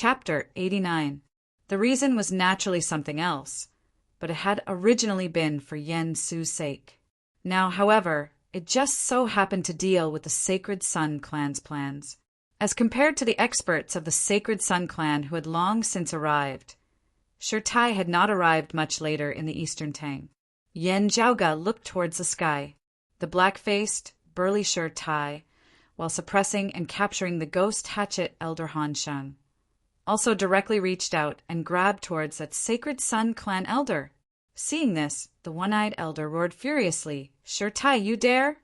Chapter 89. The reason was naturally something else, but it had originally been for Yen Su's sake. Now, however, it just so happened to deal with the Sacred Sun clan's plans. As compared to the experts of the Sacred Sun clan who had long since arrived, Shirtai had not arrived much later in the Eastern Tang. Yen Zhaoga looked towards the sky. The black-faced, burly Shirtai, while suppressing and capturing the ghost hatchet Elder Han Sheng, also directly reached out and grabbed towards that Sacred Sun clan elder. Seeing this, the one-eyed elder roared furiously, "Shirtai, you dare?"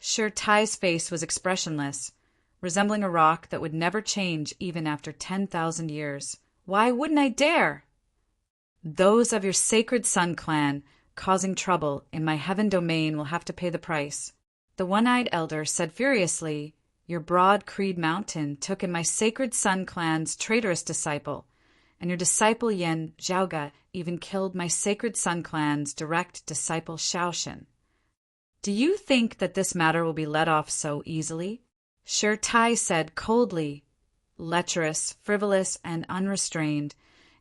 Shirtai's face was expressionless, resembling a rock that would never change even after 10,000 years. "Why wouldn't I dare? Those of your Sacred Sun clan causing trouble in my heaven domain will have to pay the price." The one-eyed elder said furiously, "Your broad Creed Mountain took in my Sacred Sun clan's traitorous disciple, and your disciple Yen Zhaoga even killed my Sacred Sun clan's direct disciple Shaoshan. Do you think that this matter will be let off so easily?" Shirtai said coldly, lecherous, frivolous, and unrestrained,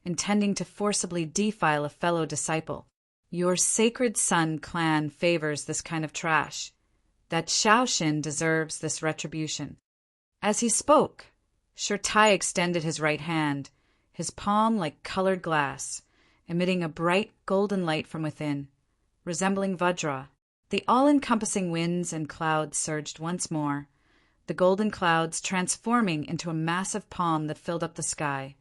intending to forcibly defile a fellow disciple. "Your Sacred Sun clan favors this kind of trash. That Shaoshan deserves this retribution." As he spoke, Shirtai extended his right hand, his palm like colored glass, emitting a bright golden light from within, resembling Vajra. The all-encompassing winds and clouds surged once more, the golden clouds transforming into a massive palm that filled up the sky,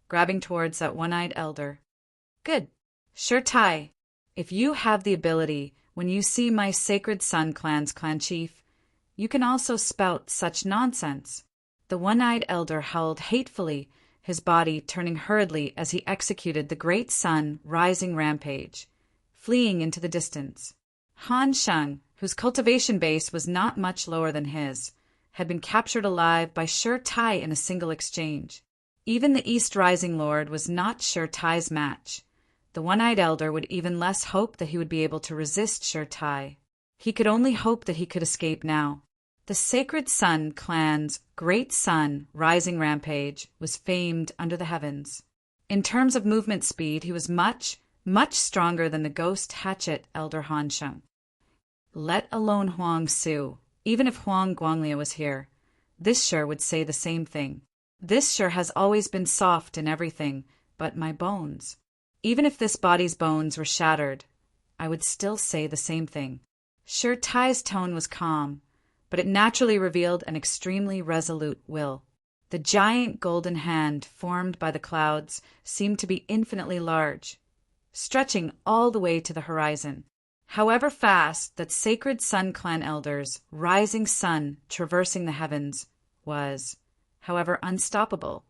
grabbing towards that one-eyed elder. "Good. Shirtai, if you have the ability, when you see my Sacred Sun clan's clan chief, you can also spout such nonsense." The one-eyed elder howled hatefully, his body turning hurriedly as he executed the great sun rising rampage, fleeing into the distance. Han Sheng, whose cultivation base was not much lower than his, had been captured alive by Shirtai in a single exchange. Even the East Rising Lord was not Shirtai's match. The one-eyed elder would even less hope that he would be able to resist Shirtai. He could only hope that he could escape now. The Sacred Sun clan's great sun rising rampage was famed under the heavens. In terms of movement speed, he was much, much stronger than the ghost hatchet Elder Han Sheng. Let alone Huang Su, even if Huang Guanglia was here, this sure would say the same thing. This sure has always been soft in everything but my bones. Even if this body's bones were shattered, I would still say the same thing. Shirtai's tone was calm, but it naturally revealed an extremely resolute will. The giant golden hand formed by the clouds seemed to be infinitely large, stretching all the way to the horizon. However fast that Sacred Sun clan elder's rising sun traversing the heavens was, however unstoppable,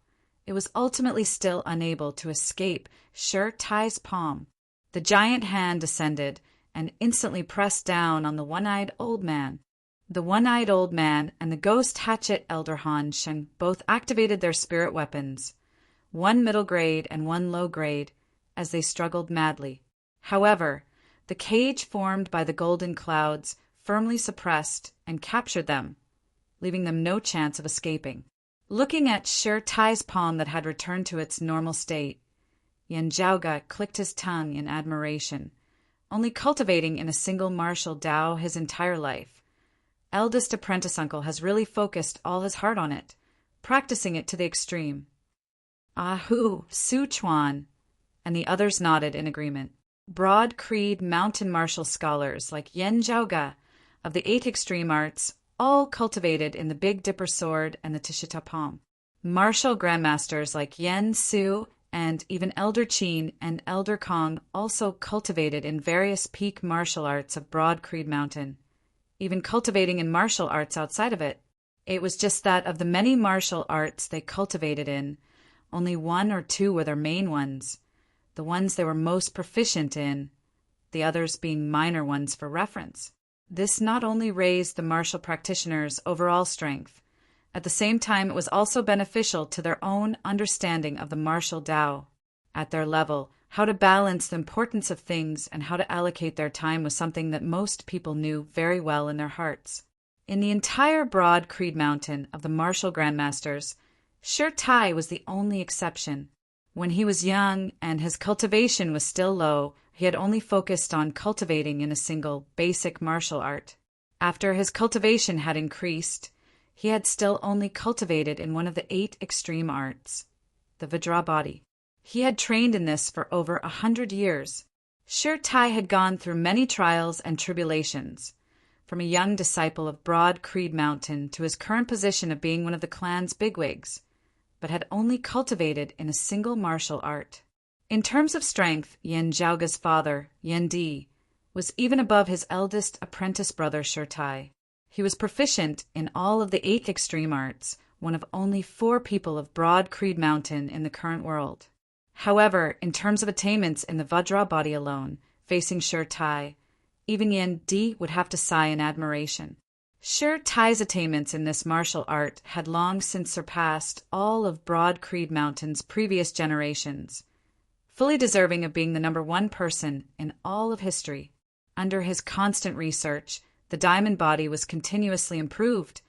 it was ultimately still unable to escape Shirtai's palm. The giant hand descended and instantly pressed down on the one-eyed old man. The one-eyed old man and the ghost hatchet Elder Han Sheng both activated their spirit weapons, one middle grade and one low grade, as they struggled madly. However, the cage formed by the golden clouds firmly suppressed and captured them, leaving them no chance of escaping. Looking at Shirtai's palm that had returned to its normal state, Yen Zhaoga clicked his tongue in admiration. Only cultivating in a single martial Dao his entire life, eldest apprentice uncle has really focused all his heart on it, practicing it to the extreme. "Ahu, Su Chuan," and the others nodded in agreement. Broad Creed mountain martial scholars like Yen Zhaoga of the 8 extreme arts, all cultivated in the Big Dipper sword and the Tishita palm. Martial grandmasters like Yen Su and even Elder Qin and Elder Kong also cultivated in various peak martial arts of Broad Creed Mountain, even cultivating in martial arts outside of it. It was just that of the many martial arts they cultivated in, only 1 or 2 were their main ones, the ones they were most proficient in, the others being minor ones for reference. This not only raised the martial practitioners' overall strength, at the same time it was also beneficial to their own understanding of the martial Tao. At their level, how to balance the importance of things and how to allocate their time was something that most people knew very well in their hearts. In the entire Broad Creed Mountain of the martial grandmasters, Sure Tai was the only exception. When he was young and his cultivation was still low, he had only focused on cultivating in a single, basic martial art. After his cultivation had increased, he had still only cultivated in one of the 8 extreme arts, the Vajrabhati. He had trained in this for over 100 years. Sure Tai had gone through many trials and tribulations, from a young disciple of Broad Creed Mountain to his current position of being one of the clan's bigwigs, but had only cultivated in a single martial art. In terms of strength, Yen Zhaoga's father, Yen Di, was even above his eldest apprentice brother Sure Tai. He was proficient in all of the 8 extreme arts, one of only 4 people of Broad Creed Mountain in the current world. However, in terms of attainments in the Vajrabhati alone, facing Sure Tai, even Yen Di would have to sigh in admiration. Sure Tai's attainments in this martial art had long since surpassed all of Broad Creed Mountain's previous generations, fully deserving of being the #1 person in all of history. Under his constant research, the diamond body was continuously improved,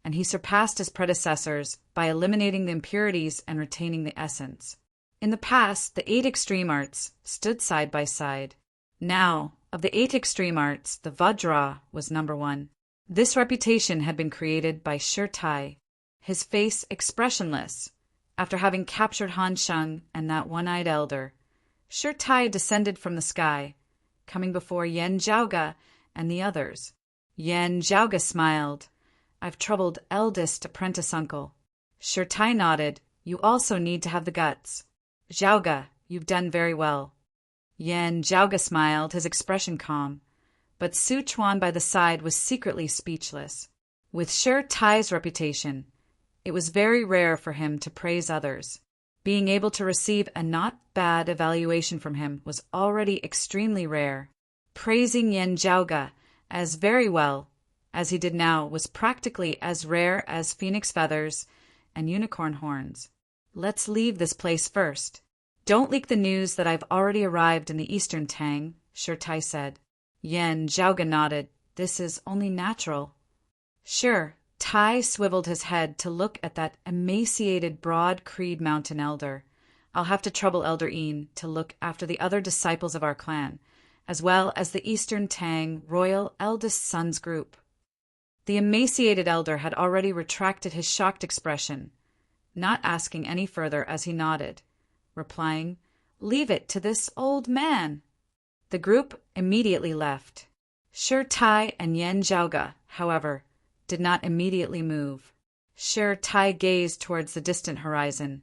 and he surpassed his predecessors by eliminating the impurities and retaining the essence. In the past, the 8 extreme arts stood side by side. Now, of the 8 extreme arts, the Vajra was #1. This reputation had been created by Sure Tai, his face expressionless. After having captured Han Sheng and that one-eyed elder, Sure Tai descended from the sky, coming before Yen Zhaoga and the others. Yen Zhaoga smiled. "I've troubled eldest apprentice uncle." Sure Tai nodded. "You also need to have the guts." "Zhaoga, you've done very well." Yen Zhaoga smiled, his expression calm. But Su Chuan by the side was secretly speechless. With Sure Tai's reputation, it was very rare for him to praise others. Being able to receive a not bad evaluation from him was already extremely rare. Praising Yen Zhaoga as very well as he did now was practically as rare as phoenix feathers and unicorn horns. "Let's leave this place first. Don't leak the news that I've already arrived in the Eastern Tang," Sure Tai said. Yen Zhaoga nodded. "This is only natural." Sure Tai swiveled his head to look at that emaciated Broad Creed Mountain elder. "I'll have to trouble Elder Een to look after the other disciples of our clan, as well as the Eastern Tang Royal Eldest Sons group." The emaciated elder had already retracted his shocked expression, not asking any further as he nodded, replying, "Leave it to this old man." The group immediately left. Sure Tai and Yen Zhaoga, however, did not immediately move. Sure Tai gazed towards the distant horizon.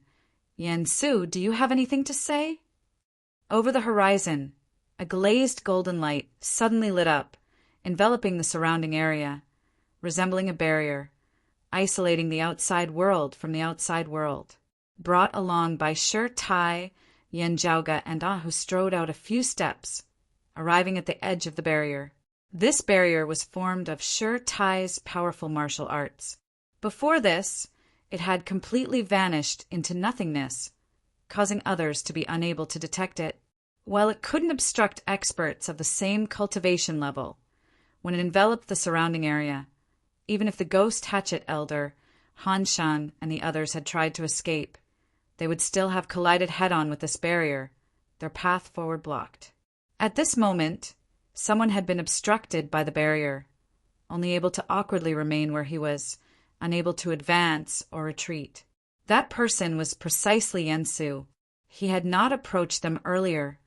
"Yen Su, do you have anything to say?" Over the horizon, a glazed golden light suddenly lit up, enveloping the surrounding area, resembling a barrier, isolating the outside world from the outside world. Brought along by Sure Tai, Yen Zhaoga, and who strode out a few steps, arriving at the edge of the barrier. This barrier was formed of Sure Tai's powerful martial arts. Before this, it had completely vanished into nothingness, causing others to be unable to detect it. While it couldn't obstruct experts of the same cultivation level, when it enveloped the surrounding area, even if the ghost hatchet elder, Han Sheng, and the others had tried to escape, they would still have collided head-on with this barrier, their path forward blocked. At this moment, someone had been obstructed by the barrier, only able to awkwardly remain where he was, unable to advance or retreat. That person was precisely Yen Su. He had not approached them earlier,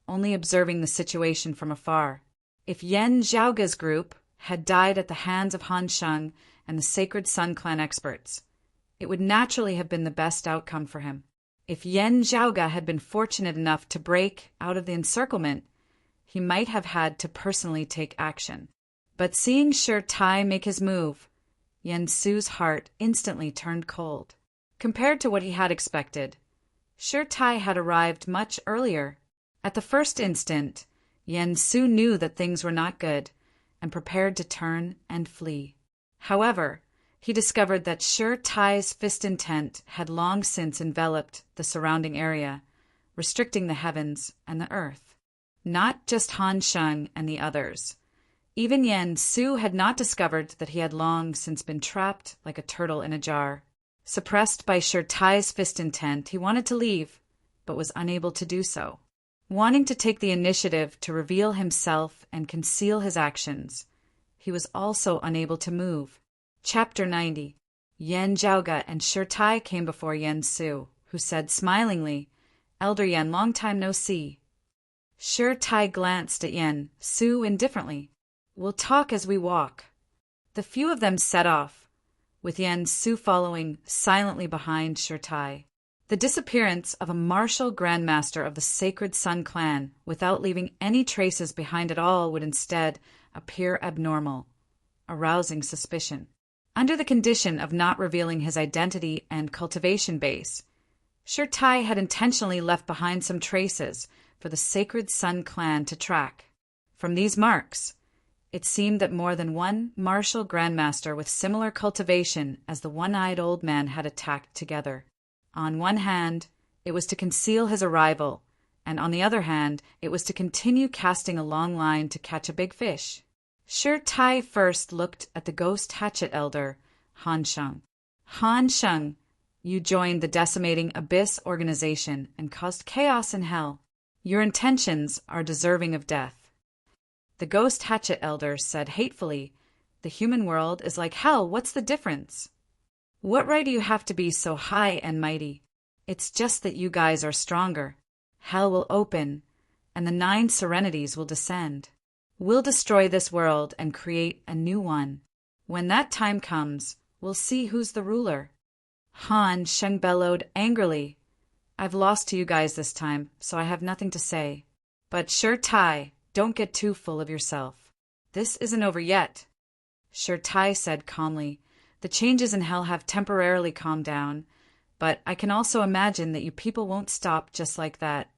only observing the situation from afar. If Yen Zhaoga's group had died at the hands of Han Sheng and the Sacred Sun Clan experts, it would naturally have been the best outcome for him. If Yen Zhaoga had been fortunate enough to break out of the encirclement, he might have had to personally take action. But seeing Sure Tai make his move, Yen Su's heart instantly turned cold. Compared to what he had expected, Sure Tai had arrived much earlier. At the first instant, Yen Su knew that things were not good and prepared to turn and flee. However, he discovered that Sure Tai's fist intent had long since enveloped the surrounding area, restricting the heavens and the earth. Not just Han Sheng and the others. Even Yen Su had not discovered that he had long since been trapped like a turtle in a jar. Suppressed by Shirtai's fist intent, he wanted to leave, but was unable to do so. Wanting to take the initiative to reveal himself and conceal his actions, he was also unable to move. Chapter 90. Yen Zhaoge and Shirtai came before Yen Su, who said smilingly, "Elder Yen, long time no see." Shirtai glanced at Yen Su indifferently. "We'll talk as we walk." The few of them set off, with Yen Su following silently behind Shirtai. The disappearance of a martial grandmaster of the Sacred Sun clan without leaving any traces behind at all would instead appear abnormal, arousing suspicion. Under the condition of not revealing his identity and cultivation base, Shirtai had intentionally left behind some traces for the Sacred Sun clan to track. From these marks, it seemed that more than one martial grandmaster with similar cultivation as the one-eyed old man had attacked together. On one hand, it was to conceal his arrival, and on the other hand, it was to continue casting a long line to catch a big fish. Shirtai first looked at the ghost hatchet elder, Han Sheng. "Han Sheng, you joined the decimating Abyss organization and caused chaos in hell. Your intentions are deserving of death." The ghost hatchet elder said hatefully, "The human world is like hell, what's the difference? What right do you have to be so high and mighty? It's just that you guys are stronger. Hell will open, and the 9 serenities will descend. We'll destroy this world and create a new one. When that time comes, we'll see who's the ruler." Han Sheng bellowed angrily, "I've lost to you guys this time, so I have nothing to say. But Shirtai, don't get too full of yourself. This isn't over yet." Shirtai said calmly, "The changes in hell have temporarily calmed down, but I can also imagine that you people won't stop just like that.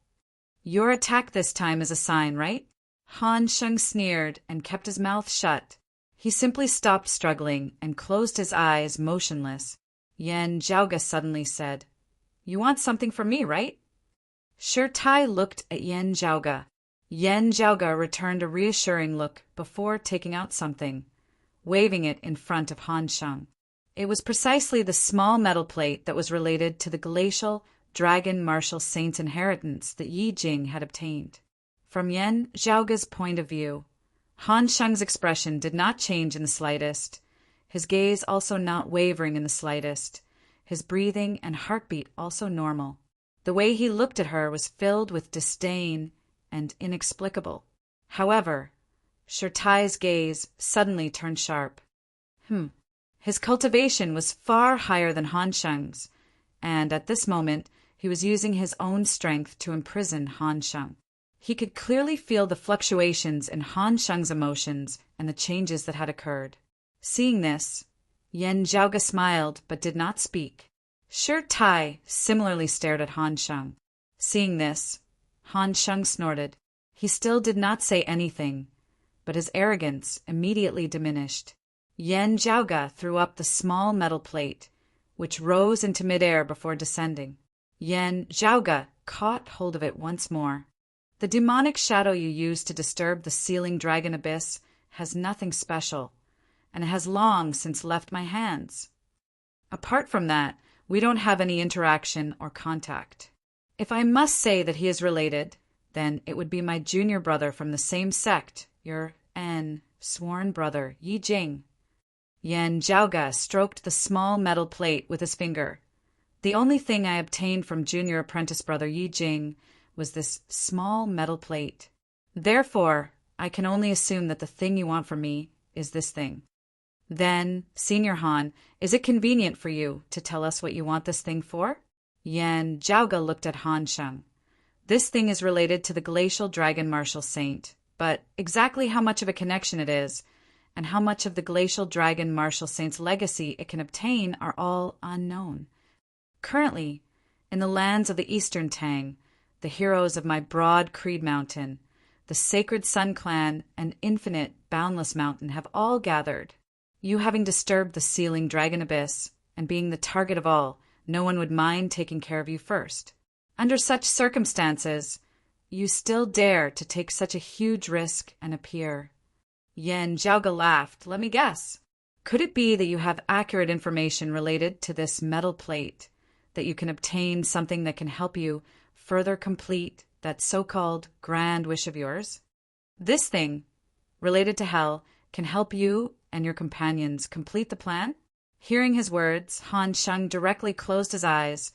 Your attack this time is a sign, right?" Han Sheng sneered and kept his mouth shut. He simply stopped struggling and closed his eyes, motionless. Yen Zhaoge suddenly said, "You want something from me, right?" Shirtai looked at Yen Zhaoge. Yen Zhaoge returned a reassuring look before taking out something, waving it in front of Han Sheng. It was precisely the small metal plate that was related to the glacial dragon martial saint's inheritance that Yi Jing had obtained. From Yen Zhaoge's point of view, Han Sheng's expression did not change in the slightest, his gaze also not wavering in the slightest, his breathing and heartbeat also normal. The way he looked at her was filled with disdain and inexplicable. However, Shirtai's gaze suddenly turned sharp. His cultivation was far higher than Han Sheng's, and at this moment he was using his own strength to imprison Han Sheng. He could clearly feel the fluctuations in Han Sheng's emotions and the changes that had occurred. Seeing this, Yen Zhaoge smiled but did not speak. Shirtai similarly stared at Han Sheng. Seeing this, Han Sheng snorted. He still did not say anything, but his arrogance immediately diminished. Yen Zhaoge threw up the small metal plate, which rose into midair before descending. Yen Zhaoge caught hold of it once more. "The demonic shadow you used to disturb the sealing dragon abyss has nothing special, and it has long since left my hands. Apart from that, we don't have any interaction or contact. If I must say that he is related, then it would be my junior brother from the same sect, your sworn brother, Yi Jing." Yen Zhaoge stroked the small metal plate with his finger. "The only thing I obtained from junior apprentice brother Yi Jing was this small metal plate. Therefore, I can only assume that the thing you want from me is this thing. Then, Senior Han, is it convenient for you to tell us what you want this thing for?" Yen Zhaoge looked at Han Sheng. "This thing is related to the glacial dragon martial saint, but exactly how much of a connection it is, and how much of the glacial dragon martial saint's legacy it can obtain are all unknown. Currently, in the lands of the Eastern Tang, the heroes of my broad Creed Mountain, the Sacred Sun Clan, and Infinite Boundless Mountain have all gathered. You having disturbed the sealing dragon abyss, and being the target of all, no one would mind taking care of you first. Under such circumstances, you still dare to take such a huge risk and appear." Yen Zhaoge laughed. "Let me guess. Could it be that you have accurate information related to this metal plate, that you can obtain something that can help you further complete that so-called grand wish of yours? This thing, related to hell, can help you and your companions complete the plan? Hearing his words, Han Sheng directly closed his eyes,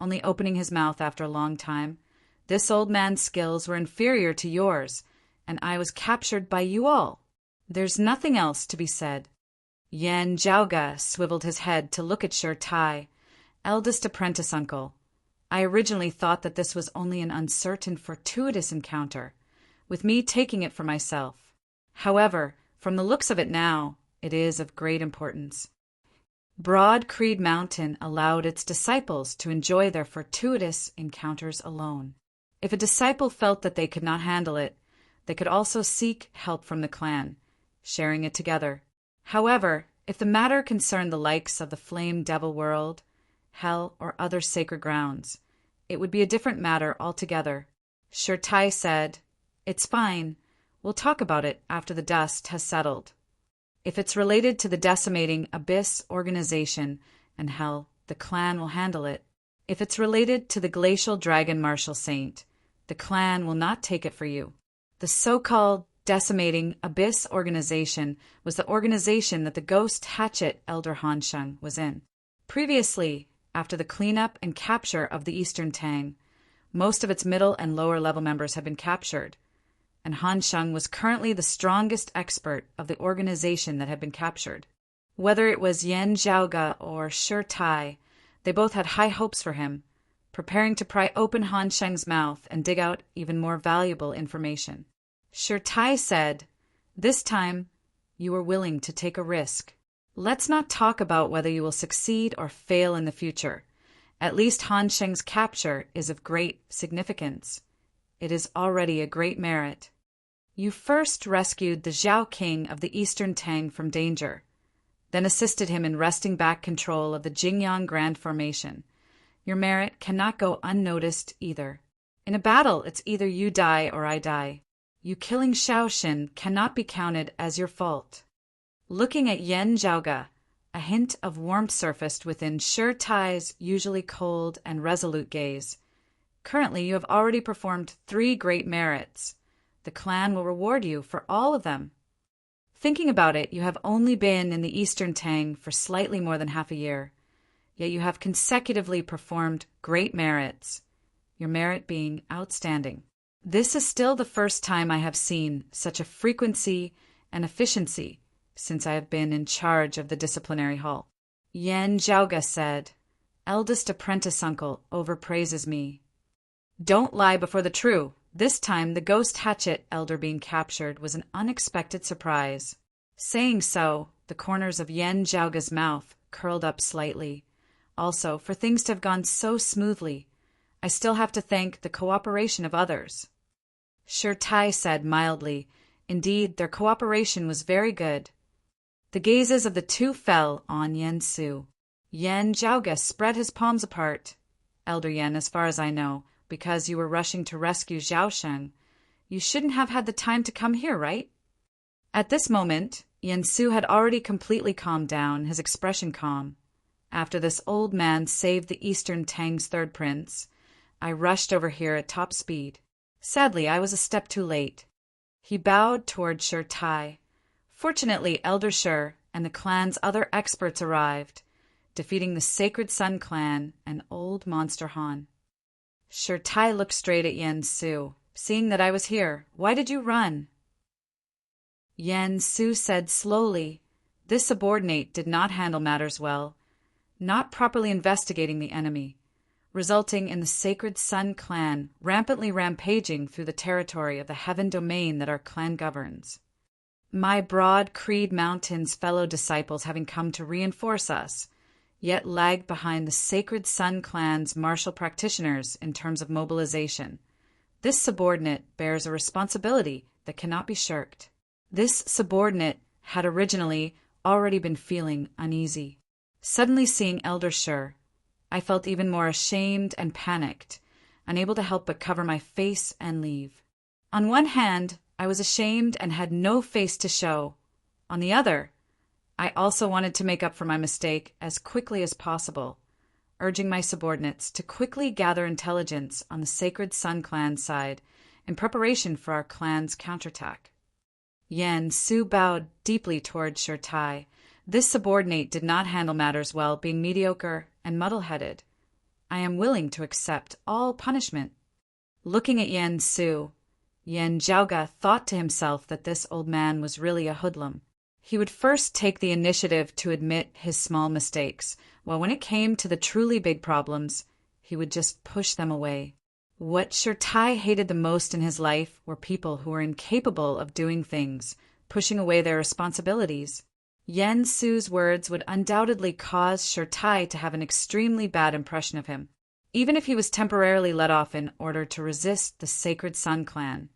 only opening his mouth after a long time. This old man's skills were inferior to yours, and I was captured by you all. There's nothing else to be said. Yan Zhaoga swiveled his head to look at Shi Tai, eldest apprentice uncle. I originally thought that this was only an uncertain, fortuitous encounter, with me taking it for myself. However, from the looks of it now, it is of great importance. Broad Creed Mountain allowed its disciples to enjoy their fortuitous encounters alone. If a disciple felt that they could not handle it, they could also seek help from the clan, sharing it together. However, if the matter concerned the likes of the Flame Devil World, hell, or other sacred grounds, it would be a different matter altogether. Shi Tai said, "It's fine. We'll talk about it after the dust has settled. If it's related to the decimating Abyss organization and hell, the clan will handle it. If it's related to the Glacial Dragon Martial Saint, the clan will not take it for you." The so-called decimating Abyss organization was the organization that the Ghost Hatchet Elder Han Sheng was in. Previously, after the cleanup and capture of the Eastern Tang, most of its middle and lower level members had been captured, and Han Sheng was currently the strongest expert of the organization that had been captured. Whether it was Yan Zhaoga or Shi Tai, they both had high hopes for him, preparing to pry open Han Sheng's mouth and dig out even more valuable information. Shi Tai said, "This time, you are willing to take a risk. Let's not talk about whether you will succeed or fail in the future. At least Han Sheng's capture is of great significance. It is already a great merit. You first rescued the Zhao King of the Eastern Tang from danger, then assisted him in wresting back control of the Jingyang Grand Formation. Your merit cannot go unnoticed either. In a battle, it's either you die or I die. You killing Shaoxin cannot be counted as your fault." Looking at Yan Zhaoga, a hint of warmth surfaced within Shi Tai's usually cold and resolute gaze. "Currently, you have already performed 3 great merits. The clan will reward you for all of them. Thinking about it, you have only been in the Eastern Tang for slightly more than half a year, yet you have consecutively performed great merits, your merit being outstanding. This is still the first time I have seen such a frequency and efficiency since I have been in charge of the disciplinary hall." Yan Zhaoga said, "Eldest apprentice uncle overpraises me." "Don't lie before the true. This time the Ghost Hatchet Elder being captured was an unexpected surprise." Saying so, the corners of Yan Zhaoga's mouth curled up slightly. Also, for things to have gone so smoothly, I still have to thank the cooperation of others. Shi Tai said mildly, "Indeed, their cooperation was very good." The gazes of the two fell on Yan Su. Yan Zhaoga spread his palms apart. "Elder Yan, as far as I know, because you were rushing to rescue Zhaosheng, you shouldn't have had the time to come here, right?" At this moment, Yan Su had already completely calmed down, his expression calm. After this old man saved the Eastern Tang's third prince, I rushed over here at top speed. Sadly, I was a step too late. He bowed toward Shi Tai. Fortunately, Elder Shi and the clan's other experts arrived, defeating the Sacred Sun clan and Old Monster Han. Shi Tai looked straight at Yan Su. "Seeing that I was here, why did you run?" Yan Su said slowly, "This subordinate did not handle matters well, not properly investigating the enemy, resulting in the Sacred Sun clan rampantly rampaging through the territory of the heaven domain that our clan governs. My Broad Creed Mountain's fellow disciples having come to reinforce us, yet lagged behind the Sacred Sun clan's martial practitioners in terms of mobilization. This subordinate bears a responsibility that cannot be shirked." This subordinate had originally already been feeling uneasy. Suddenly seeing Elder Shi, I felt even more ashamed and panicked, unable to help but cover my face and leave. On one hand, I was ashamed and had no face to show. On the other, I also wanted to make up for my mistake as quickly as possible, urging my subordinates to quickly gather intelligence on the Sacred Sun clan's side in preparation for our clan's counterattack. Yen Su bowed deeply toward Shirtai. This subordinate did not handle matters well, being mediocre and muddle-headed. I am willing to accept all punishment. Looking at Yen Su, Yen Zhaoga thought to himself that this old man was really a hoodlum. He would first take the initiative to admit his small mistakes, while when it came to the truly big problems, he would just push them away. What Shirtai hated the most in his life were people who were incapable of doing things, pushing away their responsibilities. Yen Su's words would undoubtedly cause Shirtai to have an extremely bad impression of him, even if he was temporarily let off in order to resist the Sacred Sun clan.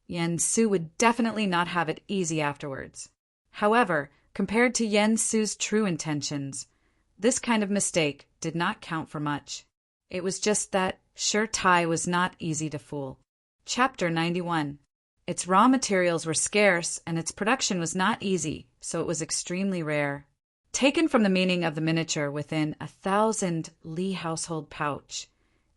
Yen Su would definitely not have it easy afterwards. However, compared to Yen Su's true intentions, this kind of mistake did not count for much. It was just that Shirtai was not easy to fool. Chapter 91. Its raw materials were scarce, and its production was not easy, so it was extremely rare. Taken from the meaning of the miniature within 1,000 Li household pouch,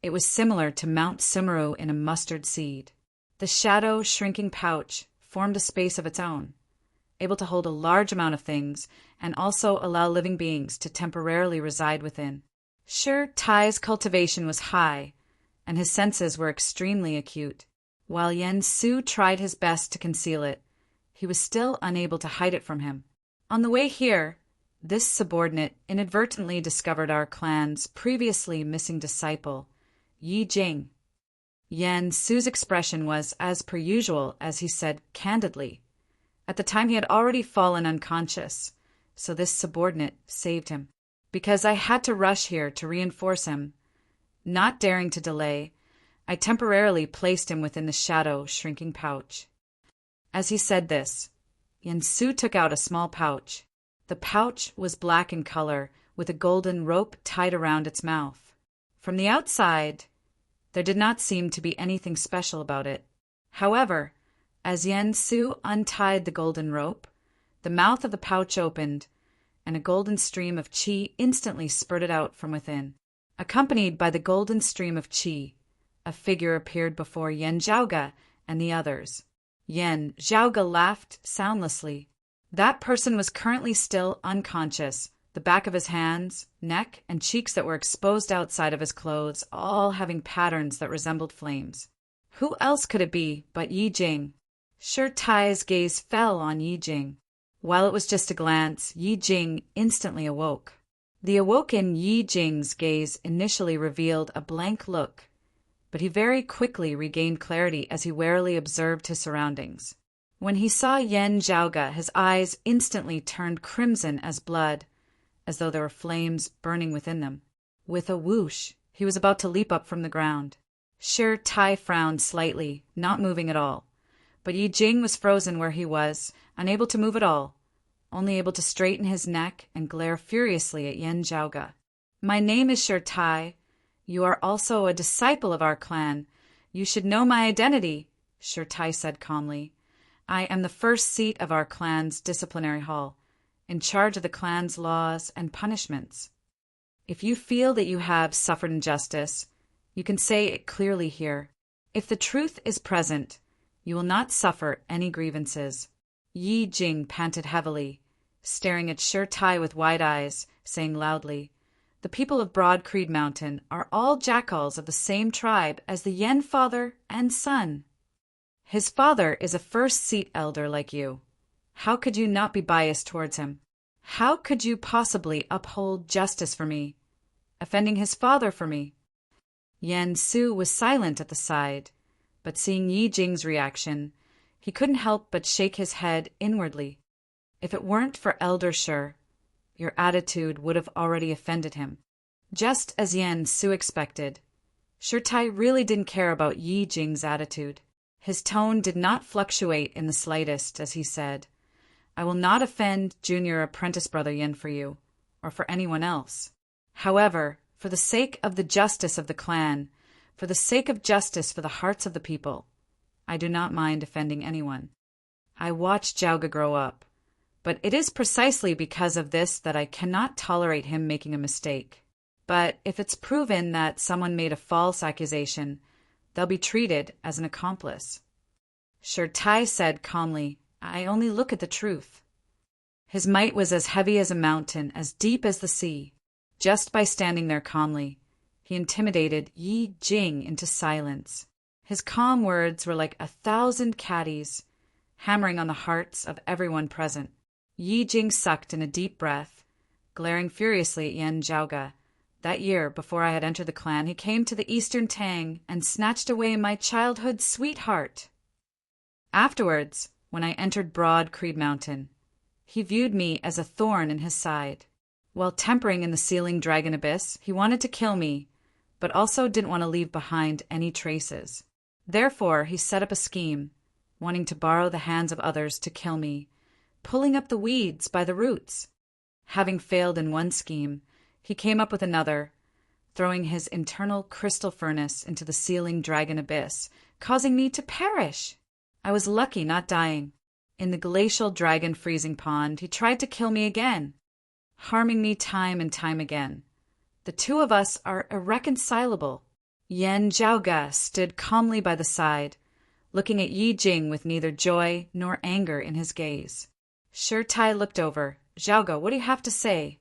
it was similar to Mount Sumeru in a mustard seed. The shadow, shrinking pouch formed a space of its own, able to hold a large amount of things and also allow living beings to temporarily reside within. Shirtai's cultivation was high, and his senses were extremely acute. While Yen Su tried his best to conceal it, he was still unable to hide it from him. On the way here, this subordinate inadvertently discovered our clan's previously missing disciple, Yi Jing. Yen Su's expression was as per usual as he said candidly. At the time he had already fallen unconscious, so this subordinate saved him. Because I had to rush here to reinforce him, not daring to delay, I temporarily placed him within the shadow, shrinking pouch. As he said this, Yen Su took out a small pouch. The pouch was black in color, with a golden rope tied around its mouth. From the outside, there did not seem to be anything special about it. However, as Yen Su untied the golden rope, the mouth of the pouch opened, and a golden stream of qi instantly spurted out from within. Accompanied by the golden stream of qi, a figure appeared before Yen Zhaoga and the others. Yen Zhaoga laughed soundlessly. That person was currently still unconscious, the back of his hands, neck, and cheeks that were exposed outside of his clothes, all having patterns that resembled flames. Who else could it be but Yi Jing? Shirtai's gaze fell on Yi Jing. While it was just a glance, Yi Jing instantly awoke. The awoken Yi Jing's gaze initially revealed a blank look, but he very quickly regained clarity as he warily observed his surroundings. When he saw Yen Zhaoga, his eyes instantly turned crimson as blood, as though there were flames burning within them. With a whoosh, he was about to leap up from the ground. Shirtai frowned slightly, not moving at all, but Yi Jing was frozen where he was, unable to move at all, only able to straighten his neck and glare furiously at Yen Zhaoga. "My name is Shirtai. You are also a disciple of our clan. You should know my identity," Shirtai said calmly. "I am the first seat of our clan's disciplinary hall, in charge of the clan's laws and punishments. If you feel that you have suffered injustice, you can say it clearly here. If the truth is present, you will not suffer any grievances." Yi Jing panted heavily, staring at Shirtai with wide eyes, saying loudly, "The people of Broad Creed Mountain are all jackals of the same tribe as the Yen father and son. His father is a first seat elder like you. How could you not be biased towards him? How could you possibly uphold justice for me, offending his father for me?" Yen Su was silent at the side, but seeing Yi Jing's reaction, he couldn't help but shake his head inwardly. If it weren't for Elder Shur, your attitude would have already offended him. Just as Yen Su expected, Shirtai really didn't care about Yi Jing's attitude. His tone did not fluctuate in the slightest as he said, "I will not offend junior apprentice brother Yen for you, or for anyone else. However, for the sake of the justice of the clan, for the sake of justice for the hearts of the people, I do not mind offending anyone. I watched Zhaoga grow up, But it is precisely because of this that I cannot tolerate him making a mistake. But if it's proven that someone made a false accusation, they'll be treated as an accomplice. Shirtai said calmly, I only look at the truth. His might was as heavy as a mountain, as deep as the sea. Just by standing there calmly, he intimidated Yi Jing into silence. His calm words were like 1,000 caddies, hammering on the hearts of everyone present. Yi Jing sucked in a deep breath, glaring furiously at Yan Zhaoge. That year, before I had entered the clan, he came to the Eastern Tang and snatched away my childhood sweetheart. Afterwards, when I entered Broad Creed Mountain, he viewed me as a thorn in his side. While tempering in the Sealing Dragon Abyss, he wanted to kill me, but also didn't want to leave behind any traces. Therefore, he set up a scheme, wanting to borrow the hands of others to kill me, pulling up the weeds by the roots. Having failed in one scheme, he came up with another, throwing his internal crystal furnace into the Sealing Dragon Abyss, causing me to perish. I was lucky not dying. In the glacial dragon freezing pond, he tried to kill me again, harming me time and time again. The two of us are irreconcilable. Yan Zhaoge stood calmly by the side, looking at Yi Jing with neither joy nor anger in his gaze. Shirtai looked over. Zhaoge, what do you have to say?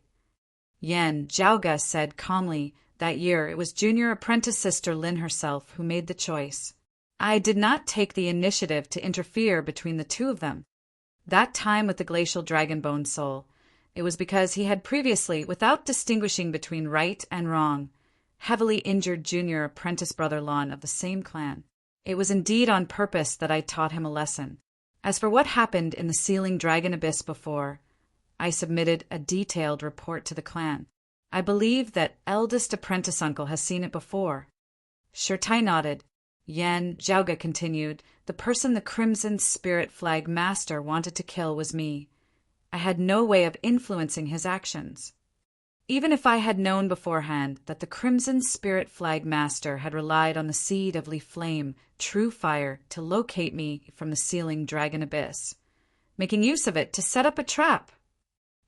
Yan Zhaoge said calmly, that year it was junior apprentice sister Lin herself who made the choice. I did not take the initiative to interfere between the two of them. That time with the glacial dragonbone soul, it was because he had previously, without distinguishing between right and wrong, heavily injured junior apprentice brother Lon of the same clan. It was indeed on purpose that I taught him a lesson. As for what happened in the Sealing Dragon Abyss before, I submitted a detailed report to the clan. I believe that eldest apprentice uncle has seen it before. Shirtai nodded. Yan Zhaoge continued, the person the Crimson Spirit Flag Master wanted to kill was me. I had no way of influencing his actions. Even if I had known beforehand that the Crimson Spirit Flag Master had relied on the seed of Leaf Flame, True Fire, to locate me from the Sealing Dragon Abyss, making use of it to set up a trap.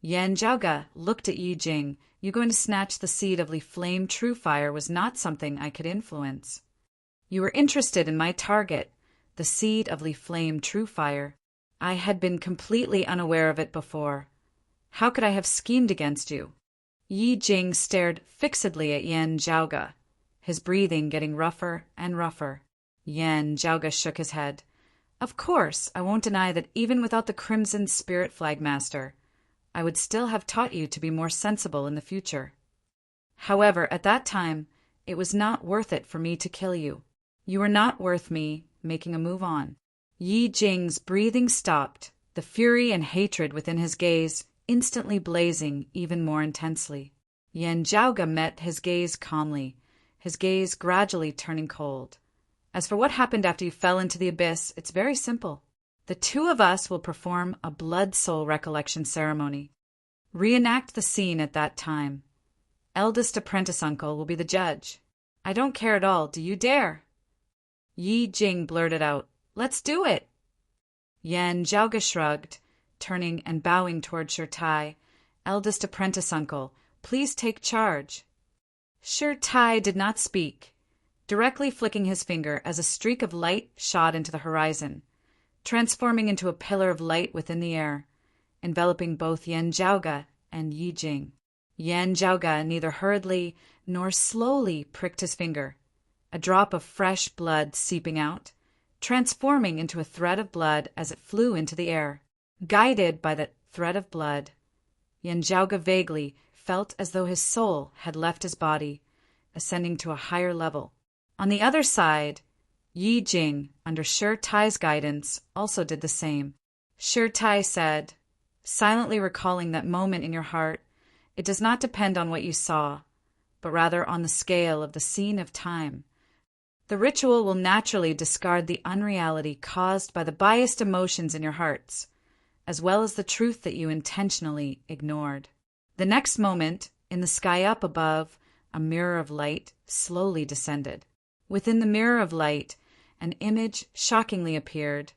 Yan Zhaoge looked at Yi Jing. You going to snatch the seed of Leaf Flame, True Fire was not something I could influence. You were interested in my target, the seed of Leaf Flame, True Fire. I had been completely unaware of it before. How could I have schemed against you? Yi Jing stared fixedly at Yan Zhaoge, his breathing getting rougher and rougher. Yan Zhaoge shook his head. Of course, I won't deny that even without the Crimson Spirit Flag Master, I would still have taught you to be more sensible in the future. However, at that time, it was not worth it for me to kill you. You were not worth me making a move on. Yi Jing's breathing stopped, the fury and hatred within his gaze instantly blazing even more intensely. Yan Zhaoge met his gaze calmly, his gaze gradually turning cold. As for what happened after you fell into the abyss, it's very simple. The two of us will perform a blood soul recollection ceremony. Reenact the scene at that time. Eldest apprentice uncle will be the judge. I don't care at all. Do you dare? Yi Jing blurted out, Let's do it. Yan Zhaoge shrugged, turning and bowing toward Shirtai. Eldest apprentice uncle, please take charge. Shirtai did not speak, directly flicking his finger as a streak of light shot into the horizon, transforming into a pillar of light within the air, enveloping both Yan Zhaoge and Yi Jing. Yan Zhaoge neither hurriedly nor slowly pricked his finger, a drop of fresh blood seeping out, transforming into a thread of blood as it flew into the air. Guided by that thread of blood, Yan Zhaoge vaguely felt as though his soul had left his body, ascending to a higher level. On the other side, Yi Jing, under Shirtai's guidance, also did the same. Shirtai said, silently recalling that moment in your heart, it does not depend on what you saw, but rather on the scale of the scene of time. The ritual will naturally discard the unreality caused by the biased emotions in your hearts, as well as the truth that you intentionally ignored. The next moment, in the sky up above, a mirror of light slowly descended. Within the mirror of light, an image shockingly appeared,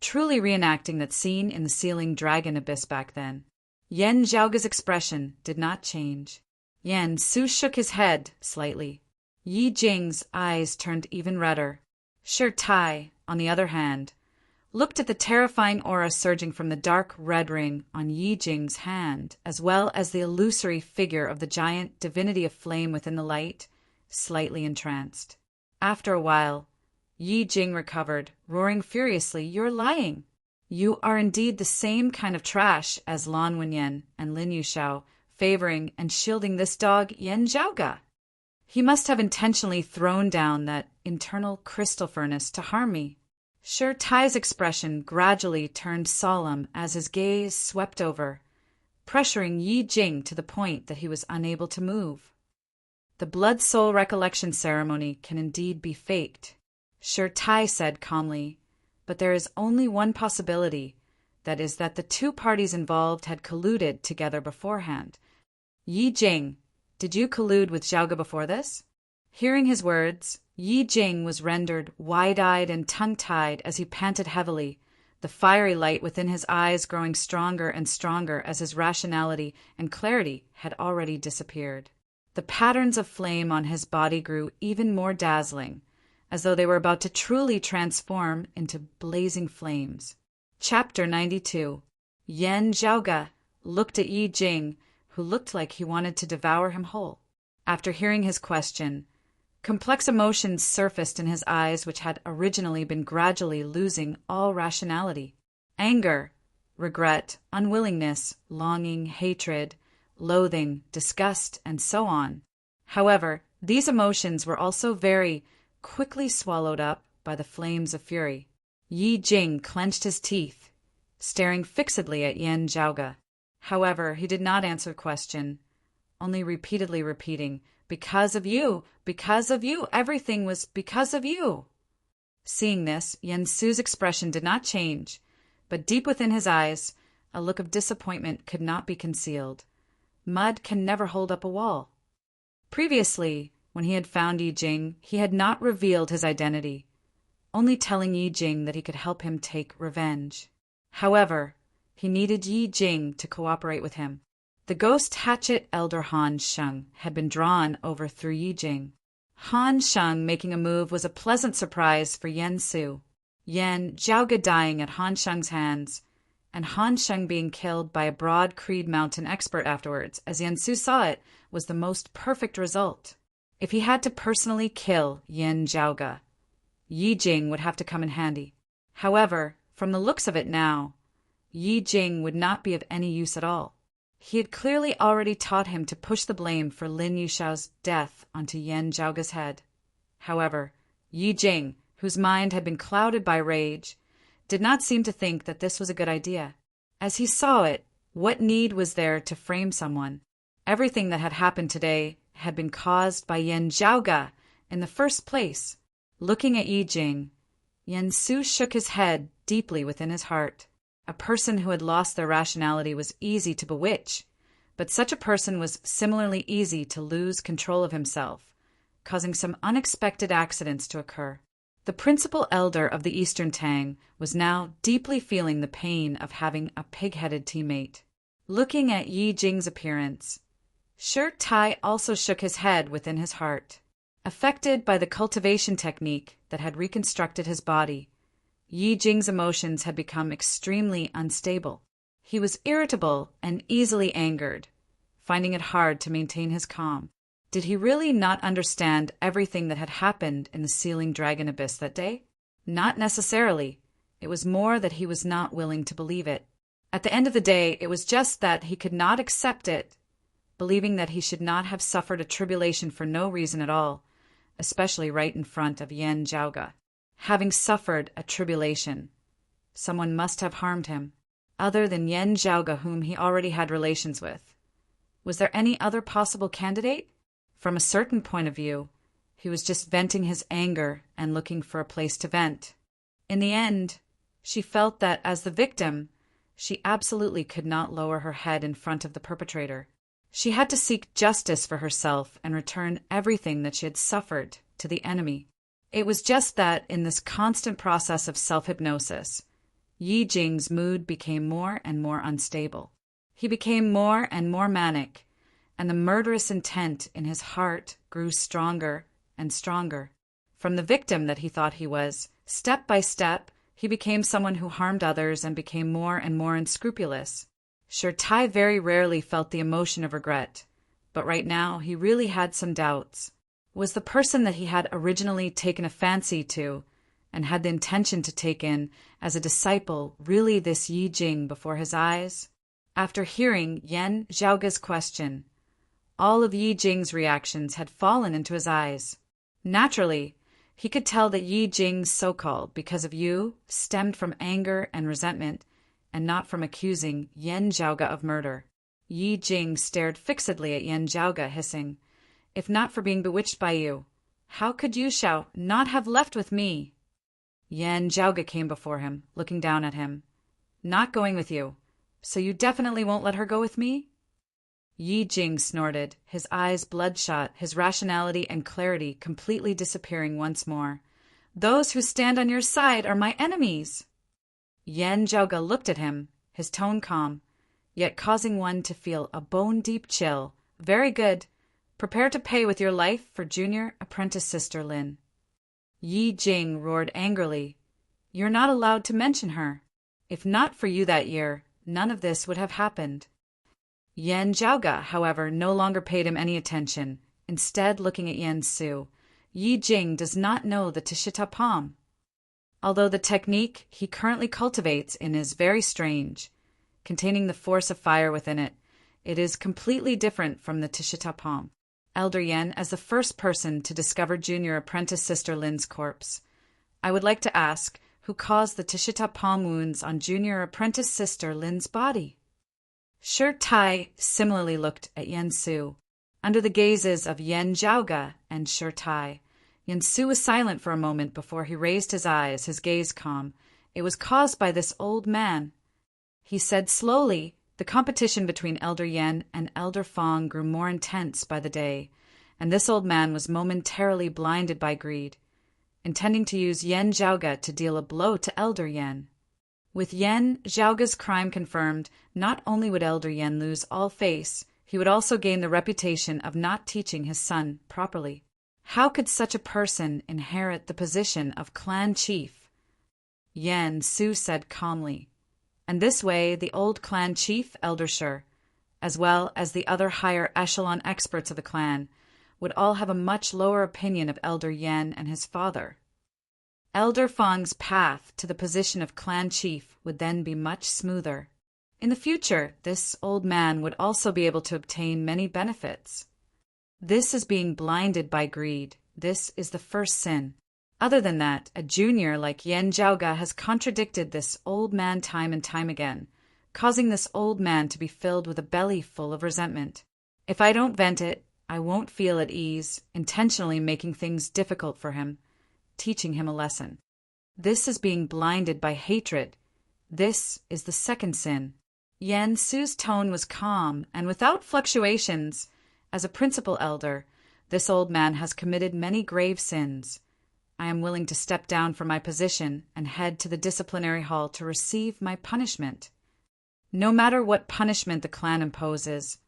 truly reenacting that scene in the Sealing Dragon Abyss back then. Yan Zhaoge's expression did not change. Yan Su shook his head slightly. Yi Jing's eyes turned even redder. Shi Tai, on the other hand, looked at the terrifying aura surging from the dark red ring on Yi Jing's hand, as well as the illusory figure of the giant divinity of flame within the light, slightly entranced. After a while, Yi Jing recovered, roaring furiously, "You're lying! You are indeed the same kind of trash as Lan Wenyan and Lin Yuxiao, favoring and shielding this dog Yan Zhaoge. He must have intentionally thrown down that internal crystal furnace to harm me." Shi Tai's expression gradually turned solemn as his gaze swept over, pressuring Yi Jing to the point that he was unable to move. The blood soul recollection ceremony can indeed be faked, Shi Tai said calmly, but there is only one possibility, that is that the two parties involved had colluded together beforehand. Yi Jing, did you collude with Zhaoge before this? Hearing his words, Yi Jing was rendered wide-eyed and tongue-tied as he panted heavily, the fiery light within his eyes growing stronger and stronger as his rationality and clarity had already disappeared. The patterns of flame on his body grew even more dazzling, as though they were about to truly transform into blazing flames. Chapter 92. Yan Zhaoge looked at Yi Jing, who looked like he wanted to devour him whole. After hearing his question, complex emotions surfaced in his eyes which had originally been gradually losing all rationality. Anger, regret, unwillingness, longing, hatred, loathing, disgust, and so on. However, these emotions were also very quickly swallowed up by the flames of fury. Yi Jing clenched his teeth, staring fixedly at Yan Zhaoge. However, he did not answer the question, only repeatedly repeating, because of you, everything was because of you." Seeing this, Yan Su's expression did not change, but deep within his eyes, a look of disappointment could not be concealed. Mud can never hold up a wall. Previously, when he had found Yi Jing, he had not revealed his identity, only telling Yi Jing that he could help him take revenge. However, he needed Yi Jing to cooperate with him. The ghost hatchet elder Han Sheng had been drawn over through Yi Jing. Han Sheng making a move was a pleasant surprise for Yan Su. Yan Zhaoge dying at Han Sheng's hands, and Han Sheng being killed by a broad Creed Mountain expert afterwards, as Yan Su saw it, was the most perfect result. If he had to personally kill Yan Zhaoge, Yi Jing would have to come in handy. However, from the looks of it now, Yi Jing would not be of any use at all. He had clearly already taught him to push the blame for Lin Yuxiao's death onto Yan Zhaoge's head. However, Yi Jing, whose mind had been clouded by rage, did not seem to think that this was a good idea. As he saw it, what need was there to frame someone? Everything that had happened today had been caused by Yan Zhaoge in the first place. Looking at Yi Jing, Yan Su shook his head deeply within his heart. A person who had lost their rationality was easy to bewitch, but such a person was similarly easy to lose control of himself, causing some unexpected accidents to occur. The principal elder of the Eastern Tang was now deeply feeling the pain of having a pig-headed teammate. Looking at Yi Jing's appearance, Shi Tai also shook his head within his heart. Affected by the cultivation technique that had reconstructed his body, Yi Jing's emotions had become extremely unstable. He was irritable and easily angered, finding it hard to maintain his calm. Did he really not understand everything that had happened in the Sealing Dragon Abyss that day? Not necessarily. It was more that he was not willing to believe it. At the end of the day, it was just that he could not accept it, believing that he should not have suffered a tribulation for no reason at all, especially right in front of Yan Zhaoge. Having suffered a tribulation, someone must have harmed him, other than Yan Zhaoge, whom he already had relations with. Was there any other possible candidate? From a certain point of view, he was just venting his anger and looking for a place to vent. In the end, she felt that as the victim, she absolutely could not lower her head in front of the perpetrator. She had to seek justice for herself and return everything that she had suffered to the enemy. It was just that in this constant process of self-hypnosis, Yi Jing's mood became more and more unstable. He became more and more manic, and the murderous intent in his heart grew stronger and stronger. From the victim that he thought he was, step by step, he became someone who harmed others and became more and more unscrupulous. Tai very rarely felt the emotion of regret, but right now he really had some doubts. Was the person that he had originally taken a fancy to and had the intention to take in as a disciple really this Yi Jing before his eyes? After hearing Yan Zhaoge's question, all of Yi Jing's reactions had fallen into his eyes. Naturally, he could tell that Yi Jing's so-called because of you stemmed from anger and resentment and not from accusing Yan Zhaoge of murder. Yi Jing stared fixedly at Yan Zhaoge, hissing, "If not for being bewitched by you, how could you, Xiao, not have left with me?" Yan Zhaoge came before him, looking down at him. "Not going with you. So you definitely won't let her go with me?" Yi Jing snorted, his eyes bloodshot, his rationality and clarity completely disappearing once more. "Those who stand on your side are my enemies." Yan Zhaoge looked at him, his tone calm, yet causing one to feel a bone-deep chill. "Very good. Prepare to pay with your life for junior apprentice sister Lin." Yi Jing roared angrily, "You're not allowed to mention her. If not for you that year, none of this would have happened." Yan Zhaoge, however, no longer paid him any attention, instead looking at Yan Su. Yi Jing does not know the Tishita palm. Although the technique he currently cultivates in is very strange, containing the force of fire within it, it is completely different from the Tishita palm. Elder Yan, as the first person to discover junior apprentice sister Lin's corpse, I would like to ask, who caused the Tishita palm wounds on junior apprentice sister Lin's body? Tai similarly looked at Yan Su. Under the gazes of Yan Zhaoge and Tai, Yan Su was silent for a moment before he raised his eyes, his gaze calm. "It was caused by this old man," he said slowly. The competition between Elder Yan and Elder Fong grew more intense by the day, and this old man was momentarily blinded by greed, intending to use Yan Zhaoge to deal a blow to Elder Yan. With Yan Zhaoge's crime confirmed, not only would Elder Yan lose all face, he would also gain the reputation of not teaching his son properly. How could such a person inherit the position of clan chief? Yan Su said calmly. And this way the old clan chief, Elder Shi, as well as the other higher echelon experts of the clan, would all have a much lower opinion of Elder Yan and his father. Elder Fong's path to the position of clan chief would then be much smoother. In the future, this old man would also be able to obtain many benefits. This is being blinded by greed. This is the first sin. Other than that, a junior like Yan Zhaoge has contradicted this old man time and time again, causing this old man to be filled with a belly full of resentment. If I don't vent it, I won't feel at ease, intentionally making things difficult for him, teaching him a lesson. This is being blinded by hatred. This is the second sin. Yan Su's tone was calm and without fluctuations. As a principal elder, this old man has committed many grave sins. I am willing to step down from my position and head to the disciplinary hall to receive my punishment. No matter what punishment the clan imposes,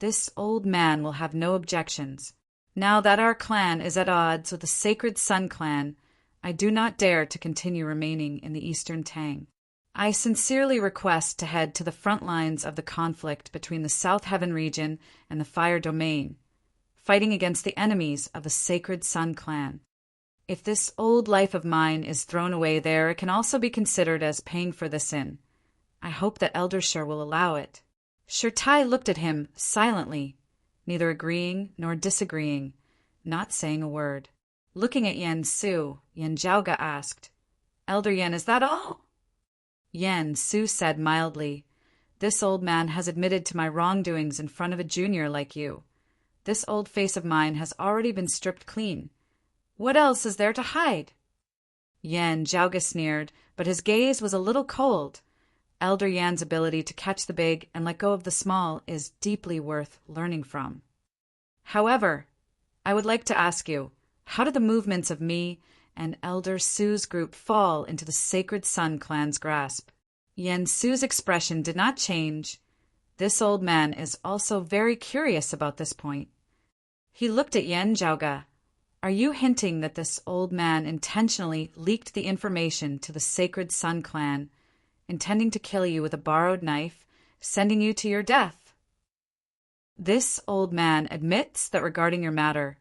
this old man will have no objections. Now that our clan is at odds with the Sacred Sun clan, I do not dare to continue remaining in the Eastern Tang. I sincerely request to head to the front lines of the conflict between the South Heaven region and the Fire Domain, fighting against the enemies of the Sacred Sun clan. If this old life of mine is thrown away there, it can also be considered as paying for the sin. I hope that Elder Shi will allow it. Tai looked at him silently, neither agreeing nor disagreeing, not saying a word. Looking at Yan Su, Yan Zhaoge asked, "Elder Yan, is that all?" Yan Su said mildly, "This old man has admitted to my wrongdoings in front of a junior like you. This old face of mine has already been stripped clean. What else is there to hide?" Yan Zhaoge sneered, but his gaze was a little cold. Elder Yan's ability to catch the big and let go of the small is deeply worth learning from. However, I would like to ask you, how do the movements of me and Elder Su's group fall into the Sacred Sun clan's grasp. Yen Su's expression did not change. This old man is also very curious about this point. He looked at Yen Zhaoge. Are you hinting that this old man intentionally leaked the information to the Sacred Sun clan, intending to kill you with a borrowed knife, sending you to your death? This old man admits that regarding your matter,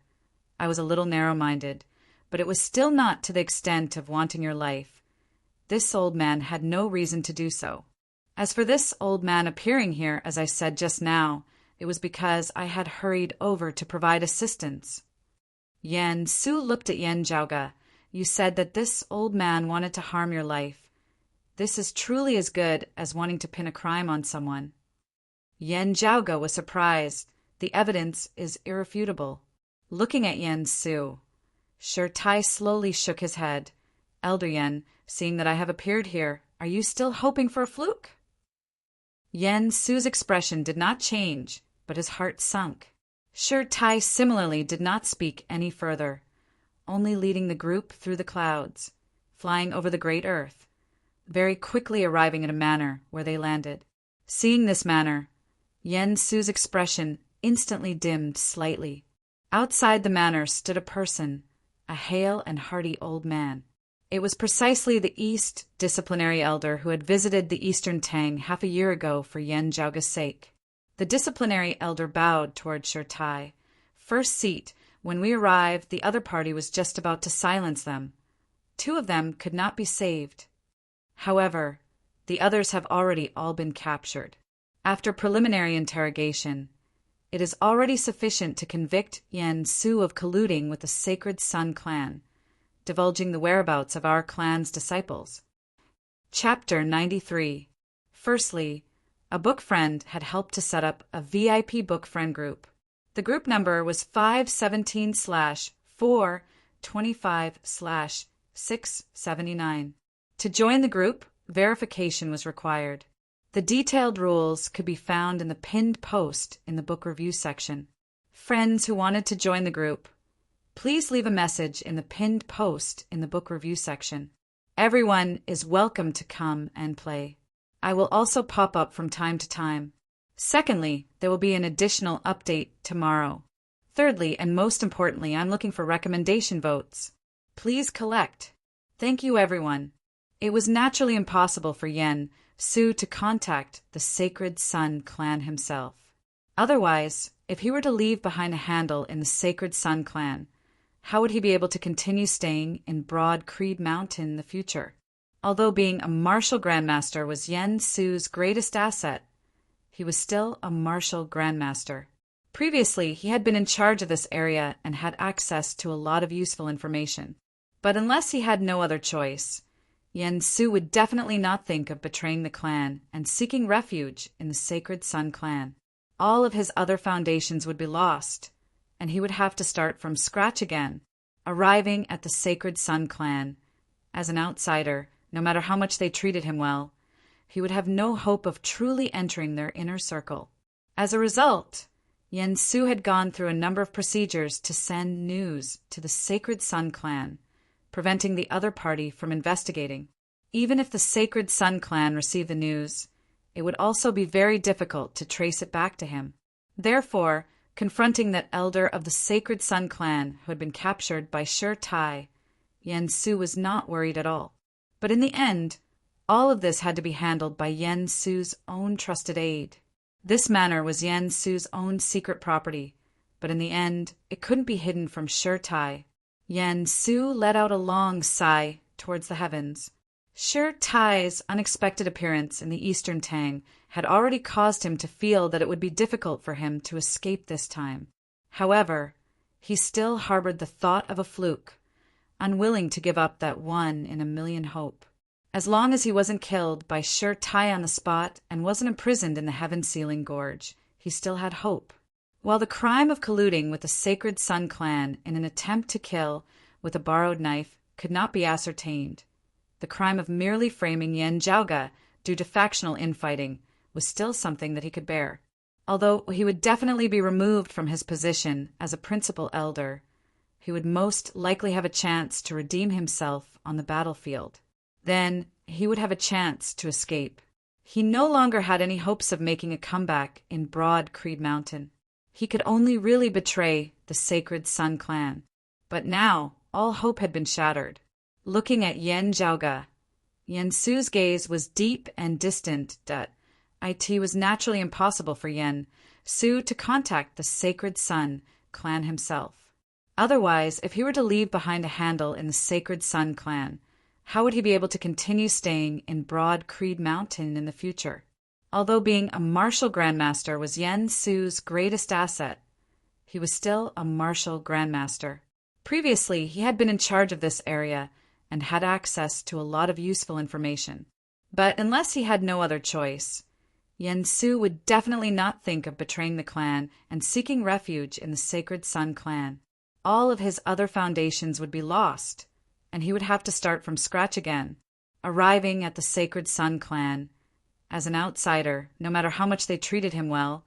I was a little narrow-minded, but it was still not to the extent of wanting your life. This old man had no reason to do so. As for this old man appearing here, as I said just now, it was because I had hurried over to provide assistance. Yen Su looked at Yen Zhaoge. You said that this old man wanted to harm your life. This is truly as good as wanting to pin a crime on someone. Yen Zhaoge was surprised. The evidence is irrefutable. Looking at Yen Su, Shi Tai slowly shook his head. Elder Yen, seeing that I have appeared here, are you still hoping for a fluke? Yen Su's expression did not change, but his heart sunk. Shi Tai similarly did not speak any further, only leading the group through the clouds, flying over the great earth, very quickly arriving at a manor where they landed. Seeing this manor, Yen Su's expression instantly dimmed slightly. Outside the manor stood a person, a hale and hearty old man. It was precisely the East disciplinary elder who had visited the Eastern Tang half a year ago for Yen Zhaoge's sake. The disciplinary elder bowed toward Shi Tai. First seat, when we arrived, the other party was just about to silence them. 2 of them could not be saved. However, the others have already all been captured. After preliminary interrogation, it is already sufficient to convict Yen Su of colluding with the Sacred Sun clan, divulging the whereabouts of our clan's disciples. Chapter 93. Firstly, a book friend had helped to set up a VIP book friend group. The group number was 517/425/679. To join the group, verification was required. The detailed rules could be found in the pinned post in the book review section. Friends who wanted to join the group, please leave a message in the pinned post in the book review section. Everyone is welcome to come and play. I will also pop up from time to time. Secondly, there will be an additional update tomorrow. Thirdly, and most importantly, I'm looking for recommendation votes. Please collect. Thank you, everyone. It was naturally impossible for Yen Su to contact the Sacred Sun clan himself. Otherwise, if he were to leave behind a handle in the Sacred Sun clan, how would he be able to continue staying in Broad Creed Mountain in the future? Although being a martial grandmaster was Yen Su's greatest asset, he was still a martial grandmaster. Previously, he had been in charge of this area and had access to a lot of useful information. But unless he had no other choice, Yen Su would definitely not think of betraying the clan and seeking refuge in the Sacred Sun clan. All of his other foundations would be lost, and he would have to start from scratch again, arriving at the Sacred Sun clan. As an outsider, no matter how much they treated him well, he would have no hope of truly entering their inner circle. As a result, Yen Su had gone through a number of procedures to send news to the Sacred Sun clan, preventing the other party from investigating. Even if the Sacred Sun clan received the news, it would also be very difficult to trace it back to him. Therefore, confronting that elder of the Sacred Sun clan who had been captured by Shi Tai, Yen Su was not worried at all. But in the end, all of this had to be handled by Yen Su's own trusted aide. This manor was Yen Su's own secret property, but in the end, it couldn't be hidden from Shi Tai. Yen Su let out a long sigh towards the heavens. Shi Tai's unexpected appearance in the Eastern Tang had already caused him to feel that it would be difficult for him to escape this time. However, he still harbored the thought of a fluke, unwilling to give up that 1-in-a-million hope. As long as he wasn't killed by Shi Tai on the spot and wasn't imprisoned in the Heaven-Sealing Gorge, he still had hope. While the crime of colluding with the Sacred Sun clan in an attempt to kill with a borrowed knife could not be ascertained, the crime of merely framing Yen Zhaoge due to factional infighting was still something that he could bear. Although he would definitely be removed from his position as a principal elder, he would most likely have a chance to redeem himself on the battlefield. Then he would have a chance to escape. He no longer had any hopes of making a comeback in Broad Creed Mountain. He could only really betray the Sacred Sun clan. But now all hope had been shattered. Looking at Yen Zhaoge, Yen Su's gaze was deep and distant. It was naturally impossible for Yen Su to contact the Sacred Sun clan himself. Otherwise, if he were to leave behind a handle in the Sacred Sun clan, how would he be able to continue staying in Broad Creed Mountain in the future? Although being a martial grandmaster was Yen Su's greatest asset, he was still a martial grandmaster. Previously, he had been in charge of this area and had access to a lot of useful information. But unless he had no other choice, Yen Su would definitely not think of betraying the clan and seeking refuge in the Sacred Sun clan. All of his other foundations would be lost, and he would have to start from scratch again. Arriving at the Sacred Sun clan, as an outsider, no matter how much they treated him well,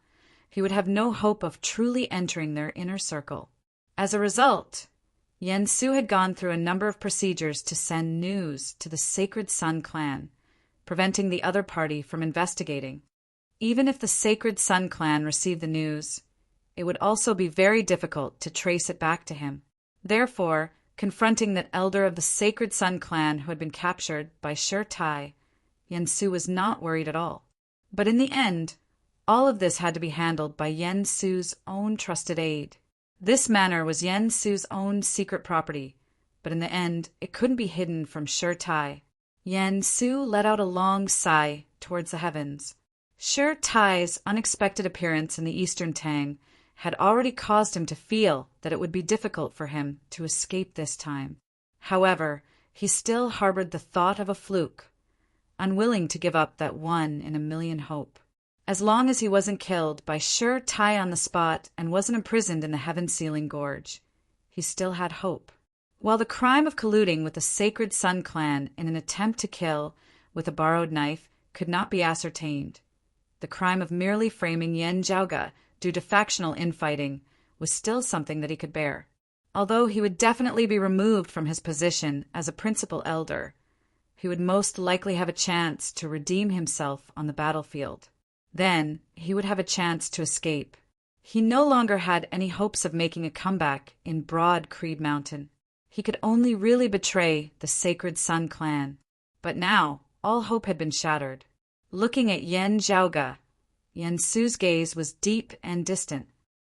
he would have no hope of truly entering their inner circle. As a result, Yen Su had gone through a number of procedures to send news to the Sacred Sun clan, preventing the other party from investigating. Even if the Sacred Sun clan received the news, it would also be very difficult to trace it back to him. Therefore, confronting that elder of the Sacred Sun clan who had been captured by Shi Tai, Yen Su was not worried at all. But in the end, all of this had to be handled by Yen Su's own trusted aide. This manor was Yen Su's own secret property, but in the end, it couldn't be hidden from Shi Tai. Yen Su let out a long sigh towards the heavens. Shi Tai's unexpected appearance in the Eastern Tang had already caused him to feel that it would be difficult for him to escape this time. However, he still harbored the thought of a fluke, unwilling to give up that 1 in 1,000,000 hope. As long as he wasn't killed by Shi Tai on the spot and wasn't imprisoned in the Heaven-Sealing Gorge, he still had hope. While the crime of colluding with the Sacred Sun clan in an attempt to kill with a borrowed knife could not be ascertained, the crime of merely framing Yen Zhaoge due to factional infighting was still something that he could bear. Although he would definitely be removed from his position as a principal elder, he would most likely have a chance to redeem himself on the battlefield. Then he would have a chance to escape. He no longer had any hopes of making a comeback in Broad Creed Mountain. He could only really betray the Sacred Sun clan. But now all hope had been shattered. Looking at Yen Zhaoge, Yen Su's gaze was deep and distant.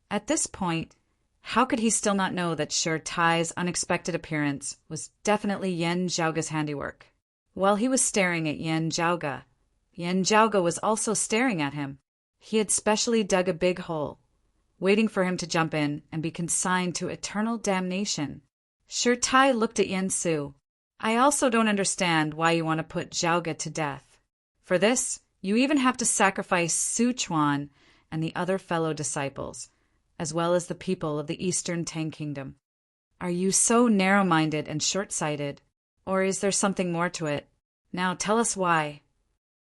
At this point, how could he still not know that Shi Tai's unexpected appearance was definitely Yen Zhaoge's handiwork? While he was staring at Yen Zhaoge was also staring at him. He had specially dug a big hole, waiting for him to jump in and be consigned to eternal damnation. Shi Tai looked at Yen Su. I also don't understand why you want to put Zhaoge to death. For this, you even have to sacrifice Su Chuan and the other fellow disciples, as well as the people of the Eastern Tang Kingdom. Are you so narrow-minded and short-sighted, or is there something more to it? Now tell us why.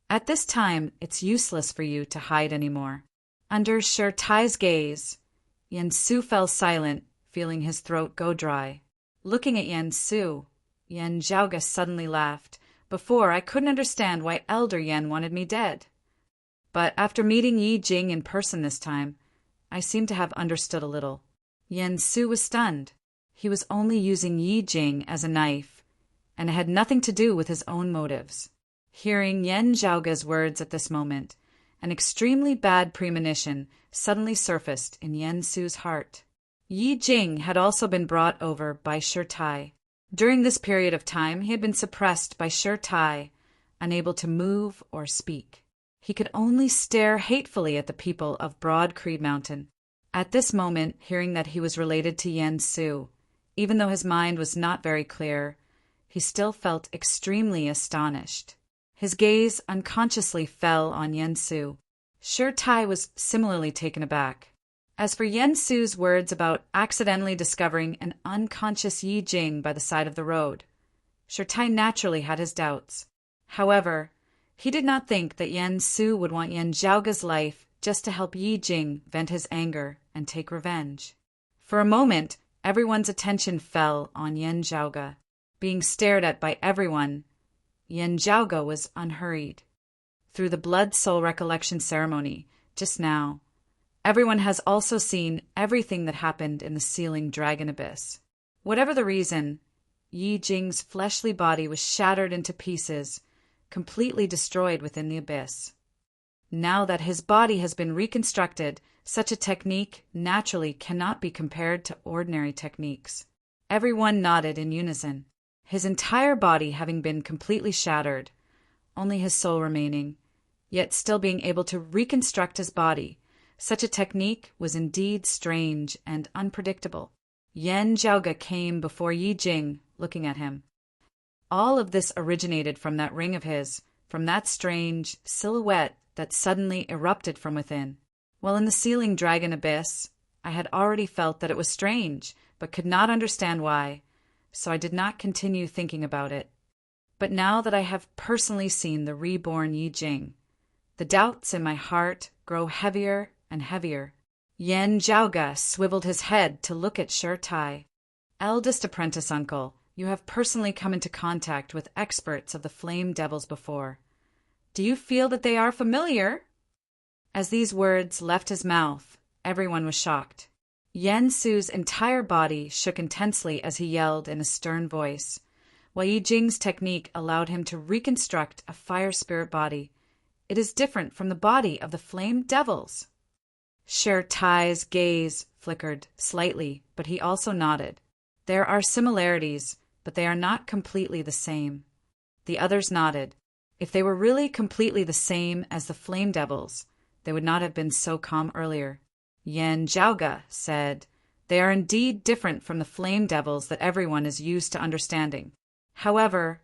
At this time, it's useless for you to hide anymore. Under Shi Tai's gaze, Yen Su fell silent, feeling his throat go dry. Looking at Yen Su, Yen Zhaoge suddenly laughed. Before, I couldn't understand why Elder Yen wanted me dead. But after meeting Yi Jing in person this time, I seem to have understood a little. Yen Su was stunned. He was only using Yi Jing as a knife, and it had nothing to do with his own motives. Hearing Yen Zhaoge's words at this moment, an extremely bad premonition suddenly surfaced in Yen Su's heart. Yi Jing had also been brought over by Shi Tai. During this period of time, he had been suppressed by Shi Tai, unable to move or speak. He could only stare hatefully at the people of Broad Creed Mountain. At this moment, hearing that he was related to Yen Su, even though his mind was not very clear, he still felt extremely astonished. His gaze unconsciously fell on Yen Su. Shi Tai was similarly taken aback. As for Yen Su's words about accidentally discovering an unconscious Yi Jing by the side of the road, Shi Tai naturally had his doubts. However, he did not think that Yen Su would want Yen Zhaoge's life just to help Yi Jing vent his anger and take revenge. For a moment, Everyone's attention fell on Yen Zhaoge. Being stared at by everyone, Yen Zhaoge was unhurried. Through the blood-soul recollection ceremony, just now, everyone has also seen everything that happened in the sealing dragon abyss. Whatever the reason, Yi Jing's fleshly body was shattered into pieces, completely destroyed within the abyss. Now that his body has been reconstructed, such a technique naturally cannot be compared to ordinary techniques. Everyone nodded in unison. His entire body having been completely shattered, only his soul remaining, yet still being able to reconstruct his body, such a technique was indeed strange and unpredictable. Yen Zhaoge came before Yi Jing, looking at him. All of this originated from that ring of his, from that strange silhouette that suddenly erupted from within. While in the sealing dragon abyss, I had already felt that it was strange, but could not understand why, so I did not continue thinking about it. But now that I have personally seen the reborn Yi Jing, the doubts in my heart grow heavier and heavier. Yen Zhaoge swiveled his head to look at Shi Tai. Eldest apprentice uncle, you have personally come into contact with experts of the flame devils before. Do you feel that they are familiar? As these words left his mouth, everyone was shocked. Yen Su's entire body shook intensely as he yelled in a stern voice, while Yi Jing's technique allowed him to reconstruct a fire spirit body. It is different from the body of the flame devils. Shi Tai's gaze flickered slightly, but he also nodded. There are similarities, but they are not completely the same. The others nodded. If they were really completely the same as the flame devils, they would not have been so calm earlier. Yen Zhaoge said, they are indeed different from the flame devils that everyone is used to understanding. However,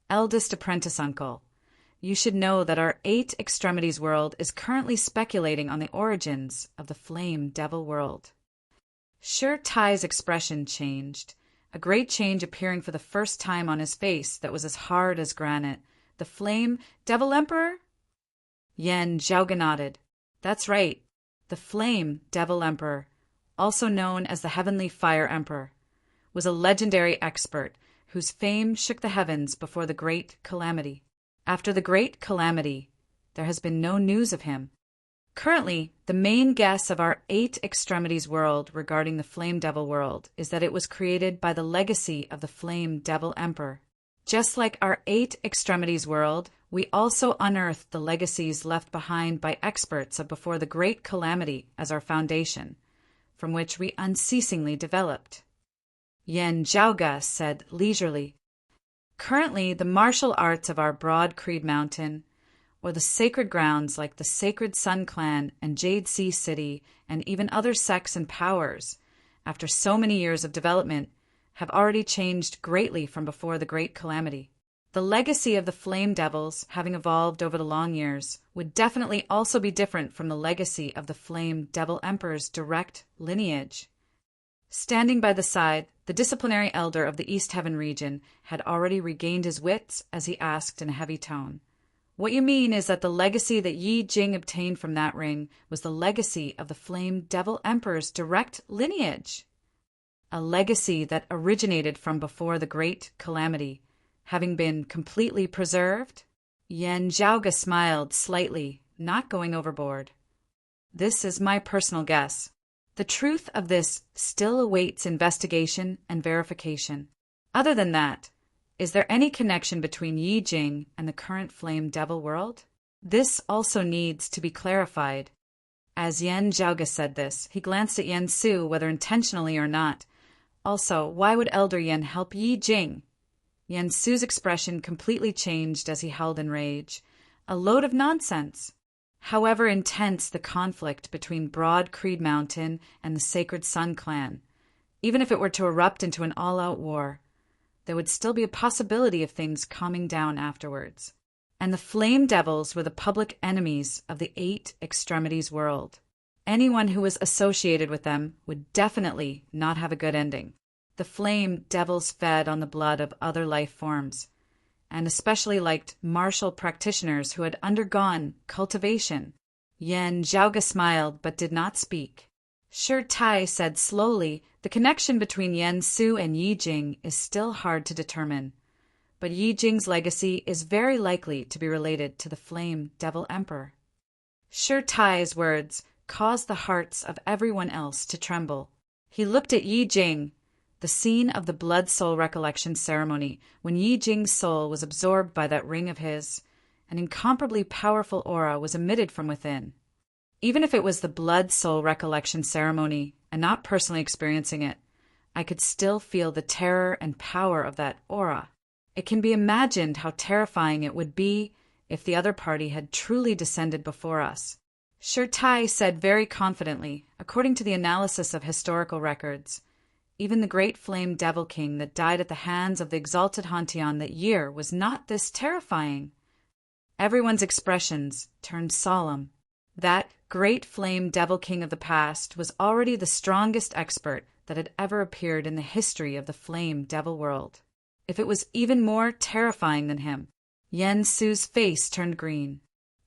eldest apprentice uncle, you should know that our 8 extremities world is currently speculating on the origins of the flame devil world. Shi Tai's expression changed, a great change appearing for the first time on his face that was as hard as granite. The flame devil emperor? Yen Zhaoge nodded. That's right. The flame devil emperor, also known as the heavenly fire emperor, was a legendary expert whose fame shook the heavens before the great calamity. After the great calamity, there has been no news of him. Currently, the main guess of our 8 extremities world regarding the flame devil world is that it was created by the legacy of the flame devil emperor. Just like our 8 extremities world, we also unearthed the legacies left behind by experts of before the great calamity as our foundation, from which we unceasingly developed. Yen Zhaoge said leisurely, currently the martial arts of our Broad Creed Mountain, or the sacred grounds like the Sacred Sun Clan and Jade Sea City and even other sects and powers, after so many years of development, have already changed greatly from before the great calamity. The legacy of the flame devils, having evolved over the long years, would definitely also be different from the legacy of the flame devil emperor's direct lineage. Standing by the side, the disciplinary elder of the East Heaven region had already regained his wits as he asked in a heavy tone, what you mean is that the legacy that Yi Jing obtained from that ring was the legacy of the flame devil emperor's direct lineage? A legacy that originated from before the great calamity, having been completely preserved? Yen Zhaoge smiled slightly, not going overboard. This is my personal guess. The truth of this still awaits investigation and verification. Other than that, is there any connection between Yi Jing and the current flame devil world? This also needs to be clarified. As Yen Zhaoge said this, he glanced at Yen Su, whether intentionally or not. Also, why would Elder Yen help Yi Jing? Yen Su's expression completely changed as he held in rage. A load of nonsense. However intense the conflict between Broad Creed Mountain and the Sacred Sun Clan, even if it were to erupt into an all-out war, there would still be a possibility of things calming down afterwards. And the Flame Devils were the public enemies of the 8 extremities world. Anyone who was associated with them would definitely not have a good ending. The Flame Devils fed on the blood of other life forms, and especially liked martial practitioners who had undergone cultivation. Yen Zhaoge smiled but did not speak. Shi Tai said slowly, the connection between Yan Su and Yi Jing is still hard to determine, but Yi Jing's legacy is very likely to be related to the Flame Devil Emperor. Shi Tai's words caused the hearts of everyone else to tremble. He looked at Yi Jing, the scene of the Blood Soul Recollection ceremony, when Yi Jing's soul was absorbed by that ring of his. An incomparably powerful aura was emitted from within. Even if it was the Blood Soul Recollection ceremony and not personally experiencing it, I could still feel the terror and power of that aura. It can be imagined how terrifying it would be if the other party had truly descended before us. Shi Tai said very confidently, according to the analysis of historical records, even the great Flame Devil King that died at the hands of the exalted Hantian that year was not this terrifying. Everyone's expressions turned solemn. That great Flame Devil King of the past was already the strongest expert that had ever appeared in the history of the Flame Devil world. If it was even more terrifying than him, Yan Su's face turned green.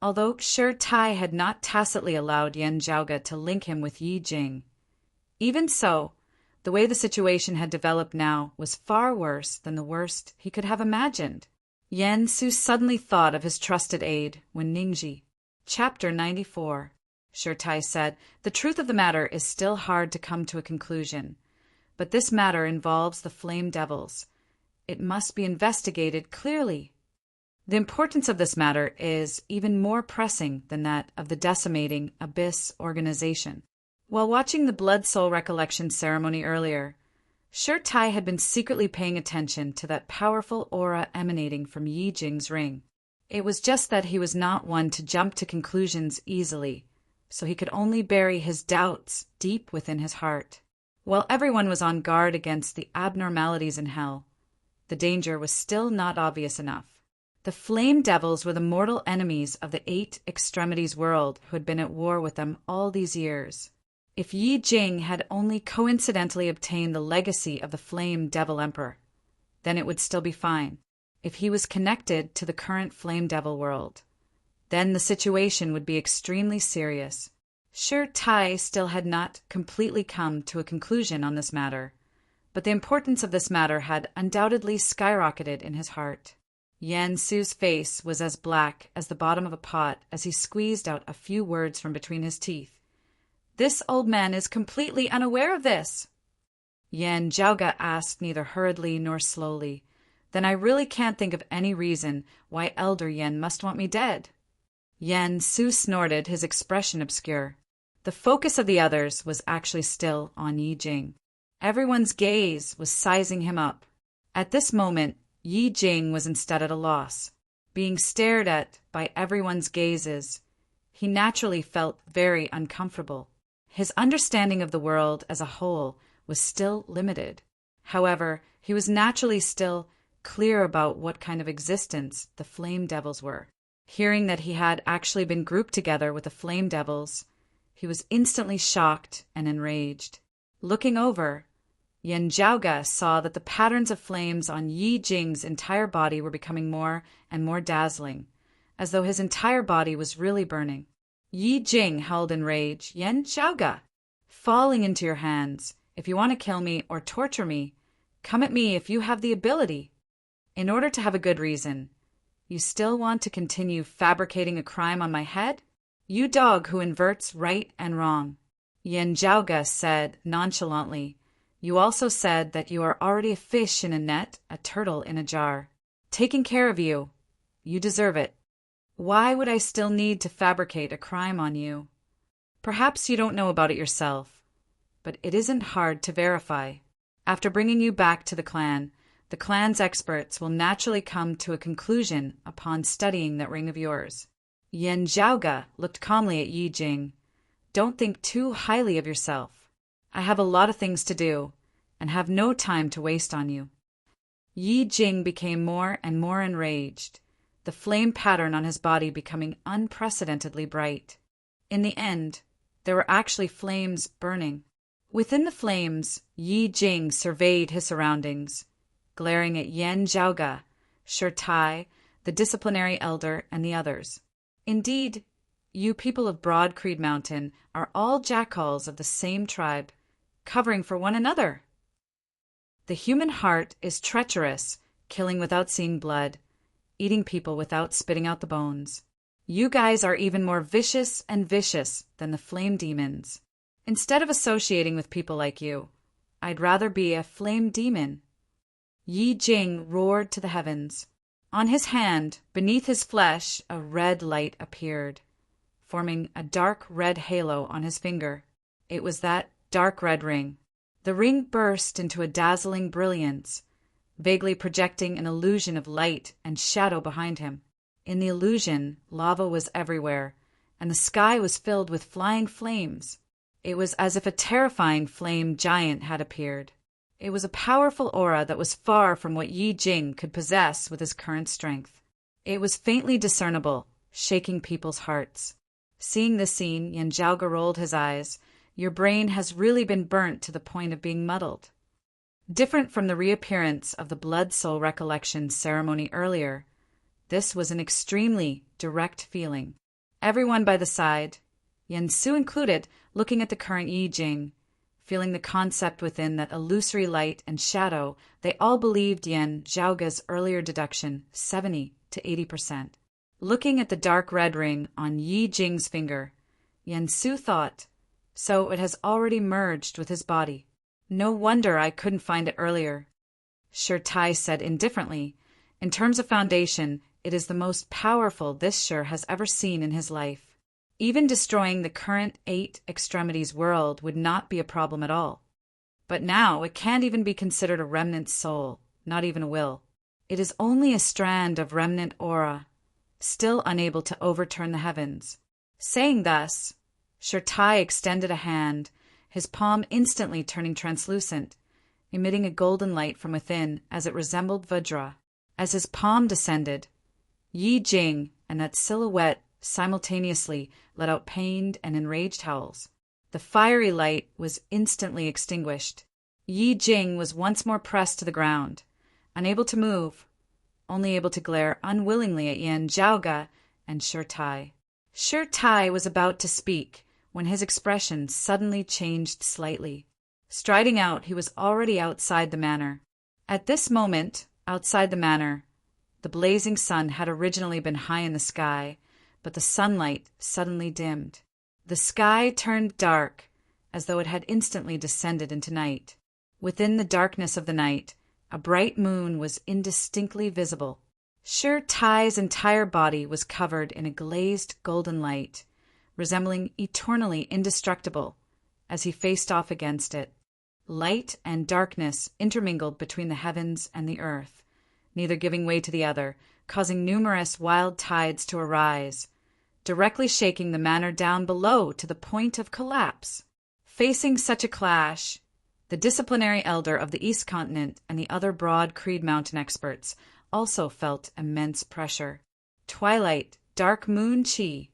Although Shi Tai had not tacitly allowed Yan Zhaoge to link him with Yi Jing, even so, the way the situation had developed now was far worse than the worst he could have imagined. Yan Su suddenly thought of his trusted aide, Wen Ningji. Chapter 94. Shi Tai said, the truth of the matter is still hard to come to a conclusion, but this matter involves the Flame Devils. It must be investigated clearly. The importance of this matter is even more pressing than that of the decimating Abyss organization. While watching the Blood Soul Recollection ceremony earlier, Shi Tai had been secretly paying attention to that powerful aura emanating from Yi Jing's ring. It was just that he was not one to jump to conclusions easily, so he could only bury his doubts deep within his heart. While everyone was on guard against the abnormalities in hell, the danger was still not obvious enough. The Flame Devils were the mortal enemies of the Eight Extremities world who had been at war with them all these years. If Yi Jing had only coincidentally obtained the legacy of the Flame Devil Emperor, then it would still be fine. If he was connected to the current Flame Devil world, then the situation would be extremely serious. Shi Tai still had not completely come to a conclusion on this matter, but the importance of this matter had undoubtedly skyrocketed in his heart. Yan Su's face was as black as the bottom of a pot as he squeezed out a few words from between his teeth. This old man is completely unaware of this. Yan Zhaoge asked neither hurriedly nor slowly, then I really can't think of any reason why Elder Yan must want me dead. Yan Su snorted, his expression obscure. The focus of the others was actually still on Yi Jing. Everyone's gaze was sizing him up. At this moment, Yi Jing was instead at a loss. Being stared at by everyone's gazes, he naturally felt very uncomfortable. His understanding of the world as a whole was still limited. However, he was naturally still clear about what kind of existence the Flame Devils were. Hearing that he had actually been grouped together with the Flame Devils, he was instantly shocked and enraged. Looking over, Yan Zhaoge saw that the patterns of flames on Yi Jing's entire body were becoming more and more dazzling, as though his entire body was really burning. Yi Jing howled in rage, Yan Zhaoge, falling into your hands. If you want to kill me or torture me, come at me if you have the ability. In order to have a good reason, you still want to continue fabricating a crime on my head? You dog who inverts right and wrong. Yan Zhaoge said nonchalantly, you also said that you are already a fish in a net, a turtle in a jar. Taking care of you. You deserve it. Why would I still need to fabricate a crime on you? Perhaps you don't know about it yourself, but it isn't hard to verify. After bringing you back to the clan's experts will naturally come to a conclusion upon studying that ring of yours. Yan Zhaoge looked calmly at Yi Jing. Don't think too highly of yourself. I have a lot of things to do, and have no time to waste on you. Yi Jing became more and more enraged, the flame pattern on his body becoming unprecedentedly bright. In the end, there were actually flames burning. Within the flames, Yi Jing surveyed his surroundings, glaring at Yan Zhaoge, Shi Tai, the disciplinary elder, and the others. Indeed, You people of Broad Creed Mountain are all jackals of the same tribe, covering for one another. The human heart is treacherous, killing without seeing blood, eating people without spitting out the bones. You guys are even more vicious and vicious than the flame demons. Instead of associating with people like you, I'd rather be a flame demon. Yi Jing roared to the heavens. On his hand, beneath his flesh, a red light appeared, forming a dark red halo on his finger. It was that dark red ring. The ring burst into a dazzling brilliance, vaguely projecting an illusion of light and shadow behind him. In the illusion, lava was everywhere, and the sky was filled with flying flames. It was as if a terrifying flame giant had appeared. It was a powerful aura that was far from what Yi Jing could possess with his current strength. It was faintly discernible, shaking people's hearts. Seeing this scene, Yan Zhaoge rolled his eyes. Your brain has really been burnt to the point of being muddled. Different from the reappearance of the Blood Soul Recollection ceremony earlier, this was an extremely direct feeling. Everyone by the side, Yan Su included, looking at the current Yi Jing, feeling the concept within that illusory light and shadow, they all believed Yan Zhaoge's earlier deduction, 70 to 80%. Looking at the dark red ring on Yi Jing's finger, Yan Su thought, so it has already merged with his body. No wonder I couldn't find it earlier. Shi Tai said indifferently, in terms of foundation, it is the most powerful this Shi has ever seen in his life. Even destroying the current 8 extremities world would not be a problem at all. But now it can't even be considered a remnant soul, not even a will. It is only a strand of remnant aura, still unable to overturn the heavens. Saying thus, Shi Tai extended a hand, his palm instantly turning translucent, emitting a golden light from within as it resembled Vajra. As his palm descended, Yi Jing and that silhouette simultaneously let out pained and enraged howls. The fiery light was instantly extinguished. Yi Jing was once more pressed to the ground, unable to move, only able to glare unwillingly at Yan Zhaoge and Shi Tai. Shi Tai was about to speak when his expression suddenly changed slightly. Striding out, he was already outside the manor. At this moment, outside the manor, the blazing sun had originally been high in the sky, but the sunlight suddenly dimmed. The sky turned dark, as though it had instantly descended into night. Within the darkness of the night, a bright moon was indistinctly visible. Shi Tai's entire body was covered in a glazed golden light, resembling eternally indestructible, as he faced off against it. Light and darkness intermingled between the heavens and the earth, neither giving way to the other, causing numerous wild tides to arise, directly shaking the manor down below to the point of collapse. Facing such a clash, the disciplinary elder of the East Continent and the other Broad Creed Mountain experts also felt immense pressure. Twilight, dark moon chi.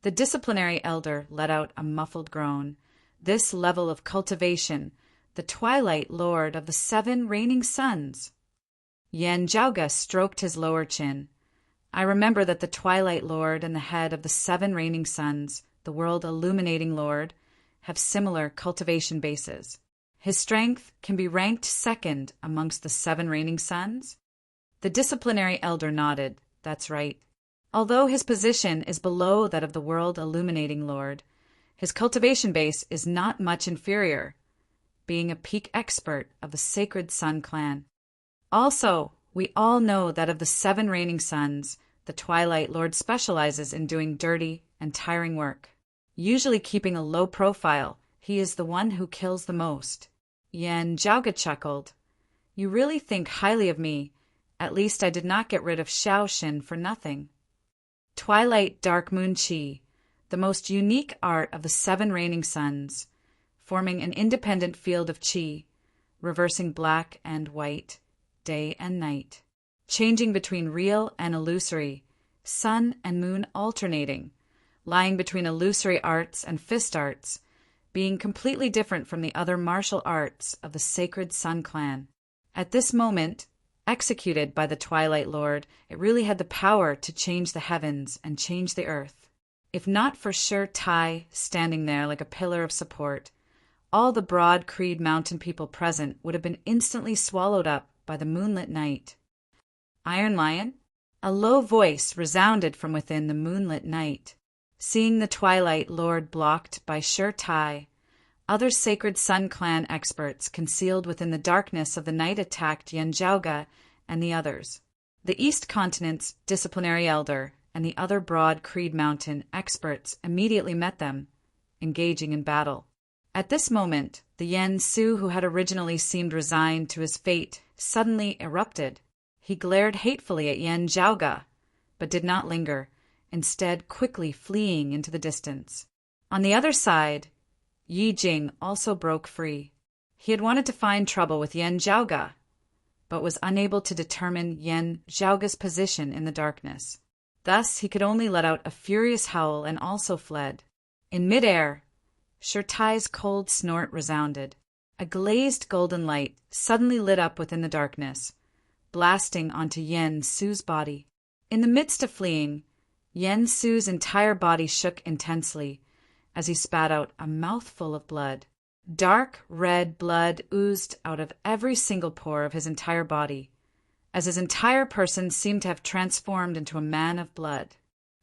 The disciplinary elder let out a muffled groan. This level of cultivation, the Twilight Lord of the 7 reigning suns. Yan Zhaoge stroked his lower chin. I remember that the Twilight Lord and the head of the 7 reigning suns, the world illuminating Lord, have similar cultivation bases. His strength can be ranked second amongst the 7 reigning suns. The disciplinary elder nodded. That's right. Although his position is below that of the world illuminating Lord, his cultivation base is not much inferior, being a peak expert of the Sacred Sun clan. Also, we all know that of the 7 reigning suns, the Twilight Lord specializes in doing dirty and tiring work. Usually keeping a low profile, he is the one who kills the most. Yan Zhaoge chuckled. You really think highly of me. At least I did not get rid of Shaoshin for nothing. Twilight Dark Moon Chi, the most unique art of the 7 reigning suns, forming an independent field of Chi, reversing black and white, day and night, changing between real and illusory, sun and moon alternating, lying between illusory arts and fist arts, being completely different from the other martial arts of the Sacred Sun clan. At this moment, executed by the Twilight Lord, it really had the power to change the heavens and change the earth. If not for Sure Tai standing there like a pillar of support, all the Broad Creed Mountain people present would have been instantly swallowed up by the moonlit night. Iron Lion? A low voice resounded from within the moonlit night. Seeing the Twilight Lord blocked by Sure Tai, other Sacred Sun Clan experts concealed within the darkness of the night attacked Yanjiaoga and the others. The East Continent's disciplinary elder and the other Broad Creed Mountain experts immediately met them, engaging in battle. At this moment, the Yen Su who had originally seemed resigned to his fate suddenly erupted. He glared hatefully at Yan Zhaoga, but did not linger, instead quickly fleeing into the distance. On the other side, Yi Jing also broke free. He had wanted to find trouble with Yan Zhaoga, but was unable to determine Yan Zhaoga's position in the darkness. Thus he could only let out a furious howl and also fled. In midair, Sure Tai's cold snort resounded. A glazed golden light suddenly lit up within the darkness, blasting onto Yen Su's body. In the midst of fleeing, Yen Su's entire body shook intensely as he spat out a mouthful of blood. Dark red blood oozed out of every single pore of his entire body, as his entire person seemed to have transformed into a man of blood.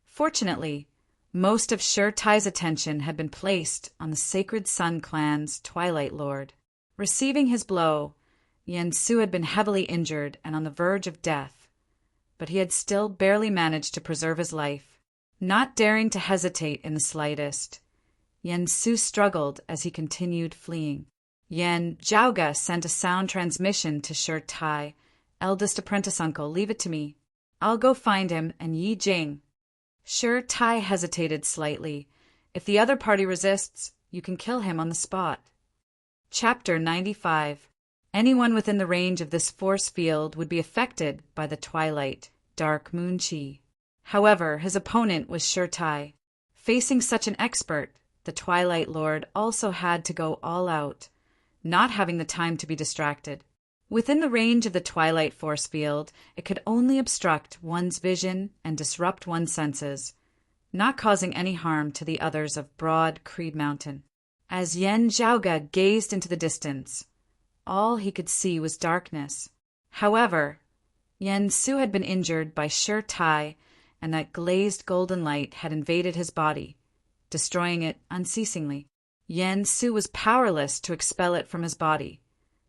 Fortunately, most of Sure Tai's attention had been placed on the Sacred Sun Clan's Twilight Lord. Receiving his blow, Yen Su had been heavily injured and on the verge of death, but he had still barely managed to preserve his life. Not daring to hesitate in the slightest, Yen Su struggled as he continued fleeing. Yan Zhaoga sent a sound transmission to Sure Tai. "Eldest apprentice uncle, leave it to me. I'll go find him and Yi Jing." Sure Tai hesitated slightly. "If the other party resists, you can kill him on the spot." Chapter 95. Anyone within the range of this force field would be affected by the Twilight, Dark Moon Chi. However, his opponent was Sure Tai. Facing such an expert, the Twilight Lord also had to go all out, not having the time to be distracted. Within the range of the Twilight force field, it could only obstruct one's vision and disrupt one's senses, not causing any harm to the others of Broad Creed Mountain. As Yan Zhaoga gazed into the distance, all he could see was darkness. However, Yen Su had been injured by Sure Tai, and that glazed golden light had invaded his body, destroying it unceasingly. Yen Su was powerless to expel it from his body,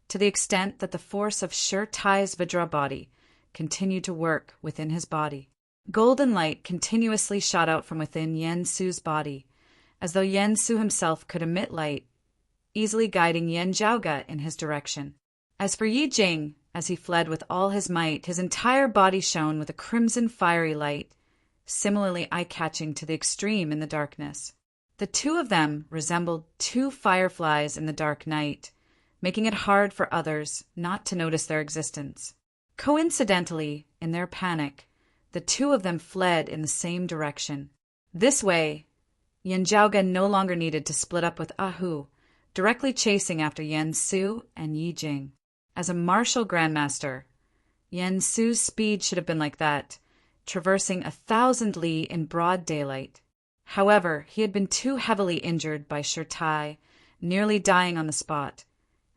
to the extent that the force of Sure Tai's Vajra body continued to work within his body. Golden light continuously shot out from within Yen Su's body, as though Yen Su himself could emit light, easily guiding Yan Zhaoga in his direction. As for Yi Jing, as he fled with all his might, his entire body shone with a crimson fiery light, similarly eye-catching to the extreme in the darkness. The two of them resembled two fireflies in the dark night, making it hard for others not to notice their existence. Coincidentally, in their panic, the two of them fled in the same direction. This way, Yan Zhaoga no longer needed to split up with Ahu, directly chasing after Yen Su and Yi Jing. As a martial grandmaster, Yen Su's speed should have been like that, traversing 1,000 li in broad daylight. However, he had been too heavily injured by Sure Tai, nearly dying on the spot,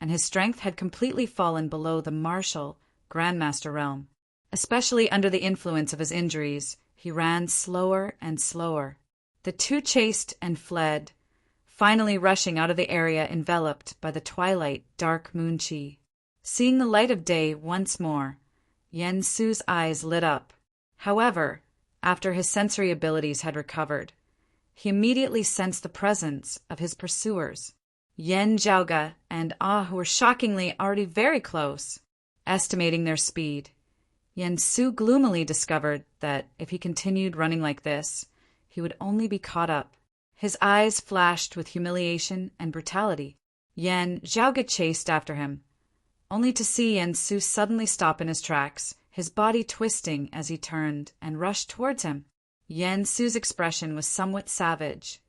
and his strength had completely fallen below the martial grandmaster realm. Especially under the influence of his injuries, he ran slower and slower. The two chased and fled, finally rushing out of the area enveloped by the Twilight Dark Moon Chi. Seeing the light of day once more, Yen Su's eyes lit up. However, after his sensory abilities had recovered, he immediately sensed the presence of his pursuers. Yan Zhaoga and Ah were shockingly already very close. Estimating their speed, Yen Su gloomily discovered that if he continued running like this, he would only be caught up. His eyes flashed with humiliation and brutality. Yan Zhaoga chased after him, only to see Yen Su suddenly stop in his tracks, his body twisting as he turned and rushed towards him. Yen Su's expression was somewhat savage.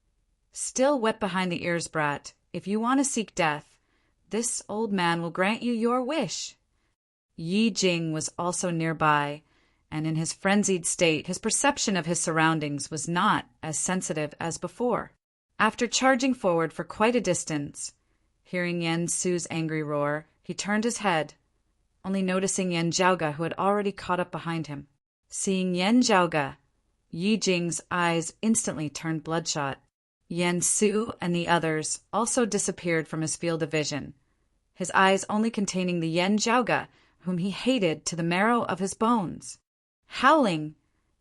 "Still wet behind the ears, brat. If you want to seek death, this old man will grant you your wish." Yi Jing was also nearby, and in his frenzied state, his perception of his surroundings was not as sensitive as before. After charging forward for quite a distance, hearing Yen Su's angry roar, he turned his head, only noticing Yen Zhaoge, who had already caught up behind him. Seeing Yen Zhaoge, Yi Jing's eyes instantly turned bloodshot. Yen Su and the others also disappeared from his field of vision, his eyes only containing the Yen Zhaoge, whom he hated to the marrow of his bones. Howling,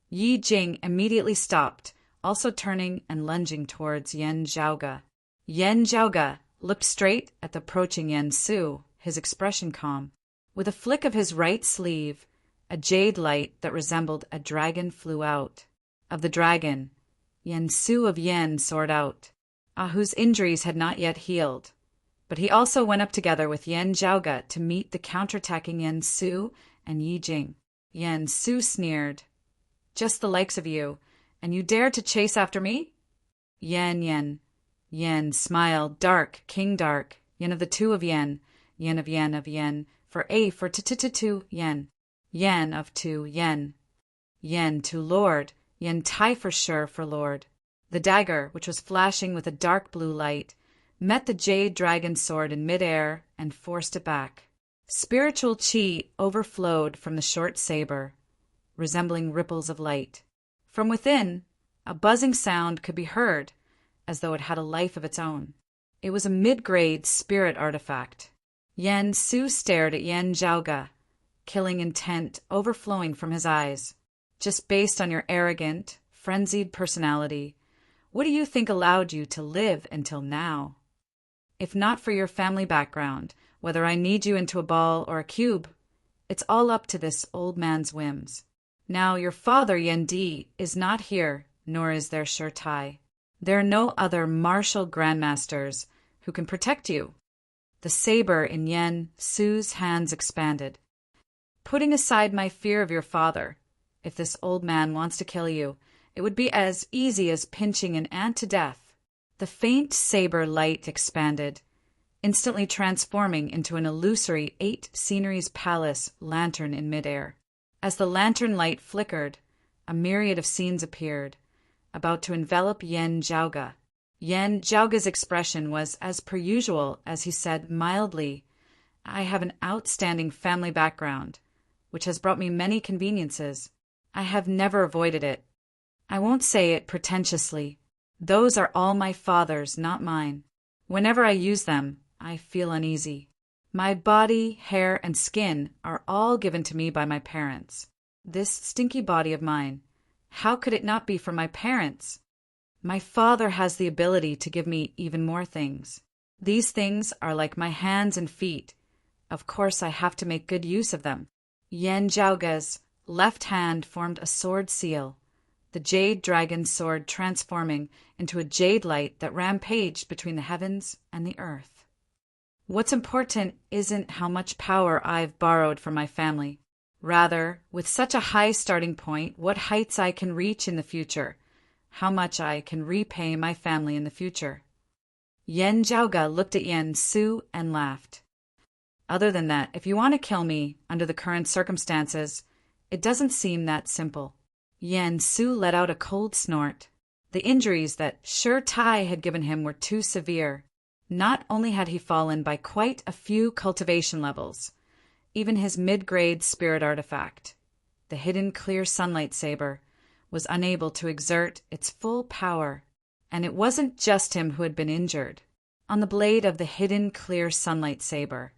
Yi Jing immediately stopped, also turning and lunging towards Yen Zhaoge. Yen Zhaoge looked straight at the approaching Yen Su, his expression calm. With a flick of his right sleeve, a jade light that resembled a dragon flew out. Of the dragon, Yen Su of Yen soared out, whose injuries had not yet healed. But he also went up together with Yen Zhaoge to meet the counterattacking Yen Su and Yi Jing. Yen Su sneered, "Just the likes of you, and you dare to chase after me?" Yen smiled, dark, king dark, Yen of the two of Yen, Yen of Yen of Yen, for A for two Yen, Yen of two Yen, Yen to Lord, Yen Tai for sure for Lord. The dagger, which was flashing with a dark blue light, met the jade dragon sword in midair and forced it back. Spiritual chi overflowed from the short saber, resembling ripples of light. From within, a buzzing sound could be heard, as though it had a life of its own. It was a mid-grade spirit artifact. Yen Su stared at Yen Zhaoge, killing intent overflowing from his eyes. "Just based on your arrogant, frenzied personality, what do you think allowed you to live until now? If not for your family background, whether I need you into a ball or a cube, it's all up to this old man's whims. Now your father, Yen Di, is not here, nor is there Sure Tai. There are no other martial grandmasters who can protect you." The saber in Yen Su's hands expanded. "Putting aside my fear of your father, if this old man wants to kill you, it would be as easy as pinching an ant to death." The faint saber light expanded, instantly transforming into an illusory 8 sceneries palace lantern in midair. As the lantern light flickered, a myriad of scenes appeared, about to envelop Yen Zhaoge. Yen Zhaoge's expression was as per usual as he said mildly, "I have an outstanding family background, which has brought me many conveniences. I have never avoided it. I won't say it pretentiously. Those are all my father's, not mine. Whenever I use them, I feel uneasy. My body, hair, and skin are all given to me by my parents. This stinky body of mine, how could it not be for my parents? My father has the ability to give me even more things. These things are like my hands and feet. Of course I have to make good use of them." Yen Zhaoge's left hand formed a sword seal, the jade dragon sword transforming into a jade light that rampaged between the heavens and the earth. "What's important isn't how much power I've borrowed from my family. Rather, with such a high starting point, what heights I can reach in the future, how much I can repay my family in the future." Yen Zhaoge looked at Yen Su and laughed. "Other than that, if you want to kill me, under the current circumstances, it doesn't seem that simple." Yen Su let out a cold snort. The injuries that Sure Tai had given him were too severe. Not only had he fallen by quite a few cultivation levels, even his mid-grade spirit artifact, the hidden clear sunlight saber, was unable to exert its full power. And it wasn't just him who had been injured. On the blade of the hidden clear sunlight saber,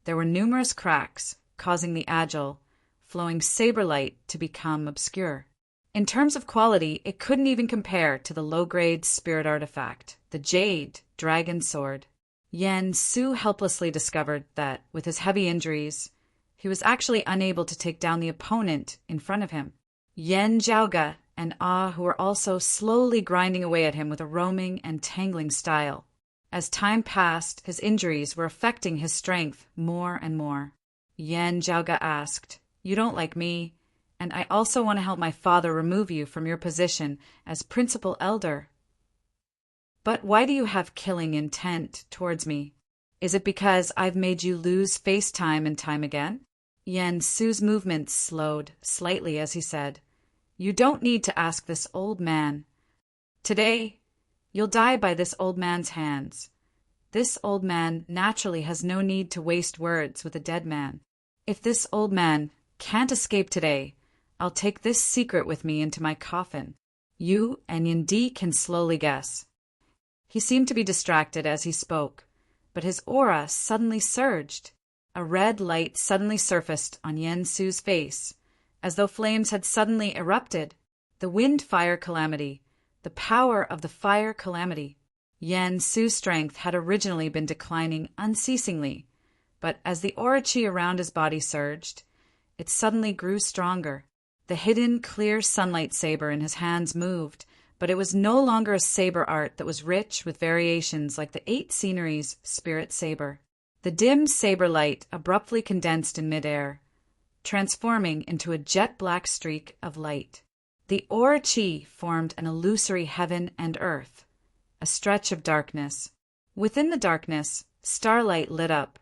there were numerous cracks, causing the agile, flowing saber light to become obscure. In terms of quality, it couldn't even compare to the low-grade spirit artifact, the jade dragon sword. Yen Su helplessly discovered that, with his heavy injuries, he was actually unable to take down the opponent in front of him. Yen Zhaoge and who were also slowly grinding away at him with a roaming and tangling style. As time passed, his injuries were affecting his strength more and more. Yen Zhaoge asked, "You don't like me, and I also want to help my father remove you from your position as principal elder. But why do you have killing intent towards me? Is it because I've made you lose face time and time again?" Yen Su's movements slowed slightly as he said, "You don't need to ask this old man. Today, you'll die by this old man's hands. This old man naturally has no need to waste words with a dead man. If this old man can't escape today, I'll take this secret with me into my coffin. You and Yindi can slowly guess." He seemed to be distracted as he spoke, but his aura suddenly surged. A red light suddenly surfaced on Yen Su's face, as though flames had suddenly erupted. The wind-fire calamity, the power of the fire calamity. Yen Su's strength had originally been declining unceasingly, but as the aura chi around his body surged, it suddenly grew stronger. The hidden, clear sunlight saber in his hands moved, but it was no longer a saber art that was rich with variations like the 8 sceneries spirit saber. The dim saber light abruptly condensed in midair, transforming into a jet-black streak of light. The aura chi formed an illusory heaven and earth, a stretch of darkness. Within the darkness, starlight lit up,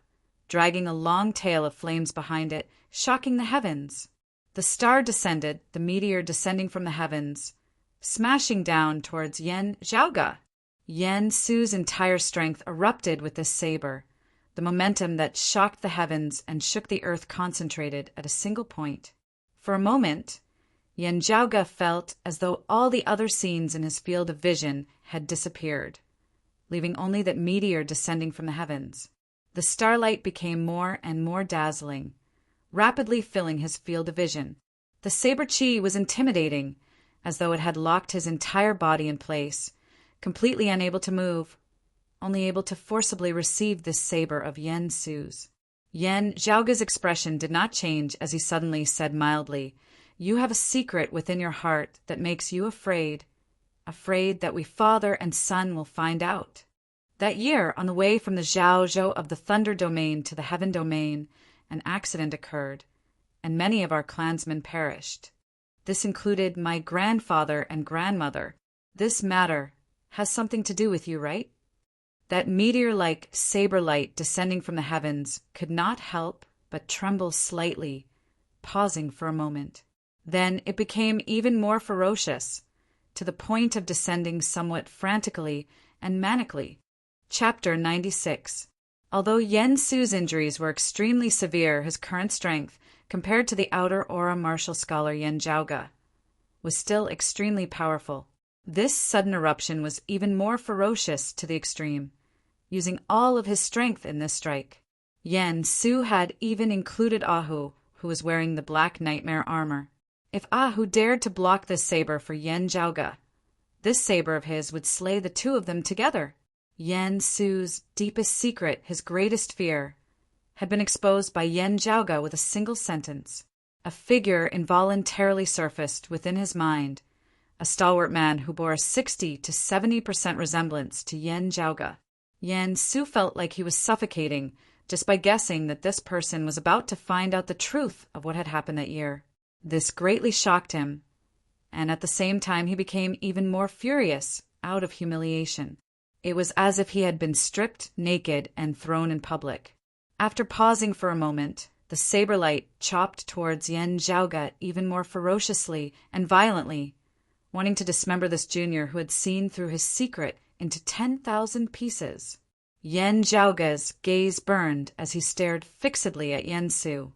dragging a long tail of flames behind it, shocking the heavens. The star descended, the meteor descending from the heavens, smashing down towards Yen Zhaoga. Yen Su's entire strength erupted with this saber. The momentum that shocked the heavens and shook the earth concentrated at a single point. For a moment, Yen Zhaoga felt as though all the other scenes in his field of vision had disappeared, leaving only that meteor descending from the heavens. The starlight became more and more dazzling, rapidly filling his field of vision. The saber chi was intimidating, as though it had locked his entire body in place, completely unable to move, only able to forcibly receive this saber of Yen Su's. Yen Zhaoga's expression did not change as he suddenly said mildly, "You have a secret within your heart that makes you afraid that we father and son will find out." That year, on the way from the Zhaozhou of the Thunder Domain to the Heaven Domain, an accident occurred, and many of our clansmen perished. This included my grandfather and grandmother. This matter has something to do with you, right? That meteor-like saber light descending from the heavens could not help but tremble slightly, pausing for a moment. Then it became even more ferocious, to the point of descending somewhat frantically and manically. Chapter 96. Although Yen Su's injuries were extremely severe, his current strength, compared to the outer aura martial scholar Yen Zhaoga, was still extremely powerful. This sudden eruption was even more ferocious to the extreme, using all of his strength in this strike. Yen Su had even included Ahu, who was wearing the black nightmare armor. If Ahu dared to block this saber for Yen Zhaoga, this saber of his would slay the two of them together. Yen Su's deepest secret, his greatest fear, had been exposed by Yen Zhaoga with a single sentence. A figure involuntarily surfaced within his mind, a stalwart man who bore a 60 to 70% resemblance to Yen Zhaoga. Yen Su felt like he was suffocating just by guessing that this person was about to find out the truth of what had happened that year. This greatly shocked him, and at the same time he became even more furious out of humiliation. It was as if he had been stripped naked and thrown in public. After pausing for a moment, the saber light chopped towards Yen Zhaoga even more ferociously and violently, wanting to dismember this junior who had seen through his secret into 10,000 pieces. Yen Zhaoga's gaze burned as he stared fixedly at Yen Su.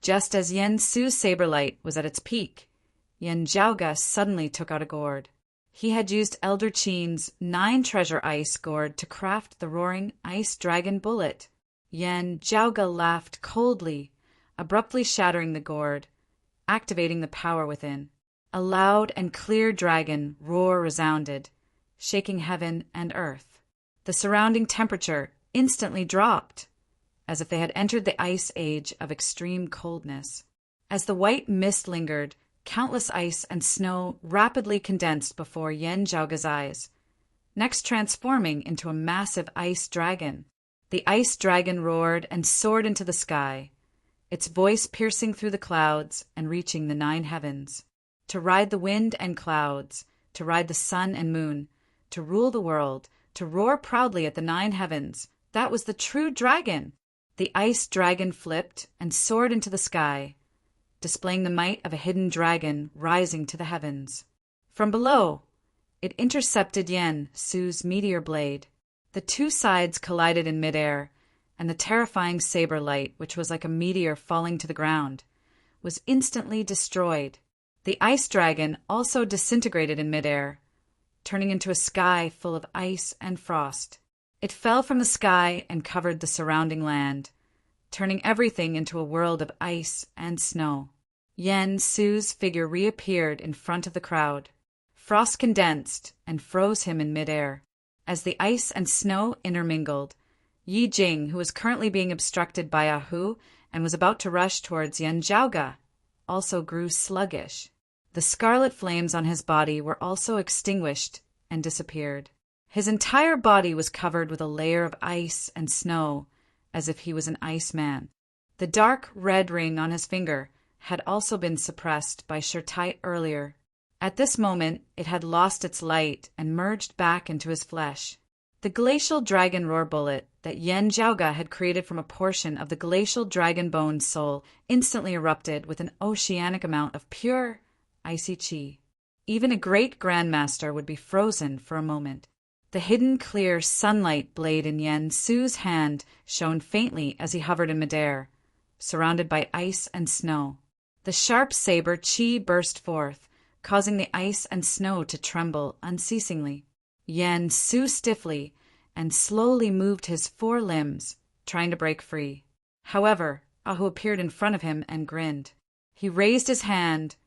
Just as Yen Su's saber light was at its peak, Yen Zhaoga suddenly took out a gourd. He had used Elder Qin's 9 treasure ice gourd to craft the roaring ice dragon bullet. Yen Zhaoga laughed coldly, abruptly shattering the gourd, activating the power within. A loud and clear dragon roar resounded, shaking heaven and earth. The surrounding temperature instantly dropped, as if they had entered the ice age of extreme coldness. As the white mist lingered, countless ice and snow rapidly condensed before Yen Zhaoga's eyes, next transforming into a massive ice dragon. The ice dragon roared and soared into the sky, its voice piercing through the clouds and reaching the 9 heavens. To ride the wind and clouds, to ride the sun and moon, to rule the world, to roar proudly at the 9 heavens, that was the true dragon. The ice dragon flipped and soared into the sky, displaying the might of a hidden dragon rising to the heavens. From below, it intercepted Yen Su's meteor blade. The two sides collided in midair, and the terrifying saber light, which was like a meteor falling to the ground, was instantly destroyed. The ice dragon also disintegrated in midair, turning into a sky full of ice and frost. It fell from the sky and covered the surrounding land, turning everything into a world of ice and snow. Yen Su's figure reappeared in front of the crowd. Frost condensed and froze him in midair. As the ice and snow intermingled, Yi Jing, who was currently being obstructed by Ahu and was about to rush towards Yen Zhaoga, also grew sluggish. The scarlet flames on his body were also extinguished and disappeared. His entire body was covered with a layer of ice and snow, as if he was an iceman. The dark red ring on his finger had also been suppressed by Shirtai earlier. At this moment, it had lost its light and merged back into his flesh. The glacial dragon roar bullet that Yen Zhaoga had created from a portion of the glacial dragon bone soul instantly erupted with an oceanic amount of pure, icy chi. Even a great grandmaster would be frozen for a moment. The hidden clear sunlight blade in Yen Su's hand shone faintly as he hovered in midair, surrounded by ice and snow. The sharp saber chi burst forth, causing the ice and snow to tremble unceasingly. Yen Su stiffly and slowly moved his four limbs, trying to break free. However, Ahu appeared in front of him and grinned. He raised his hand,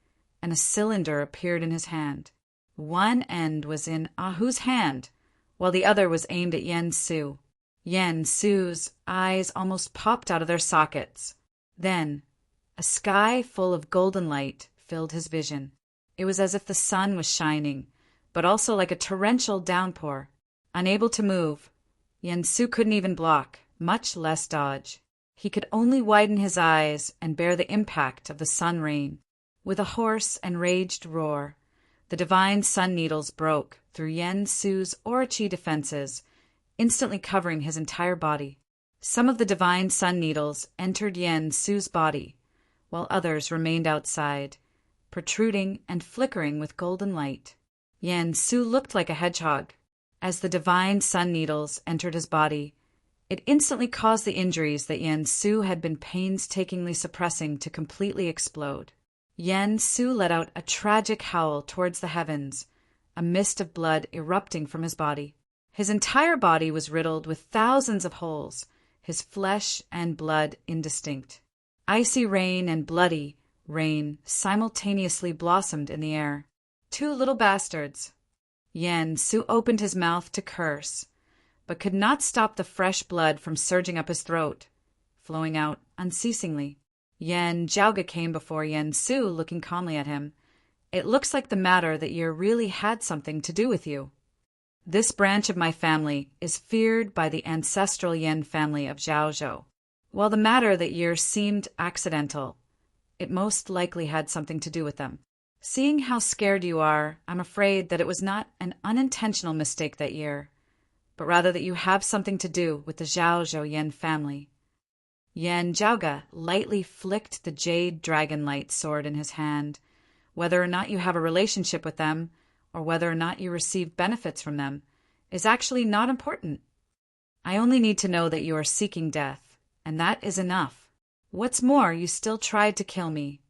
and a cylinder appeared in his hand. One end was in Ahu's hand, while the other was aimed at Yen Su. Yen Su's eyes almost popped out of their sockets. Then, a sky full of golden light filled his vision. It was as if the sun was shining, but also like a torrential downpour. Unable to move, Yen Su couldn't even block, much less dodge. He could only widen his eyes and bear the impact of the sun rain. With a hoarse, enraged roar, the divine sun needles broke through Yen Su's Orochi defenses, instantly covering his entire body. Some of the divine sun needles entered Yen Su's body, while others remained outside, protruding and flickering with golden light. Yen Su looked like a hedgehog. As the divine sun needles entered his body, it instantly caused the injuries that Yen Su had been painstakingly suppressing to completely explode. Yen Su let out a tragic howl towards the heavens, a mist of blood erupting from his body. His entire body was riddled with thousands of holes, his flesh and blood indistinct. Icy rain and bloody rain simultaneously blossomed in the air. Two little bastards. Yen Su opened his mouth to curse, but could not stop the fresh blood from surging up his throat, flowing out unceasingly. Yen Zhaoga came before Yen Su, looking calmly at him. It looks like the matter that year really had something to do with you. This branch of my family is feared by the ancestral Yen family of Zhaozhou. While the matter that year seemed accidental, it most likely had something to do with them. Seeing how scared you are, I'm afraid that it was not an unintentional mistake that year, but rather that you have something to do with the Zhaozhou Yen family. Yen Zhaoga lightly flicked the jade dragon-light sword in his hand. Whether or not you have a relationship with them, or whether or not you receive benefits from them, is actually not important. I only need to know that you are seeking death, and that is enough. What's more, you still tried to kill me.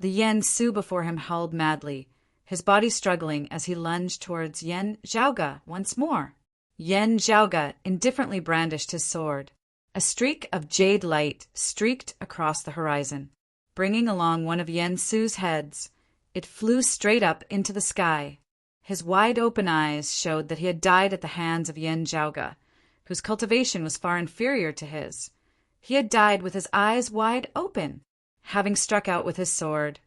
The Yen Su before him howled madly, his body struggling as he lunged towards Yen Zhaoga once more. Yen Zhaoga indifferently brandished his sword. A streak of jade light streaked across the horizon, bringing along one of Yen Su's heads. It flew straight up into the sky. His wide-open eyes showed that he had died at the hands of Yen Zhaoga, whose cultivation was far inferior to his. He had died with his eyes wide open, having struck out with his sword.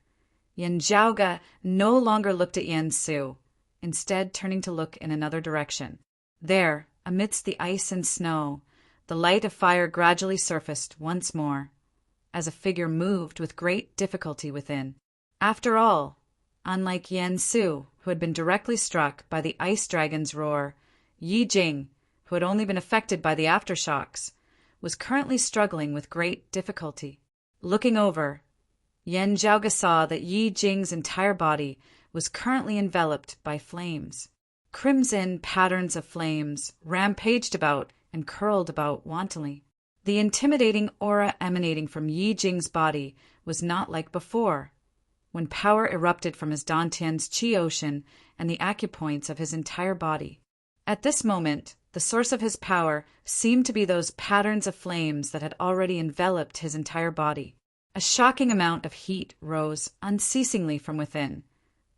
Yen Zhaoga no longer looked at Yen Su, instead turning to look in another direction. There, amidst the ice and snow, the light of fire gradually surfaced once more, as a figure moved with great difficulty within. After all, unlike Yen Su, who had been directly struck by the ice dragon's roar, Yi Jing, who had only been affected by the aftershocks, was currently struggling with great difficulty. Looking over, Yan Zhaoge saw that Yi Jing's entire body was currently enveloped by flames. Crimson patterns of flames rampaged about and curled about wantonly. The intimidating aura emanating from Yi Jing's body was not like before, when power erupted from his Dantian's qi ocean and the acupoints of his entire body. At this moment, the source of his power seemed to be those patterns of flames that had already enveloped his entire body. A shocking amount of heat rose unceasingly from within,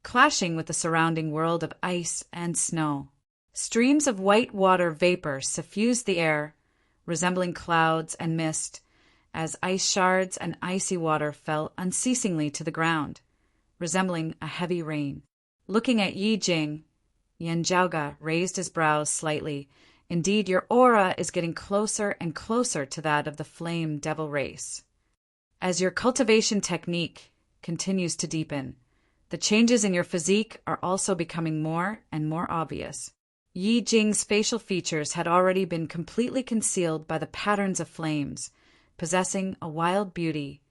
clashing with the surrounding world of ice and snow. Streams of white water vapor suffused the air, resembling clouds and mist, as ice shards and icy water fell unceasingly to the ground, resembling a heavy rain. Looking at Yi Jing, Yan Zhaoge raised his brows slightly. Indeed, your aura is getting closer and closer to that of the flame devil race. As your cultivation technique continues to deepen, the changes in your physique are also becoming more and more obvious. Yi Jing's facial features had already been completely concealed by the patterns of flames, possessing a wild beauty,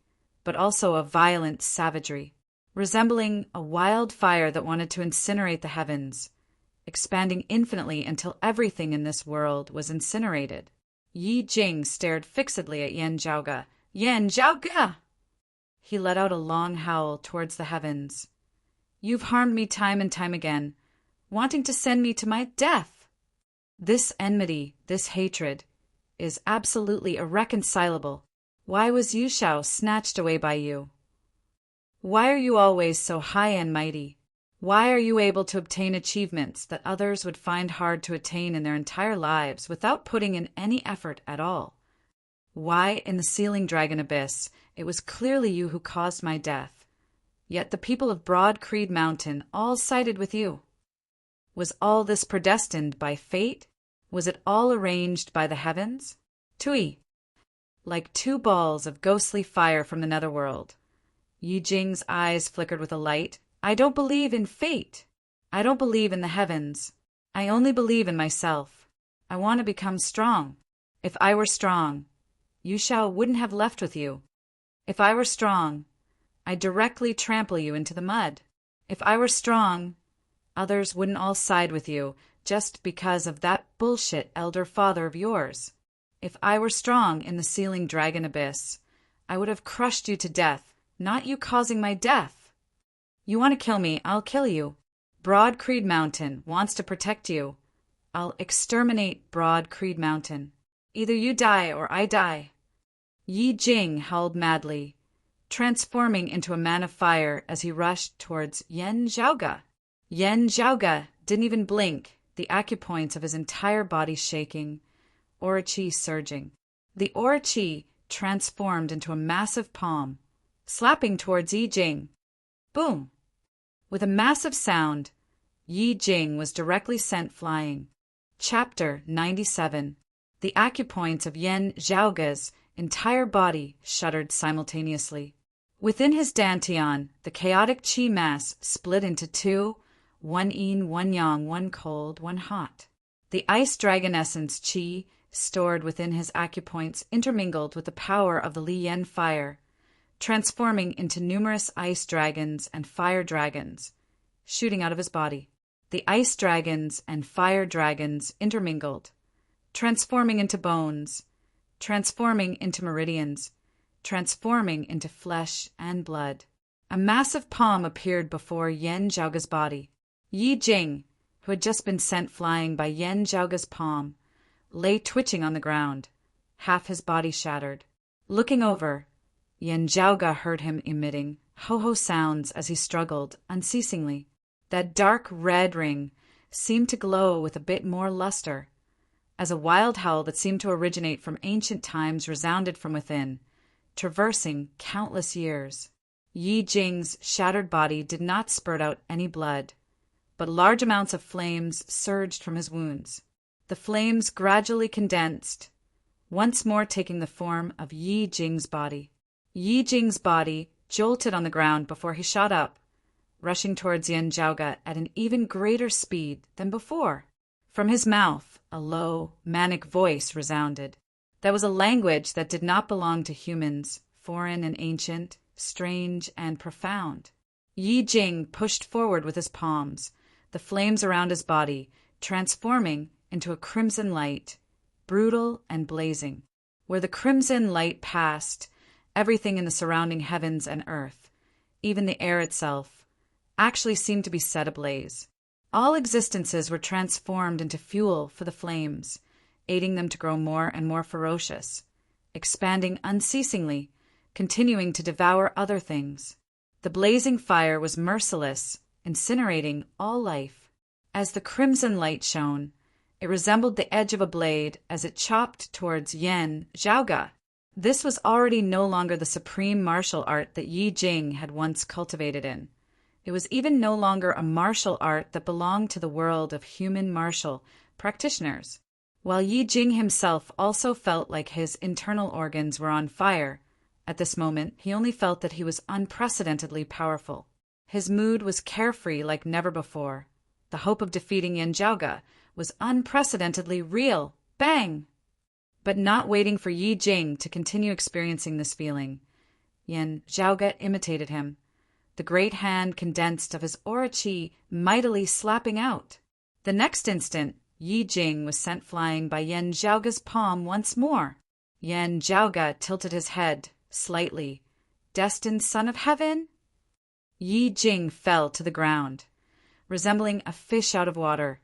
but also a violent savagery, resembling a wild fire that wanted to incinerate the heavens, expanding infinitely until everything in this world was incinerated. Yi Jing stared fixedly at Yan Zhaoge. Yan Zhaoge! He let out a long howl towards the heavens. You've harmed me time and time again, wanting to send me to my death. This enmity, this hatred, is absolutely irreconcilable. Why was Yu Shao snatched away by you? Why are you always so high and mighty? Why are you able to obtain achievements that others would find hard to attain in their entire lives without putting in any effort at all? Why, in the Sealing Dragon Abyss, it was clearly you who caused my death, yet the people of Broad Creed Mountain all sided with you. Was all this predestined by fate? Was it all arranged by the heavens? Tui! Like two balls of ghostly fire from the netherworld, Yi Jing's eyes flickered with a light. I don't believe in fate. I don't believe in the heavens. I only believe in myself. I want to become strong. If I were strong, Yu Shao wouldn't have left with you. If I were strong, I'd directly trample you into the mud. If I were strong, others wouldn't all side with you just because of that bullshit elder father of yours. If I were strong in the Sealing Dragon Abyss, I would have crushed you to death, not you causing my death. You want to kill me, I'll kill you. Broad Creed Mountain wants to protect you. I'll exterminate Broad Creed Mountain. Either you die or I die. Yi Jing howled madly, transforming into a man of fire as he rushed towards Yan Zhaoge. Yan Zhaoge didn't even blink, the acupoints of his entire body shaking, aura qi surging. The aura qi transformed into a massive palm, slapping towards Yi Jing. Boom! With a massive sound, Yi Jing was directly sent flying. Chapter 97. The acupoints of Yan Zhaoge's entire body shuddered simultaneously. Within his dantian, the chaotic qi mass split into two, one yin, one yang, one cold, one hot. The ice dragon essence qi stored within his acupoints intermingled with the power of the Li Yen fire, transforming into numerous ice dragons and fire dragons, shooting out of his body. The ice dragons and fire dragons intermingled, transforming into bones, transforming into meridians, transforming into flesh and blood. A massive palm appeared before Yan Zhaoge's body. Yi Jing, who had just been sent flying by Yan Zhaoge's palm, lay twitching on the ground, half his body shattered. Looking over, Yan Zhaoge heard him emitting ho-ho sounds as he struggled unceasingly. That dark red ring seemed to glow with a bit more luster, as a wild howl that seemed to originate from ancient times resounded from within, traversing countless years. Yi Jing's shattered body did not spurt out any blood, but large amounts of flames surged from his wounds. The flames gradually condensed, once more taking the form of Yi Jing's body. Yi Jing's body jolted on the ground before he shot up, rushing towards Yan Zhaoge at an even greater speed than before. From his mouth, a low, manic voice resounded. That was a language that did not belong to humans, foreign and ancient, strange and profound. Yi Jing pushed forward with his palms, the flames around his body transforming into a crimson light, brutal and blazing. Where the crimson light passed, everything in the surrounding heavens and earth, even the air itself, actually seemed to be set ablaze. All existences were transformed into fuel for the flames, aiding them to grow more and more ferocious, expanding unceasingly, continuing to devour other things. The blazing fire was merciless, incinerating all life. As the crimson light shone, it resembled the edge of a blade as it chopped towards Yan Zhaoge. This was already no longer the supreme martial art that Yi Jing had once cultivated in. It was even no longer a martial art that belonged to the world of human martial practitioners. While Yi Jing himself also felt like his internal organs were on fire, at this moment he only felt that he was unprecedentedly powerful. His mood was carefree like never before. The hope of defeating Yan Zhaoge was unprecedentedly real. Bang! But not waiting for Yi Jing to continue experiencing this feeling, Yan Zhaoge imitated him, the great hand condensed of his aura chi mightily slapping out. The next instant, Yi Jing was sent flying by Yan Zhaoge's palm once more. Yan Zhaoge tilted his head, slightly. Destined son of heaven? Yi Jing fell to the ground, resembling a fish out of water,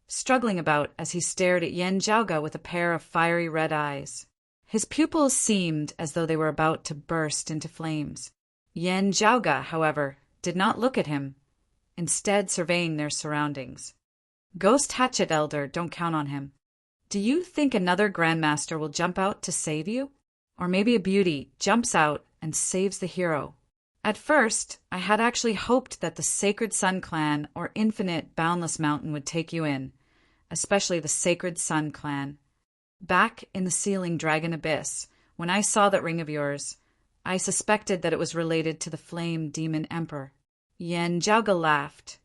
struggling about as he stared at Yan Zhaoge with a pair of fiery red eyes. His pupils seemed as though they were about to burst into flames. Yan Zhaoge, however, did not look at him, instead surveying their surroundings. Ghost Hatchet Elder, don't count on him. Do you think another Grandmaster will jump out to save you? Or maybe a beauty jumps out and saves the hero? At first, I had actually hoped that the Sacred Sun Clan or Infinite Boundless Mountain would take you in, especially the Sacred Sun Clan. Back in the Sealing Dragon Abyss, when I saw that ring of yours, I suspected that it was related to the Flame Demon Emperor. Yan Zhaoge laughed.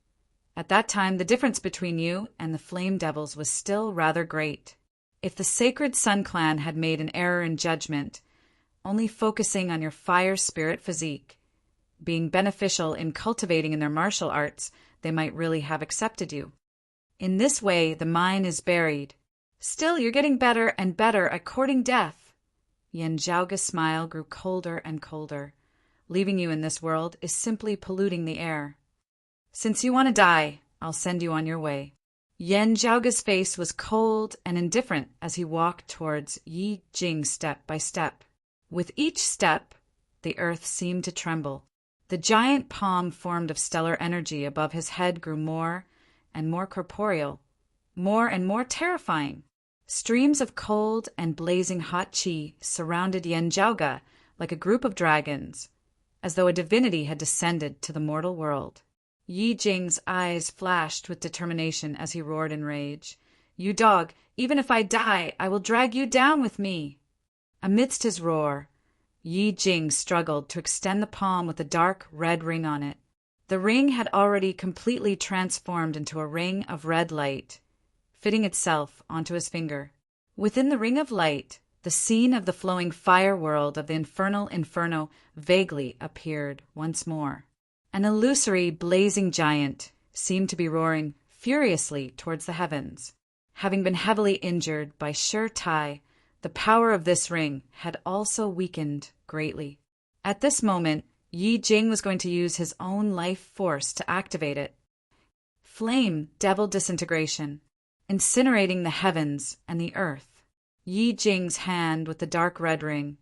At that time, the difference between you and the Flame Devils was still rather great. If the Sacred Sun Clan had made an error in judgment, only focusing on your fire spirit physique, being beneficial in cultivating in their martial arts, they might really have accepted you. In this way, the mine is buried. Still, you're getting better and better at courting death. Yan Zhaoge's smile grew colder and colder. Leaving you in this world is simply polluting the air. Since you want to die, I'll send you on your way. Yan Zhaoge's face was cold and indifferent as he walked towards Yi Jing step by step. With each step, the earth seemed to tremble. The giant palm formed of stellar energy above his head grew more and more corporeal, more and more terrifying. Streams of cold and blazing hot chi surrounded Yan Zhaoge like a group of dragons, as though a divinity had descended to the mortal world. Yi Jing's eyes flashed with determination as he roared in rage. You dog, even if I die, I will drag you down with me. Amidst his roar, Yi Jing struggled to extend the palm with a dark red ring on it. The ring had already completely transformed into a ring of red light, fitting itself onto his finger. Within the ring of light, the scene of the flowing fire world of the infernal inferno vaguely appeared once more. An illusory, blazing giant seemed to be roaring furiously towards the heavens. Having been heavily injured by Shi Tai, the power of this ring had also weakened greatly. At this moment, Yi Jing was going to use his own life force to activate it. Flame Devil Disintegration, incinerating the heavens and the earth. Yi Jing's hand with the dark red ring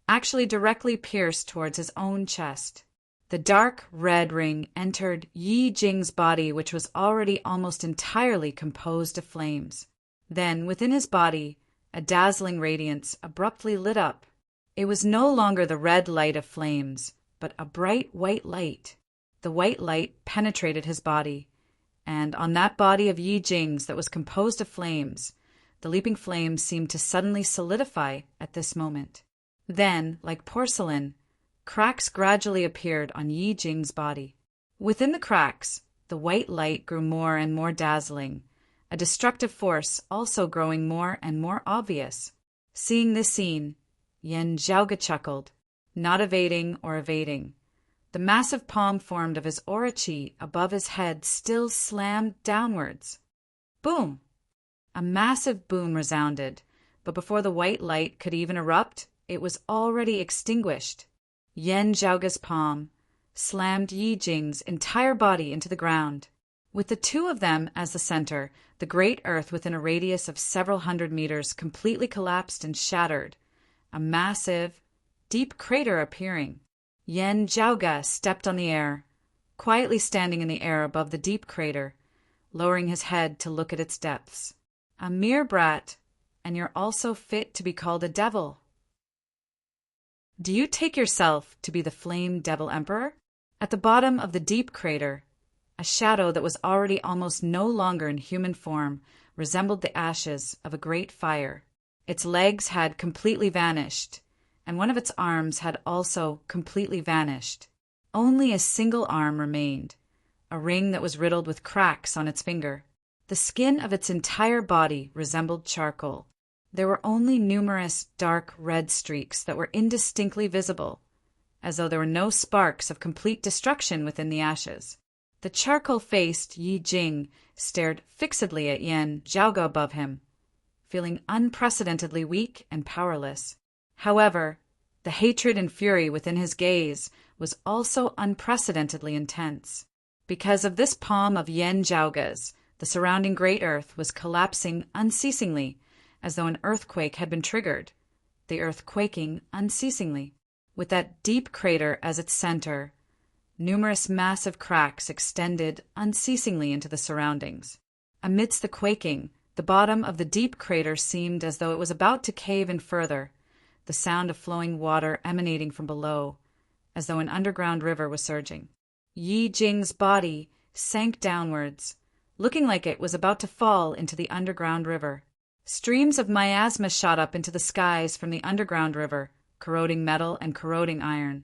actually directly pierced towards his own chest. The dark red ring entered Yi Jing's body, which was already almost entirely composed of flames. Then, within his body, a dazzling radiance abruptly lit up. It was no longer the red light of flames, but a bright white light. The white light penetrated his body, and on that body of Yi Jing's that was composed of flames, the leaping flames seemed to suddenly solidify at this moment. Then, like porcelain, cracks gradually appeared on Yi Jing's body. Within the cracks, the white light grew more and more dazzling, a destructive force also growing more and more obvious. Seeing this scene, Yen Zhaoga chuckled, not evading or evading. The massive palm formed of his aura chi above his head still slammed downwards. Boom! A massive boom resounded, but before the white light could even erupt, it was already extinguished. Yen Zhaoga's palm slammed Yi Jing's entire body into the ground. With the two of them as the center, the great earth within a radius of several hundred meters completely collapsed and shattered, a massive, deep crater appearing. Yen Zhaoga stepped on the air, quietly standing in the air above the deep crater, lowering his head to look at its depths. A mere brat, and you're also fit to be called a devil. Do you take yourself to be the Flame Devil Emperor? At the bottom of the deep crater, a shadow that was already almost no longer in human form resembled the ashes of a great fire. Its legs had completely vanished, and one of its arms had also completely vanished. Only a single arm remained, a ring that was riddled with cracks on its finger. The skin of its entire body resembled charcoal. There were only numerous dark red streaks that were indistinctly visible, as though there were no sparks of complete destruction within the ashes. The charcoal-faced Yi Jing stared fixedly at Yen Zhaoga above him, feeling unprecedentedly weak and powerless. However, the hatred and fury within his gaze was also unprecedentedly intense. Because of this palm of Yen Zhaoga's, the surrounding great earth was collapsing unceasingly, as though an earthquake had been triggered, the earth quaking unceasingly. With that deep crater as its center, numerous massive cracks extended unceasingly into the surroundings. Amidst the quaking, the bottom of the deep crater seemed as though it was about to cave in further, the sound of flowing water emanating from below, as though an underground river was surging. Yi Jing's body sank downwards, looking like it was about to fall into the underground river. Streams of miasma shot up into the skies from the underground river, corroding metal and corroding iron,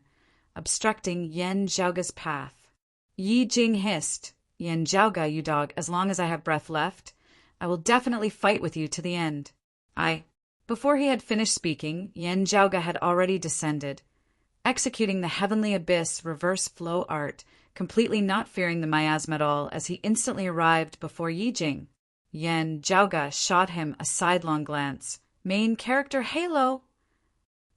obstructing Yen Zhaoga's path. Yi Jing hissed, "Yen Zhaoga, you dog, as long as I have breath left, I will definitely fight with you to the end." Before he had finished speaking, Yen Zhaoga had already descended, executing the heavenly abyss reverse flow art, completely not fearing the miasma at all as he instantly arrived before Yi Jing. Yen Zhaoga shot him a sidelong glance. Main character halo!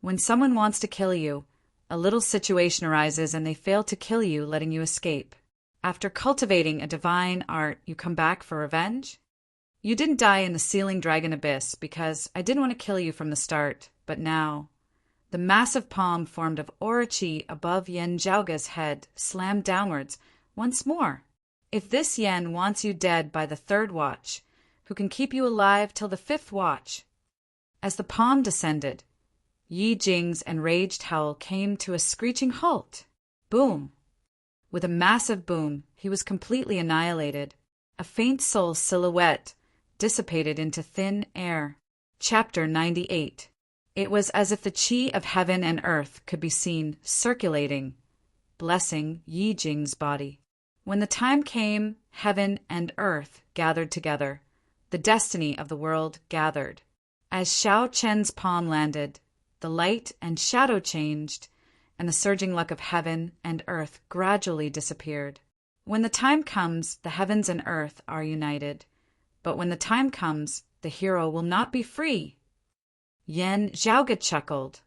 When someone wants to kill you, a little situation arises and they fail to kill you, letting you escape. After cultivating a divine art, you come back for revenge? You didn't die in the Sealing Dragon Abyss because I didn't want to kill you from the start, but now. The massive palm formed of aura chi above Yen Zhaoga's head slammed downwards once more. If this Yen wants you dead by the third watch, who can keep you alive till the fifth watch? As the palm descended, Yi Jing's enraged howl came to a screeching halt. Boom! With a massive boom, he was completely annihilated. A faint soul silhouette dissipated into thin air. Chapter 98. It was as if the chi of heaven and earth could be seen circulating, blessing Yi Jing's body. When the time came, heaven and earth gathered together. The destiny of the world gathered. As Xiao Chen's palm landed, the light and shadow changed, and the surging luck of heaven and earth gradually disappeared. When the time comes, the heavens and earth are united. But when the time comes, the hero will not be free. Yen Zhaoga chuckled,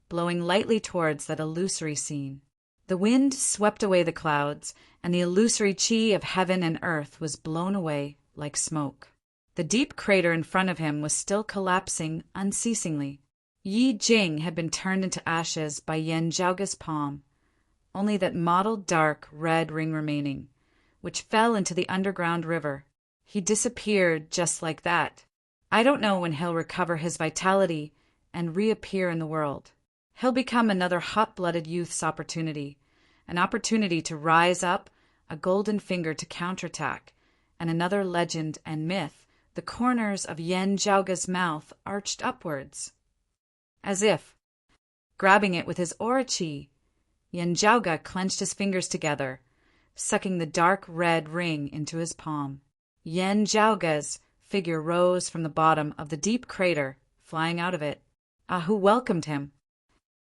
blowing lightly towards that illusory scene. The wind swept away the clouds, and the illusory chi of heaven and earth was blown away like smoke. The deep crater in front of him was still collapsing unceasingly. Yi Jing had been turned into ashes by Yen Zhaoga's palm, only that mottled dark red ring remaining, which fell into the underground river. He disappeared just like that. I don't know when he'll recover his vitality and reappear in the world. He'll become another hot-blooded youth's opportunity, an opportunity to rise up, a golden finger to counterattack, and another legend and myth, the corners of Yen Zhaoga's mouth arched upwards. As if, grabbing it with his aura chi, Yen Zhaoga clenched his fingers together, sucking the dark red ring into his palm. Yen Zhaoga's figure rose from the bottom of the deep crater, flying out of it. Ahu welcomed him.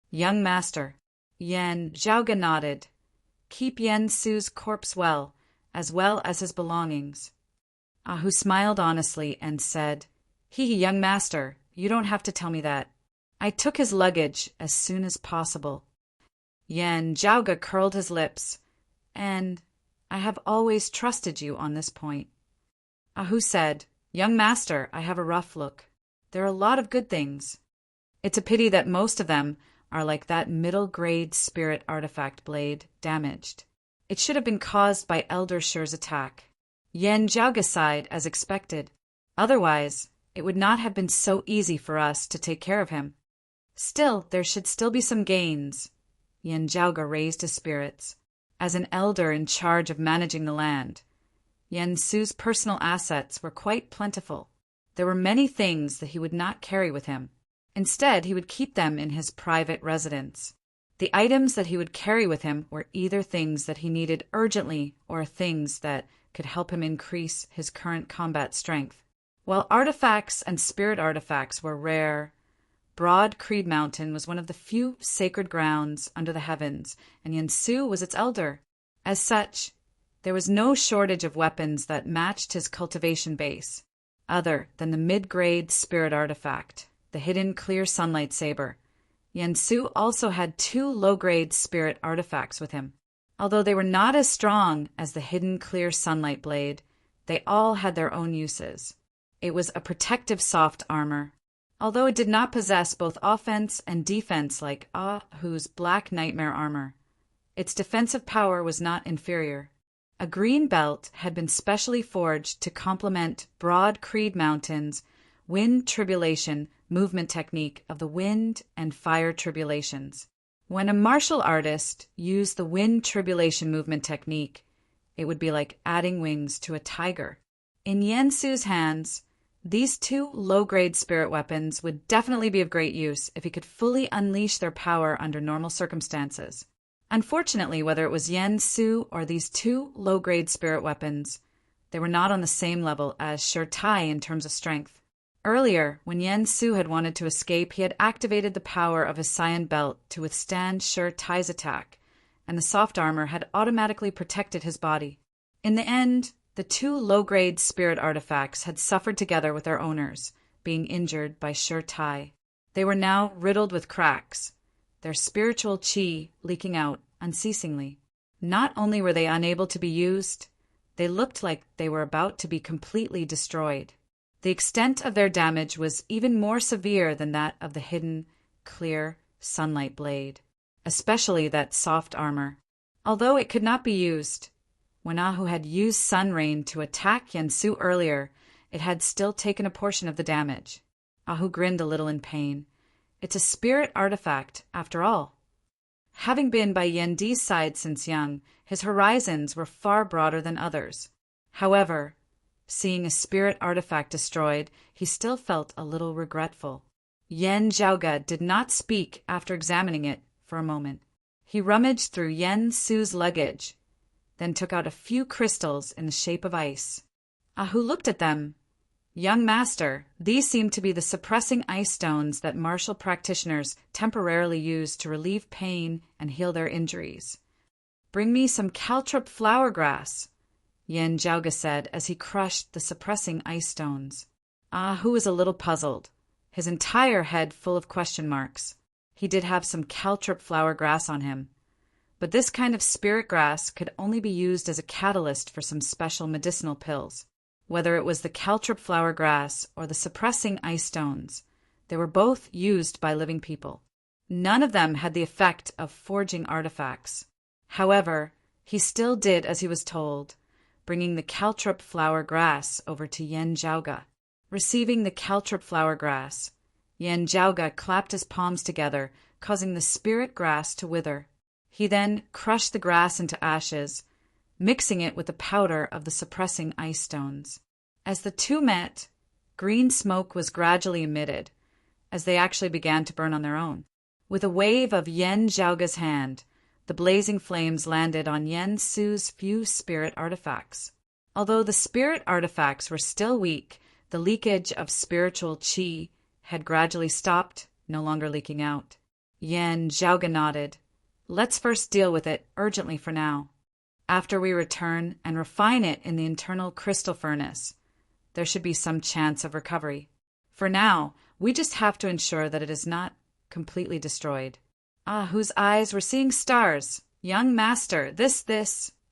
"Young master." Yen Zhaoga nodded. "Keep Yen Su's corpse well as his belongings." Ahu smiled honestly and said, Young master, you don't have to tell me that. I took his luggage as soon as possible." Yen Zhaoga curled his lips, "And I have always trusted you on this point." Ahu said, "Young master, I have a rough look. There are a lot of good things. It's a pity that most of them are like that middle-grade spirit artifact blade, damaged. It should have been caused by Elder Shur's attack." Yen Zhaoga sighed as expected. "Otherwise, it would not have been so easy for us to take care of him. Still, there should still be some gains." Yen Zhaoga raised his spirits. As an elder in charge of managing the land, Yen Su's personal assets were quite plentiful. There were many things that he would not carry with him. Instead, he would keep them in his private residence. The items that he would carry with him were either things that he needed urgently or things that could help him increase his current combat strength. While artifacts and spirit artifacts were rare, Broad Creed Mountain was one of the few sacred grounds under the heavens, and Yen Su was its elder. As such, there was no shortage of weapons that matched his cultivation base, other than the mid-grade spirit artifact, the hidden clear sunlight saber. Yen Su also had 2 low-grade spirit artifacts with him. Although they were not as strong as the hidden clear sunlight blade, they all had their own uses. It was a protective soft armor. Although it did not possess both offense and defense like Ahu's Black Nightmare armor, its defensive power was not inferior. A green belt had been specially forged to complement Broad Creed Mountain's Wind Tribulation movement technique of the Wind and Fire Tribulations. When a martial artist used the Wind Tribulation movement technique, it would be like adding wings to a tiger. In Yen Su's hands, these 2 low-grade spirit weapons would definitely be of great use if he could fully unleash their power under normal circumstances. Unfortunately, whether it was Yen Su or these 2 low-grade spirit weapons, they were not on the same level as Shur Tai in terms of strength. Earlier, when Yen Su had wanted to escape, he had activated the power of his Cyan Belt to withstand Shur Tai's attack, and the soft armor had automatically protected his body. In the end, the 2 low-grade spirit artifacts had suffered together with their owners, being injured by Shur Tai. They were now riddled with cracks, their spiritual chi leaking out unceasingly. Not only were they unable to be used, they looked like they were about to be completely destroyed. The extent of their damage was even more severe than that of the hidden, clear sunlight blade, especially that soft armor. Although it could not be used, when Ahu had used Sun Rain to attack Yen Su earlier, it had still taken a portion of the damage. Ahu grinned a little in pain. It's a spirit artifact, after all. Having been by Yen Di's side since young, his horizons were far broader than others. However, seeing a spirit artifact destroyed, he still felt a little regretful. Yen Zhaoga did not speak after examining it for a moment. He rummaged through Yen Su's luggage, then took out a few crystals in the shape of ice. Ahu looked at them. "Young master, these seem to be the suppressing ice stones that martial practitioners temporarily use to relieve pain and heal their injuries. Bring me some caltrop flower grass," Yen Zhaoga said as he crushed the suppressing ice stones. Ahu was a little puzzled, his entire head full of question marks. He did have some caltrop flower grass on him, but this kind of spirit grass could only be used as a catalyst for some special medicinal pills. Whether it was the caltrop flower grass or the suppressing ice stones, they were both used by living people. None of them had the effect of forging artifacts. However, he still did as he was told, bringing the caltrop flower grass over to Yen Zhaoga. Receiving the caltrop flower grass, Yen Zhaoga clapped his palms together, causing the spirit grass to wither. He then crushed the grass into ashes, mixing it with the powder of the suppressing ice stones. As the 2 met, green smoke was gradually emitted, as they actually began to burn on their own. With a wave of Yen Zhaoga's hand, the blazing flames landed on Yen Su's few spirit artifacts. Although the spirit artifacts were still weak, the leakage of spiritual chi had gradually stopped, no longer leaking out. Yan Zhaoga nodded. Let's first deal with it urgently for now. After we return and refine it in the internal crystal furnace, there should be some chance of recovery. For now, we just have to ensure that it is not completely destroyed. Whose eyes were seeing stars. Young master, this.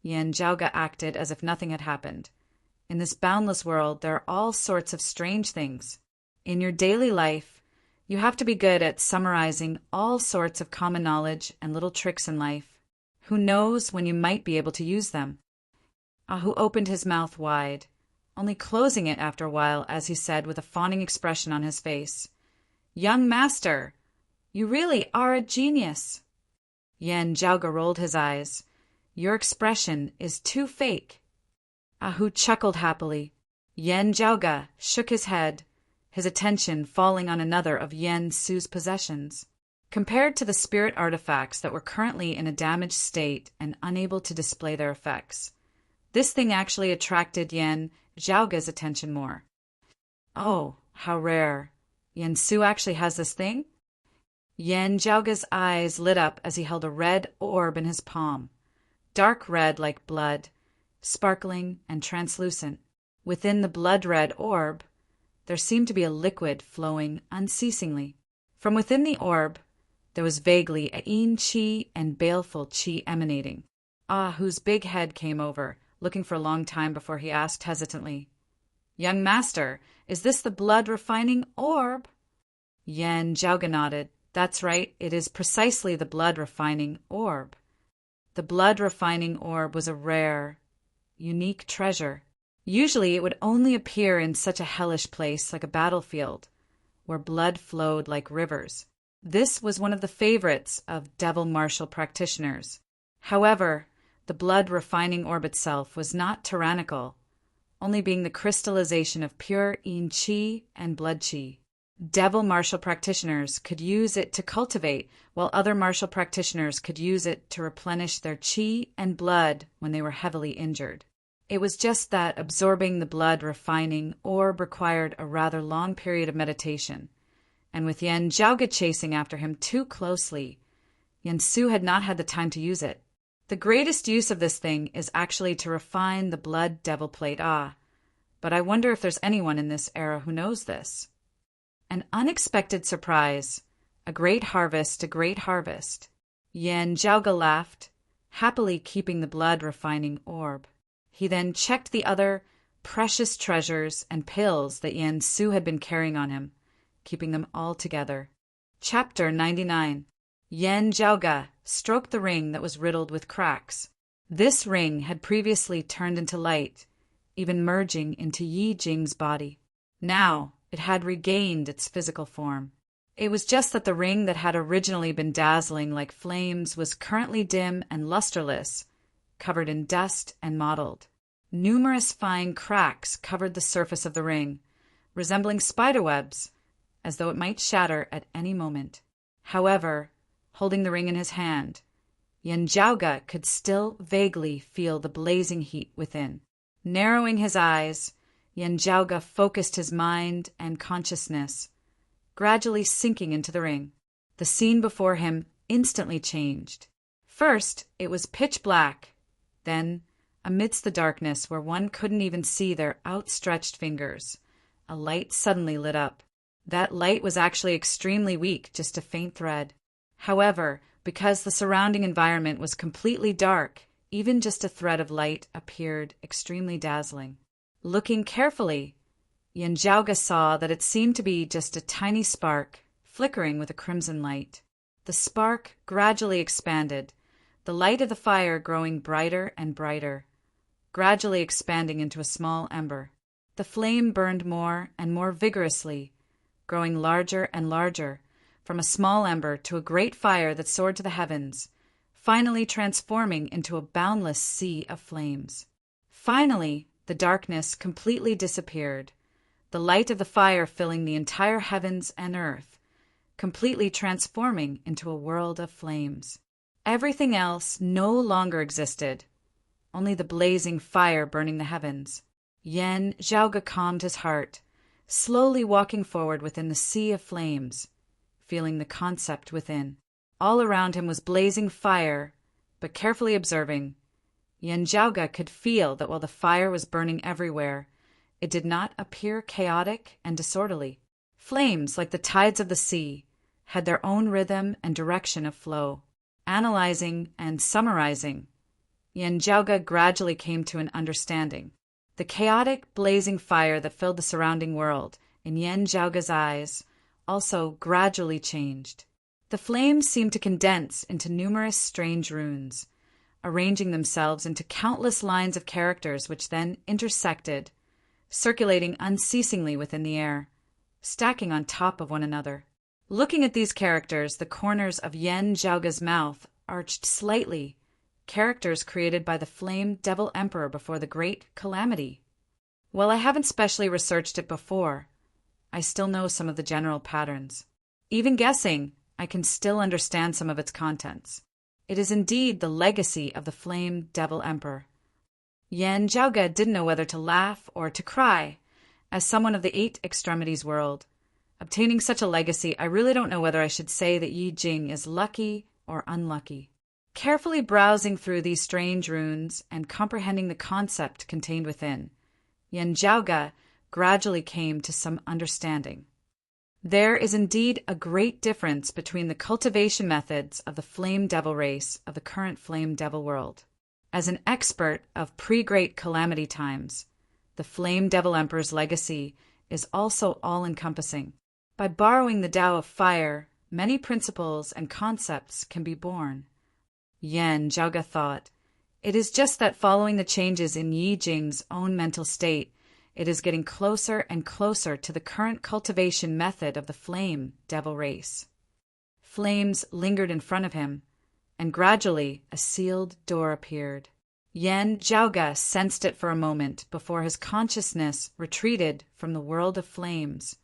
Yan Zhaoga acted as if nothing had happened. In this boundless world, there are all sorts of strange things. In your daily life, you have to be good at summarizing all sorts of common knowledge and little tricks in life. Who knows when you might be able to use them? Ahu opened his mouth wide, only closing it after a while as he said with a fawning expression on his face, Young master, you really are a genius. Yan Zhaoga rolled his eyes. Your expression is too fake. Ahu chuckled happily. Yan Zhaoga shook his head, his attention falling on another of Yen Su's possessions. Compared to the spirit artifacts that were currently in a damaged state and unable to display their effects, this thing actually attracted Yan Zhaoga's attention more. Oh, how rare. Yen Su actually has this thing? Yan Zhaoga's eyes lit up as he held a red orb in his palm, dark red like blood, sparkling and translucent. Within the blood-red orb, there seemed to be a liquid flowing unceasingly. From within the orb, there was vaguely a yin qi and baleful qi emanating. Whose big head came over, looking for a long time before he asked hesitantly, Young master, is this the blood-refining orb? Yan Zhaoga nodded. That's right, it is precisely the blood-refining orb. The blood-refining orb was a rare, unique treasure. Usually it would only appear in such a hellish place like a battlefield, where blood flowed like rivers. This was one of the favorites of devil martial practitioners. However, the blood-refining orb itself was not tyrannical, only being the crystallization of pure yin qi and blood qi. Devil martial practitioners could use it to cultivate, while other martial practitioners could use it to replenish their qi and blood when they were heavily injured. It was just that absorbing the blood-refining orb required a rather long period of meditation, and with Yan Zhaoga chasing after him too closely, Yen Su had not had the time to use it. The greatest use of this thing is actually to refine the blood devil plate. But I wonder if there's anyone in this era who knows this. An unexpected surprise. A great harvest, a great harvest. Yan Zhaoga laughed, happily keeping the blood-refining orb. He then checked the other precious treasures and pills that Yen Su had been carrying on him, keeping them all together. Chapter 99. Yan Zhaoga stroked the ring that was riddled with cracks. This ring had previously turned into light, even merging into Yi Jing's body. Now it had regained its physical form. It was just that the ring that had originally been dazzling like flames was currently dim and lusterless, covered in dust and mottled. Numerous fine cracks covered the surface of the ring, resembling spiderwebs, as though it might shatter at any moment. However, holding the ring in his hand, Yan Zhaoga could still vaguely feel the blazing heat within. Narrowing his eyes, Yan Zhaoga focused his mind and consciousness, gradually sinking into the ring. The scene before him instantly changed. First, it was pitch black. Then, amidst the darkness where one couldn't even see their outstretched fingers, a light suddenly lit up. That light was actually extremely weak, just a faint thread. However, because the surrounding environment was completely dark, even just a thread of light appeared extremely dazzling. Looking carefully, Yan Zhaoga saw that it seemed to be just a tiny spark, flickering with a crimson light. The spark gradually expanded, the light of the fire growing brighter and brighter, gradually expanding into a small ember. The flame burned more and more vigorously, growing larger and larger, from a small ember to a great fire that soared to the heavens, finally transforming into a boundless sea of flames. Finally, the darkness completely disappeared, the light of the fire filling the entire heavens and earth, completely transforming into a world of flames. Everything else no longer existed, only the blazing fire burning the heavens. Yan Zhaoga calmed his heart, slowly walking forward within the sea of flames, feeling the concept within. All around him was blazing fire, but carefully observing, Yen Zhaoge could feel that while the fire was burning everywhere, it did not appear chaotic and disorderly. Flames, like the tides of the sea, had their own rhythm and direction of flow. Analyzing and summarizing, Yen Zhaoge gradually came to an understanding. The chaotic, blazing fire that filled the surrounding world, in Yen Zhaoge's eyes, also gradually changed. The flames seemed to condense into numerous strange runes, arranging themselves into countless lines of characters which then intersected, circulating unceasingly within the air, stacking on top of one another. Looking at these characters, the corners of Yen Zhaoge's mouth arched slightly, characters created by the Flame Devil Emperor before the Great Calamity. While I haven't specially researched it before, I still know some of the general patterns. Even guessing, I can still understand some of its contents. It is indeed the legacy of the Flame Devil Emperor. Yen Zhaoge didn't know whether to laugh or to cry. As someone of the 8 extremities world, obtaining such a legacy, I really don't know whether I should say that Yi Jing is lucky or unlucky. Carefully browsing through these strange runes and comprehending the concept contained within, Yen Zhaoge gradually came to some understanding. There is indeed a great difference between the cultivation methods of the Flame Devil race of the current Flame Devil world. As an expert of pre-Great Calamity times, the Flame Devil Emperor's legacy is also all-encompassing. By borrowing the Tao of Fire, many principles and concepts can be born. Yen Zhaoge thought, it is just that following the changes in Yi Jing's own mental state, it is getting closer and closer to the current cultivation method of the Flame Devil race. Flames lingered in front of him, and gradually a sealed door appeared. Yen Zhaoge sensed it for a moment before his consciousness retreated from the world of flames,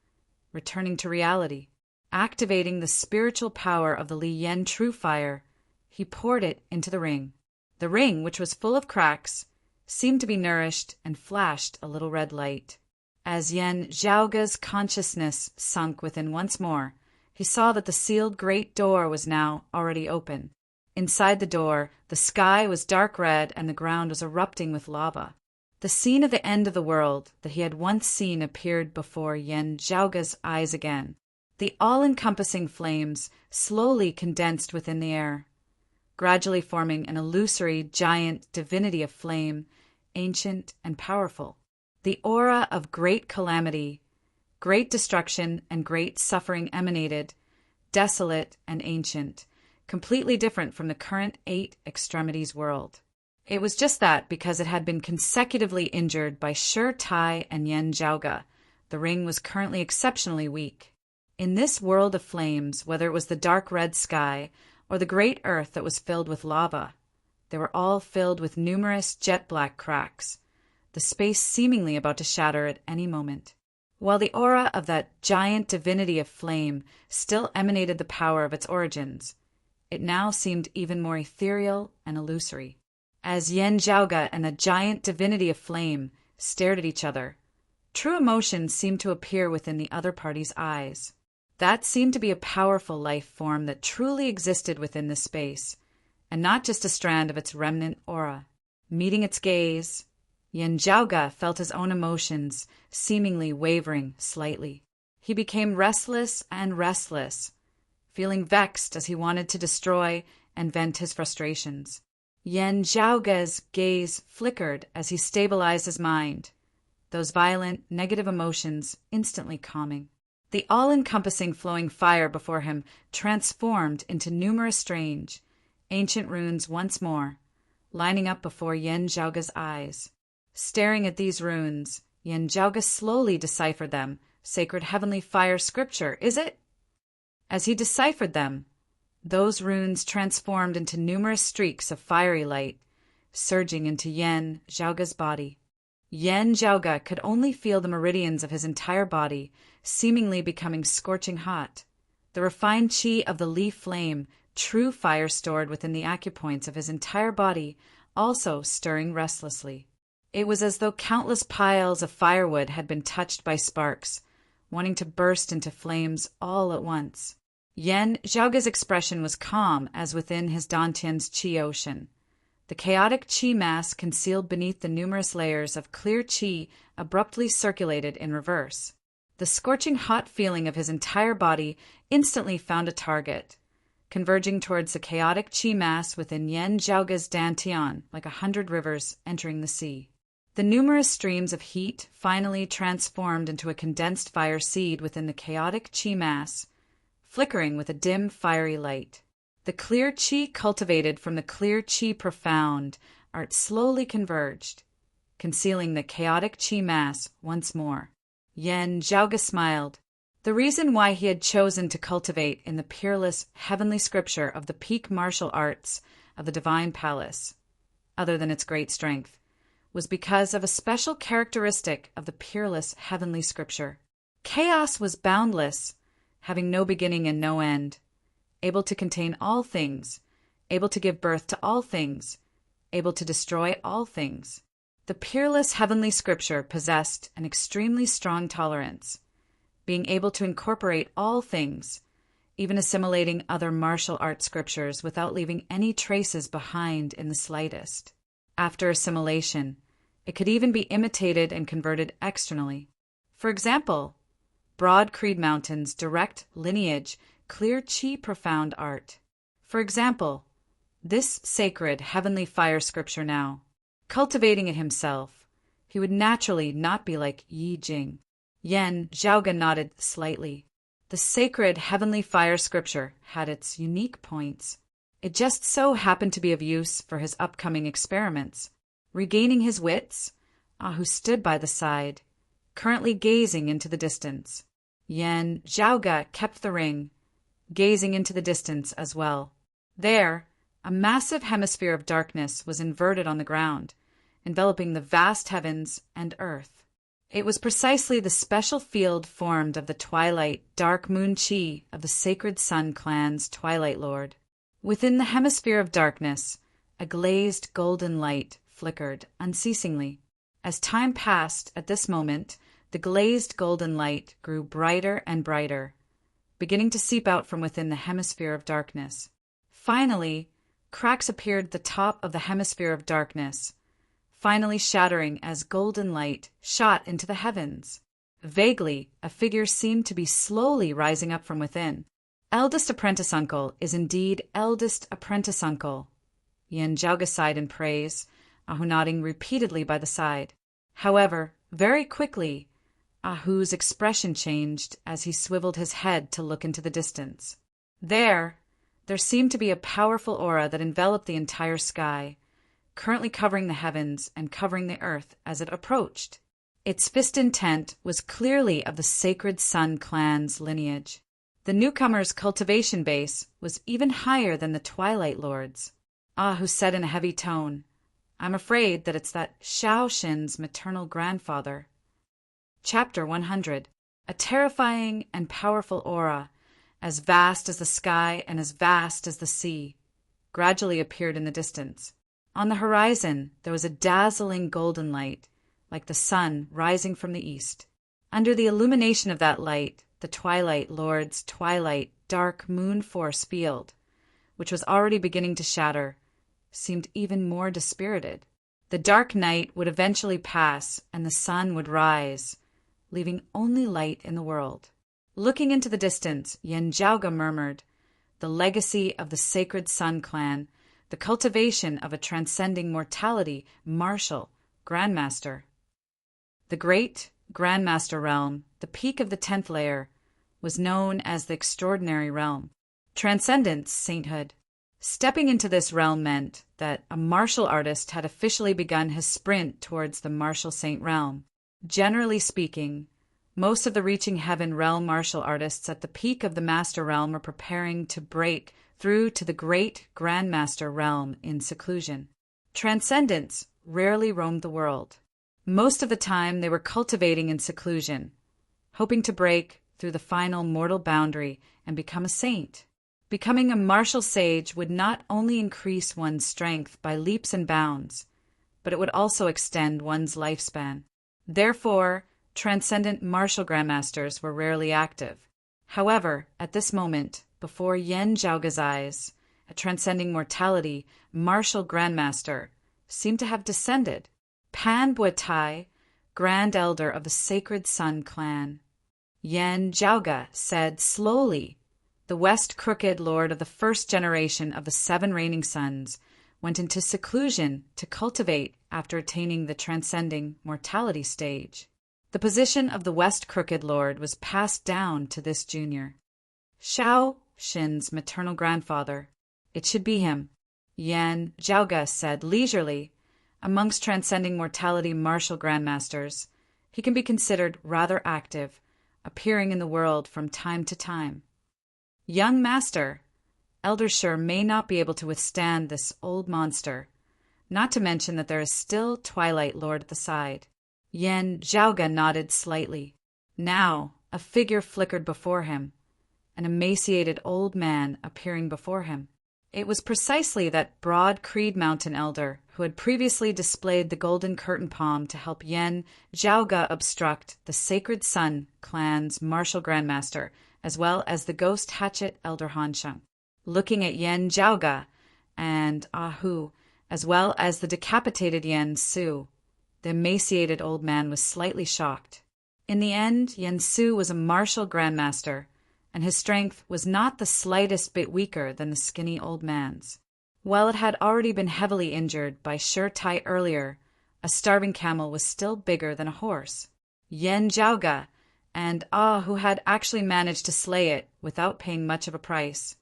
returning to reality. Activating the spiritual power of the Li Yen True Fire, he poured it into the ring. The ring, which was full of cracks, seemed to be nourished and flashed a little red light. As Yen Zhaoge's consciousness sunk within once more, he saw that the sealed great door was now already open. Inside the door, the sky was dark red and the ground was erupting with lava. The scene of the end of the world that he had once seen appeared before Yen Zhaoge's eyes again. The all-encompassing flames slowly condensed within the air, gradually forming an illusory giant divinity of flame, ancient and powerful. The aura of great calamity, great destruction, and great suffering emanated, desolate and ancient, completely different from the current 8 extremities world. It was just that because it had been consecutively injured by Shi Tai and Yen Zhaoge, the ring was currently exceptionally weak. In this world of flames, whether it was the dark red sky or the great earth that was filled with lava, they were all filled with numerous jet-black cracks, the space seemingly about to shatter at any moment. While the aura of that giant divinity of flame still emanated the power of its origins, it now seemed even more ethereal and illusory. As Yen Zhaoge and the giant divinity of flame stared at each other, true emotion seemed to appear within the other party's eyes. That seemed to be a powerful life form that truly existed within this space, and not just a strand of its remnant aura. Meeting its gaze, Yen Zhaoge felt his own emotions seemingly wavering slightly. He became restless and restless, feeling vexed as he wanted to destroy and vent his frustrations. Yen Zhaoge's gaze flickered as he stabilized his mind, those violent, negative emotions instantly calming. The all-encompassing flowing fire before him transformed into numerous strange, ancient runes once more, lining up before Yen Zhaoge's eyes. Staring at these runes, Yen Zhaoge slowly deciphered them. Sacred heavenly fire scripture, is it? As he deciphered them, those runes transformed into numerous streaks of fiery light, surging into Yen Zhaoge's body. Yen Zhaoge could only feel the meridians of his entire body seemingly becoming scorching hot, the refined qi of the Li flame, true fire stored within the acupoints of his entire body, also stirring restlessly. It was as though countless piles of firewood had been touched by sparks, wanting to burst into flames all at once. Yen Zhaoge's expression was calm as within his Dantian's qi ocean. The chaotic qi mass concealed beneath the numerous layers of clear qi abruptly circulated in reverse. The scorching hot feeling of his entire body instantly found a target, converging towards the chaotic qi mass within Yen Zhaoge's Dantian like 100 rivers entering the sea. The numerous streams of heat finally transformed into a condensed fire seed within the chaotic qi mass, flickering with a dim, fiery light. The clear qi cultivated from the clear qi profound art slowly converged, concealing the chaotic qi mass once more. Yen Zhaoge smiled. The reason why he had chosen to cultivate in the peerless heavenly scripture of the peak martial arts of the divine palace, other than its great strength, was because of a special characteristic of the peerless heavenly scripture. Chaos was boundless, having no beginning and no end, able to contain all things, able to give birth to all things, able to destroy all things. The peerless heavenly scripture possessed an extremely strong tolerance, being able to incorporate all things, even assimilating other martial art scriptures without leaving any traces behind in the slightest. After assimilation, it could even be imitated and converted externally. For example, Broad Creed Mountain's direct lineage, clear qi profound art. For example, this sacred heavenly fire scripture now. Cultivating it himself, he would naturally not be like Yi Jing. Yen Zhaoge nodded slightly. The sacred heavenly fire scripture had its unique points. It just so happened to be of use for his upcoming experiments. Regaining his wits, Ahu stood by the side, currently gazing into the distance. Yen Zhaoge kept the ring, gazing into the distance as well. There, a massive hemisphere of darkness was inverted on the ground, enveloping the vast heavens and earth. It was precisely the special field formed of the twilight dark moon qi of the sacred sun clan's Twilight Lord. Within the hemisphere of darkness, a glazed golden light flickered unceasingly. As time passed at this moment, the glazed golden light grew brighter and brighter, beginning to seep out from within the hemisphere of darkness. Finally, cracks appeared at the top of the hemisphere of darkness, finally shattering as golden light shot into the heavens. Vaguely, a figure seemed to be slowly rising up from within. Eldest apprentice uncle is indeed eldest apprentice uncle. Yen Zhaoge sighed in praise, Ahu nodding repeatedly by the side. However, very quickly, Ahu's expression changed as he swiveled his head to look into the distance. There seemed to be a powerful aura that enveloped the entire sky, currently covering the heavens and covering the earth as it approached. Its fist intent was clearly of the sacred Sun clan's lineage. The newcomer's cultivation base was even higher than the Twilight Lord's. Ahu said in a heavy tone, "I'm afraid that it's that Shaoxin's maternal grandfather." Chapter 100. A terrifying and powerful aura, as vast as the sky and as vast as the sea, gradually appeared in the distance. On the horizon there was a dazzling golden light, like the sun rising from the east. Under the illumination of that light, the Twilight Lord's twilight dark moon force field, which was already beginning to shatter, seemed even more dispirited. The dark night would eventually pass and the sun would rise, leaving only light in the world. Looking into the distance, Yen Zhaoge murmured, "The legacy of the sacred Sun clan, the cultivation of a transcending mortality, martial, grandmaster." The great grandmaster realm, the peak of the 10th layer, was known as the extraordinary realm. Transcendence, sainthood. Stepping into this realm meant that a martial artist had officially begun his sprint towards the martial saint realm. Generally speaking, most of the reaching heaven realm martial artists at the peak of the master realm were preparing to break through to the great grandmaster realm in seclusion. Transcendence rarely roamed the world. Most of the time they were cultivating in seclusion, hoping to break through the final mortal boundary and become a saint. Becoming a martial sage would not only increase one's strength by leaps and bounds, but it would also extend one's lifespan. Therefore, transcendent martial grandmasters were rarely active. However, at this moment, before Yen Zhaoga's eyes, a transcending mortality, martial grandmaster, seemed to have descended. Pan Buetai, grand elder of the Sacred Sun clan. Yen Zhaoga said slowly, the West Crooked Lord of the first generation of the 7 reigning suns, went into seclusion to cultivate after attaining the transcending mortality stage. The position of the West Crooked Lord was passed down to this junior. Shao Xin's maternal grandfather. It should be him. Yen Zhaoga said leisurely, amongst transcending mortality martial grandmasters, he can be considered rather active, appearing in the world from time to time. Young master, Elder Sure may not be able to withstand this old monster, not to mention that there is still Twilight Lord at the side. Yen Zhaoga nodded slightly. Now, a figure flickered before him, an emaciated old man appearing before him. It was precisely that broad Creed Mountain elder who had previously displayed the golden curtain palm to help Yen Zhaoga obstruct the Sacred Sun clan's martial grandmaster, as well as the ghost hatchet elder Hansheng. Looking at Yen Zhaoga and Hu, as well as the decapitated Yen Su, the emaciated old man was slightly shocked. In the end, Yen Su was a martial grandmaster, and his strength was not the slightest bit weaker than the skinny old man's. While it had already been heavily injured by Sure Tai earlier, a starving camel was still bigger than a horse. Yen Zhaoga and Hu had actually managed to slay it without paying much of a price.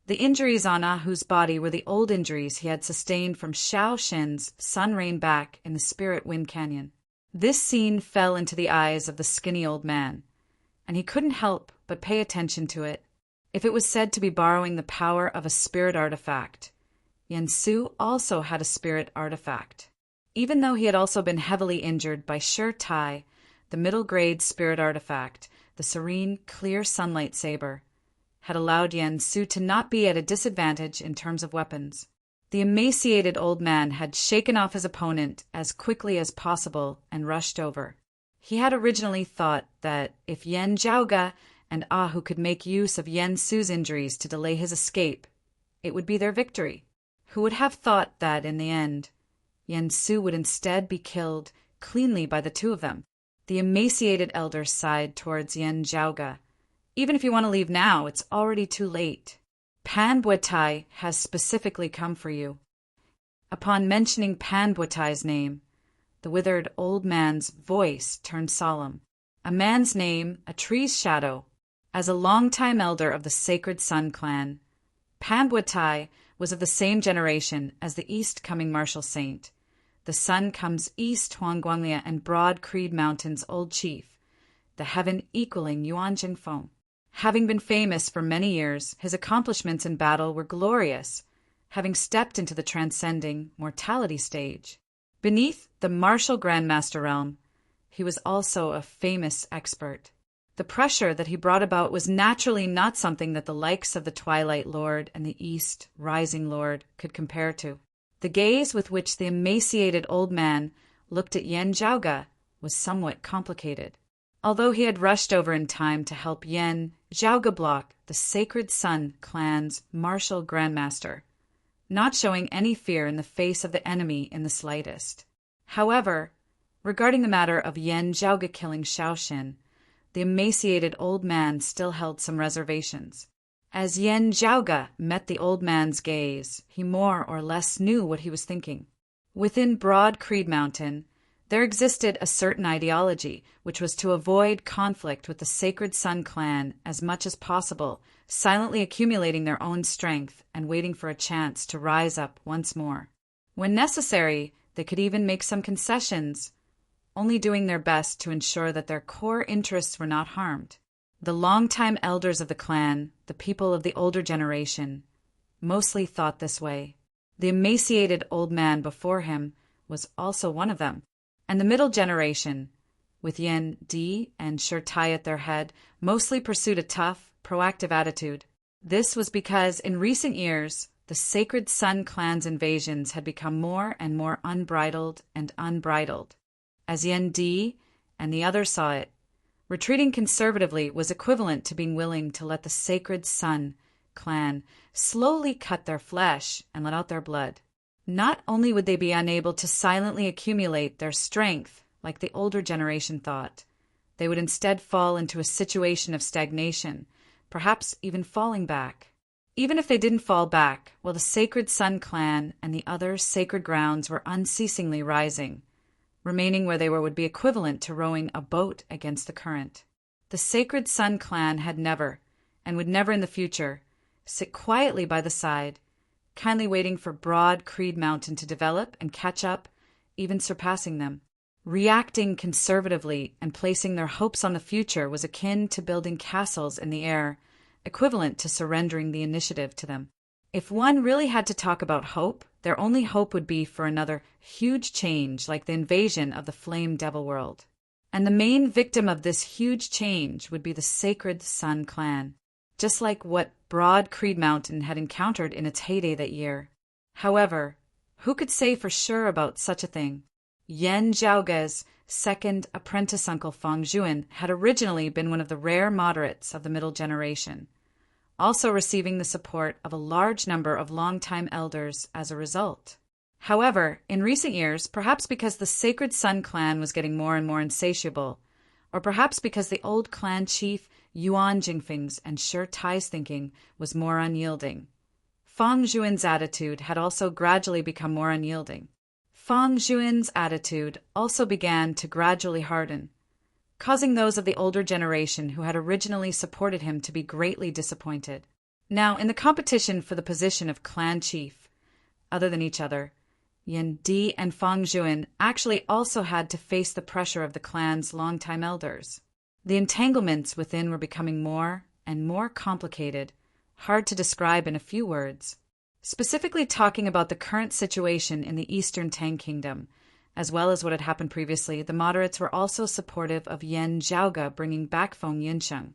The injuries on Ahu's body were the old injuries he had sustained from Shao Xin's sun rain back in the Spirit Wind Canyon. This scene fell into the eyes of the skinny old man, and he couldn't help but pay attention to it. If it was said to be borrowing the power of a spirit artifact, Yen Su also had a spirit artifact. Even though he had also been heavily injured by Sure Tai, the middle-grade spirit artifact, the serene, clear sunlight saber, had allowed Yen Su to not be at a disadvantage in terms of weapons. The emaciated old man had shaken off his opponent as quickly as possible and rushed over. He had originally thought that if Yen Zhaoga and Hu could make use of Yen Su's injuries to delay his escape, it would be their victory. Who would have thought that, in the end, Yen Su would instead be killed cleanly by the two of them? The emaciated elder sighed towards Yen Zhaoga. Even if you want to leave now, it's already too late. Pan Buetai has specifically come for you. Upon mentioning Pan Buetai's name, the withered old man's voice turned solemn. A man's name, a tree's shadow. As a long-time elder of the Sacred Sun clan, Pan Buetai was of the same generation as the east-coming martial saint, the Sun Comes East Huangguanglia and Broad Creed Mountain's old chief, the heaven-equaling Yuan Jingfeng. Having been famous for many years, his accomplishments in battle were glorious, having stepped into the transcending mortality stage. Beneath the martial grandmaster realm, he was also a famous expert. The pressure that he brought about was naturally not something that the likes of the Twilight Lord and the East Rising Lord could compare to. The gaze with which the emaciated old man looked at Yen Zhaoga was somewhat complicated. Although he had rushed over in time to help Yen Zhaoga block the Sacred Sun clan's martial grandmaster, not showing any fear in the face of the enemy in the slightest. However, regarding the matter of Yen Zhaoga killing Shao Xin, the emaciated old man still held some reservations. As Yen Zhaoga met the old man's gaze, he more or less knew what he was thinking. Within Broad Creed Mountain, there existed a certain ideology, which was to avoid conflict with the Sacred Sun clan as much as possible, silently accumulating their own strength and waiting for a chance to rise up once more. When necessary, they could even make some concessions, only doing their best to ensure that their core interests were not harmed. The longtime elders of the clan, the people of the older generation, mostly thought this way. The emaciated old man before him was also one of them. And the middle generation, with Yen Di and Sure Tai at their head, mostly pursued a tough, proactive attitude. This was because in recent years, the Sacred Sun clan's invasions had become more and more unbridled and unbridled. As Yen Di and the others saw it, retreating conservatively was equivalent to being willing to let the Sacred Sun clan slowly cut their flesh and let out their blood. Not only would they be unable to silently accumulate their strength like the older generation thought, they would instead fall into a situation of stagnation, perhaps even falling back. Even if they didn't fall back, well, the Sacred Sun clan and the other sacred grounds were unceasingly rising. Remaining where they were would be equivalent to rowing a boat against the current. The Sacred Sun clan had never, and would never in the future, sit quietly by the side, kindly waiting for broad Creed Mountain to develop and catch up, even surpassing them. Reacting conservatively and placing their hopes on the future was akin to building castles in the air, equivalent to surrendering the initiative to them. If one really had to talk about hope, their only hope would be for another huge change like the invasion of the Flame Devil World. And the main victim of this huge change would be the Sacred Sun clan, just like what broad Creed Mountain had encountered in its heyday that year. However, who could say for sure about such a thing? Yan Zhaoge's second apprentice uncle Feng Zhuan had originally been one of the rare moderates of the middle generation, also receiving the support of a large number of longtime elders as a result. However, in recent years, perhaps because the Sacred Sun clan was getting more and more insatiable, or perhaps because the old clan chief Yuan Jingfeng's and Shi Tai's thinking was more unyielding, Feng Zhuan's attitude had also gradually become more unyielding. Feng Zhuan's attitude also began to gradually harden, causing those of the older generation who had originally supported him to be greatly disappointed. Now, in the competition for the position of clan chief, other than each other, Yan Di and Feng Zhuan actually also had to face the pressure of the clan's longtime elders. The entanglements within were becoming more and more complicated, hard to describe in a few words. Specifically talking about the current situation in the Eastern Tang Kingdom, as well as what had happened previously, the moderates were also supportive of Yan Zhaoge bringing back Feng Yinsheng,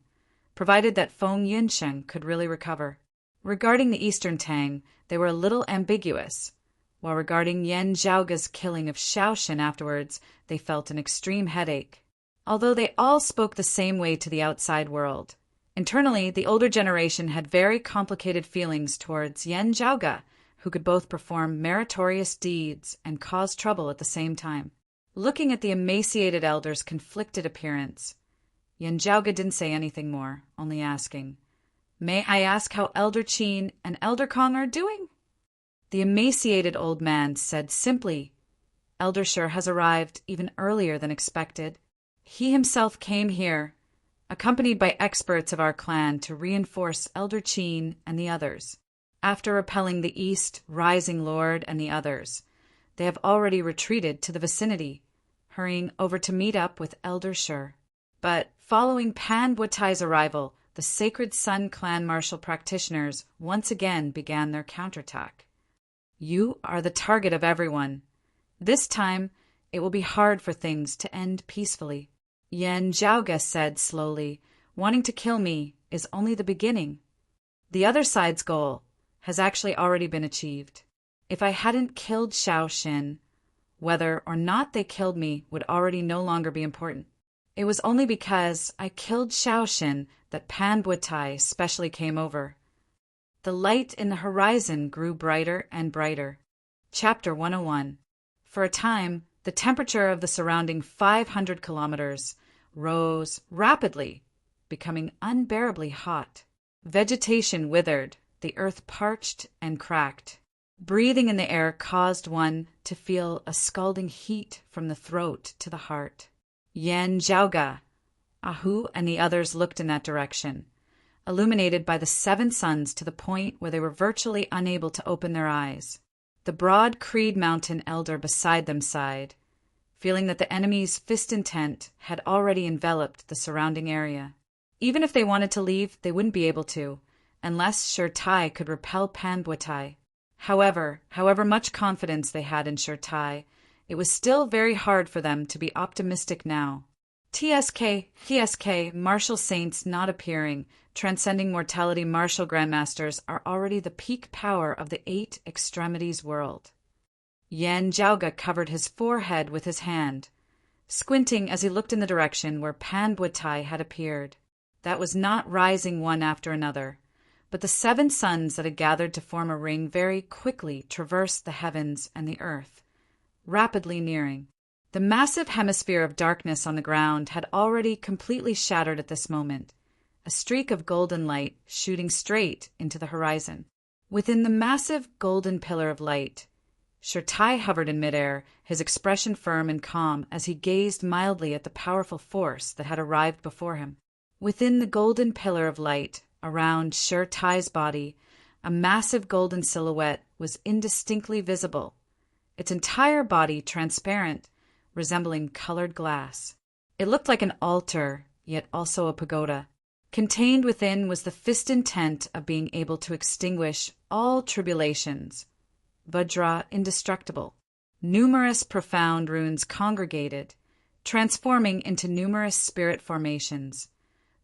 provided that Feng Yinsheng could really recover. Regarding the Eastern Tang, they were a little ambiguous, while regarding Yan Zhaoge's killing of Shaoshan afterwards, they felt an extreme headache. Although they all spoke the same way to the outside world, internally, the older generation had very complicated feelings towards Yan Zhaoge, who could both perform meritorious deeds and cause trouble at the same time. Looking at the emaciated elder's conflicted appearance, Yan Zhaoge didn't say anything more, only asking, "May I ask how Elder Qin and Elder Kong are doing?" The emaciated old man said simply, "Elder Shi has arrived even earlier than expected. He himself came here, accompanied by experts of our clan to reinforce Elder Qin and the others. After repelling the East Rising Lord and the others, they have already retreated to the vicinity, hurrying over to meet up with Elder Shi. But following Pan Buetai's arrival, the Sacred Sun clan martial practitioners once again began their counterattack. You are the target of everyone. This time, it will be hard for things to end peacefully." Yan Zhaoge said slowly, "Wanting to kill me is only the beginning. The other side's goal has actually already been achieved. If I hadn't killed Shaoshan, whether or not they killed me would already no longer be important. It was only because I killed Shaoshan that Pan Buetai specially came over." The light in the horizon grew brighter and brighter. Chapter 101. For a time, the temperature of the surrounding 500 kilometers rose rapidly, becoming unbearably hot. Vegetation withered, the earth parched and cracked. Breathing in the air caused one to feel a scalding heat from the throat to the heart. Yan Zhaoge, Ahu, and the others looked in that direction, illuminated by the 7 suns to the point where they were virtually unable to open their eyes. The broad Creed Mountain elder beside them sighed, feeling that the enemy's fist intent had already enveloped the surrounding area. Even if they wanted to leave, they wouldn't be able to, unless Shi Tai could repel Pan Buetai. However much confidence they had in Shi Tai, it was still very hard for them to be optimistic now. TSK, martial saints not appearing, transcending mortality martial grandmasters are already the peak power of the 8 extremities world. Yan Zhaoge covered his forehead with his hand, squinting as he looked in the direction where Pan Buetai had appeared. That was not rising one after another, But the 7 suns that had gathered to form a ring very quickly traversed the heavens and the earth, rapidly nearing. The massive hemisphere of darkness on the ground had already completely shattered at this moment, a streak of golden light shooting straight into the horizon. Within the massive golden pillar of light, Shirtai hovered in midair, his expression firm and calm as he gazed mildly at the powerful force that had arrived before him. Within the golden pillar of light, around Shirtai's body, a massive golden silhouette was indistinctly visible, its entire body transparent, resembling colored glass. It looked like an altar, yet also a pagoda. Contained within was the fixed intent of being able to extinguish all tribulations, Vajra indestructible. Numerous profound runes congregated, transforming into numerous spirit formations.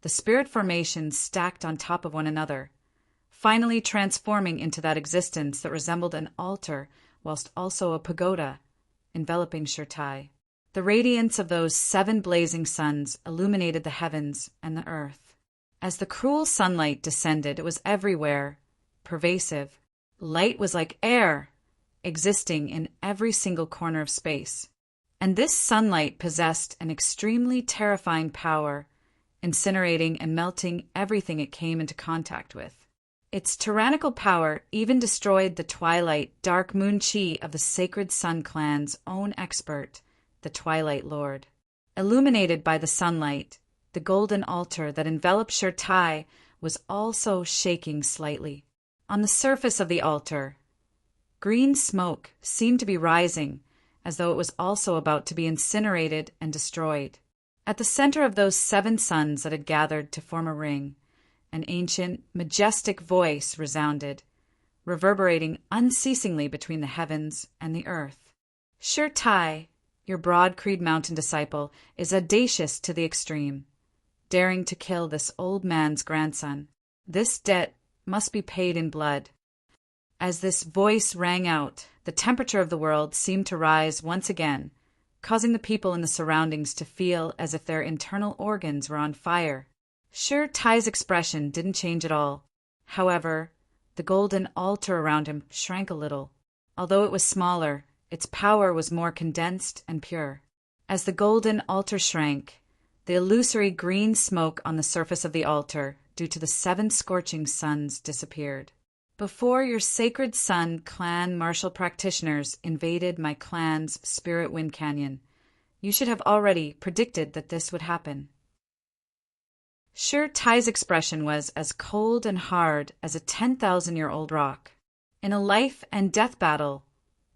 The spirit formations stacked on top of one another, finally transforming into that existence that resembled an altar whilst also a pagoda, enveloping Shirtai. The radiance of those 7 blazing suns illuminated the heavens and the earth. As the cruel sunlight descended, it was everywhere, pervasive. Light was like air, existing in every single corner of space. And this sunlight possessed an extremely terrifying power, incinerating and melting everything it came into contact with. Its tyrannical power even destroyed the twilight, dark moon chi of the sacred sun clan's own expert, the Twilight Lord. Illuminated by the sunlight, the golden altar that enveloped Shirtai was also shaking slightly. On the surface of the altar, green smoke seemed to be rising, as though it was also about to be incinerated and destroyed. At the center of those 7 suns that had gathered to form a ring, an ancient, majestic voice resounded, reverberating unceasingly between the heavens and the earth. Shirtai, your broad Creed Mountain disciple, is audacious to the extreme, daring to kill this old man's grandson. This debt must be paid in blood. As this voice rang out, the temperature of the world seemed to rise once again, causing the people in the surroundings to feel as if their internal organs were on fire. Shirtai's expression didn't change at all. However, the golden altar around him shrank a little. Although it was smaller, its power was more condensed and pure. As the golden altar shrank, the illusory green smoke on the surface of the altar, due to the 7 scorching suns, disappeared. Before your sacred sun clan martial practitioners invaded my clan's Spirit Wind Canyon, you should have already predicted that this would happen. Shirtai's expression was as cold and hard as a 10,000-year-old rock. In a life and death battle,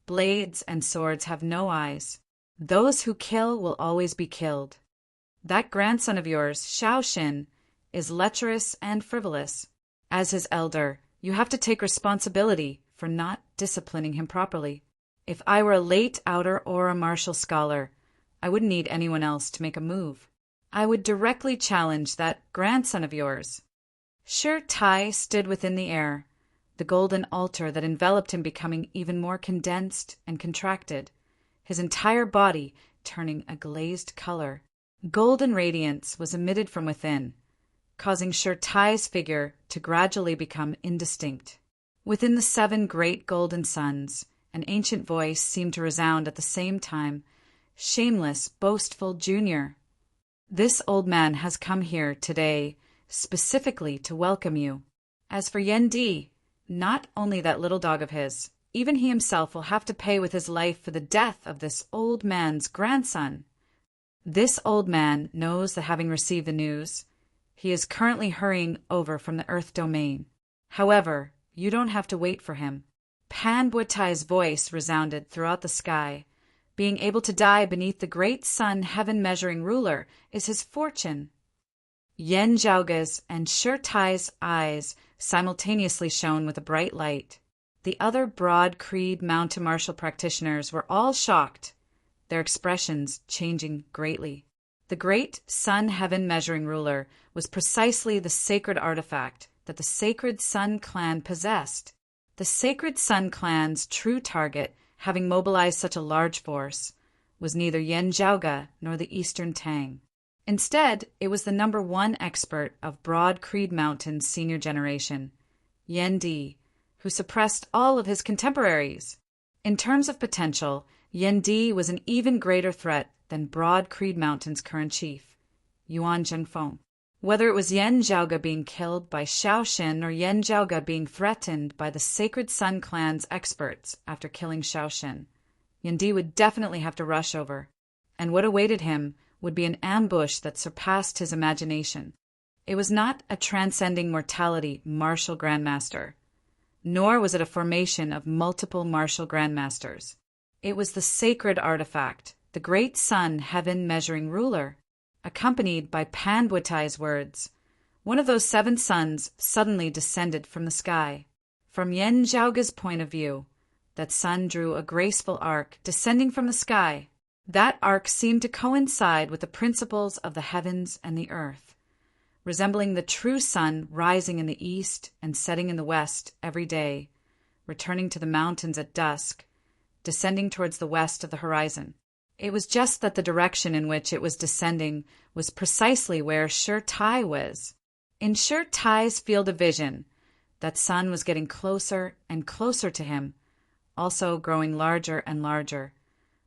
blades and swords have no eyes. Those who kill will always be killed. That grandson of yours, Shaoxin, is lecherous and frivolous. As his elder, you have to take responsibility for not disciplining him properly. If I were a late outer aura martial scholar, I wouldn't need anyone else to make a move. I would directly challenge that grandson of yours. Shirtai stood within the air, the golden altar that enveloped him becoming even more condensed and contracted, his entire body turning a glazed color. Golden radiance was emitted from within, causing Shirtai's figure to gradually become indistinct. Within the 7 great golden suns, an ancient voice seemed to resound at the same time. Shameless, boastful junior. This old man has come here today specifically to welcome you. As for Yen Di, not only that little dog of his, even he himself will have to pay with his life for the death of this old man's grandson. This old man knows that having received the news, he is currently hurrying over from the Earth domain. However, you don't have to wait for him. Pan Buetai's voice resounded throughout the sky. Being able to die beneath the great sun heaven-measuring ruler is his fortune. Yen Zhaoge's and Shirtai's eyes simultaneously shone with a bright light. The other broad Creed Mountain martial practitioners were all shocked, their expressions changing greatly. The great sun heaven-measuring ruler was precisely the sacred artifact that the sacred Sun clan possessed. The sacred Sun clan's true target, having mobilized such a large force, was neither Yen Zhaoge nor the Eastern Tang. Instead, it was the #1 expert of Broad Creed Mountain's senior generation, Yendi, who suppressed all of his contemporaries. In terms of potential, Yendi was an even greater threat than Broad Creed Mountain's current chief, Yuan Zhenfeng. Whether it was Yan Zhaoge being killed by Shaoxin or Yan Zhaoge being threatened by the Sacred Sun clan's experts after killing Shaoxin, Yendi would definitely have to rush over, and what awaited him would be an ambush that surpassed his imagination. It was not a transcending mortality martial grandmaster, nor was it a formation of multiple martial grandmasters. It was the sacred artifact, the great sun heaven measuring ruler, accompanied by Panbuetai's words. One of those 7 suns suddenly descended from the sky. From Yan Zhaoge's point of view, that sun drew a graceful arc descending from the sky. That arc seemed to coincide with the principles of the heavens and the earth, resembling the true sun rising in the east and setting in the west every day, returning to the mountains at dusk, descending towards the west of the horizon. It was just that the direction in which it was descending was precisely where Shi Tai was. In Shi Tai's field of vision, that sun was getting closer and closer to him, also growing larger and larger,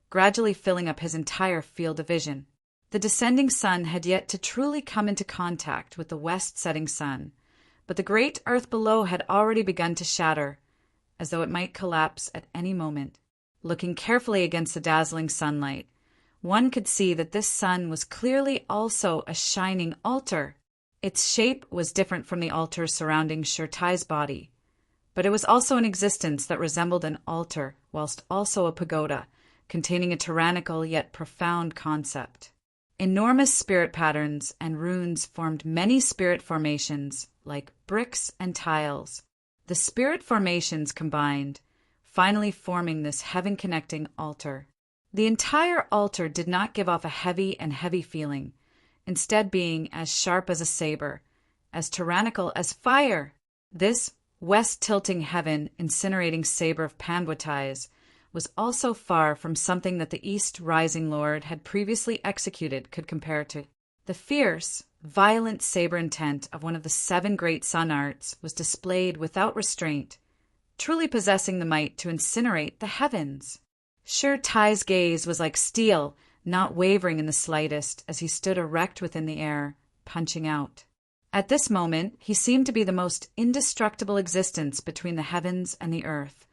gradually filling up his entire field of vision. The descending sun had yet to truly come into contact with the west-setting sun, but the great earth below had already begun to shatter, as though it might collapse at any moment. Looking carefully against the dazzling sunlight, one could see that this sun was clearly also a shining altar. Its shape was different from the altars surrounding Shi Tai's body, but it was also an existence that resembled an altar, whilst also a pagoda, containing a tyrannical yet profound concept. Enormous spirit patterns and runes formed many spirit formations, like bricks and tiles. The spirit formations combined, finally forming this heaven-connecting altar. The entire altar did not give off a heavy feeling, instead being as sharp as a saber, as tyrannical as fire. This west-tilting heaven incinerating saber of Panbuetai's was also far from something that the East Rising Lord had previously executed could compare to. The fierce, violent saber intent of one of the 7 great sun arts was displayed without restraint, truly possessing the might to incinerate the heavens. Shi Tai's gaze was like steel, not wavering in the slightest as he stood erect within the air, punching out. At this moment, he seemed to be the most indestructible existence between the heavens and the earth,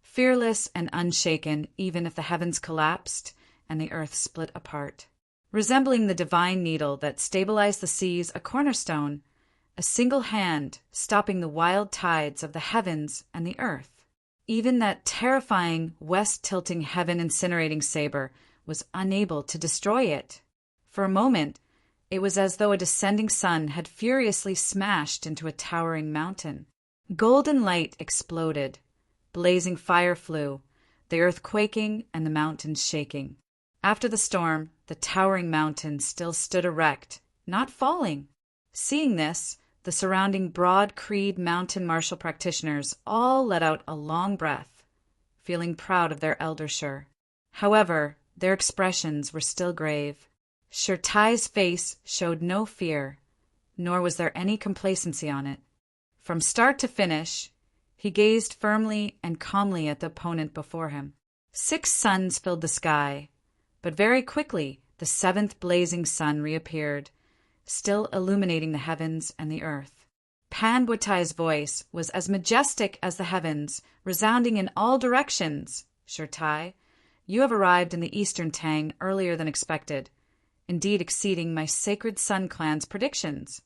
fearless and unshaken even if the heavens collapsed and the earth split apart. Resembling the divine needle that stabilized the seas, a cornerstone, a single hand stopping the wild tides of the heavens and the earth. Even that terrifying west-tilting heaven-incinerating saber was unable to destroy it. For a moment, it was as though a descending sun had furiously smashed into a towering mountain. Golden light exploded. Blazing fire flew, the earth quaking and the mountains shaking. After the storm, the towering mountain still stood erect, not falling. Seeing this, the surrounding Broad Creed mountain martial practitioners all let out a long breath, feeling proud of their elder Shi. However, their expressions were still grave. Shi Tai's face showed no fear, nor was there any complacency on it. From start to finish, he gazed firmly and calmly at the opponent before him. 6 suns filled the sky, but very quickly the 7th blazing sun reappeared, still illuminating the heavens and the earth. Panbuetai's voice was as majestic as the heavens, resounding in all directions. Shi Tai, you have arrived in the Eastern Tang earlier than expected, indeed exceeding my Sacred Sun clan's predictions.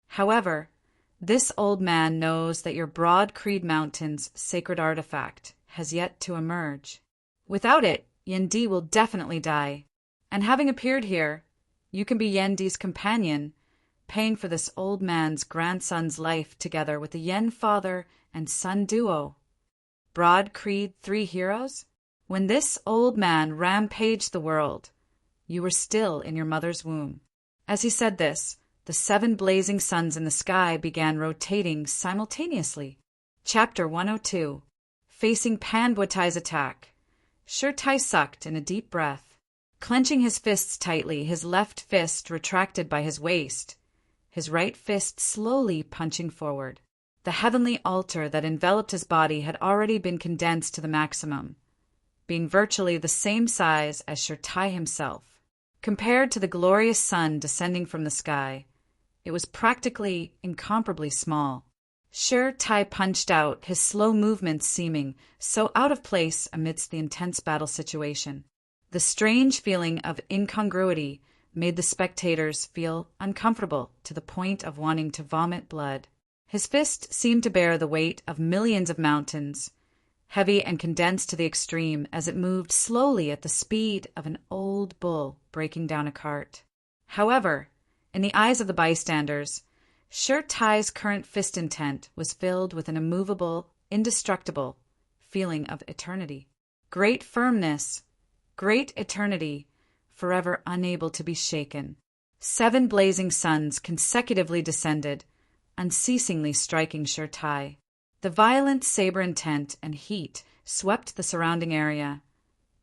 However, this old man knows that your Broad Creed Mountain's sacred artifact has yet to emerge. Without it, Yendi will definitely die, and having appeared here, you can be Yendi's companion, paying for this old man's grandson's life together with the Yen father and son duo. Broad Creed 3 heroes? When this old man rampaged the world, you were still in your mother's womb. As he said this, the 7 blazing suns in the sky began rotating simultaneously. Chapter 102. Facing Panbuetai's attack, Shi Tai sucked in a deep breath. Clenching his fists tightly, his left fist retracted by his waist, his right fist slowly punching forward. The heavenly altar that enveloped his body had already been condensed to the maximum, being virtually the same size as Sure Tai himself. Compared to the glorious sun descending from the sky, it was practically incomparably small. Sure Tai punched out, his slow movements seeming so out of place amidst the intense battle situation. The strange feeling of incongruity made the spectators feel uncomfortable to the point of wanting to vomit blood. His fist seemed to bear the weight of millions of mountains, heavy and condensed to the extreme as it moved slowly at the speed of an old bull breaking down a cart. However, in the eyes of the bystanders, Sure Tai's current fist intent was filled with an immovable, indestructible feeling of eternity. Great firmness, great eternity, forever unable to be shaken. 7 blazing suns consecutively descended, unceasingly striking Sure Tai. The violent saber intent and heat swept the surrounding area,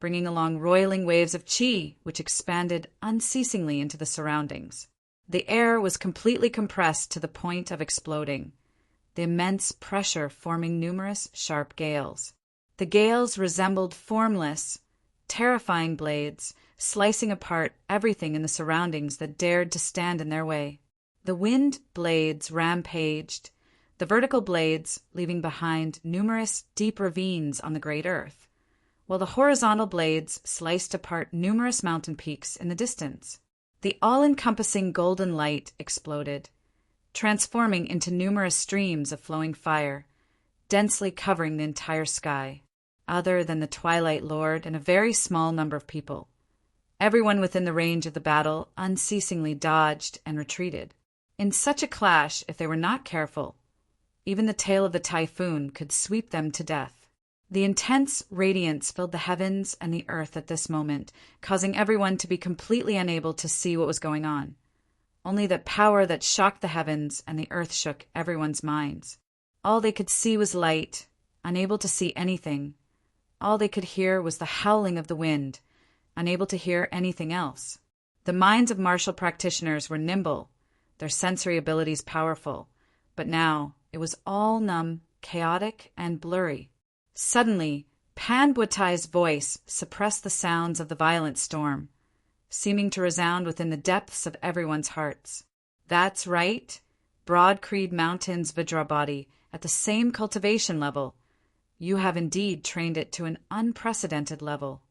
bringing along roiling waves of chi which expanded unceasingly into the surroundings. The air was completely compressed to the point of exploding, the immense pressure forming numerous sharp gales. The gales resembled formless, terrifying blades, slicing apart everything in the surroundings that dared to stand in their way. The wind blades rampaged, the vertical blades leaving behind numerous deep ravines on the great earth, while the horizontal blades sliced apart numerous mountain peaks in the distance. The all-encompassing golden light exploded, transforming into numerous streams of flowing fire, densely covering the entire sky, other than the Twilight Lord and a very small number of people. Everyone within the range of the battle unceasingly dodged and retreated. In such a clash, if they were not careful, even the tail of the typhoon could sweep them to death. The intense radiance filled the heavens and the earth at this moment, causing everyone to be completely unable to see what was going on. Only that power that shocked the heavens and the earth shook everyone's minds. All they could see was light, unable to see anything. All they could hear was the howling of the wind, unable to hear anything else. The minds of martial practitioners were nimble, their sensory abilities powerful, but now it was all numb, chaotic, and blurry. Suddenly, Pan Buetai's voice suppressed the sounds of the violent storm, seeming to resound within the depths of everyone's hearts. That's right, Broad Creed Mountain's Vajrabody, at the same cultivation level. You have indeed trained it to an unprecedented level.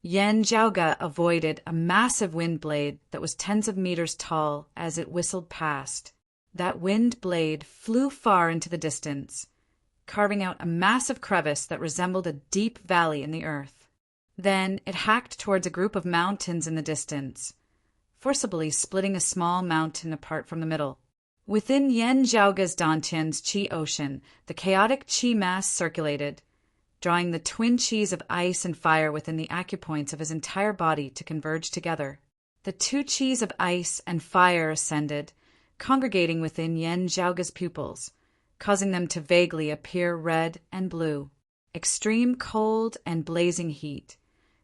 Yen Jiaoge avoided a massive wind blade that was tens of meters tall as it whistled past. That wind blade flew far into the distance, carving out a massive crevice that resembled a deep valley in the earth. Then it hacked towards a group of mountains in the distance, forcibly splitting a small mountain apart from the middle. Within Yen Jiaoge's Dantian's Qi ocean, the chaotic Qi mass circulated, drawing the twin Qis of ice and fire within the acupoints of his entire body to converge together. The 2 Qis of ice and fire ascended, congregating within Yen Jiaoge's pupils, causing them to vaguely appear red and blue. Extreme cold and blazing heat,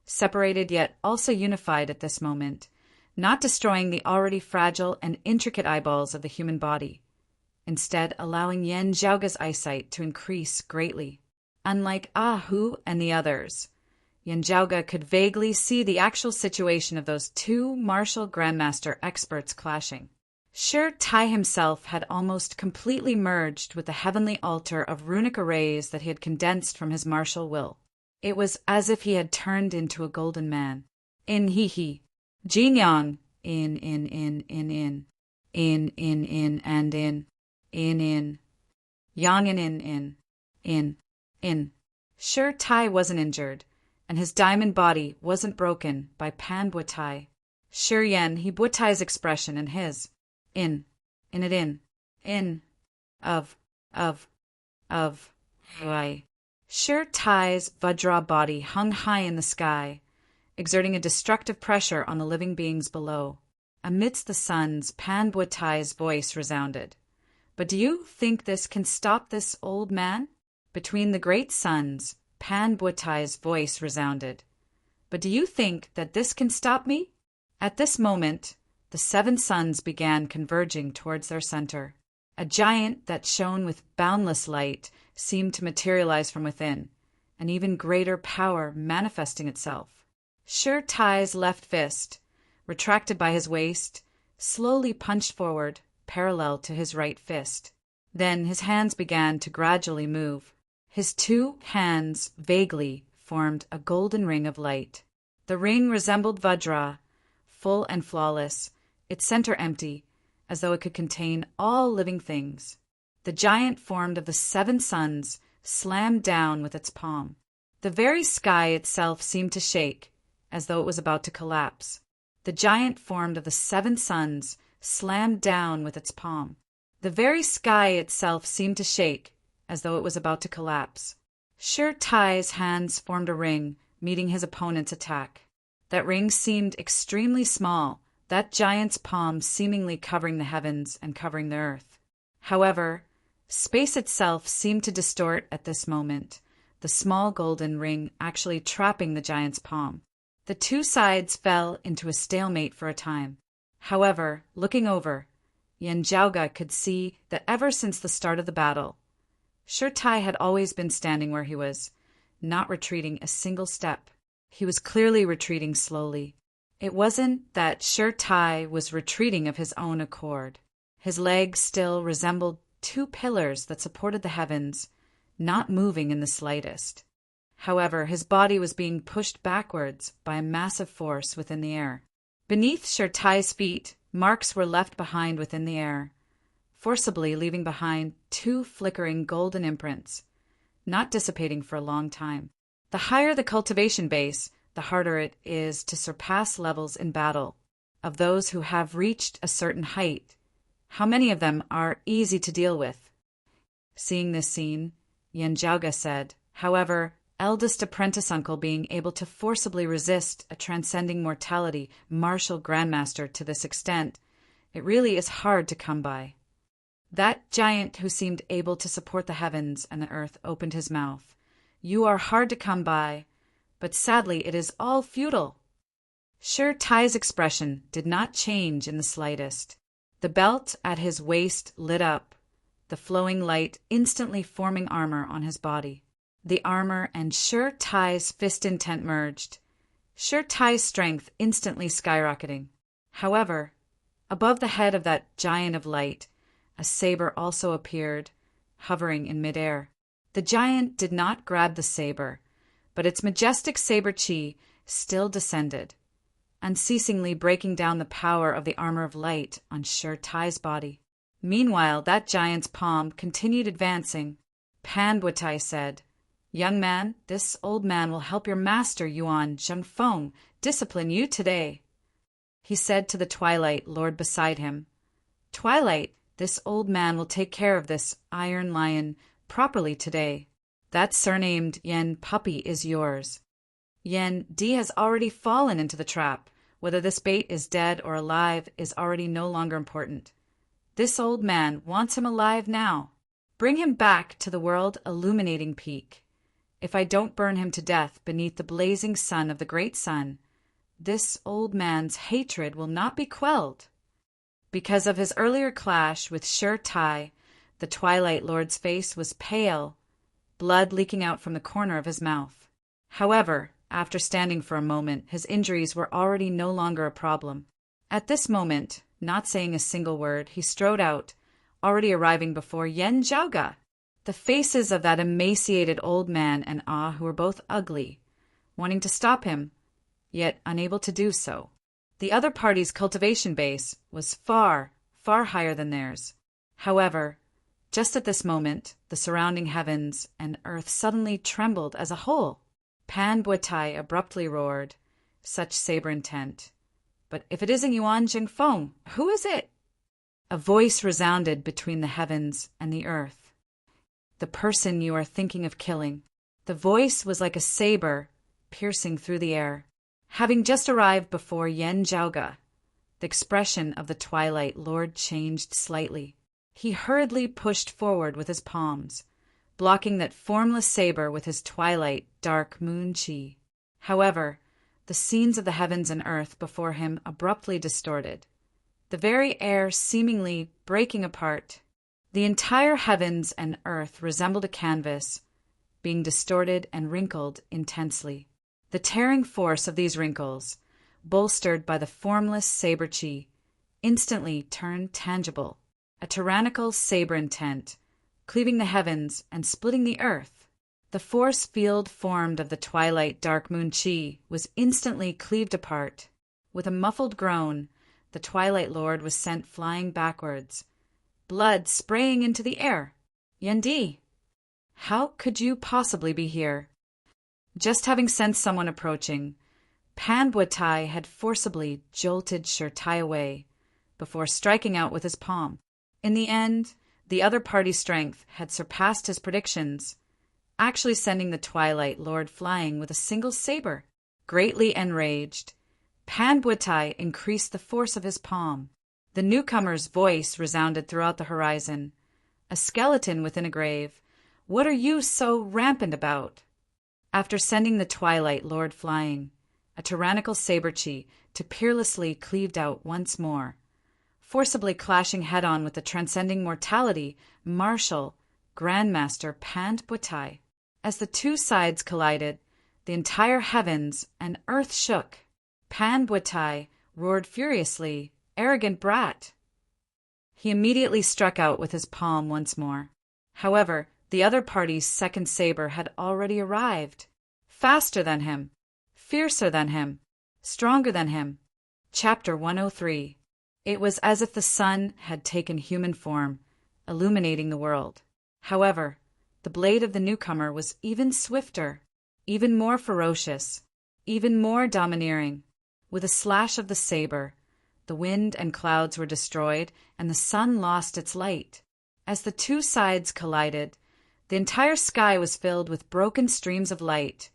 separated yet also unified at this moment, not destroying the already fragile and intricate eyeballs of the human body, instead allowing Yen Jiaoge's eyesight to increase greatly. Unlike Hu and the others, Yen Jiaoge could vaguely see the actual situation of those 2 martial grandmaster experts clashing. Sure Tai himself had almost completely merged with the heavenly altar of runic arrays that he had condensed from his martial will. It was as if he had turned into a golden man. In he, Jinyang, in, and in, yang in. Sure Tai wasn't injured, and his diamond body wasn't broken by Pan Buetai. Sure Yen, he Buetai's expression and his. Why. Sure Tai's Vajra body hung high in the sky, exerting a destructive pressure on the living beings below. Amidst the suns, Pan Buetai's voice resounded. But do you think this can stop this old man? Between the great suns, Pan Buetai's voice resounded. But do you think that this can stop me? At this moment, the 7 suns began converging towards their center. A giant that shone with boundless light seemed to materialize from within, an even greater power manifesting itself. Sure Tai's left fist, retracted by his waist, slowly punched forward, parallel to his right fist. Then his hands began to gradually move. His two hands vaguely formed a golden ring of light. The ring resembled Vajra, full and flawless, its center empty, as though it could contain all living things. The giant formed of the 7 suns slammed down with its palm. The very sky itself seemed to shake, as though it was about to collapse. The giant formed of the 7 suns slammed down with its palm. The very sky itself seemed to shake, as though it was about to collapse. Sure Tai's hands formed a ring, meeting his opponent's attack. That ring seemed extremely small, that giant's palm seemingly covering the heavens and covering the earth. However, space itself seemed to distort at this moment, the small golden ring actually trapping the giant's palm. The two sides fell into a stalemate for a time. However, looking over, Yen Jiaoga could see that ever since the start of the battle, Sure Tai had always been standing where he was, not retreating a single step. He was clearly retreating slowly. It wasn't that Sure Tai was retreating of his own accord. His legs still resembled 2 pillars that supported the heavens, not moving in the slightest. However, his body was being pushed backwards by a massive force within the air. Beneath Sure Tai's feet, marks were left behind within the air, forcibly leaving behind 2 flickering golden imprints, not dissipating for a long time. The higher the cultivation base, the harder it is to surpass levels in battle of those who have reached a certain height. How many of them are easy to deal with? Seeing this scene, Yen Jiaoga said, however, eldest apprentice uncle being able to forcibly resist a transcending mortality martial grandmaster to this extent, it really is hard to come by. That giant who seemed able to support the heavens and the earth opened his mouth. You are hard to come by, but sadly it is all futile. Sure Tai's expression did not change in the slightest. The belt at his waist lit up, the flowing light instantly forming armor on his body. The armor and Sure Tai's fist intent merged, Sure Tai's strength instantly skyrocketing. However, above the head of that giant of light, a saber also appeared, hovering in midair. The giant did not grab the saber, but its majestic saber chi still descended, unceasingly breaking down the power of the armor of light on Sure Tai's body. Meanwhile, that giant's palm continued advancing. Pan Butai said, Young man, this old man will help your master Yuan Zhengfeng discipline you today. He said to the Twilight Lord beside him, Twilight, this old man will take care of this iron lion properly today. That surnamed Yen puppy is yours. Yen D has already fallen into the trap. Whether this bait is dead or alive is already no longer important. This old man wants him alive now. Bring him back to the world illuminating peak. If I don't burn him to death beneath the blazing sun of the great sun, this old man's hatred will not be quelled. Because of his earlier clash with Sure Tai, the Twilight Lord's face was pale, blood leaking out from the corner of his mouth. However, after standing for a moment, his injuries were already no longer a problem. At this moment, not saying a single word, he strode out, already arriving before Yen Jiaoga. The faces of that emaciated old man and Ah who were both ugly, wanting to stop him, yet unable to do so. The other party's cultivation base was far, far higher than theirs. However, just at this moment, the surrounding heavens and earth suddenly trembled as a whole. Pan Butai abruptly roared, such saber intent. But if it isn't Yuan Zhengfeng, who is it? A voice resounded between the heavens and the earth. The person you are thinking of killing. The voice was like a saber piercing through the air. Having just arrived before Yen Jiaoga, the expression of the Twilight Lord changed slightly. He hurriedly pushed forward with his palms, blocking that formless saber with his twilight dark moon chi. However, the scenes of the heavens and earth before him abruptly distorted, the very air seemingly breaking apart. The entire heavens and earth resembled a canvas, being distorted and wrinkled intensely. The tearing force of these wrinkles, bolstered by the formless saber chi, instantly turned tangible, a tyrannical saber intent, cleaving the heavens and splitting the earth. The force field formed of the twilight dark moon chi was instantly cleaved apart. With a muffled groan, the Twilight Lord was sent flying backwards, blood spraying into the air. Yendi, how could you possibly be here? Just having sensed someone approaching, Panbuatai had forcibly jolted Shirtai away, before striking out with his palm. In the end, the other party's strength had surpassed his predictions, actually sending the Twilight Lord flying with a single saber. Greatly enraged, Panbuatai increased the force of his palm. The newcomer's voice resounded throughout the horizon. A skeleton within a grave, what are you so rampant about? After sending the Twilight Lord flying, a tyrannical saber chi to peerlessly cleaved out once more, forcibly clashing head-on with the transcending mortality, martial, Grandmaster Panbuatai. As the two sides collided, the entire heavens and earth shook. Panbuatai roared furiously, "Arrogant brat!" He immediately struck out with his palm once more. However, the other party's second saber had already arrived. Faster than him, fiercer than him, stronger than him. Chapter 103. It was as if the sun had taken human form, illuminating the world. However, the blade of the newcomer was even swifter, even more ferocious, even more domineering. With a slash of the saber, the wind and clouds were destroyed, and the sun lost its light. As the two sides collided, the entire sky was filled with broken streams of light,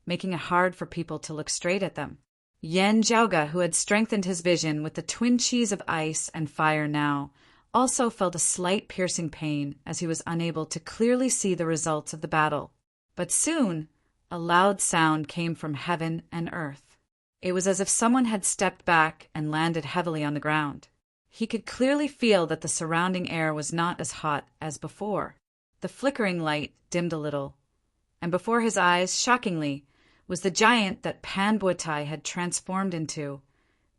making it hard for people to look straight at them. Yen Jiaoga, who had strengthened his vision with the twin chis of ice and fire now, also felt a slight piercing pain as he was unable to clearly see the results of the battle. But soon, a loud sound came from heaven and earth. It was as if someone had stepped back and landed heavily on the ground. He could clearly feel that the surrounding air was not as hot as before. The flickering light dimmed a little, and before his eyes, shockingly, was the giant that Panbuatai had transformed into,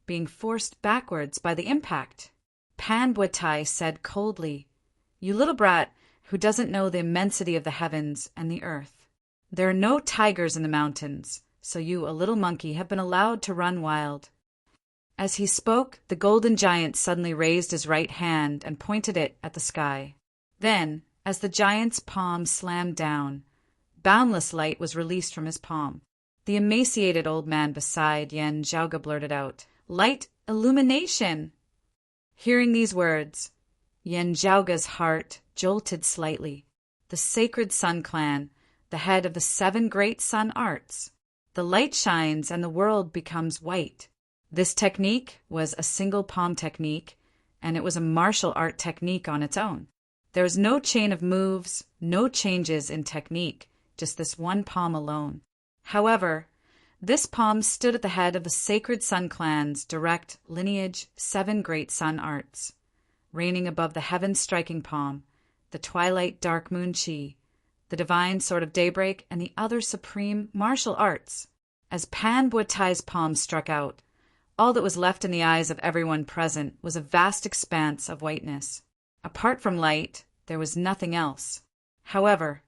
being forced backwards by the impact. Panbuatai said coldly, "You little brat who doesn't know the immensity of the heavens and the earth. There are no tigers in the mountains, so you, a little monkey, have been allowed to run wild." As he spoke, the golden giant suddenly raised his right hand and pointed it at the sky. Then, as the giant's palm slammed down, boundless light was released from his palm. The emaciated old man beside Yen Jiaoga blurted out, "Light illumination!" Hearing these words, Yen Jiaoga's heart jolted slightly. The sacred Sun Clan, the head of the 7 great sun arts. The light shines and the world becomes white. This technique was a single palm technique, and it was a martial art technique on its own. There was no chain of moves, no changes in technique, just this one palm alone. However, this palm stood at the head of the sacred Sun Clan's direct lineage 7 great sun arts, reigning above the heaven-striking palm, the twilight dark moon chi, the divine sword of daybreak, and the other supreme martial arts. As Panbuatai's palm struck out, all that was left in the eyes of everyone present was a vast expanse of whiteness. Apart from light, there was nothing else. However,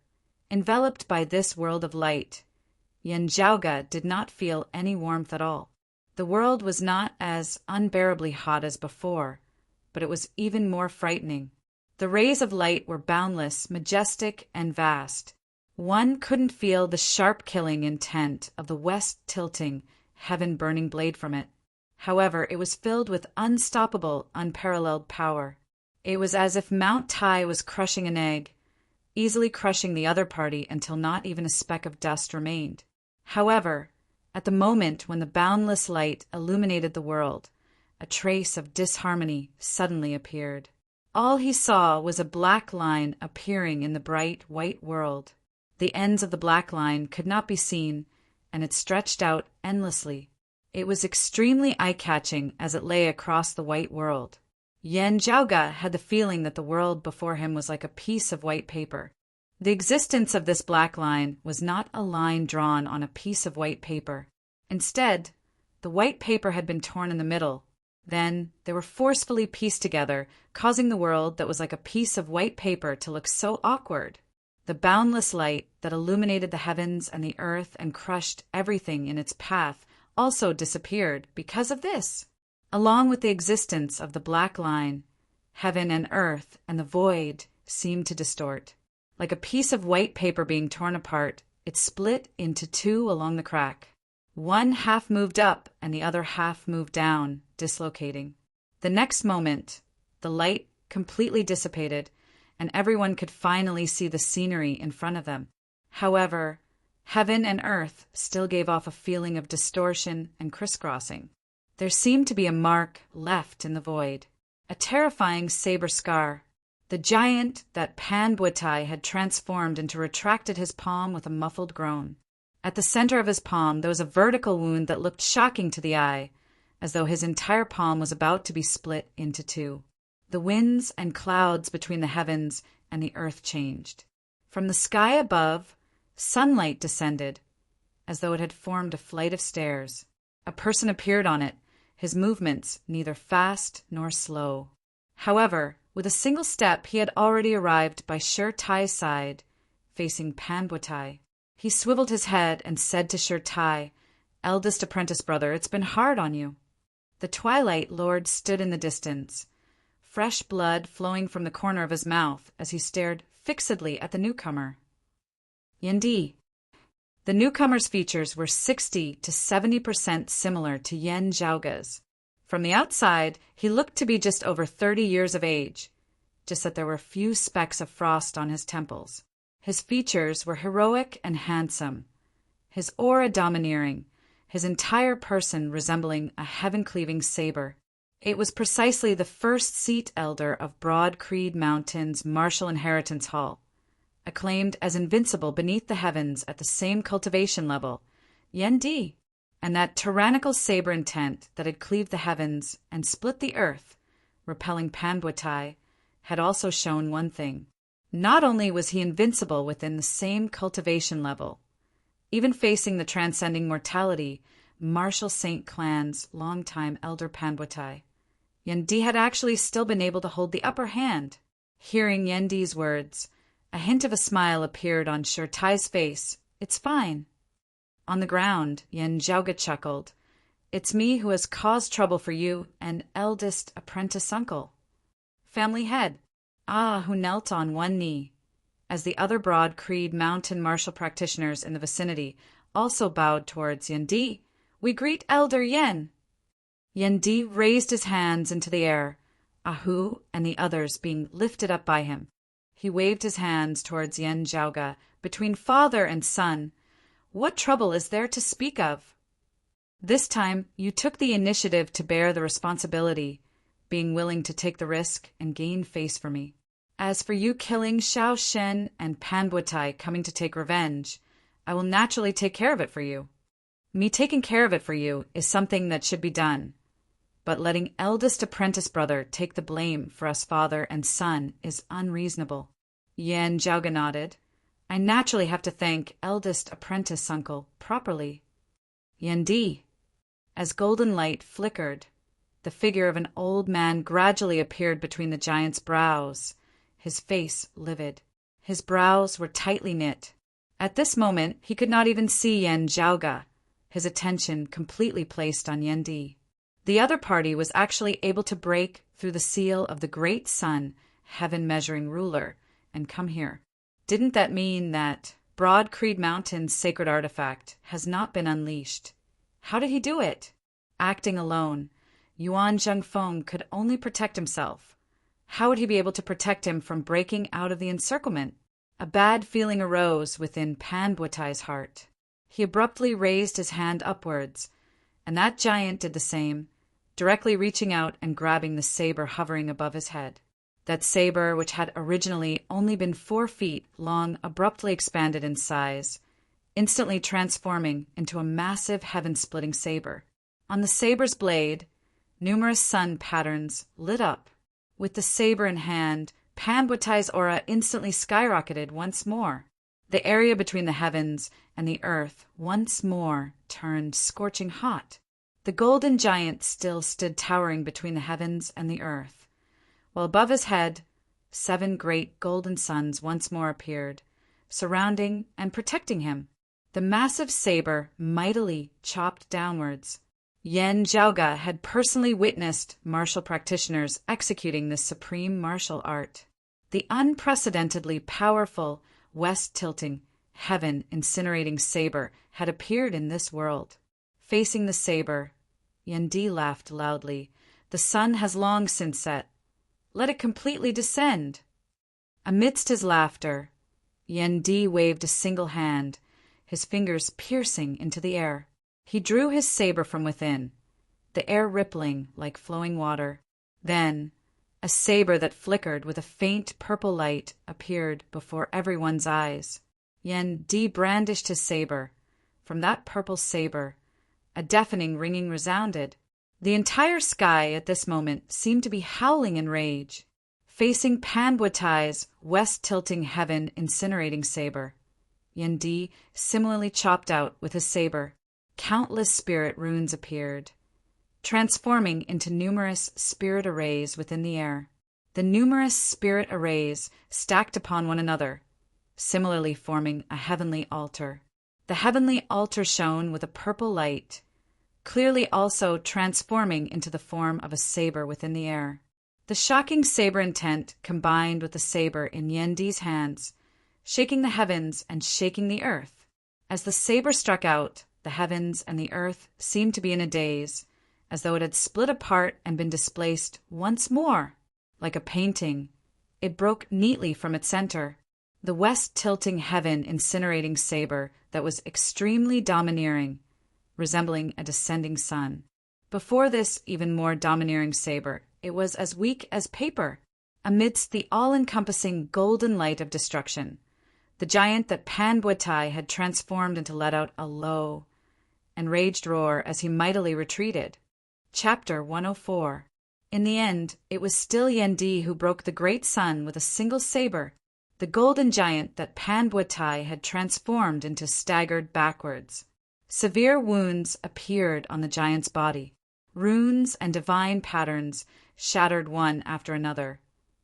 enveloped by this world of light, Yen Jiaoga did not feel any warmth at all. The world was not as unbearably hot as before, but it was even more frightening. The rays of light were boundless, majestic, and vast. One couldn't feel the sharp killing intent of the west-tilting, heaven-burning blade from it. However, it was filled with unstoppable, unparalleled power. It was as if Mount Tai was crushing an egg, easily crushing the other party until not even a speck of dust remained. However, at the moment when the boundless light illuminated the world, a trace of disharmony suddenly appeared. All he saw was a black line appearing in the bright white world. The ends of the black line could not be seen, and it stretched out endlessly. It was extremely eye-catching as it lay across the white world. Yen Jiaoge had the feeling that the world before him was like a piece of white paper. The existence of this black line was not a line drawn on a piece of white paper. Instead, the white paper had been torn in the middle. Then they were forcefully pieced together, causing the world that was like a piece of white paper to look so awkward. The boundless light that illuminated the heavens and the earth and crushed everything in its path also disappeared because of this. Along with the existence of the black line, heaven and earth and the void seemed to distort. Like a piece of white paper being torn apart, it split into two along the crack. One half moved up and the other half moved down, dislocating. The next moment, the light completely dissipated, and everyone could finally see the scenery in front of them. However, heaven and earth still gave off a feeling of distortion and crisscrossing. There seemed to be a mark left in the void, a terrifying saber scar. The giant that Panbuetai had transformed into retracted his palm with a muffled groan. At the center of his palm there was a vertical wound that looked shocking to the eye, as though his entire palm was about to be split into two. The winds and clouds between the heavens and the earth changed. From the sky above, sunlight descended, as though it had formed a flight of stairs. A person appeared on it, his movements neither fast nor slow. However, with a single step he had already arrived by Sher Tai's side, facing Panbuetai. He swiveled his head and said to Sher Tai, "Eldest apprentice brother, it's been hard on you." The Twilight Lord stood in the distance, fresh blood flowing from the corner of his mouth as he stared fixedly at the newcomer. Yendi. The newcomer's features were 60 to 70% similar to Yen Jiaoge's. From the outside, he looked to be just over 30 years of age, just that there were few specks of frost on his temples. His features were heroic and handsome, his aura domineering, his entire person resembling a heaven-cleaving saber. It was precisely the first seat elder of Broad Creed Mountain's Martial Inheritance Hall, acclaimed as invincible beneath the heavens at the same cultivation level, Yendi, and that tyrannical saber intent that had cleaved the heavens and split the earth, repelling Panbuetai, had also shown one thing. Not only was he invincible within the same cultivation level, even facing the transcending mortality, Martial Saint Clan's longtime elder Panbuetai, Yendi had actually still been able to hold the upper hand. Hearing Yendi's words, a hint of a smile appeared on Sher Tai's face. "It's fine." On the ground, Yen Jiaoge chuckled. "It's me who has caused trouble for you and eldest apprentice uncle." Family head, who knelt on one knee, as the other Broad Creed Mountain martial practitioners in the vicinity also bowed towards Yendi. "We greet Elder Yen." Yendi raised his hands into the air, Ahu and the others being lifted up by him. He waved his hands towards Yen Jiaoge, between father and son. "What trouble is there to speak of? This time you took the initiative to bear the responsibility, being willing to take the risk and gain face for me. As for you killing Xiao Shen and Panbuetai coming to take revenge, I will naturally take care of it for you. Me taking care of it for you is something that should be done, but letting eldest apprentice brother take the blame for us father and son is unreasonable." Yen Jiaoge nodded. "I naturally have to thank eldest apprentice uncle properly." Yendi. As golden light flickered, the figure of an old man gradually appeared between the giant's brows, his face livid. His brows were tightly knit. At this moment he could not even see Yen Jiaoge, his attention completely placed on Yendi. The other party was actually able to break through the seal of the great sun, heaven-measuring ruler, and come here. Didn't that mean that Broad Creed Mountain's sacred artifact has not been unleashed? How did he do it? Acting alone, Yuan Zhengfeng could only protect himself. How would he be able to protect him from breaking out of the encirclement? A bad feeling arose within Panbuetai's heart. He abruptly raised his hand upwards, and that giant did the same, directly reaching out and grabbing the saber hovering above his head. That saber, which had originally only been 4 feet long, abruptly expanded in size, instantly transforming into a massive heaven-splitting saber. On the saber's blade, numerous sun patterns lit up With the saber in hand, Panbuatai's aura instantly skyrocketed once more. The area between the heavens and the earth once more turned scorching hot. The golden giant still stood towering between the heavens and the earth, while above his head 7 great golden suns once more appeared, surrounding and protecting him. The massive saber mightily chopped downwards. Yen Zhaoga had personally witnessed martial practitioners executing this supreme martial art. The unprecedentedly powerful west-tilting, heaven-incinerating saber had appeared in this world. Facing the saber, Yendi laughed loudly. The sun has long since set. Let it completely descend. Amidst his laughter, Yendi waved a single hand, his fingers piercing into the air. He drew his saber from within, the air rippling like flowing water. Then, a saber that flickered with a faint purple light appeared before everyone's eyes. Yendi brandished his saber. From that purple saber, a deafening ringing resounded. The entire sky at this moment seemed to be howling in rage. Facing Panbuatai's west-tilting heaven-incinerating saber, Yendi similarly chopped out with his saber. Countless spirit runes appeared, transforming into numerous spirit arrays within the air. The numerous spirit arrays stacked upon one another, similarly forming a heavenly altar. The heavenly altar shone with a purple light, clearly also transforming into the form of a saber within the air. The shocking saber intent combined with the saber in Yendi's hands, shaking the heavens and shaking the earth. As the saber struck out, the heavens and the earth seemed to be in a daze, as though it had split apart and been displaced once more. Like a painting, it broke neatly from its center. The west-tilting heaven-incinerating saber that was extremely domineering, resembling a descending sun. Before this even more domineering saber, it was as weak as paper. Amidst the all-encompassing golden light of destruction, the giant that Panbuatai had transformed into let out a low, enraged roar as he mightily retreated. Chapter 104. In the end, it was still Yendi who broke the great sun with a single saber. The golden giant that Panbuatai had transformed into staggered backwards. Severe wounds appeared on the giant's body. Runes and divine patterns shattered one after another,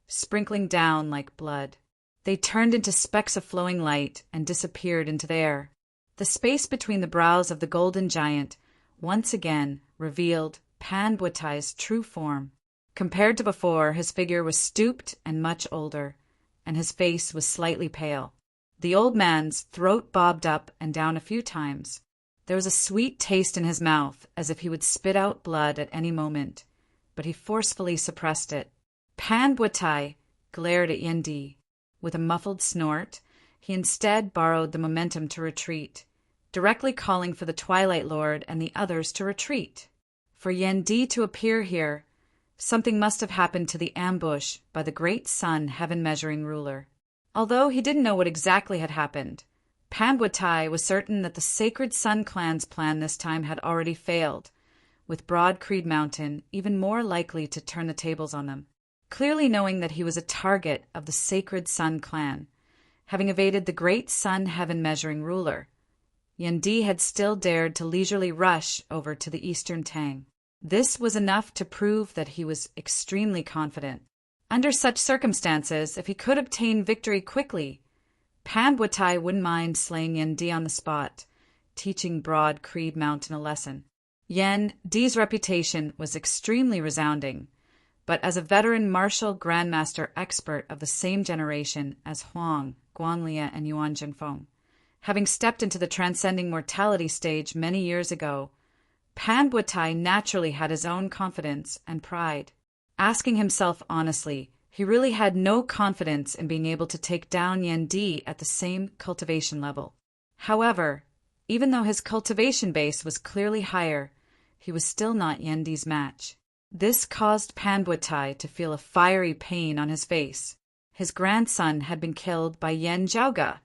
sprinkling down like blood. They turned into specks of flowing light and disappeared into the air. The space between the brows of the golden giant once again revealed Panbuatai's true form. Compared to before, his figure was stooped and much older, and his face was slightly pale. The old man's throat bobbed up and down a few times. There was a sweet taste in his mouth, as if he would spit out blood at any moment, but he forcefully suppressed it. Panbuatai glared at Yendi. With a muffled snort, he instead borrowed the momentum to retreat, directly calling for the Twilight Lord and the others to retreat. For Yendi to appear here, something must have happened to the ambush by the great sun heaven-measuring ruler. Although he didn't know what exactly had happened, Panbuatai was certain that the Sacred Sun Clan's plan this time had already failed, with Broad Creed Mountain even more likely to turn the tables on them. Clearly knowing that he was a target of the Sacred Sun Clan, having evaded the great sun heaven-measuring ruler, Yendi had still dared to leisurely rush over to the Eastern Tang. This was enough to prove that he was extremely confident. Under such circumstances, if he could obtain victory quickly, Panbuatai wouldn't mind slaying Yendi on the spot, teaching Broad Creed Mountain a lesson. Yendi's reputation was extremely resounding, but as a veteran martial grandmaster expert of the same generation as Huang, Guanlia, and Yuan Zhenfeng, having stepped into the transcending mortality stage many years ago, Panbuatai naturally had his own confidence and pride. Asking himself honestly, he really had no confidence in being able to take down Yendi at the same cultivation level. However, even though his cultivation base was clearly higher, he was still not Yendi's match. This caused Panbuatai to feel a fiery pain on his face. His grandson had been killed by Yen Zhaoga,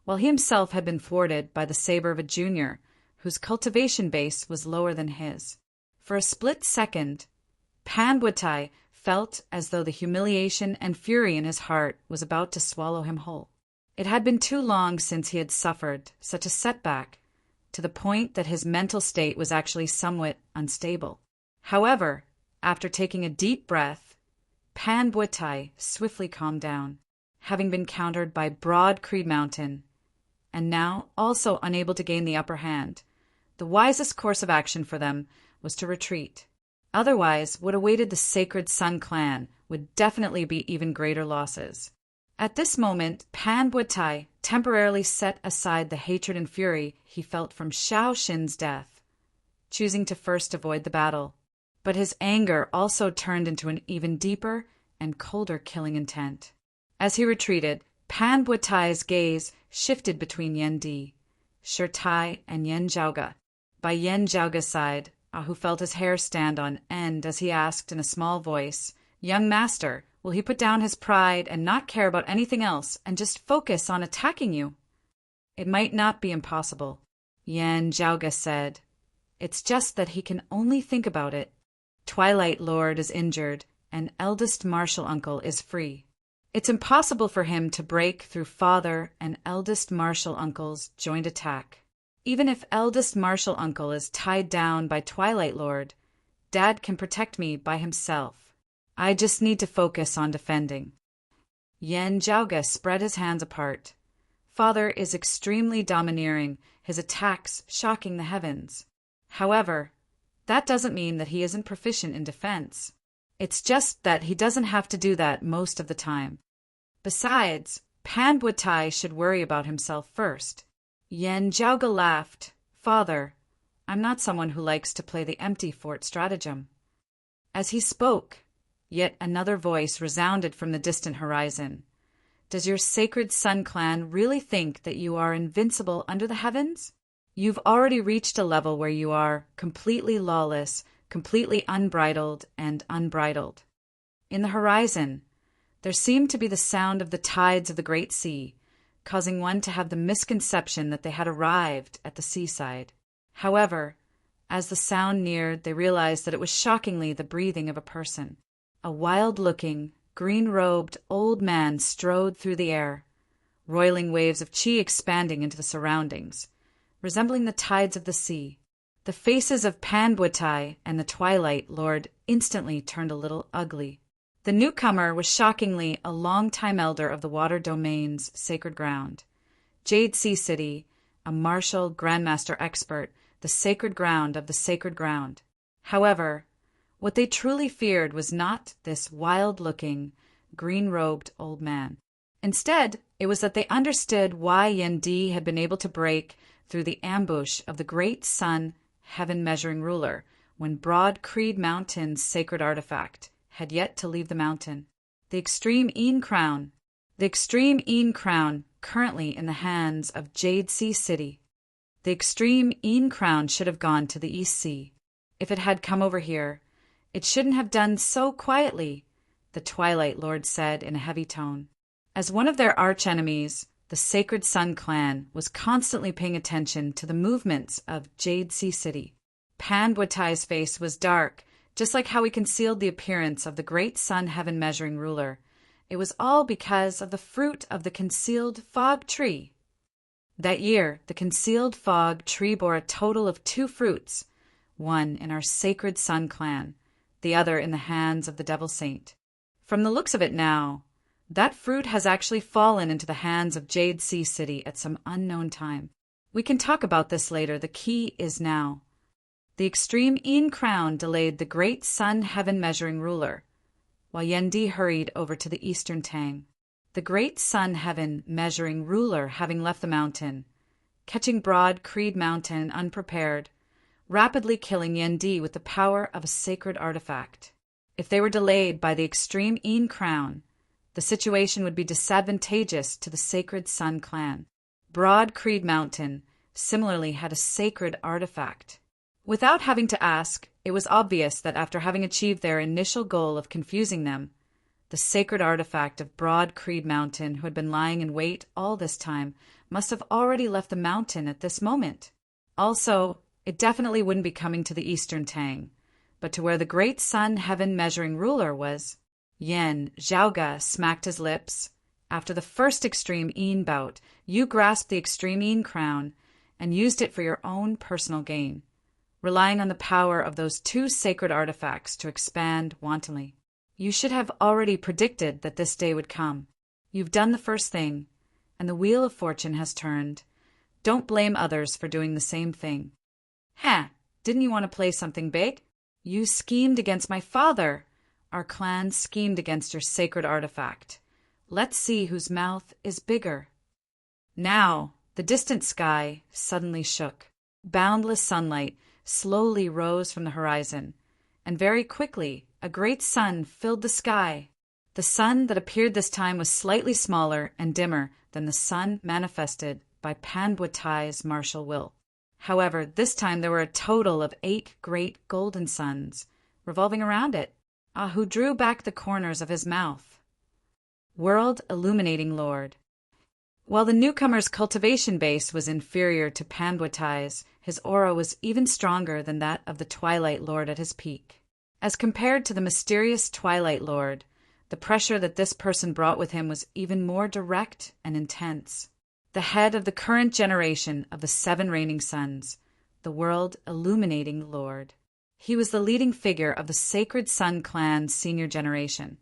while he himself had been thwarted by the saber of a junior, whose cultivation base was lower than his. For a split second, Panbuatai felt as though the humiliation and fury in his heart was about to swallow him whole. It had been too long since he had suffered such a setback, to the point that his mental state was actually somewhat unstable. However, after taking a deep breath, Pan Buetai swiftly calmed down, having been countered by Broad Creed Mountain, and now also unable to gain the upper hand. The wisest course of action for them was to retreat. Otherwise, what awaited the Sacred Sun clan would definitely be even greater losses. At this moment, Pan Buetai temporarily set aside the hatred and fury he felt from Xiao Xin's death, choosing to first avoid the battle. But his anger also turned into an even deeper and colder killing intent. As he retreated, Pan Buetai's gaze shifted between Yan Di, Shi Tai, and Yan Zhaoge. By Yan Zhaoge's side, Ahu felt his hair stand on end as he asked in a small voice, "Young master, will he put down his pride and not care about anything else and just focus on attacking you?" "It might not be impossible," Yan Zhaoge said. "It's just that he can only think about it. Twilight Lord is injured, and eldest martial uncle is free. It's impossible for him to break through father and eldest martial uncle's joint attack. Even if eldest martial uncle is tied down by Twilight Lord, Dad can protect me by himself. I just need to focus on defending." Yan Zhaoge spread his hands apart. Father is extremely domineering, his attacks shocking the heavens. However, that doesn't mean that he isn't proficient in defense. It's just that he doesn't have to do that most of the time. Besides, Pan Buetai should worry about himself first. Yan Zhaoge laughed. "Father, I'm not someone who likes to play the empty fort stratagem." As he spoke, yet another voice resounded from the distant horizon. "Does your Sacred Sun clan really think that you are invincible under the heavens? You've already reached a level where you are completely lawless, completely unbridled and unbridled." In the horizon, there seemed to be the sound of the tides of the great sea, causing one to have the misconception that they had arrived at the seaside. However, as the sound neared, they realized that it was shockingly the breathing of a person. A wild-looking, green-robed old man strode through the air, roiling waves of chi expanding into the surroundings, resembling the tides of the sea. The faces of Pan Buetai and the Twilight Lord instantly turned a little ugly. The newcomer was shockingly a long-time elder of the Water Domain's sacred ground. Jade Sea City, a martial grandmaster expert, the sacred ground of the sacred ground. However, what they truly feared was not this wild-looking, green-robed old man. Instead, it was that they understood why Yan Di had been able to break through the ambush of the great sun, heaven-measuring ruler, when Broad Creed Mountain's sacred artifact had yet to leave the mountain. The Extreme Een Crown. The Extreme Een Crown, currently in the hands of Jade Sea City. The Extreme Een Crown should have gone to the East Sea. If it had come over here, it shouldn't have done so quietly, the Twilight Lord said in a heavy tone. As one of their archenemies, the Sacred Sun clan was constantly paying attention to the movements of Jade Sea City. Pan Buetai's face was dark, just like how he concealed the appearance of the great sun heaven-measuring ruler. It was all because of the fruit of the concealed fog tree. That year, the concealed fog tree bore a total of 2 fruits, one in our Sacred Sun clan, the other in the hands of the Devil Saint. From the looks of it now, that fruit has actually fallen into the hands of Jade Sea City at some unknown time. We can talk about this later. The key is now. The Extreme Een Crown delayed the great sun heaven-measuring ruler, while Yan Di hurried over to the eastern Tang. The great sun heaven-measuring ruler having left the mountain, catching Broad Creed Mountain unprepared, rapidly killing Yan Di with the power of a sacred artifact. If they were delayed by the Extreme Een Crown, the situation would be disadvantageous to the Sacred Sun clan. Broad Creed Mountain similarly had a sacred artifact. Without having to ask, it was obvious that after having achieved their initial goal of confusing them, the sacred artifact of Broad Creed Mountain, who had been lying in wait all this time, must have already left the mountain at this moment. Also, it definitely wouldn't be coming to the eastern Tang. but to where the great sun heaven-measuring ruler was. Yen Zhaoga smacked his lips. After the first extreme Yin bout, you grasped the extreme Yin crown and used it for your own personal gain, relying on the power of those two sacred artifacts to expand wantonly. You should have already predicted that this day would come. You've done the first thing, and the wheel of fortune has turned. Don't blame others for doing the same thing. Didn't you want to play something big? You schemed against my father. Our clan schemed against your sacred artifact. Let's see whose mouth is bigger. Now, the distant sky suddenly shook. Boundless sunlight slowly rose from the horizon, and very quickly a great sun filled the sky. The sun that appeared this time was slightly smaller and dimmer than the sun manifested by Panbuatai's martial will. However, this time there were a total of 8 great golden suns revolving around it, who drew back the corners of his mouth. World Illuminating Lord. While the newcomer's cultivation base was inferior to Panbuatai's, his aura was even stronger than that of the Twilight Lord at his peak. As compared to the mysterious Twilight Lord, the pressure that this person brought with him was even more direct and intense. The head of the current generation of the 7 reigning suns, the World Illuminating Lord. He was the leading figure of the Sacred Sun Clan's senior generation,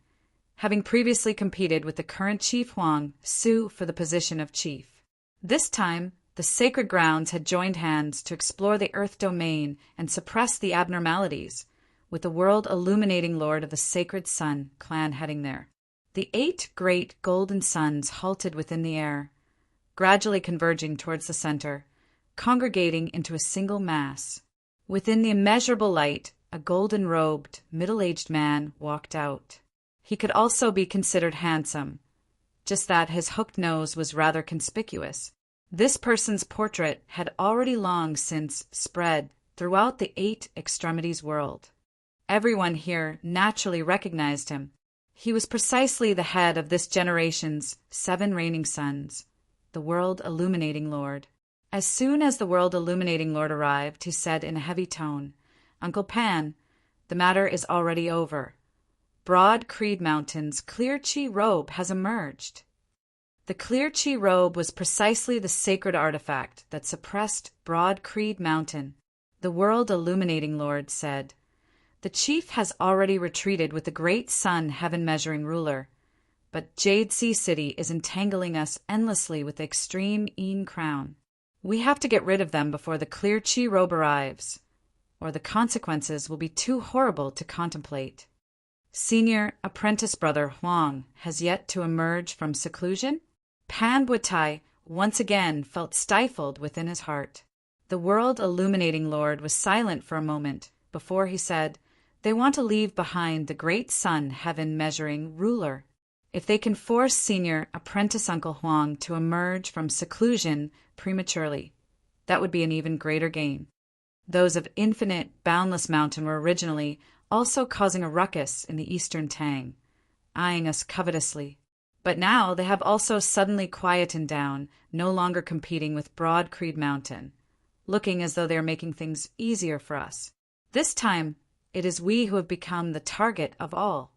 having previously competed with the current Chief Huang Su for the position of chief. This time, the sacred grounds had joined hands to explore the Earth domain and suppress the abnormalities, with the World Illuminating Lord of the Sacred Sun Clan heading there. The 8 great golden suns halted within the air, gradually converging towards the center, congregating into a single mass. Within the immeasurable light, a golden-robed, middle-aged man walked out. He could also be considered handsome, just that his hooked nose was rather conspicuous. This person's portrait had already long since spread throughout the 8 extremities world. Everyone here naturally recognized him. He was precisely the head of this generation's 7 reigning suns, the World Illuminating Lord. As soon as the World Illuminating Lord arrived, he said in a heavy tone, "Uncle Pan, the matter is already over. Broad Creed Mountain's clear chi robe has emerged." The clear chi robe was precisely the sacred artifact that suppressed Broad Creed Mountain. The World Illuminating Lord said, "The chief has already retreated with the great sun heaven-measuring ruler, but Jade Sea City is entangling us endlessly with the extreme Yin crown. We have to get rid of them before the clear chi robe arrives, or the consequences will be too horrible to contemplate." Senior apprentice brother Huang has yet to emerge from seclusion? Panbuatai once again felt stifled within his heart. The World Illuminating Lord was silent for a moment before he said, "They want to leave behind the great sun heaven-measuring ruler. If they can force senior apprentice Uncle Huang to emerge from seclusion prematurely, that would be an even greater gain." Those of Infinite Boundless Mountain were originally also causing a ruckus in the eastern Tang, eyeing us covetously. But now they have also suddenly quietened down, no longer competing with Broad Creed Mountain, looking as though they are making things easier for us. This time, it is we who have become the target of all.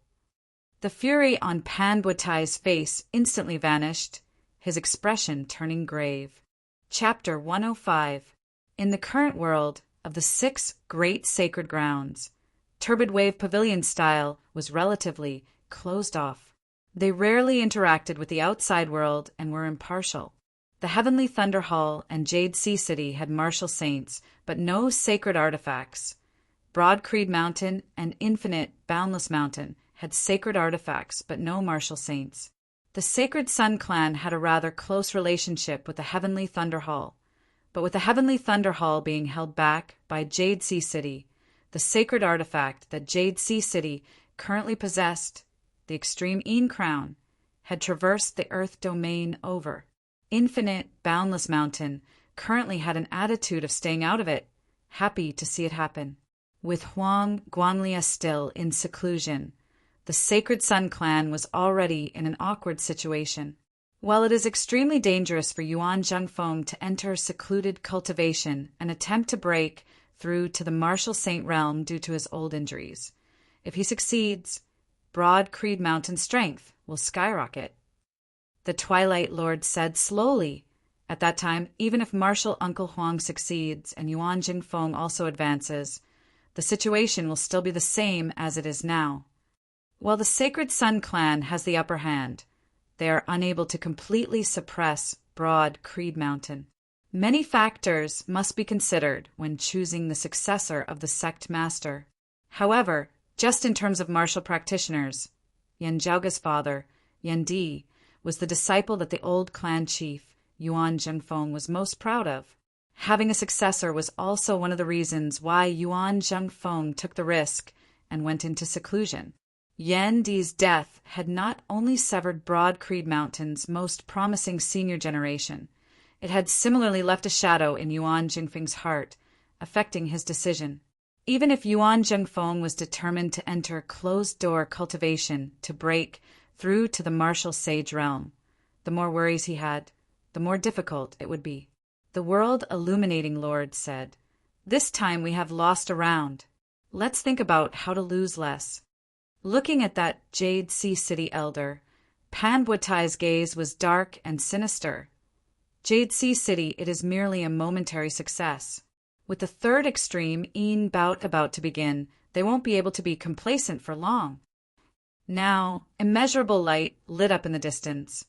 The fury on Panbuatai's face instantly vanished, his expression turning grave. Chapter 105. In the current world of the 6 great sacred grounds, Turbid Wave Pavilion style was relatively closed off. They rarely interacted with the outside world and were impartial. The Heavenly Thunder Hall and Jade Sea City had martial saints, but no sacred artifacts. Broad Creed Mountain and Infinite Boundless Mountain had sacred artifacts, but no martial saints. The Sacred Sun Clan had a rather close relationship with the Heavenly Thunder Hall, but with the Heavenly Thunder Hall being held back by Jade Sea City, the sacred artifact that Jade Sea City currently possessed, the Extreme Yin Crown, had traversed the Earth domain over. Infinite Boundless Mountain currently had an attitude of staying out of it, happy to see it happen. With Huang Guanlia still in seclusion, the Sacred Sun Clan was already in an awkward situation. While it is extremely dangerous for Yuan Zhengfeng to enter secluded cultivation and attempt to break through to the Marshall Saint realm due to his old injuries. If he succeeds, Broad Creed Mountain strength will skyrocket. The Twilight Lord said slowly. At that time, even if Marshal Uncle Huang succeeds and Yuan Jingfeng also advances, the situation will still be the same as it is now. While the Sacred Sun clan has the upper hand, they are unable to completely suppress Broad Creed Mountain. Many factors must be considered when choosing the successor of the sect master. However, just in terms of martial practitioners, Yan Zhaoga's father, Yan Di, was the disciple that the old clan chief, Yuan Zhengfeng, was most proud of. Having a successor was also one of the reasons why Yuan Zhengfeng took the risk and went into seclusion. Yan Di's death had not only severed Broad Creed Mountain's most promising senior generation, it had similarly left a shadow in Yuan Jingfeng's heart, affecting his decision. Even if Yuan Zhengfeng was determined to enter closed-door cultivation to break through to the martial sage realm, the more worries he had, the more difficult it would be. The World Illuminating Lord said, "This time we have lost a round. Let's think about how to lose less." Looking at that Jade Sea City elder, Pan Buatai's gaze was dark and sinister. Jade Sea City, it is merely a momentary success. With the third extreme Yin bout about to begin, they won't be able to be complacent for long. Now, immeasurable light lit up in the distance,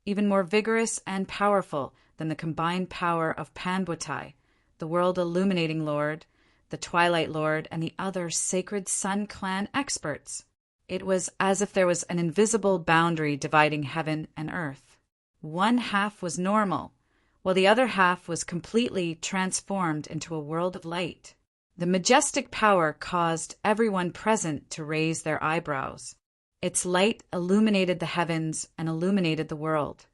even more vigorous and powerful than the combined power of Pan Buatai, the World Illuminating Lord, the Twilight Lord, and the other Sacred Sun clan experts. It was as if there was an invisible boundary dividing heaven and earth. One half was normal, while the other half was completely transformed into a world of light. The majestic power caused everyone present to raise their eyebrows. Its light illuminated the heavens and illuminated the world.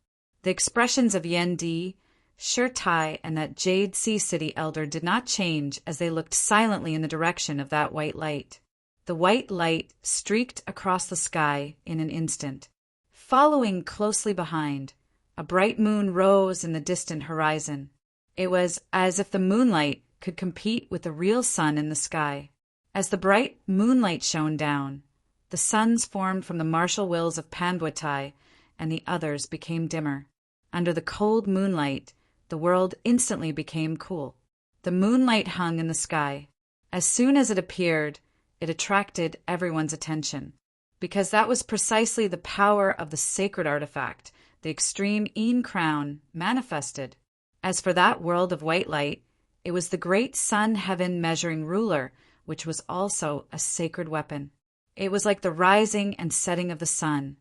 The expressions of Yan Di, Shi Tai, and that Jade Sea City elder did not change as they looked silently in the direction of that white light. The white light streaked across the sky in an instant. Following closely behind, a bright moon rose in the distant horizon. It was as if the moonlight could compete with the real sun in the sky. As the bright moonlight shone down, the suns formed from the martial wills of Pan Buatai, and the others became dimmer. Under the cold moonlight, the world instantly became cool. The moonlight hung in the sky. As soon as it appeared, it attracted everyone's attention, because that was precisely the power of the sacred artifact, the extreme Yin crown, manifested. As for that world of white light, it was the great sun heaven measuring ruler, which was also a sacred weapon. It was like the rising and setting of the sun,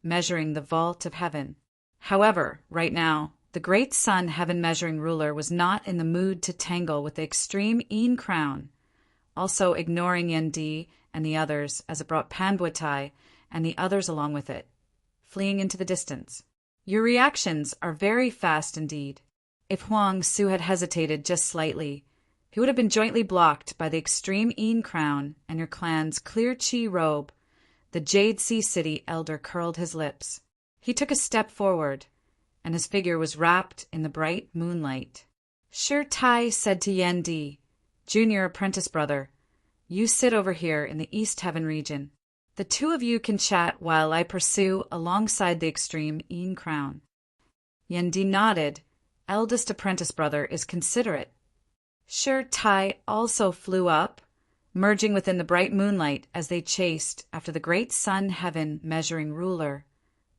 measuring the vault of heaven. However, right now, the great sun heaven measuring ruler was not in the mood to tangle with the extreme Yin crown, also ignoring Yan Di and the others as it brought Pan Buatai and the others along with it, fleeing into the distance. Your reactions are very fast indeed. If Huang Su had hesitated just slightly, he would have been jointly blocked by the extreme Yin crown and your clan's clear chi robe. The Jade Sea City elder curled his lips. He took a step forward, and his figure was wrapped in the bright moonlight. Shi Tai said to Yan Di, "Junior apprentice brother, you sit over here in the East Heaven region. The two of you can chat while I pursue alongside the extreme Yin crown." Yan Di nodded. Eldest apprentice brother is considerate. Shi Tai also flew up, merging within the bright moonlight as they chased after the great sun heaven measuring ruler,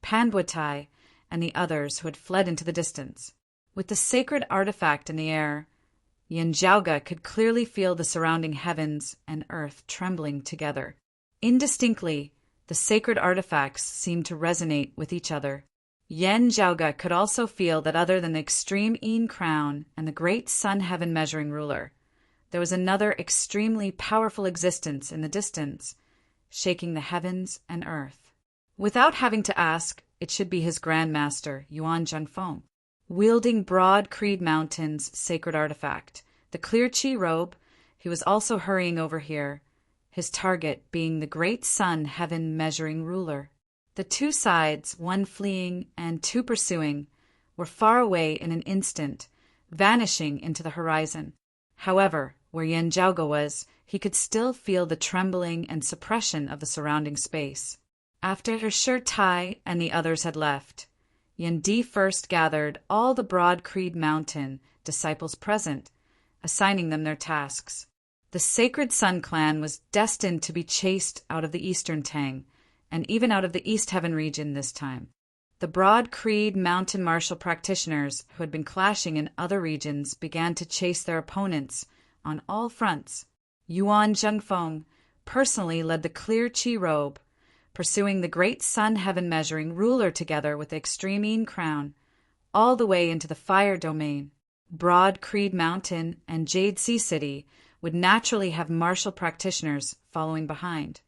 Pan Buatai, and the others who had fled into the distance. With the sacred artifact in the air, Yan Zhaoga could clearly feel the surrounding heavens and earth trembling together. Indistinctly, the sacred artifacts seemed to resonate with each other. Yan Zhaoga could also feel that other than the extreme Yin crown and the great sun heaven measuring ruler, there was another extremely powerful existence in the distance, shaking the heavens and earth. Without having to ask, it should be his grandmaster, Yuan Zhengfeng. Wielding Broad Creed Mountain's sacred artifact, the clear chi robe, he was also hurrying over here, his target being the great sun heaven measuring ruler. The two sides, one fleeing and two pursuing, were far away in an instant, vanishing into the horizon. However, where Yen Jiaoge was, he could still feel the trembling and suppression of the surrounding space. After Shi Tai and the others had left, Yen Di first gathered all the Broad Creed Mountain disciples present, assigning them their tasks. The Sacred Sun clan was destined to be chased out of the Eastern Tang, and even out of the East Heaven region this time. The Broad Creed Mountain martial practitioners who had been clashing in other regions began to chase their opponents on all fronts. Yuan Zhengfeng personally led the Clear Qi Robe, pursuing the great Sun Heaven measuring ruler together with the Extreme Yin Crown, all the way into the Fire Domain. Broad Creed Mountain and Jade Sea City would naturally have martial practitioners following behind,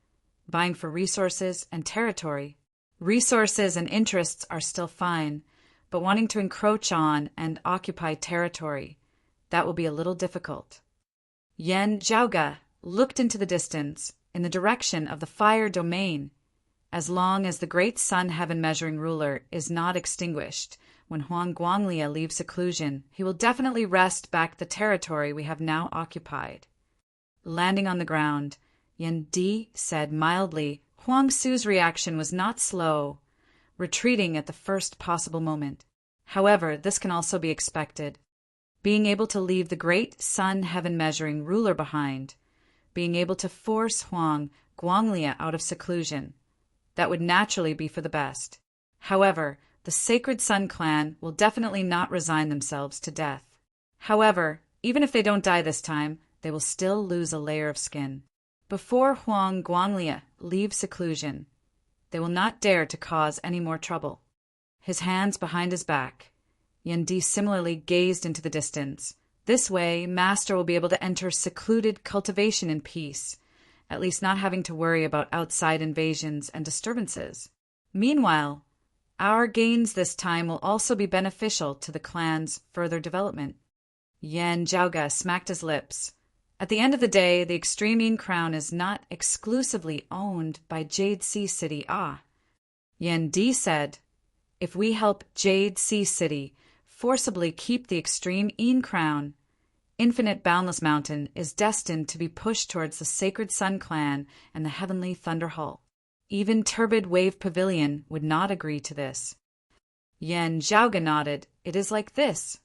vying for resources and territory. Resources and interests are still fine, but wanting to encroach on and occupy territory, that will be a little difficult. Yen Jiaoge looked into the distance, in the direction of the Fire Domain. As long as the great Sun Heaven measuring ruler is not extinguished, when Huang Guanglia leaves seclusion, he will definitely wrest back the territory we have now occupied. Landing on the ground, Yen Di said mildly, Huang Su's reaction was not slow, retreating at the first possible moment. However, this can also be expected. Being able to leave the great Sun Heaven measuring ruler behind, being able to force Huang Guanglia out of seclusion, that would naturally be for the best. However, the Sacred Sun clan will definitely not resign themselves to death. However, even if they don't die this time, they will still lose a layer of skin. Before Huang Guanglia leaves seclusion, they will not dare to cause any more trouble. His hands behind his back, Yen Di similarly gazed into the distance. This way, Master will be able to enter secluded cultivation in peace, at least not having to worry about outside invasions and disturbances. Meanwhile, our gains this time will also be beneficial to the clan's further development. Yen Jiaoge smacked his lips. At the end of the day, the Extreme Yin Crown is not exclusively owned by Jade Sea City. Yen Di said, if we help Jade Sea City forcibly keep the Extreme Yin Crown, Infinite Boundless Mountain is destined to be pushed towards the Sacred Sun clan and the Heavenly Thunder Hall. Even Turbid Wave Pavilion would not agree to this. Yen Jiaoge nodded. It is like this.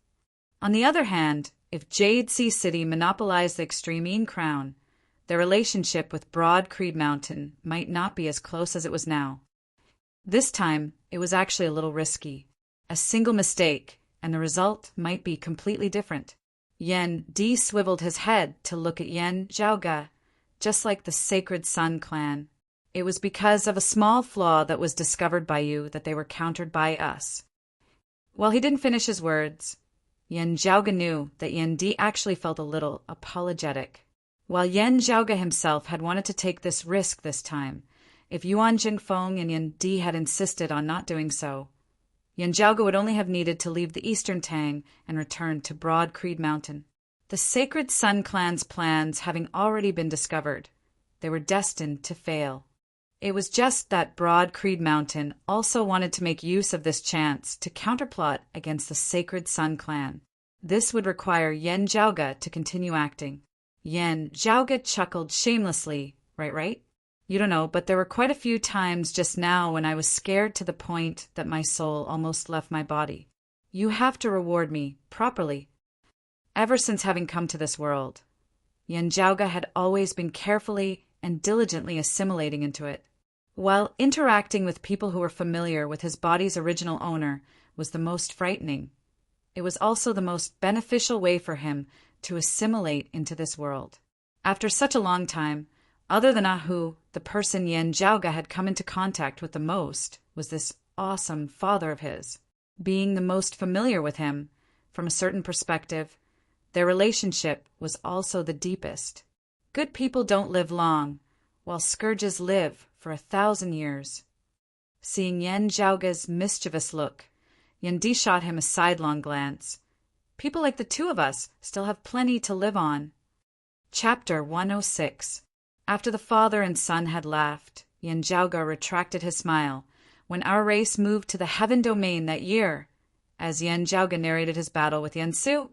On the other hand, if Jade Sea City monopolized the Extreme Yin Crown, their relationship with Broad Creed Mountain might not be as close as it was now. This time, it was actually a little risky. A single mistake, and the result might be completely different. Yen Di swiveled his head to look at Yen Jiaoge, just like the Sacred Sun clan. It was because of a small flaw that was discovered by you that they were countered by us. While he didn't finish his words, Yen Jiaoge knew that Yen Di actually felt a little apologetic. While Yen Jiaoge himself had wanted to take this risk this time, if Yuan Jingfeng and Yen Di had insisted on not doing so, Yen Jiaoge would only have needed to leave the Eastern Tang and return to Broad Creed Mountain. The Sacred Sun clan's plans having already been discovered, they were destined to fail. It was just that Broad Creed Mountain also wanted to make use of this chance to counterplot against the Sacred Sun clan. This would require Yen Jiaoge to continue acting. Yen Jiaoge chuckled shamelessly, right? You don't know, but there were quite a few times just now when I was scared to the point that my soul almost left my body. You have to reward me properly. Ever since having come to this world, Yen Jiaoge had always been carefully and diligently assimilating into it. While interacting with people who were familiar with his body's original owner was the most frightening, it was also the most beneficial way for him to assimilate into this world. After such a long time, other than Ahu, the person Yen Jiaoge had come into contact with the most was this awesome father of his. Being the most familiar with him, from a certain perspective, their relationship was also the deepest. Good people don't live long, while scourges live for 1,000 years. Seeing Yen Jiaoge's mischievous look, Yen Di shot him a sidelong glance. People like the two of us still have plenty to live on. Chapter 106. After the father and son had laughed, Yen Jiaoge retracted his smile. When our race moved to the Heaven Domain that year, as Yen Jiaoge narrated his battle with Yen Su,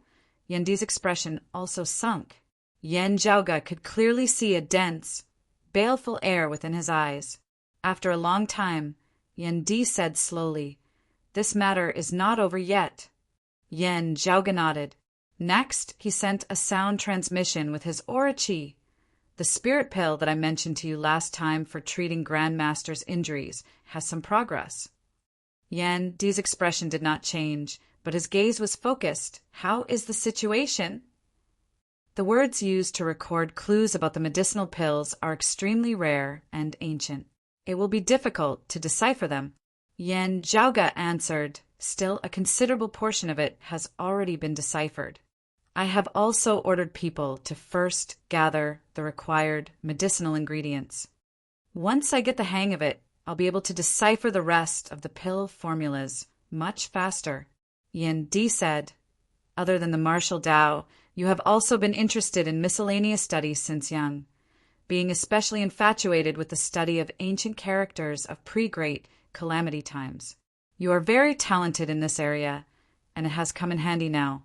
Yen Di's expression also sunk. Yan Zhaoga could clearly see a dense, baleful air within his eyes. After a long time, Yan Di said slowly, "This matter is not over yet." Yan Zhaoga nodded. Next, he sent a sound transmission with his aura chi. The spirit pill that I mentioned to you last time for treating Grandmaster's injuries has some progress. Yan Di's expression did not change, but his gaze was focused. How is the situation? The words used to record clues about the medicinal pills are extremely rare and ancient. It will be difficult to decipher them. Yan Zhaoga answered, "Still, a considerable portion of it has already been deciphered. I have also ordered people to first gather the required medicinal ingredients. Once I get the hang of it, I'll be able to decipher the rest of the pill formulas much faster." Yan Di said, "Other than the martial Tao, you have also been interested in miscellaneous studies since young, being especially infatuated with the study of ancient characters of pre-great calamity times. You are very talented in this area, and it has come in handy now.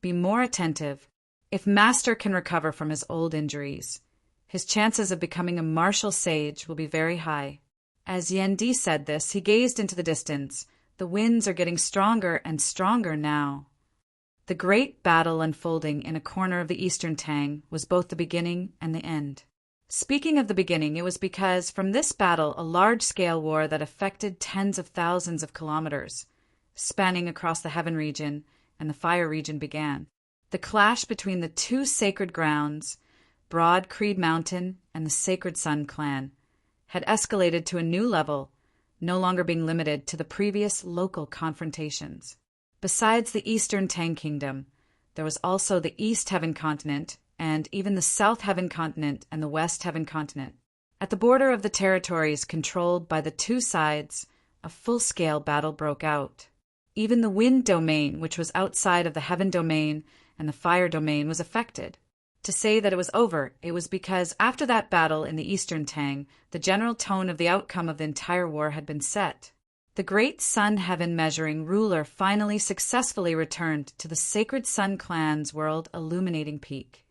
Be more attentive. If Master can recover from his old injuries, his chances of becoming a martial sage will be very high." As Yan Di said this, he gazed into the distance. The winds are getting stronger and stronger now. The great battle unfolding in a corner of the Eastern Tang was both the beginning and the end. Speaking of the beginning, it was because from this battle a large-scale war that affected tens of thousands of kilometers, spanning across the Heaven region and the Fire region began. The clash between the two sacred grounds, Broad Creed Mountain and the Sacred Sun clan, had escalated to a new level, no longer being limited to the previous local confrontations. Besides the Eastern Tang Kingdom, there was also the East Heaven Continent and even the South Heaven Continent and the West Heaven Continent. At the border of the territories controlled by the two sides, a full-scale battle broke out. Even the Wind Domain, which was outside of the Heaven Domain and the Fire Domain, was affected. To say that it was over, it was because after that battle in the Eastern Tang, the general tone of the outcome of the entire war had been set. The great Sun Heaven Measuring Ruler finally successfully returned to the Sacred Sun Clan's world illuminating peak.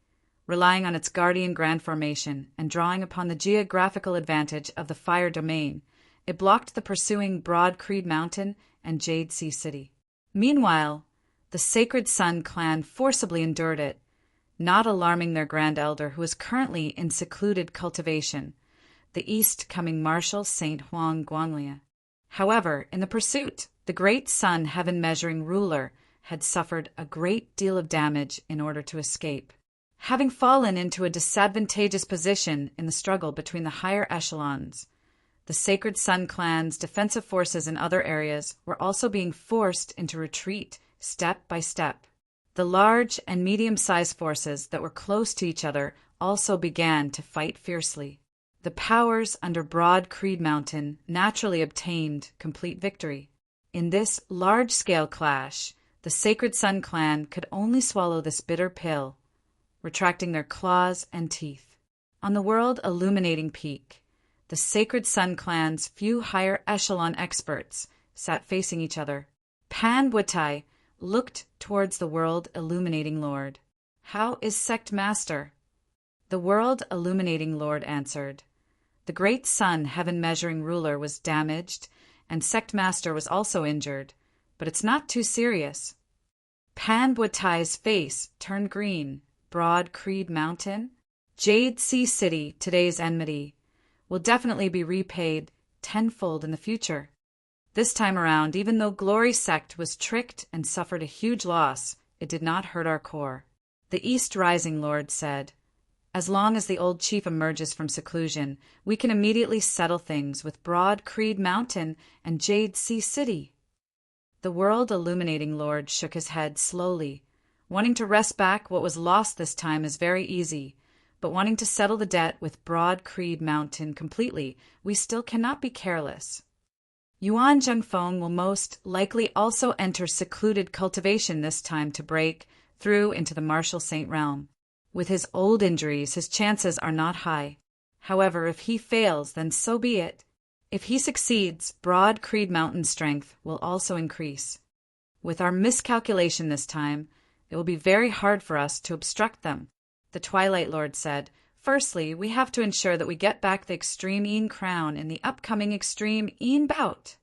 Relying on its guardian grand formation and drawing upon the geographical advantage of the Fire Domain, it blocked the pursuing Broad Creed Mountain and Jade Sea City. Meanwhile, the Sacred Sun Clan forcibly endured it, not alarming their Grand Elder, who is currently in secluded cultivation, the East coming Marshal Saint Huang Guanglia. However, in the pursuit, the great Sun Heaven Measuring Ruler had suffered a great deal of damage in order to escape. Having fallen into a disadvantageous position in the struggle between the higher echelons, the Sacred Sun Clan's defensive forces in other areas were also being forced into retreat step by step. The large and medium-sized forces that were close to each other also began to fight fiercely. The powers under Broad Creed Mountain naturally obtained complete victory. In this large-scale clash, the Sacred Sun Clan could only swallow this bitter pill, retracting their claws and teeth. On the world illuminating peak, the Sacred Sun Clan's few higher echelon experts sat facing each other. Pan Butai looked towards the world illuminating lord. "How is Sect Master?" The world illuminating lord answered, "The great Sun Heaven Measuring Ruler was damaged, and Sect Master was also injured, but it's not too serious." Pan Butai's face turned green. Broad Creed Mountain, Jade Sea City, today's enmity, will definitely be repaid tenfold in the future. This time around, even though Glory Sect was tricked and suffered a huge loss, it did not hurt our core. The East Rising Lord said, "As long as the old chief emerges from seclusion, we can immediately settle things with Broad Creed Mountain and Jade Sea City." The world illuminating Lord shook his head slowly. Wanting to wrest back what was lost this time is very easy, but wanting to settle the debt with Broad Creed Mountain completely, we still cannot be careless. Yuan Zhengfeng will most likely also enter secluded cultivation this time to break through into the Martial Saint realm. With his old injuries, his chances are not high. However, if he fails, then so be it. If he succeeds, Broad Creed Mountain's strength will also increase. With our miscalculation this time, it will be very hard for us to obstruct them. The Twilight Lord said, "Firstly, we have to ensure that we get back the Extreme Een crown in the upcoming Extreme Een bout.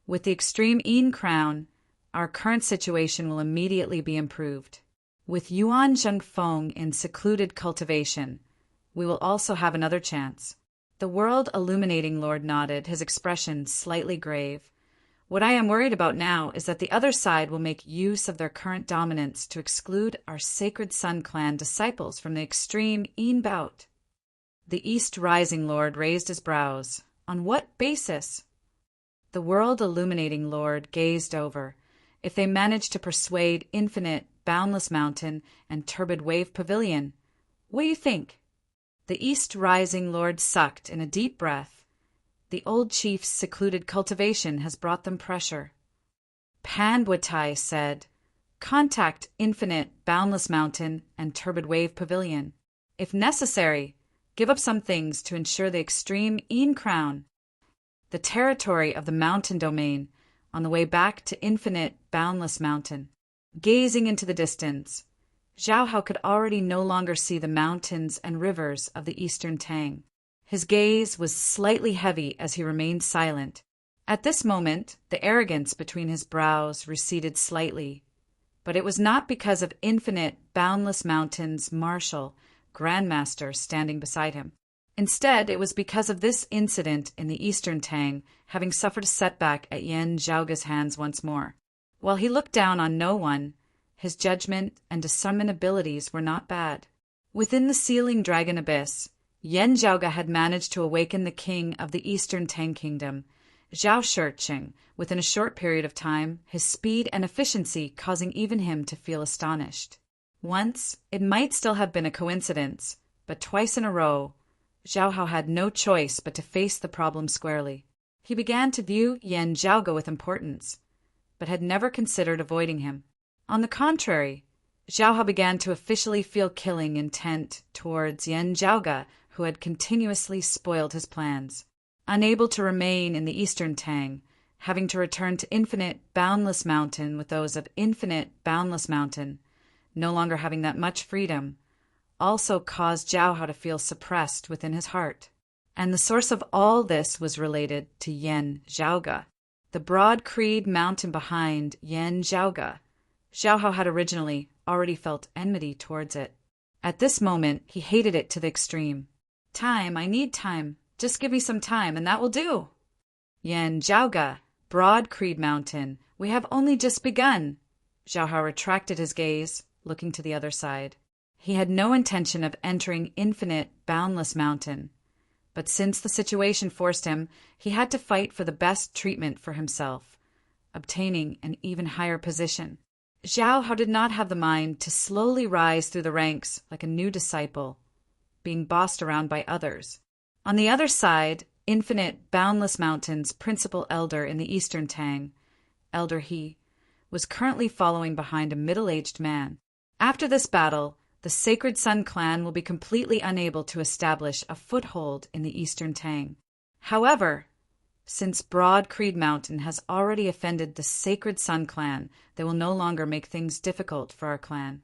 With the Extreme Een crown, our current situation will immediately be improved. With Yuan Zhengfeng in secluded cultivation, we will also have another chance." The World Illuminating Lord nodded, his expression slightly grave. "What I am worried about now is that the other side will make use of their current dominance to exclude our Sacred Sun clan disciples from the Extreme Een bout." The East Rising Lord raised his brows. "On what basis?" The World Illuminating Lord gazed over. "If they manage to persuade Infinite, Boundless Mountain, and Turbid Wave Pavilion, what do you think?" The East Rising Lord sucked in a deep breath. The old chief's secluded cultivation has brought them pressure. Pan Buetai said, "Contact Infinite, Boundless Mountain, and Turbid Wave Pavilion. If necessary, give up some things to ensure the Extreme Een crown." The territory of the mountain domain, on the way back to Infinite, Boundless Mountain. Gazing into the distance, Zhao Hao could already no longer see the mountains and rivers of the Eastern Tang. His gaze was slightly heavy as he remained silent. At this moment, the arrogance between his brows receded slightly, but it was not because of Infinite, Boundless Mountain's Marshal, Grandmaster, standing beside him. Instead, it was because of this incident in the Eastern Tang having suffered a setback at Yan Zhaoga's hands once more. While he looked down on no one, his judgment and discernment abilities were not bad. Within the Sealing Dragon Abyss, Yan Zhaoga had managed to awaken the king of the Eastern Tang Kingdom, Zhao Shiqing, within a short period of time, his speed and efficiency causing even him to feel astonished. Once, it might still have been a coincidence, but twice in a row, Zhao Hao had no choice but to face the problem squarely. He began to view Yan Zhaoga with importance, but had never considered avoiding him. On the contrary, Zhao Hao began to officially feel killing intent towards Yan Zhaoga, who had continuously spoiled his plans. Unable to remain in the Eastern Tang, having to return to Infinite, Boundless Mountain with those of Infinite, Boundless Mountain, no longer having that much freedom, also caused Zhao Hao to feel suppressed within his heart. And the source of all this was related to Yan Zhaoga. The broad Creed mountain behind Yan Zhaoga, Zhao Hao had originally already felt enmity towards it. At this moment, he hated it to the extreme. "Time, I need time. Just give me some time, and that will do." "Yan Zhaoga, broad Creed mountain, we have only just begun." Zhao Hao retracted his gaze, looking to the other side. He had no intention of entering Infinite, Boundless Mountain, but since the situation forced him, he had to fight for the best treatment for himself, obtaining an even higher position. Zhao Hao did not have the mind to slowly rise through the ranks like a new disciple, being bossed around by others. On the other side, Infinite, Boundless Mountain's principal elder in the Eastern Tang, Elder He, was currently following behind a middle-aged man. After this battle, the Sacred Sun clan will be completely unable to establish a foothold in the Eastern Tang. However, since Broad Creed Mountain has already offended the Sacred Sun clan, they will no longer make things difficult for our clan.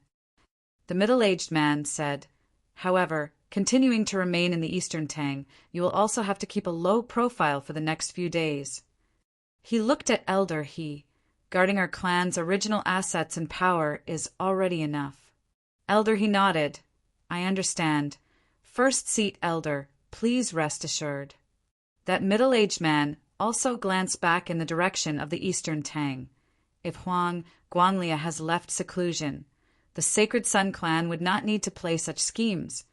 The middle-aged man said, "However, continuing to remain in the Eastern Tang, you will also have to keep a low profile for the next few days." He looked at Elder He. "Guarding our clan's original assets and power is already enough." Elder He nodded. "I understand. First seat, Elder. Please rest assured." That middle-aged man also glanced back in the direction of the Eastern Tang. If Huang Guanlia has left seclusion, the Sacred Sun clan would not need to play such schemes.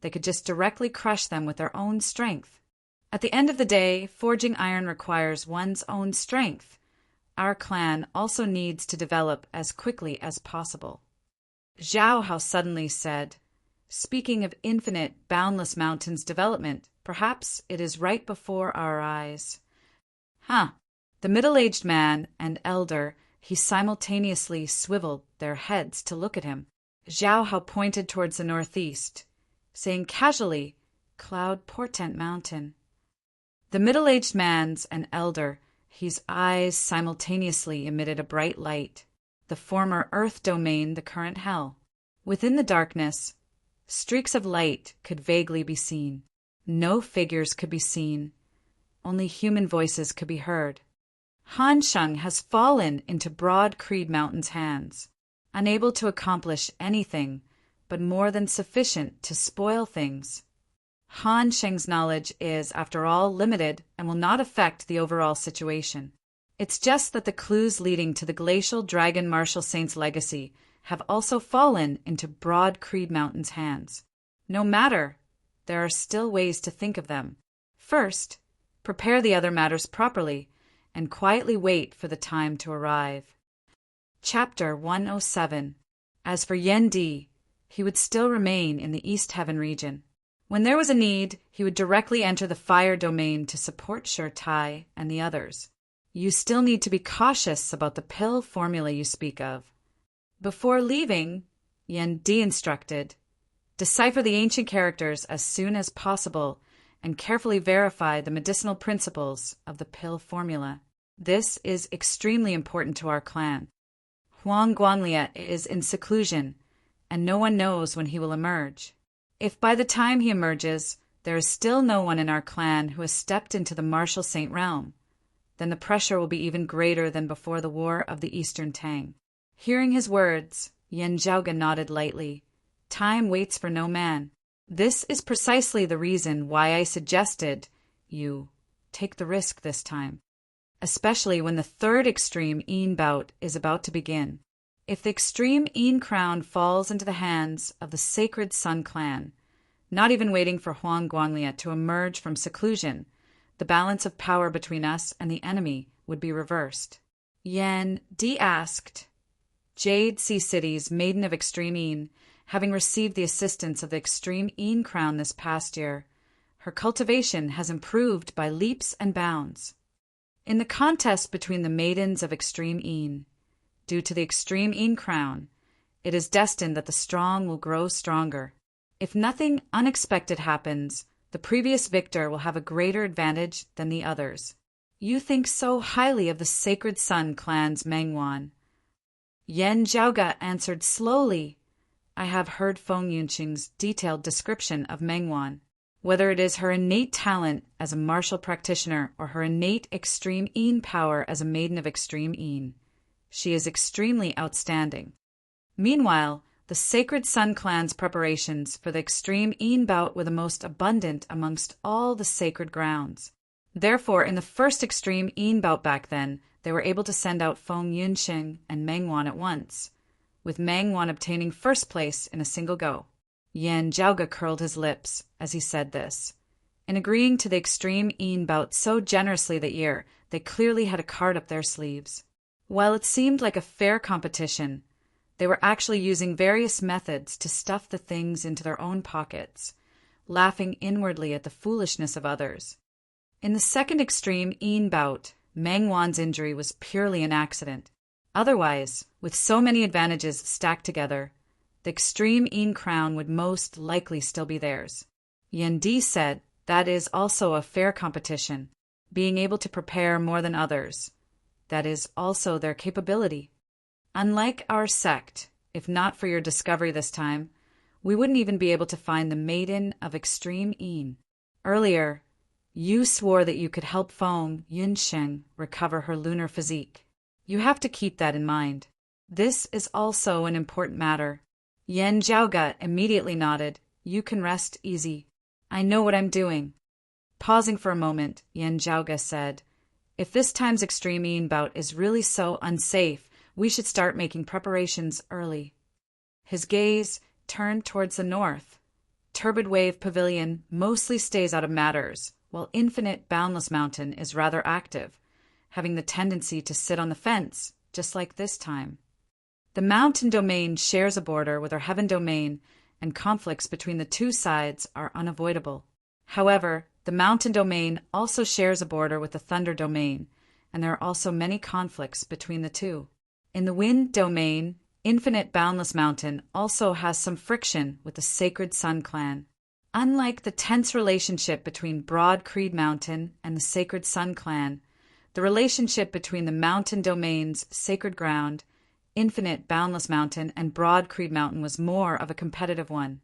They could just directly crush them with their own strength. At the end of the day, forging iron requires one's own strength. Our clan also needs to develop as quickly as possible. Zhao Hao suddenly said, "Speaking of Infinite, Boundless Mountain's development, perhaps it is right before our eyes." "Huh." The middle-aged man and elder, he simultaneously swiveled their heads to look at him. Zhao Hao pointed towards the northeast, saying casually, "Cloud Portent Mountain." The middle-aged man's and elder, his eyes simultaneously emitted a bright light. The former earth domain, the current hell. Within the darkness, Streaks of light could vaguely be seen. No figures could be seen. Only human voices could be heard. Han Sheng has fallen into Broad Creed Mountain's hands, unable to accomplish anything, but more than sufficient to spoil things. Han Sheng's knowledge is, after all, limited and will not affect the overall situation. It's just that the clues leading to the glacial dragon Martial Saint's legacy have also fallen into Broad Creed Mountain's hands. No matter, there are still ways to think of them. First, prepare the other matters properly, and quietly wait for the time to arrive. Chapter 107. As for Yen Di, he would still remain in the East Heaven region. When there was a need, he would directly enter the fire domain to support Sher Tai and the others. You still need to be cautious about the pill formula you speak of. Before leaving, Yen Di instructed, decipher the ancient characters as soon as possible and carefully verify the medicinal principles of the pill formula. This is extremely important to our clan. Huang Guanglia is in seclusion, and no one knows when he will emerge. If by the time he emerges, there is still no one in our clan who has stepped into the Martial Saint realm, then the pressure will be even greater than before the War of the Eastern Tang. Hearing his words, Yen Zhaoga nodded lightly. Time waits for no man. This is precisely the reason why I suggested you take the risk this time, especially when the third extreme Yin bout is about to begin. If the extreme Yin crown falls into the hands of the Sacred Sun clan, not even waiting for Huang Guanglia to emerge from seclusion, the balance of power between us and the enemy would be reversed. Yen Di asked, Jade Sea City's Maiden of Extreme Yin, having received the assistance of the Extreme Yin Crown this past year, her cultivation has improved by leaps and bounds. In the contest between the Maidens of Extreme Yin, due to the Extreme Yin Crown, it is destined that the strong will grow stronger. If nothing unexpected happens, the previous victor will have a greater advantage than the others. You think so highly of the Sacred Sun clan's Mengwan. Yen Zhaoga answered slowly. I have heard Feng Yunqing's detailed description of Mengwan. Whether it is her innate talent as a martial practitioner or her innate extreme Yin power as a maiden of extreme Yin, she is extremely outstanding. Meanwhile, the Sacred Sun clan's preparations for the extreme Yin bout were the most abundant amongst all the sacred grounds. Therefore, in the first extreme Yin bout back then, they were able to send out Feng Yunqing and Mengwan at once, with Mengwan obtaining first place in a single go. Yen Zhaoga curled his lips as he said this. In agreeing to the extreme Yin bout so generously that year, they clearly had a card up their sleeves. While it seemed like a fair competition, they were actually using various methods to stuff the things into their own pockets, laughing inwardly at the foolishness of others. In the second extreme Yin bout, Mengwan's injury was purely an accident. Otherwise, with so many advantages stacked together, the extreme Yin crown would most likely still be theirs. Yen Di said that is also a fair competition, being able to prepare more than others. That is also their capability. Unlike our sect, if not for your discovery this time, we wouldn't even be able to find the Maiden of Extreme Yin. Earlier, you swore that you could help Feng Yunsheng recover her lunar physique. You have to keep that in mind. This is also an important matter. Yen Zhaoga immediately nodded. You can rest easy. I know what I'm doing. Pausing for a moment, Yen Zhaoga said, if this time's extreme Yin bout is really so unsafe, we should start making preparations early. His gaze turned towards the north. Turbid Wave Pavilion mostly stays out of matters, while Infinite Boundless Mountain is rather active, having the tendency to sit on the fence, just like this time. The mountain domain shares a border with our heaven domain, and conflicts between the two sides are unavoidable. However, the mountain domain also shares a border with the thunder domain, and there are also many conflicts between the two. In the wind domain, Infinite Boundless Mountain also has some friction with the Sacred Sun clan. Unlike the tense relationship between Broad Creed Mountain and the Sacred Sun clan, the relationship between the mountain domain's Sacred Ground, Infinite Boundless Mountain, and Broad Creed Mountain was more of a competitive one.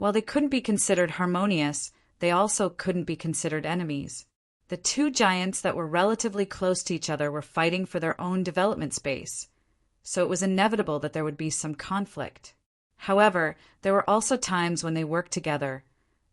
While they couldn't be considered harmonious, they also couldn't be considered enemies. The two giants that were relatively close to each other were fighting for their own development space, so it was inevitable that there would be some conflict. However, there were also times when they worked together,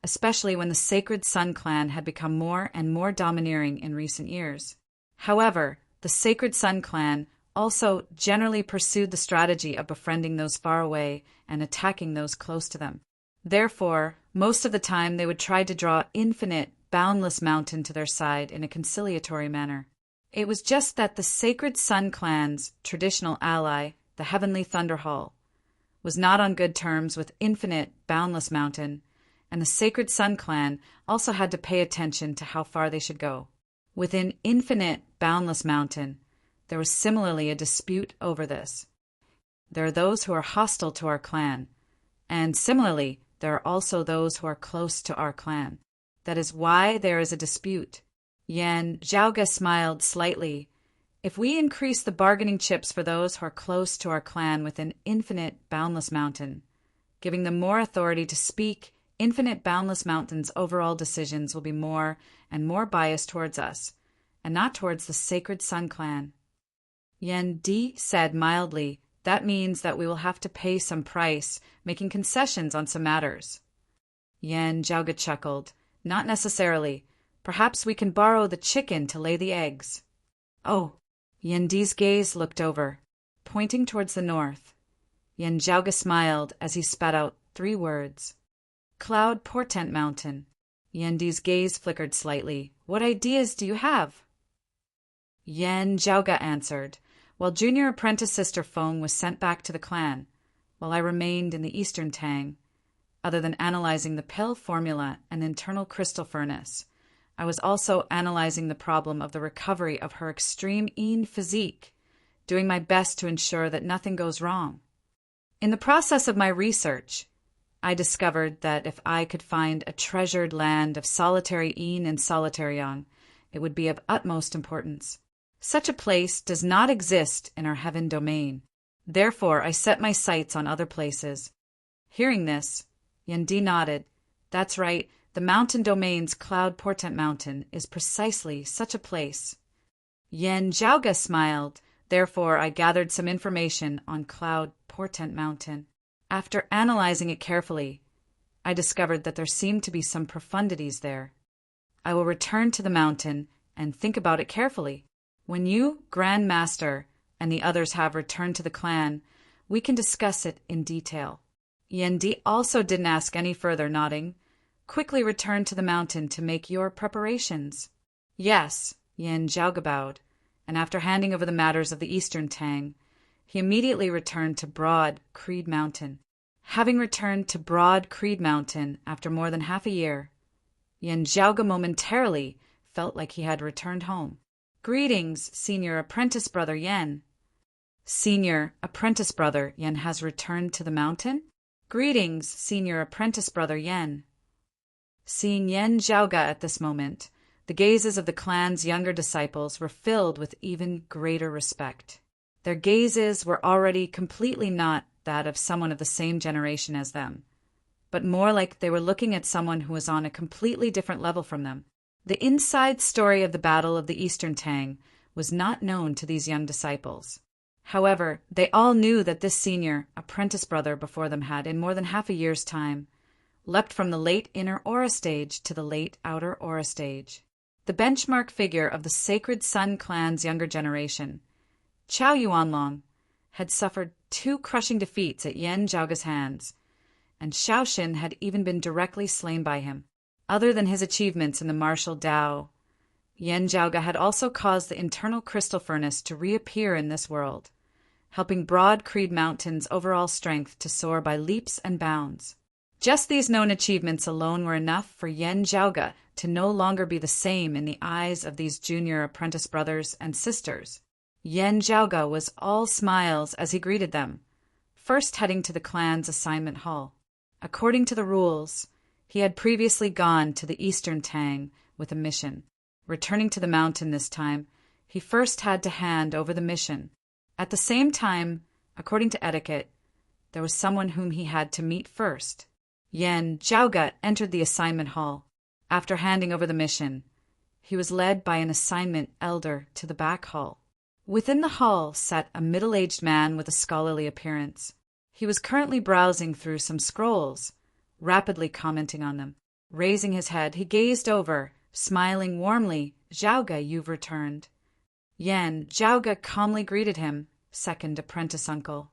especially when the Sacred Sun clan had become more and more domineering in recent years. However, the Sacred Sun clan also generally pursued the strategy of befriending those far away and attacking those close to them. Therefore, most of the time they would try to draw Infinite, Boundless Mountain to their side in a conciliatory manner. It was just that the Sacred Sun clan's traditional ally, the Heavenly Thunderhall, was not on good terms with Infinite, Boundless Mountain, and the Sacred Sun clan also had to pay attention to how far they should go. Within Infinite, Boundless Mountain, there was similarly a dispute over this. There are those who are hostile to our clan, and similarly, there are also those who are close to our clan. That is why there is a dispute. Yan Zhaoga smiled slightly. If we increase the bargaining chips for those who are close to our clan within Infinite, Boundless Mountain, giving them more authority to speak, Infinite, Boundless Mountain's overall decisions will be more and more biased towards us, and not towards the Sacred Sun clan. Yan Di said mildly, that means that we will have to pay some price, making concessions on some matters. Yan Zhaoga chuckled. Not necessarily. Perhaps we can borrow the chicken to lay the eggs. Oh. Yan Di's gaze looked over, pointing towards the north. Yan Zhaoga smiled as he spat out 3 words. Cloud Portent Mountain. Yan Di's gaze flickered slightly. What ideas do you have? Yan Zhaoga answered, while Junior Apprentice Sister Feng was sent back to the clan, while I remained in the Eastern Tang. Other than analyzing the pill formula and internal crystal furnace, I was also analyzing the problem of the recovery of her extreme Yin physique, doing my best to ensure that nothing goes wrong. In the process of my research, I discovered that if I could find a treasured land of solitary Yin and solitary Yang, it would be of utmost importance. Such a place does not exist in our heaven domain. Therefore, I set my sights on other places. Hearing this, Yan Di nodded. That's right, the mountain domain's Cloud Portent Mountain is precisely such a place. Yan Zhaoga smiled. Therefore, I gathered some information on Cloud Portent Mountain. After analyzing it carefully, I discovered that there seemed to be some profundities there. I will return to the mountain and think about it carefully. When you, Grand Master, and the others have returned to the clan, we can discuss it in detail. Yan Di also didn't ask any further, nodding. Quickly return to the mountain to make your preparations. Yes, Yan Zhaoga bowed, and after handing over the matters of the Eastern Tang, he immediately returned to Broad Creed Mountain. Having returned to Broad Creed Mountain after more than half a year, Yan Zhaoga momentarily felt like he had returned home. Greetings, Senior Apprentice Brother Yan. Senior Apprentice Brother Yan has returned to the mountain? Greetings, Senior Apprentice Brother Yan. Seeing Yan Zhaoga at this moment, the gazes of the clan's younger disciples were filled with even greater respect. Their gazes were already completely not that of someone of the same generation as them, but more like they were looking at someone who was on a completely different level from them. The inside story of the Battle of the Eastern Tang was not known to these young disciples. However, they all knew that this senior apprentice brother before them had, in more than half a year's time, leapt from the late inner aura stage to the late outer aura stage. The benchmark figure of the Sacred Sun clan's younger generation, Chao Yuanlong, had suffered 2 crushing defeats at Yan Zhaoga's hands, and Shaoxin had even been directly slain by him. Other than his achievements in the martial Dao, Yan Zhaoga had also caused the internal crystal furnace to reappear in this world, helping Broad Creed Mountain's overall strength to soar by leaps and bounds. Just these known achievements alone were enough for Yan Zhaoga to no longer be the same in the eyes of these junior apprentice brothers and sisters. Yan Zhaoga was all smiles as he greeted them, first heading to the clan's assignment hall. According to the rules, he had previously gone to the Eastern Tang with a mission. Returning to the mountain this time, he first had to hand over the mission. At the same time, according to etiquette, there was someone whom he had to meet first. Yen Zhaoge entered the assignment hall. After handing over the mission, he was led by an assignment elder to the back hall. Within the hall sat a middle-aged man with a scholarly appearance. He was currently browsing through some scrolls, rapidly commenting on them. Raising his head, he gazed over, smiling warmly. "Zhaoge, you've returned." Yen Zhaoge calmly greeted him, second apprentice uncle.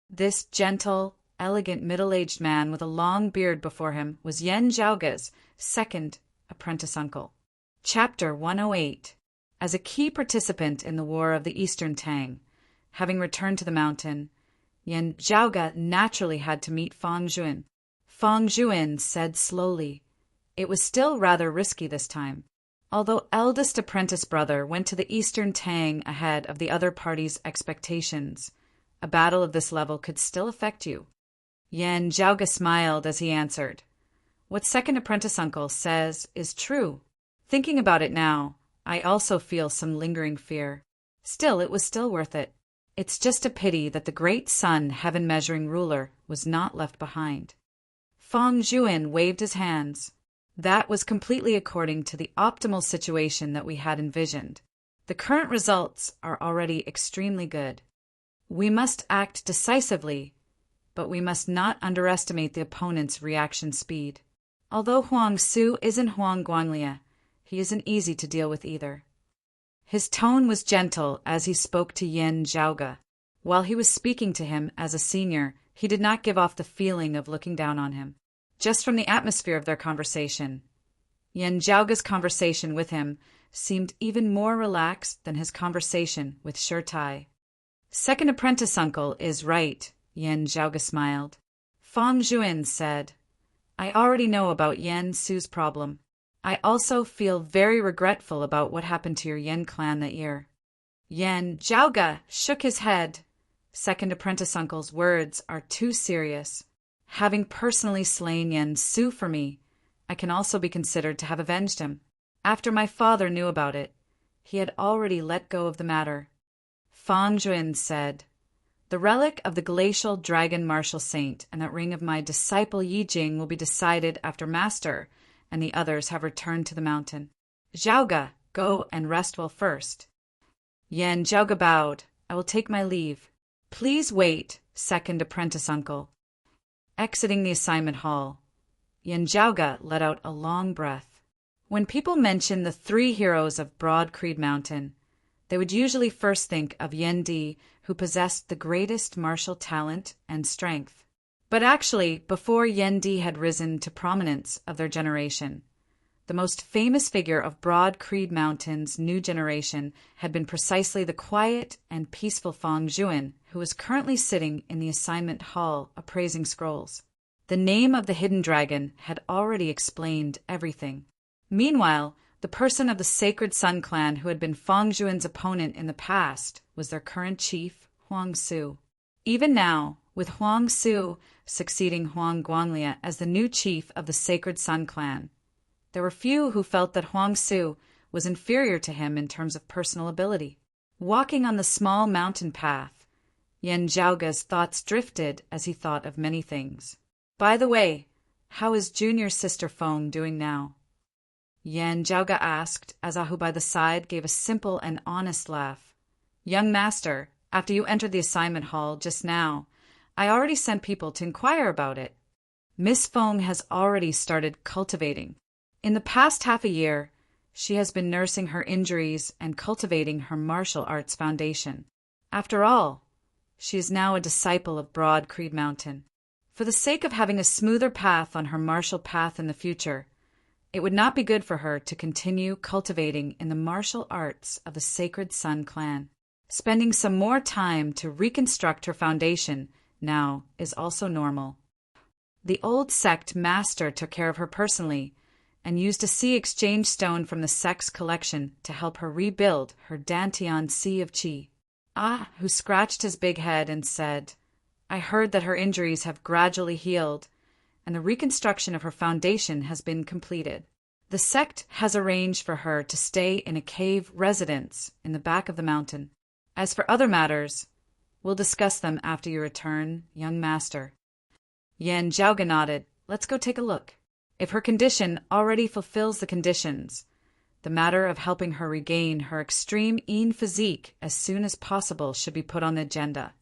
This gentle, elegant middle-aged man with a long beard before him was Yen Zhaoge's second apprentice uncle. Chapter 108. As a key participant in the War of the Eastern Tang, having returned to the mountain, Yen Zhaoge naturally had to meet Fang Juan. Fang Juan said slowly, "It was still rather risky this time. Although eldest apprentice brother went to the Eastern Tang ahead of the other party's expectations, a battle of this level could still affect you." Yen Zhaoge smiled as he answered, "What second apprentice uncle says is true. Thinking about it now, I also feel some lingering fear. Still, it was still worth it. It's just a pity that the great sun heaven-measuring ruler was not left behind." Fang Juan waved his hands. "That was completely according to the optimal situation that we had envisioned. The current results are already extremely good. We must act decisively, but we must not underestimate the opponent's reaction speed. Although Huang Su isn't Huang Guanglia, he isn't easy to deal with either." His tone was gentle as he spoke to Yen Zhaoge. While he was speaking to him as a senior, he did not give off the feeling of looking down on him. Just from the atmosphere of their conversation, Yen Zhaoge's conversation with him seemed even more relaxed than his conversation with Shirtai. "Second apprentice uncle is right," Yen Zhaoge smiled. Fang Juan said, "I already know about Yen Su's problem. I also feel very regretful about what happened to your Yen clan that year." Yen Zhaoge shook his head. "Second apprentice uncle's words are too serious. Having personally slain Yen Su for me, I can also be considered to have avenged him. After my father knew about it, he had already let go of the matter." Fang Juan said, "The relic of the glacial dragon martial saint and that ring of my disciple Yi Jing will be decided after Master and the others have returned to the mountain. Zhaoge, go and rest well first." Yen Zhaoge bowed. "I will take my leave." "Please wait, second apprentice uncle." Exiting the assignment hall, Yen Zhaoge let out a long breath. When people mention the three heroes of Broad Creed Mountain, they would usually first think of Yen Di, who possessed the greatest martial talent and strength. But actually, before Yen Di had risen to prominence of their generation, the most famous figure of Broad Creed Mountain's new generation had been precisely the quiet and peaceful Fang Juan, who was currently sitting in the assignment hall appraising scrolls. The name of the hidden dragon had already explained everything. Meanwhile, the person of the Sacred Sun clan who had been Fang Juan's opponent in the past was their current chief, Huang Su. Even now, with Huang Su succeeding Huang Guanglia as the new chief of the Sacred Sun clan, there were few who felt that Huang Su was inferior to him in terms of personal ability. Walking on the small mountain path, Yen Zhaoge's thoughts drifted as he thought of many things. "By the way, how is junior sister Feng doing now?" Yen Zhaoge asked as Ahu by the side gave a simple and honest laugh. "Young master, after you entered the assignment hall just now, I already sent people to inquire about it. Miss Feng has already started cultivating. In the past half a year, she has been nursing her injuries and cultivating her martial arts foundation. After all, she is now a disciple of Broad Creed Mountain. For the sake of having a smoother path on her martial path in the future, it would not be good for her to continue cultivating in the martial arts of the Sacred Sun clan. Spending some more time to reconstruct her foundation now is also normal. The old sect master took care of her personally and used a sea exchange stone from the sect's collection to help her rebuild her Dantian Sea of Qi." Ah, who scratched his big head and said, "I heard that her injuries have gradually healed, and the reconstruction of her foundation has been completed. The sect has arranged for her to stay in a cave residence in the back of the mountain. As for other matters, we'll discuss them after you return, young master." Yen Zhaoge nodded. let's go take a look. If her condition already fulfills the conditions, the matter of helping her regain her extreme physique as soon as possible should be put on the agenda.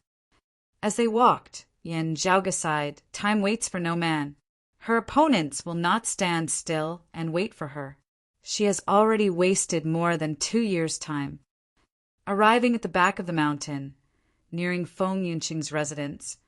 As they walked, Yen Zhaoga sighed, time waits for no man. Her opponents will not stand still and wait for her. She has already wasted more than 2 years' time. Arriving at the back of the mountain, nearing Feng Yunqing's residence,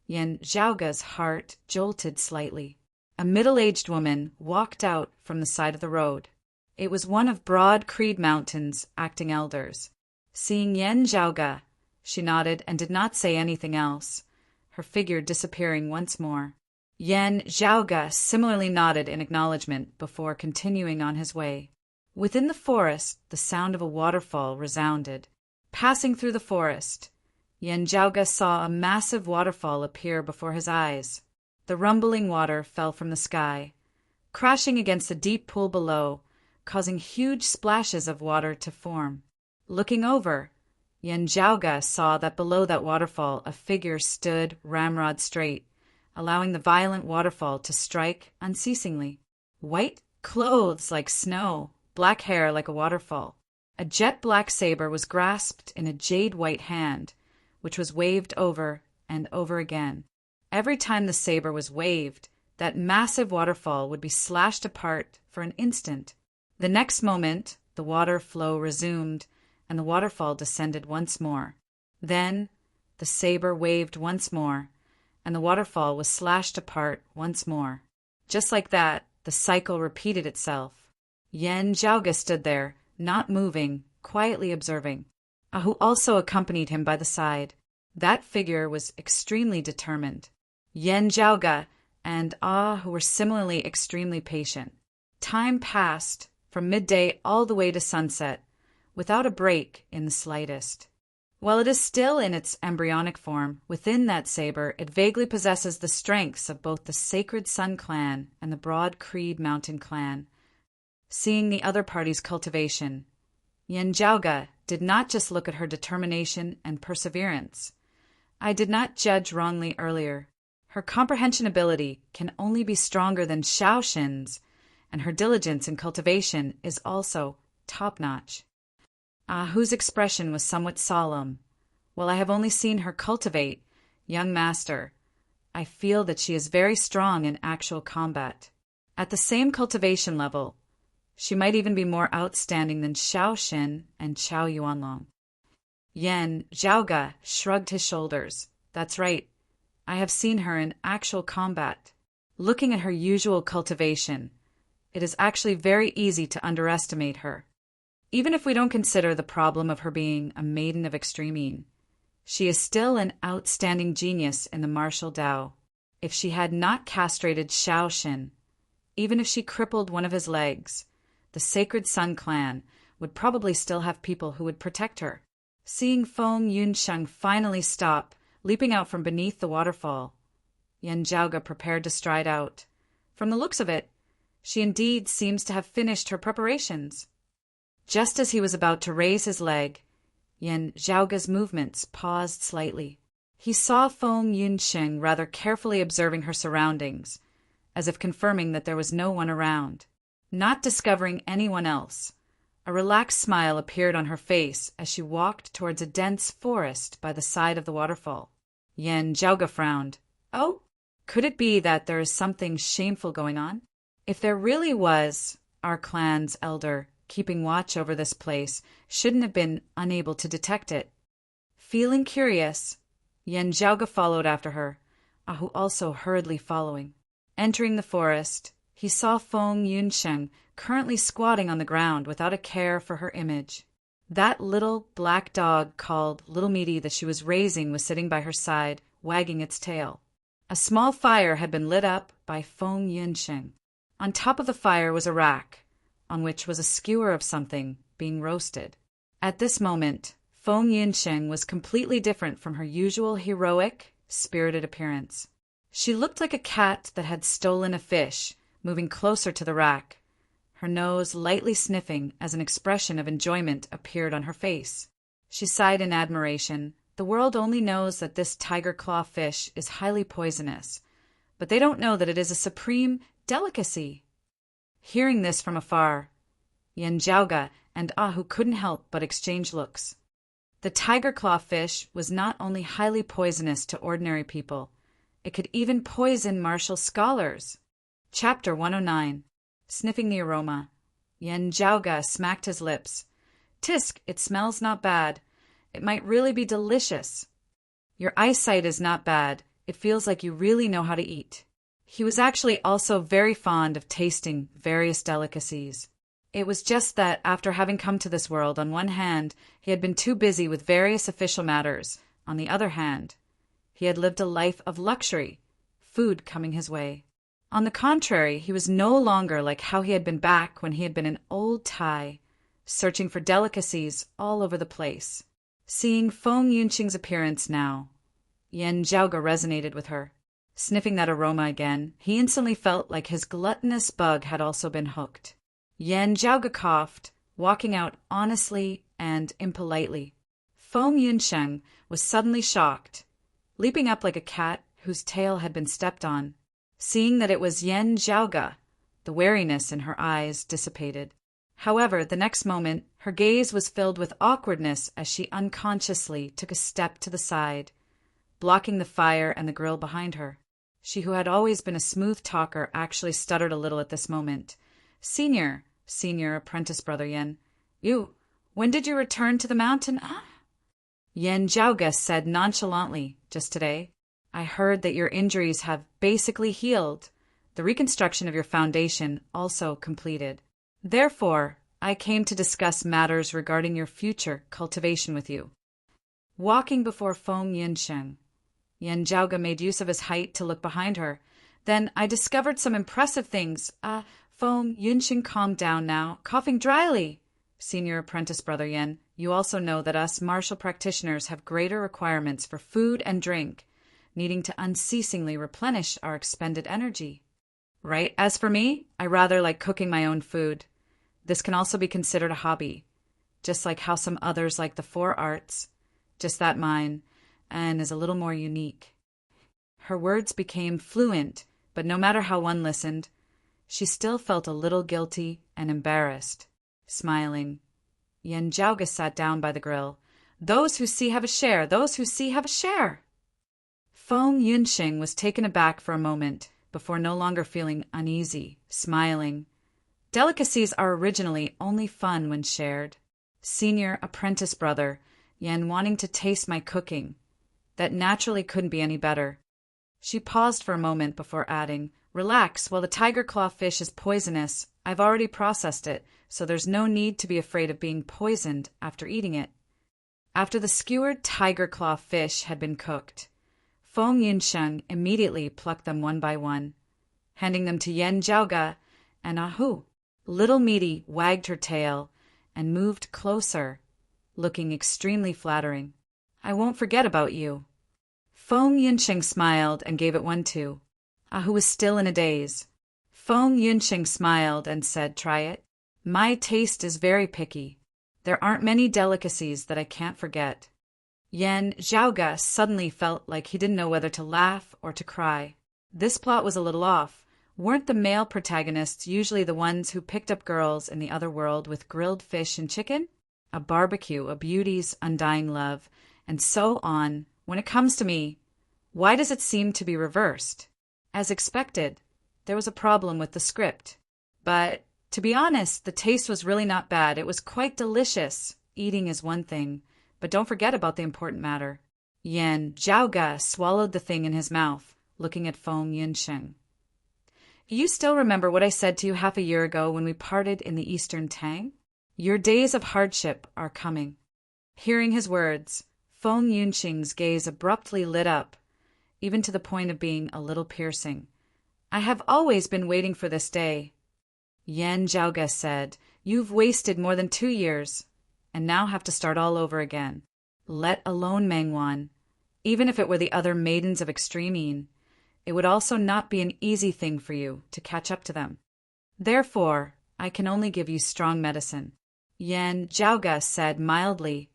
Yen Zhaoga's heart jolted slightly. A middle-aged woman walked out from the side of the road. It was one of Broad Creed Mountain's acting elders. Seeing Yen Zhaoga, she nodded and did not say anything else, her figure disappearing once more. Yen Zhaoga similarly nodded in acknowledgement before continuing on his way. Within the forest, the sound of a waterfall resounded. Passing through the forest, Yen Zhaoga saw a massive waterfall appear before his eyes. The rumbling water fell from the sky, crashing against the deep pool below, causing huge splashes of water to form. Looking over, Yen Zhaoga saw that below that waterfall a figure stood ramrod straight, allowing the violent waterfall to strike unceasingly. White clothes like snow, black hair like a waterfall. A jet-black saber was grasped in a jade-white hand, which was waved over and over again. Every time the saber was waved, that massive waterfall would be slashed apart for an instant. The next moment, the water flow resumed, and the waterfall descended once more. Then, the saber waved once more, and the waterfall was slashed apart once more. Just like that, the cycle repeated itself. Yen Zhaoga stood there, not moving, quietly observing. Ahu also accompanied him by the side. That figure was extremely determined. Yen Zhaoga and who were similarly extremely patient. Time passed, from midday all the way to sunset, without a break in the slightest. While it is still in its embryonic form, within that saber it vaguely possesses the strengths of both the Sacred Sun clan and the Broad Creed Mountain clan. Seeing the other party's cultivation, Yen Zhaoga did not just look at her determination and perseverance. I did not judge wrongly earlier. Her comprehension ability can only be stronger than Shaoxin's, and her diligence in cultivation is also top-notch. Ahu's expression was somewhat solemn. While I have only seen her cultivate, young master, I feel that she is very strong in actual combat. At the same cultivation level, she might even be more outstanding than Shaoxin and Chao Yuanlong. Yen Zhaoga shrugged his shoulders. That's right. I have seen her in actual combat. Looking at her usual cultivation, it is actually very easy to underestimate her. Even if we don't consider the problem of her being a maiden of extreme, she is still an outstanding genius in the martial Dao. If she had not castrated Shaoxin, even if she crippled one of his legs, the Sacred Sun clan would probably still have people who would protect her. Seeing Feng Yunsheng finally stop, leaping out from beneath the waterfall, Yen Zhaoga prepared to stride out. From the looks of it, she indeed seems to have finished her preparations. Just as he was about to raise his leg, Yen Zhaoga's movements paused slightly. He saw Feng Yunsheng rather carefully observing her surroundings, as if confirming that there was no one around. Not discovering anyone else, a relaxed smile appeared on her face as she walked towards a dense forest by the side of the waterfall. Yen Zhaoga frowned. Oh, could it be that there is something shameful going on? If there really was, our clan's elder, keeping watch over this place, shouldn't have been unable to detect it. Feeling curious, Yen Zhaoga followed after her, Ahu also hurriedly following. Entering the forest, he saw Feng Yunsheng currently squatting on the ground without a care for her image. That little black dog called Little Meaty that she was raising was sitting by her side, wagging its tail. A small fire had been lit up by Feng Yunsheng. On top of the fire was a rack, on which was a skewer of something being roasted. At this moment, Feng Yunsheng was completely different from her usual heroic, spirited appearance. She looked like a cat that had stolen a fish, moving closer to the rack, her nose lightly sniffing as an expression of enjoyment appeared on her face. She sighed in admiration. The world only knows that this tiger claw fish is highly poisonous, but they don't know that it is a supreme delicacy. Hearing this from afar, Yen Jiaoge and Ahu couldn't help but exchange looks. The tiger claw fish was not only highly poisonous to ordinary people, it could even poison martial scholars. Chapter 109. Sniffing the aroma. Yen Jiaoge smacked his lips. Tisk, it smells not bad. It might really be delicious. Your eyesight is not bad. It feels like you really know how to eat. He was actually also very fond of tasting various delicacies. It was just that after having come to this world, on one hand, he had been too busy with various official matters. On the other hand, he had lived a life of luxury, food coming his way. On the contrary, he was no longer like how he had been back when he had been an old Thai, searching for delicacies all over the place. Seeing Feng Yunqing's appearance now, Yen Jiaoge resonated with her. Sniffing that aroma again, he instantly felt like his gluttonous bug had also been hooked. Yen Jiaoge coughed, walking out honestly and impolitely. Feng Yunqing was suddenly shocked, leaping up like a cat whose tail had been stepped on. Seeing that it was Yen Jiaoge, the wariness in her eyes dissipated. However, the next moment, her gaze was filled with awkwardness as she unconsciously took a step to the side, blocking the fire and the grill behind her. She, who had always been a smooth talker, actually stuttered a little at this moment. Senior apprentice brother Yen, when did you return to the mountain? Yen Jiaoge said nonchalantly, just today. I heard that your injuries have basically healed. The reconstruction of your foundation also completed. Therefore, I came to discuss matters regarding your future cultivation with you. Walking before Feng Yunqing, Yen Jiaoge made use of his height to look behind her. Then I discovered some impressive things. Feng Yunqing calmed down now, coughing dryly. Senior apprentice brother Yen, you also know that us martial practitioners have greater requirements for food and drink, needing to unceasingly replenish our expended energy. Right? As for me, I rather like cooking my own food. This can also be considered a hobby, just like how some others like the 4 arts, just that mine, and is a little more unique. Her words became fluent, but no matter how one listened, she still felt a little guilty and embarrassed. Smiling, Yen Jiaoge sat down by the grill. Those who see have a share, those who see have a share. Feng Yunqing was taken aback for a moment, before no longer feeling uneasy, smiling. Delicacies are originally only fun when shared. Senior apprentice brother, Yen wanting to taste my cooking. That naturally couldn't be any better. She paused for a moment before adding, Relax, while the tiger claw fish is poisonous, I've already processed it, so there's no need to be afraid of being poisoned after eating it. After the skewered tiger claw fish had been cooked, Feng Yunqing immediately plucked them one by one, handing them to Yen Jiaoge and Ahu. Little Meaty wagged her tail and moved closer, looking extremely flattering. I won't forget about you. Feng Yunqing smiled and gave it one too. Ahu was still in a daze. Feng Yunqing smiled and said, Try it. My taste is very picky. There aren't many delicacies that I can't forget. Yen Jiaoge suddenly felt like he didn't know whether to laugh or to cry. This plot was a little off. Weren't the male protagonists usually the ones who picked up girls in the other world with grilled fish and chicken? A barbecue, a beauty's undying love, and so on. When it comes to me, why does it seem to be reversed? As expected, there was a problem with the script. But, to be honest, the taste was really not bad. It was quite delicious. Eating is one thing, but don't forget about the important matter. Yen Jiaoge swallowed the thing in his mouth, looking at Feng Yunqing. You still remember what I said to you half a year ago when we parted in the Eastern Tang? Your days of hardship are coming. Hearing his words, Feng Yunqing's gaze abruptly lit up, even to the point of being a little piercing. I have always been waiting for this day. Yen Jiaoge said, You've wasted more than 2 years, and now have to start all over again. Let alone Mengwan. Even if it were the other maidens of Extremine, it would also not be an easy thing for you to catch up to them. Therefore, I can only give you strong medicine. Yen Jiaoge said mildly,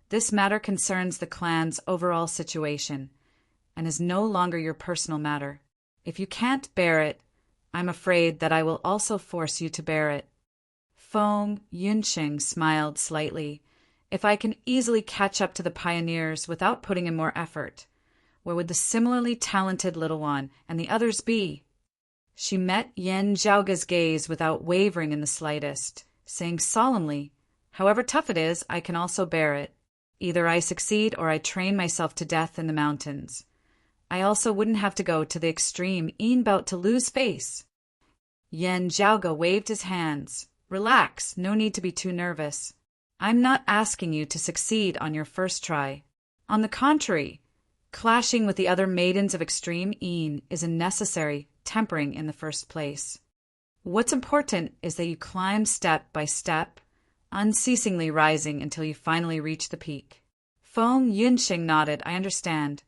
This matter concerns the clan's overall situation, and is no longer your personal matter. If you can't bear it, I'm afraid that I will also force you to bear it. Feng Yunxing smiled slightly. If I can easily catch up to the pioneers without putting in more effort, where would the similarly talented little one and the others be? She met Yan Zhaoge's gaze without wavering in the slightest, saying solemnly, "However tough it is, I can also bear it. Either I succeed or I train myself to death in the mountains. I also wouldn't have to go to the extreme e'en bout to lose face." Yan Zhaoge waved his hands. "Relax, no need to be too nervous. I'm not asking you to succeed on your first try. On the contrary, clashing with the other maidens of extreme e'en is a necessary tempering in the first place. What's important is that you climb step by step, unceasingly rising until you finally reach the peak." Feng Yunxing nodded. "I understand."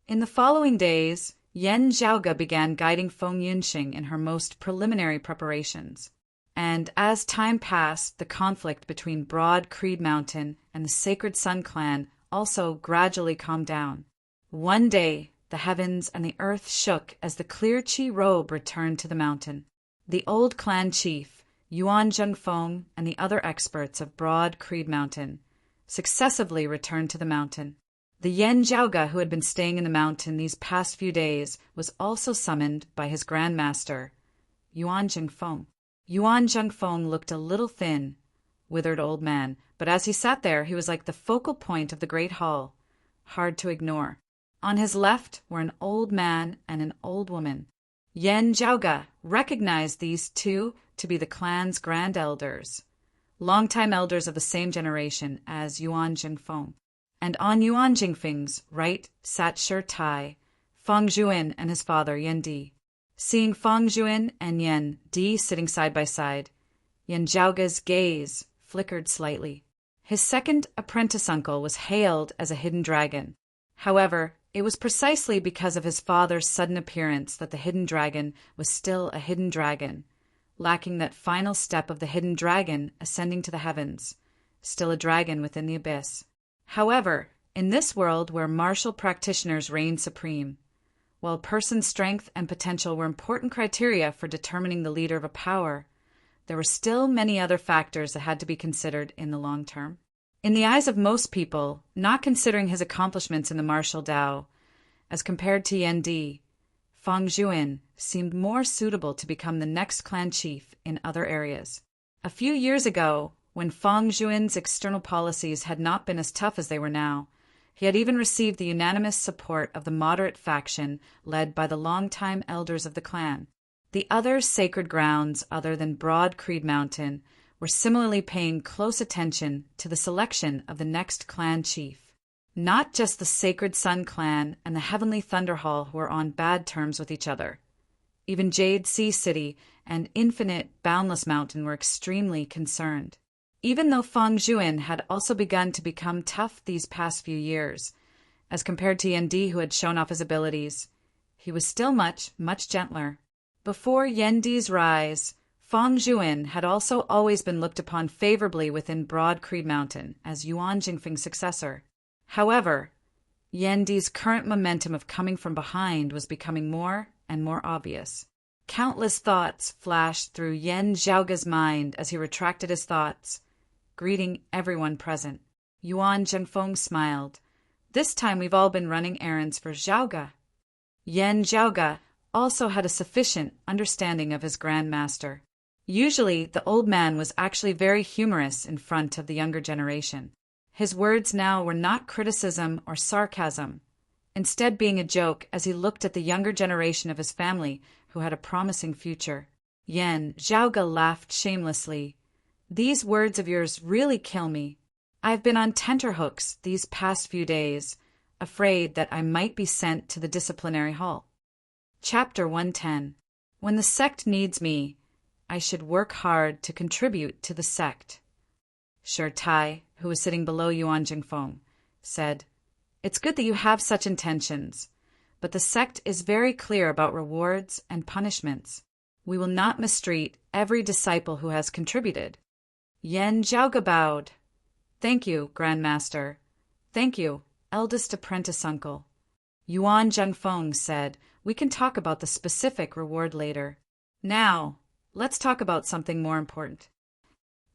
In the following days, Yan Zhaoge began guiding Feng Yunxing in her most preliminary preparations. And as time passed, the conflict between Broad Creed Mountain and the Sacred Sun clan also gradually calmed down. One day, the heavens and the earth shook as the clear Qi robe returned to the mountain. The old clan chief, Yuan Zhengfeng, and the other experts of Broad Creed Mountain successively returned to the mountain. The Yan Zhaoge, who had been staying in the mountain these past few days, was also summoned by his grandmaster, Yuan Zhengfeng. Yuan Zhengfeng looked a little thin, withered old man, but as he sat there, he was like the focal point of the great hall, hard to ignore. On his left were an old man and an old woman. Yan Zhaoge recognized these two to be the clan's grand elders, longtime elders of the same generation as Yuan Zhengfeng. And on Yuan Jingfeng's right sat Shi Tai, Feng Zhuan and his father Yan Di. Seeing Feng Zhuan and Yan Di sitting side by side, Yan Zhaoge's gaze flickered slightly. His second apprentice uncle was hailed as a hidden dragon. However, it was precisely because of his father's sudden appearance that the hidden dragon was still a hidden dragon, lacking that final step of the hidden dragon ascending to the heavens, still a dragon within the abyss. However, in this world where martial practitioners reigned supreme, while person strength and potential were important criteria for determining the leader of a power, there were still many other factors that had to be considered in the long term. In the eyes of most people, not considering his accomplishments in the martial Tao, as compared to Yan Di, Feng Zhuan seemed more suitable to become the next clan chief in other areas. A few years ago, when Feng Zhuan's external policies had not been as tough as they were now, he had even received the unanimous support of the moderate faction led by the longtime elders of the clan. The other sacred grounds other than Broad Creed Mountain were similarly paying close attention to the selection of the next clan chief. Not just the Sacred Sun clan and the Heavenly Thunder Hall who were on bad terms with each other. Even Jade Sea City and Infinite Boundless Mountain were extremely concerned. Even though Feng Zhuan had also begun to become tough these past few years, as compared to Yan Di who had shown off his abilities, he was still much, much gentler. Before Yan Di's rise, Feng Zhuan had also always been looked upon favorably within Broad Creed Mountain as Yuan Jingfeng's successor. However, Yan Di's current momentum of coming from behind was becoming more and more obvious. Countless thoughts flashed through Yan Zhaoge's mind as he retracted his thoughts, greeting everyone present. Yuan Zhengfeng smiled. "This time we've all been running errands for Zhaoge." Yan Zhaoge also had a sufficient understanding of his grandmaster. Usually, the old man was actually very humorous in front of the younger generation. His words now were not criticism or sarcasm, instead being a joke as he looked at the younger generation of his family who had a promising future. Yan Zhaoge laughed shamelessly. "These words of yours really kill me. I've been on tenterhooks these past few days, afraid that I might be sent to the disciplinary hall." Chapter 110. When the sect needs me, I should work hard to contribute to the sect. Shi Tai, who was sitting below Yuan Jingfeng, said, "It's good that you have such intentions, but the sect is very clear about rewards and punishments. We will not mistreat every disciple who has contributed." Yan Zhaoge bowed. "Thank you, Grandmaster. Thank you, eldest apprentice uncle." Yuan Zhengfeng said, "We can talk about the specific reward later. Now, let's talk about something more important."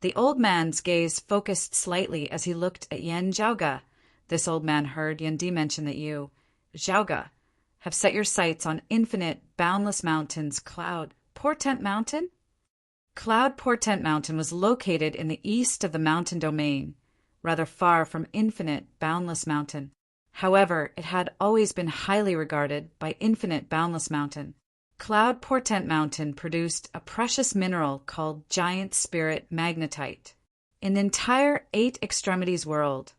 The old man's gaze focused slightly as he looked at Yan Zhaoge. This old man heard Yan Di mention that you, Zhaoge, have set your sights on infinite, boundless mountains. Cloud Portent Mountain? Cloud Portent Mountain was located in the east of the mountain domain, rather far from infinite, boundless mountain. However, it had always been highly regarded by infinite, boundless mountain. Cloud Portent Mountain produced a precious mineral called giant spirit magnetite. In the entire 8 extremities world,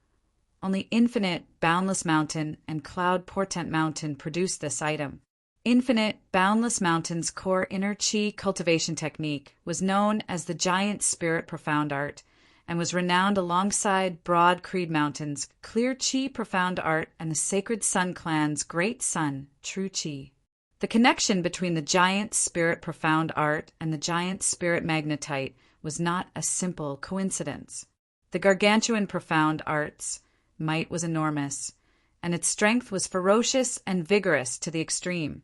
only infinite, boundless mountain and Cloud Portent Mountain produced this item. Infinite, boundless mountain's core inner chi cultivation technique was known as the giant spirit profound art and was renowned alongside Broad Creed Mountain's clear chi profound art and the Sacred Sun clan's great sun, true chi. The connection between the giant spirit profound art and the giant spirit magnetite was not a simple coincidence. The gargantuan profound art's might was enormous, and its strength was ferocious and vigorous to the extreme.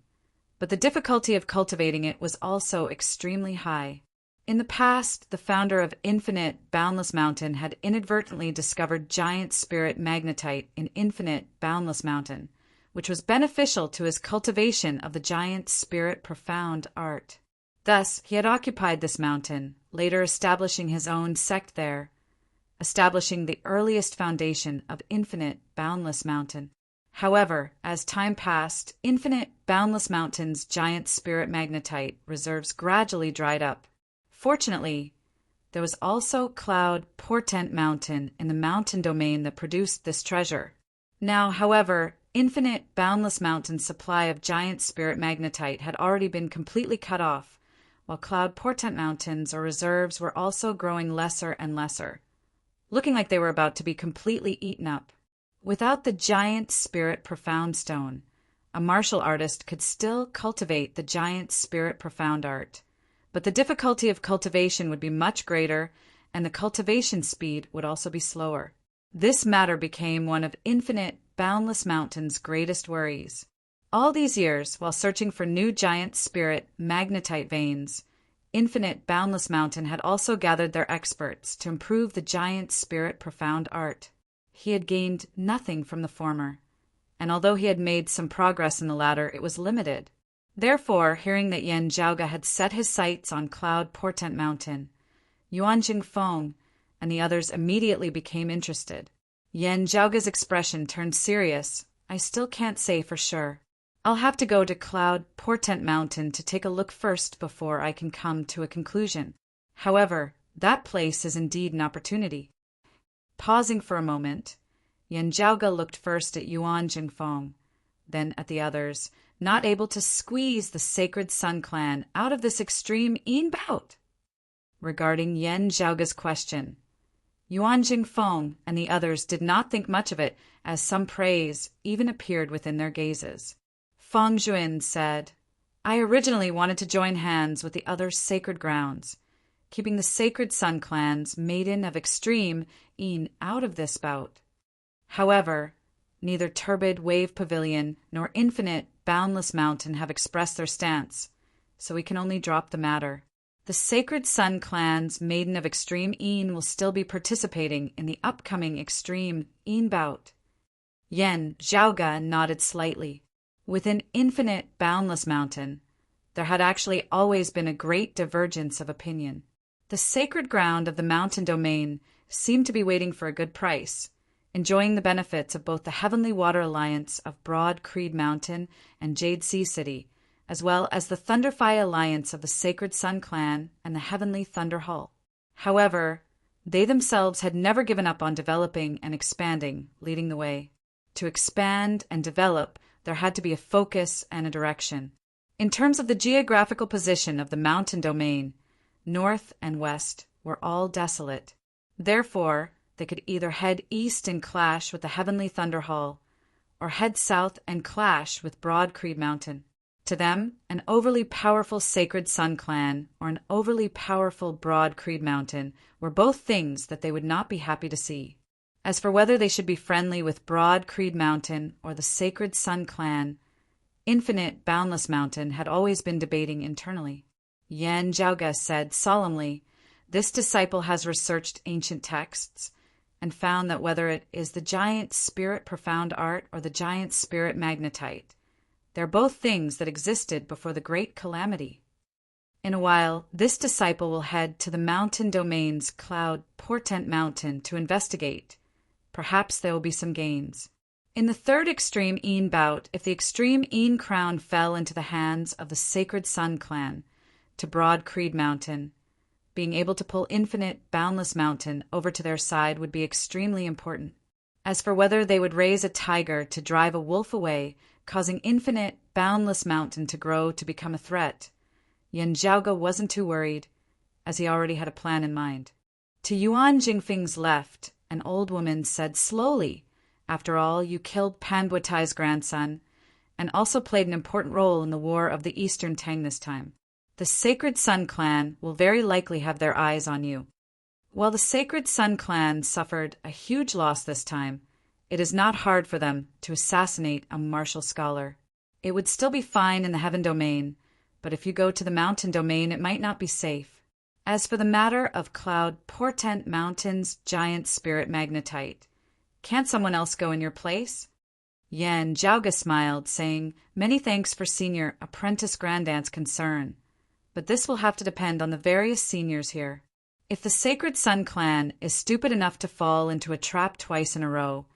But the difficulty of cultivating it was also extremely high. In the past, the founder of Infinite Boundless Mountain had inadvertently discovered giant spirit magnetite in Infinite Boundless Mountain, which was beneficial to his cultivation of the giant spirit profound art. Thus, he had occupied this mountain, later establishing his own sect there, establishing the earliest foundation of Infinite Boundless Mountain. However, as time passed, Infinite Boundless Mountain's giant spirit magnetite reserves gradually dried up. Fortunately, there was also Cloud Portent Mountain in the mountain domain that produced this treasure. Now, however, Infinite Boundless Mountain's supply of giant spirit magnetite had already been completely cut off, while Cloud Portent Mountain's reserves were also growing lesser and lesser, looking like they were about to be completely eaten up. Without the giant spirit profound stone, a martial artist could still cultivate the giant spirit profound art, but the difficulty of cultivation would be much greater, and the cultivation speed would also be slower. This matter became one of Infinite Boundless Mountain's greatest worries. All these years, while searching for new giant spirit magnetite veins, Infinite Boundless Mountain had also gathered their experts to improve the giant spirit profound art. He had gained nothing from the former, and although he had made some progress in the latter, it was limited. Therefore, hearing that Yan Zhaoge had set his sights on Cloud Portent Mountain, Yuan Jingfeng and the others immediately became interested. Yan Zhaoge's expression turned serious. "I still can't say for sure. I'll have to go to Cloud Portent Mountain to take a look first before I can come to a conclusion. However, that place is indeed an opportunity." Pausing for a moment, Yan Zhaoge looked first at Yuan Jingfeng, then at the others, not able to squeeze the Sacred Sun clan out of this extreme bout. Regarding Yan Zhaoge's question, Yuan Jingfeng and the others did not think much of it, as some praise even appeared within their gazes. Feng Zhuan said, "I originally wanted to join hands with the other sacred grounds, keeping the Sacred Sun clan's Maiden of Extreme out of this bout. However, neither Turbid Wave Pavilion nor Infinite Boundless Mountain have expressed their stance, so we can only drop the matter. The Sacred Sun clan's Maiden of Extreme will still be participating in the upcoming Extreme bout." Yan Zhaoge nodded slightly. Within Infinite Boundless Mountain, there had actually always been a great divergence of opinion. The sacred ground of the mountain domain seemed to be waiting for a good price, enjoying the benefits of both the Heavenly Water Alliance of Broad Creed Mountain and Jade Sea City, as well as the Thunderfy Alliance of the Sacred Sun clan and the Heavenly Thunder Hall. However, they themselves had never given up on developing and expanding, leading the way. To expand and develop, there had to be a focus and a direction. In terms of the geographical position of the mountain domain, north and west were all desolate. Therefore, they could either head east and clash with the Heavenly Thunder Hall, or head south and clash with Broad Creed Mountain. To them, an overly powerful Sacred Sun clan or an overly powerful Broad Creed Mountain were both things that they would not be happy to see. As for whether they should be friendly with Broad Creed Mountain or the Sacred Sun clan, Infinite Boundless Mountain had always been debating internally. Yan Zhaoge said solemnly, "This disciple has researched ancient texts and found that whether it is the giant spirit profound art or the giant spirit magnetite, they're both things that existed before the great calamity. In a while, this disciple will head to the mountain domain's cloud portent mountain to investigate. Perhaps there will be some gains." In the third extreme Een bout, if the extreme Een crown fell into the hands of the Sacred Sun clan to Broad Creed Mountain, being able to pull Infinite Boundless Mountain over to their side would be extremely important. As for whether they would raise a tiger to drive a wolf away, causing Infinite Boundless Mountain to grow to become a threat, Yan Zhaoge wasn't too worried, as he already had a plan in mind. To Yuan Jingfeng's left, an old woman said slowly, "After all, you killed Pan Buetai's grandson, and also played an important role in the War of the Eastern Tang this time. The Sacred Sun clan will very likely have their eyes on you. While the Sacred Sun clan suffered a huge loss this time, it is not hard for them to assassinate a martial scholar. It would still be fine in the Heaven Domain, but if you go to the Mountain Domain, it might not be safe. As for the matter of Cloud Portent Mountain's giant spirit magnetite, can't someone else go in your place?" Yan Zhaoge smiled, saying, "Many thanks for Senior Apprentice Grandaunt's concern, but this will have to depend on the various seniors here. If the Sacred Sun clan is stupid enough to fall into a trap twice in a row,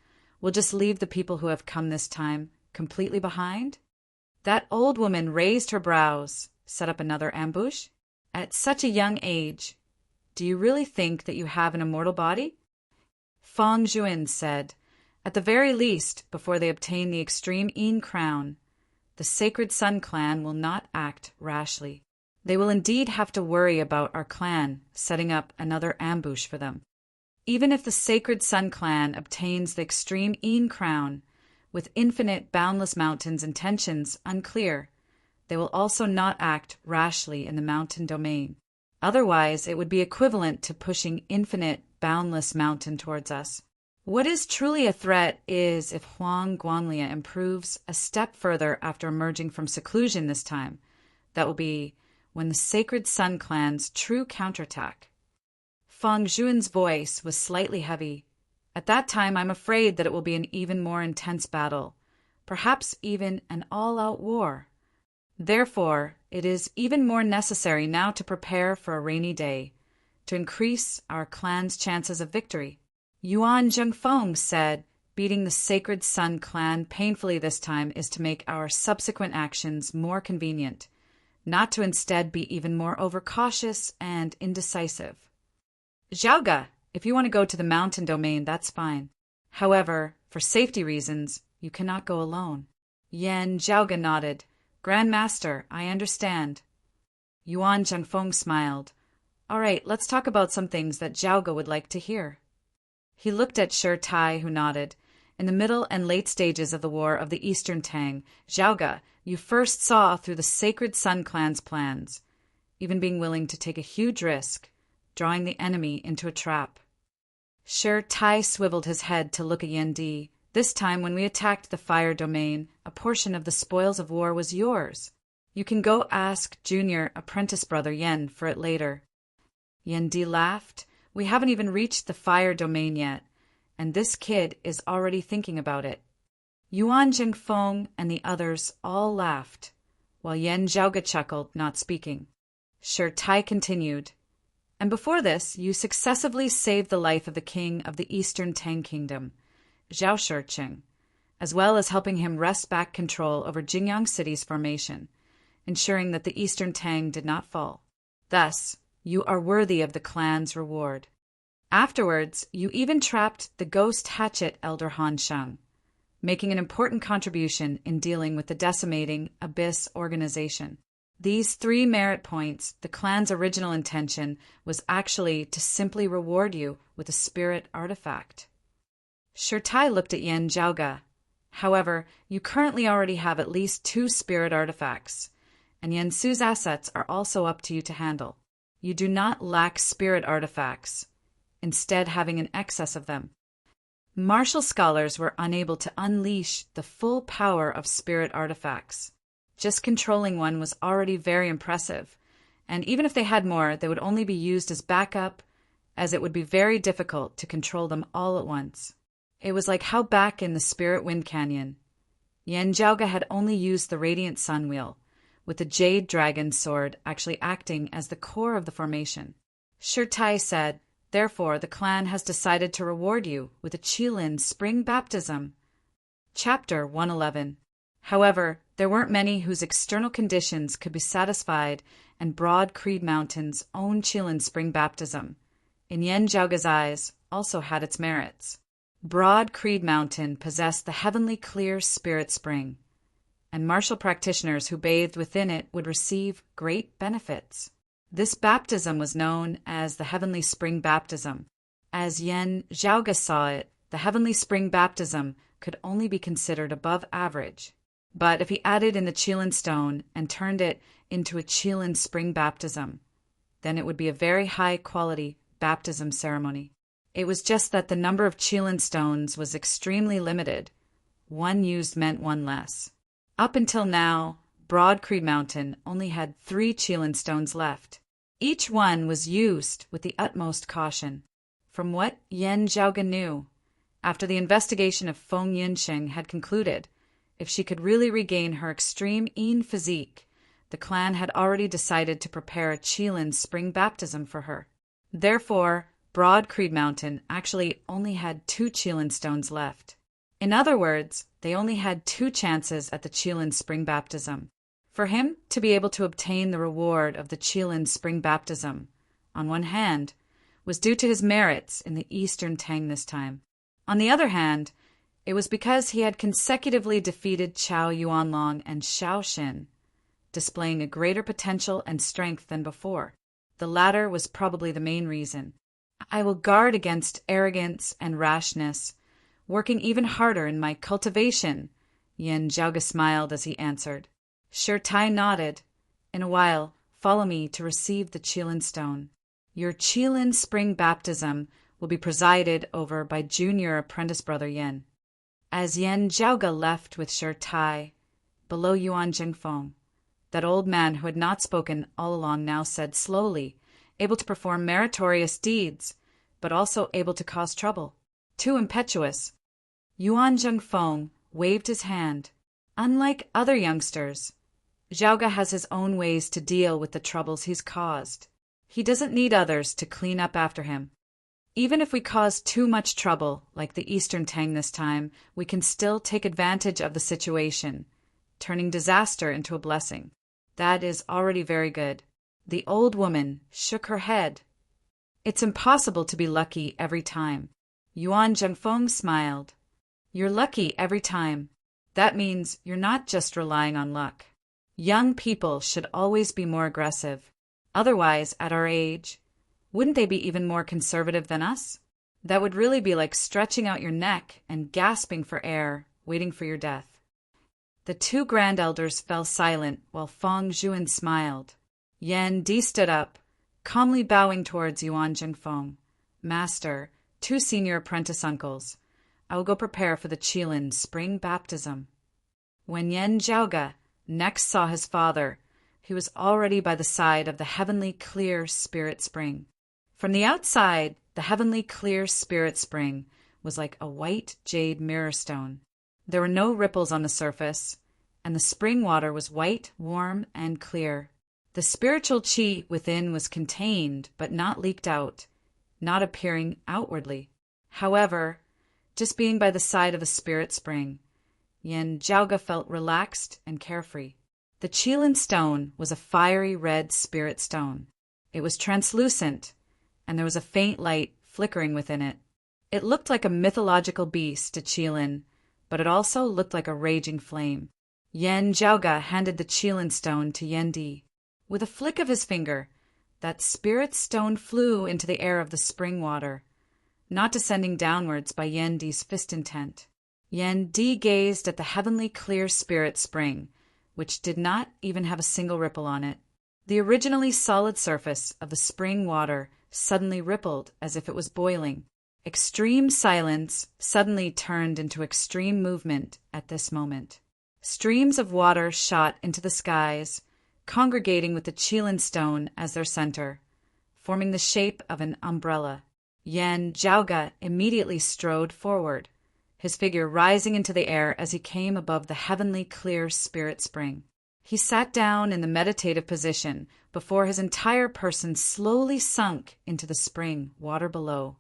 we'll just leave the people who have come this time completely behind?" That old woman raised her brows. Set up another ambush? At such a young age, do you really think that you have an immortal body? Fang Zhuan said, "At the very least, before they obtain the extreme Een crown, the Sacred Sun clan will not act rashly. They will indeed have to worry about our clan setting up another ambush for them. Even if the Sacred Sun clan obtains the extreme Een crown, with Infinite Boundless Mountain's intentions unclear, they will also not act rashly in the Mountain Domain. Otherwise, it would be equivalent to pushing Infinite Boundless Mountain towards us. What is truly a threat is if Huang Guanlia improves a step further after emerging from seclusion this time. That will be when the Sacred Sun clan's true counterattack." Fang Zhuan's voice was slightly heavy. "At that time, I'm afraid that it will be an even more intense battle, perhaps even an all-out war. Therefore, it is even more necessary now to prepare for a rainy day, to increase our clan's chances of victory." Yuan Zhengfeng said, "Beating the Sacred Sun clan painfully this time is to make our subsequent actions more convenient, not to instead be even more overcautious and indecisive. Zhaoge, if you want to go to the Mountain Domain, that's fine. However, for safety reasons, you cannot go alone." Yan Zhaoge nodded. "Grandmaster, I understand." Yuan Zhengfeng smiled. "All right, let's talk about some things that Zhaoge would like to hear." He looked at Shi Tai, who nodded. "In the middle and late stages of the War of the Eastern Tang, Zhaoge, you first saw through the Sacred Sun clan's plans, even being willing to take a huge risk, drawing the enemy into a trap." Shi Tai swiveled his head to look at Yan Di. "This time when we attacked the Fire Domain, a portion of the spoils of war was yours. You can go ask Junior Apprentice Brother Yen for it later." Yan Di laughed. "We haven't even reached the Fire Domain yet, and this kid is already thinking about it." Yuan Zhengfeng and the others all laughed, while Yan Zhaoge chuckled, not speaking. Shi Tai continued, "And before this, you successively saved the life of the king of the Eastern Tang Kingdom, Zhao Shiqing, as well as helping him wrest back control over Jingyang City's formation, ensuring that the Eastern Tang did not fall. Thus, you are worthy of the clan's reward. Afterwards, you even trapped the ghost hatchet Elder Han Shang, making an important contribution in dealing with the decimating Abyss organization. These 3 merit points, the clan's original intention was actually to simply reward you with a spirit artifact." Shi Tai looked at Yan Zhaoge. "However, you currently already have at least 2 spirit artifacts, and Yan Su's assets are also up to you to handle. You do not lack spirit artifacts, instead having an excess of them. Martial scholars were unable to unleash the full power of spirit artifacts. Just controlling one was already very impressive, and even if they had more, they would only be used as backup, as it would be very difficult to control them all at once. It was like how back in the Spirit Wind Canyon, Yen Zhaoge had only used the Radiant Sun Wheel, with the Jade Dragon sword actually acting as the core of the formation. Shirtai said, "Therefore, the clan has decided to reward you with a Qilin spring baptism." Chapter 111. However, there weren't many whose external conditions could be satisfied, and Broad Creed Mountain's own Qilin spring baptism, in Yen Zhaoge's eyes, also had its merits. Broad Creed Mountain possessed the heavenly clear spirit spring, and martial practitioners who bathed within it would receive great benefits. This baptism was known as the Heavenly Spring Baptism. As Yen Zhaoge saw it, the Heavenly Spring Baptism could only be considered above average. But if he added in the Qilin stone and turned it into a Qilin Spring Baptism, then it would be a very high-quality baptism ceremony. It was just that the number of Qilin stones was extremely limited. One used meant one less. Up until now, Broad Creed Mountain only had 3 Qilin stones left. Each one was used with the utmost caution. From what Yen Zhaoge knew, after the investigation of Feng Yinsheng had concluded, if she could really regain her extreme Yin physique, the clan had already decided to prepare a Qilin spring baptism for her. Therefore, Broad Creed Mountain actually only had 2 Qilin stones left. In other words, they only had 2 chances at the Qilin spring baptism. For him to be able to obtain the reward of the Qilin spring baptism, on one hand, was due to his merits in the Eastern Tang this time. On the other hand, it was because he had consecutively defeated Chao Yuanlong and Xiao Xin, displaying a greater potential and strength than before. The latter was probably the main reason. I will guard against arrogance and rashness, working even harder in my cultivation, Yen Zhaoge smiled as he answered. Shirtai nodded. In a while, follow me to receive the Qilin stone. Your Qilin spring baptism will be presided over by junior apprentice brother Yen. As Yen Zhaoge left with Shirtai, below Yuan Jingfeng, that old man who had not spoken all along now said slowly, able to perform meritorious deeds, but also able to cause trouble. Too impetuous. Yuan Jingfeng waved his hand. Unlike other youngsters, Zhaoge has his own ways to deal with the troubles he's caused. He doesn't need others to clean up after him. Even if we cause too much trouble, like the Eastern Tang this time, we can still take advantage of the situation, turning disaster into a blessing. That is already very good. The old woman shook her head. It's impossible to be lucky every time. Yuan Zhengfeng smiled. You're lucky every time. That means you're not just relying on luck. Young people should always be more aggressive. Otherwise, at our age, wouldn't they be even more conservative than us? That would really be like stretching out your neck and gasping for air, waiting for your death. The 2 grand elders fell silent while Feng Zhuan smiled. Yen Di stood up, calmly bowing towards Yuan Jingfeng. Master, 2 senior apprentice uncles, I will go prepare for the Qilin spring baptism. When Yen Zhaoge next saw his father, he was already by the side of the heavenly clear spirit spring. From the outside, the heavenly clear spirit spring was like a white jade mirror stone. There were no ripples on the surface, and the spring water was white, warm, and clear. The spiritual qi within was contained, but not leaked out, not appearing outwardly. However, just being by the side of the spirit spring, Yen Zhaoge felt relaxed and carefree. The Qilin stone was a fiery red spirit stone. It was translucent, and there was a faint light flickering within it. It looked like a mythological beast to Qilin, but it also looked like a raging flame. Yen Zhaoge handed the Qilin stone to Yen Di. With a flick of his finger, that spirit stone flew into the air of the spring water, not descending downwards by Yen Di's fist intent. Yen Di gazed at the heavenly clear spirit spring, which did not even have a single ripple on it. The originally solid surface of the spring water suddenly rippled as if it was boiling. Extreme silence suddenly turned into extreme movement at this moment. Streams of water shot into the skies, congregating with the Qilin stone as their center, forming the shape of an umbrella. Yan Zhaoge immediately strode forward, his figure rising into the air as he came above the heavenly clear spirit spring. He sat down in the meditative position before his entire person slowly sunk into the spring water below.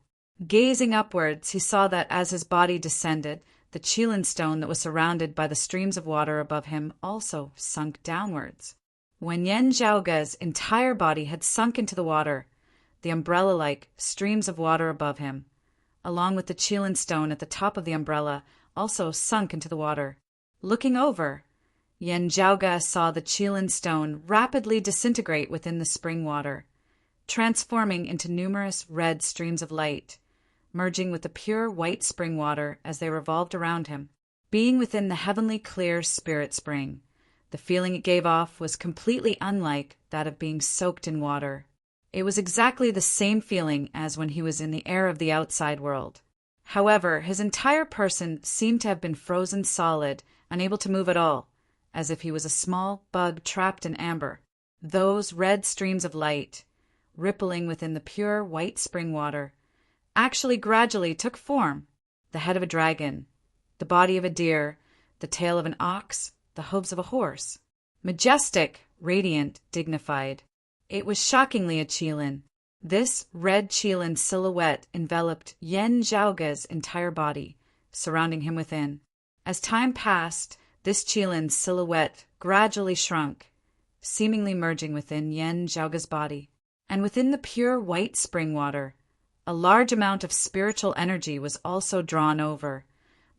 Gazing upwards, he saw that as his body descended, the Qilin stone that was surrounded by the streams of water above him also sunk downwards. When Yan Zhaoge's entire body had sunk into the water, the umbrella-like streams of water above him, along with the Qilin stone at the top of the umbrella, also sunk into the water. Looking over, Yan Zhaoge saw the Qilin stone rapidly disintegrate within the spring water, transforming into numerous red streams of light, merging with the pure white spring water as they revolved around him. Being within the heavenly clear spirit spring, the feeling it gave off was completely unlike that of being soaked in water. It was exactly the same feeling as when he was in the air of the outside world. However, his entire person seemed to have been frozen solid, unable to move at all, as if he was a small bug trapped in amber. Those red streams of light, rippling within the pure white spring water, actually gradually took form: the head of a dragon, the body of a deer, the tail of an ox, the hooves of a horse. Majestic, radiant, dignified. It was shockingly a Qilin. This red Qilin silhouette enveloped Yan Zhaoge's entire body, surrounding him within. As time passed, this Qilin's silhouette gradually shrunk, seemingly merging within Yan Zhaoge's body. And within the pure white spring water, a large amount of spiritual energy was also drawn over,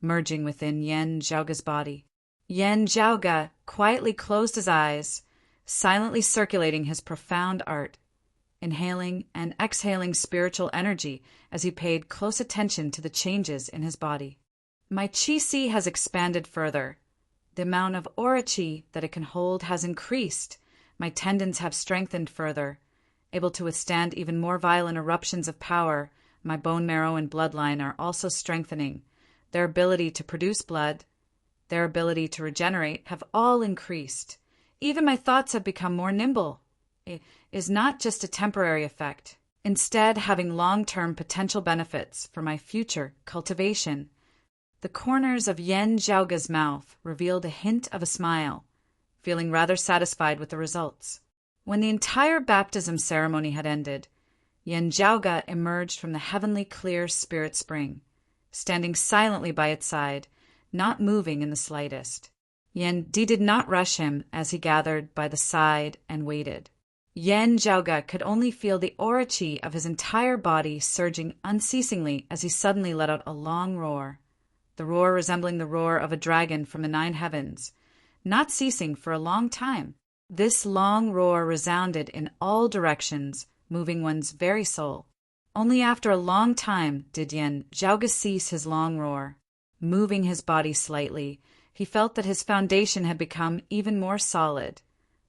merging within Yan Zhaoge's body. Yan Zhaoge quietly closed his eyes, silently circulating his profound art, inhaling and exhaling spiritual energy as he paid close attention to the changes in his body. My qi has expanded further. The amount of aura qi that it can hold has increased. My tendons have strengthened further, able to withstand even more violent eruptions of power. My bone marrow and bloodline are also strengthening. Their ability to produce blood, their ability to regenerate have all increased. Even my thoughts have become more nimble. It is not just a temporary effect, instead having long-term potential benefits for my future cultivation. The corners of Yan Zhaoge's mouth revealed a hint of a smile, feeling rather satisfied with the results. When the entire baptism ceremony had ended, Yan Zhaoge emerged from the heavenly clear spirit spring, standing silently by its side, not moving in the slightest. Yan Di did not rush him as he gathered by the side and waited. Yan Zhaoge could only feel the aura qi of his entire body surging unceasingly as he suddenly let out a long roar, the roar resembling the roar of a dragon from the 9 heavens, not ceasing for a long time. This long roar resounded in all directions, moving one's very soul. Only after a long time did Yan Zhaoge cease his long roar. Moving his body slightly, he felt that his foundation had become even more solid,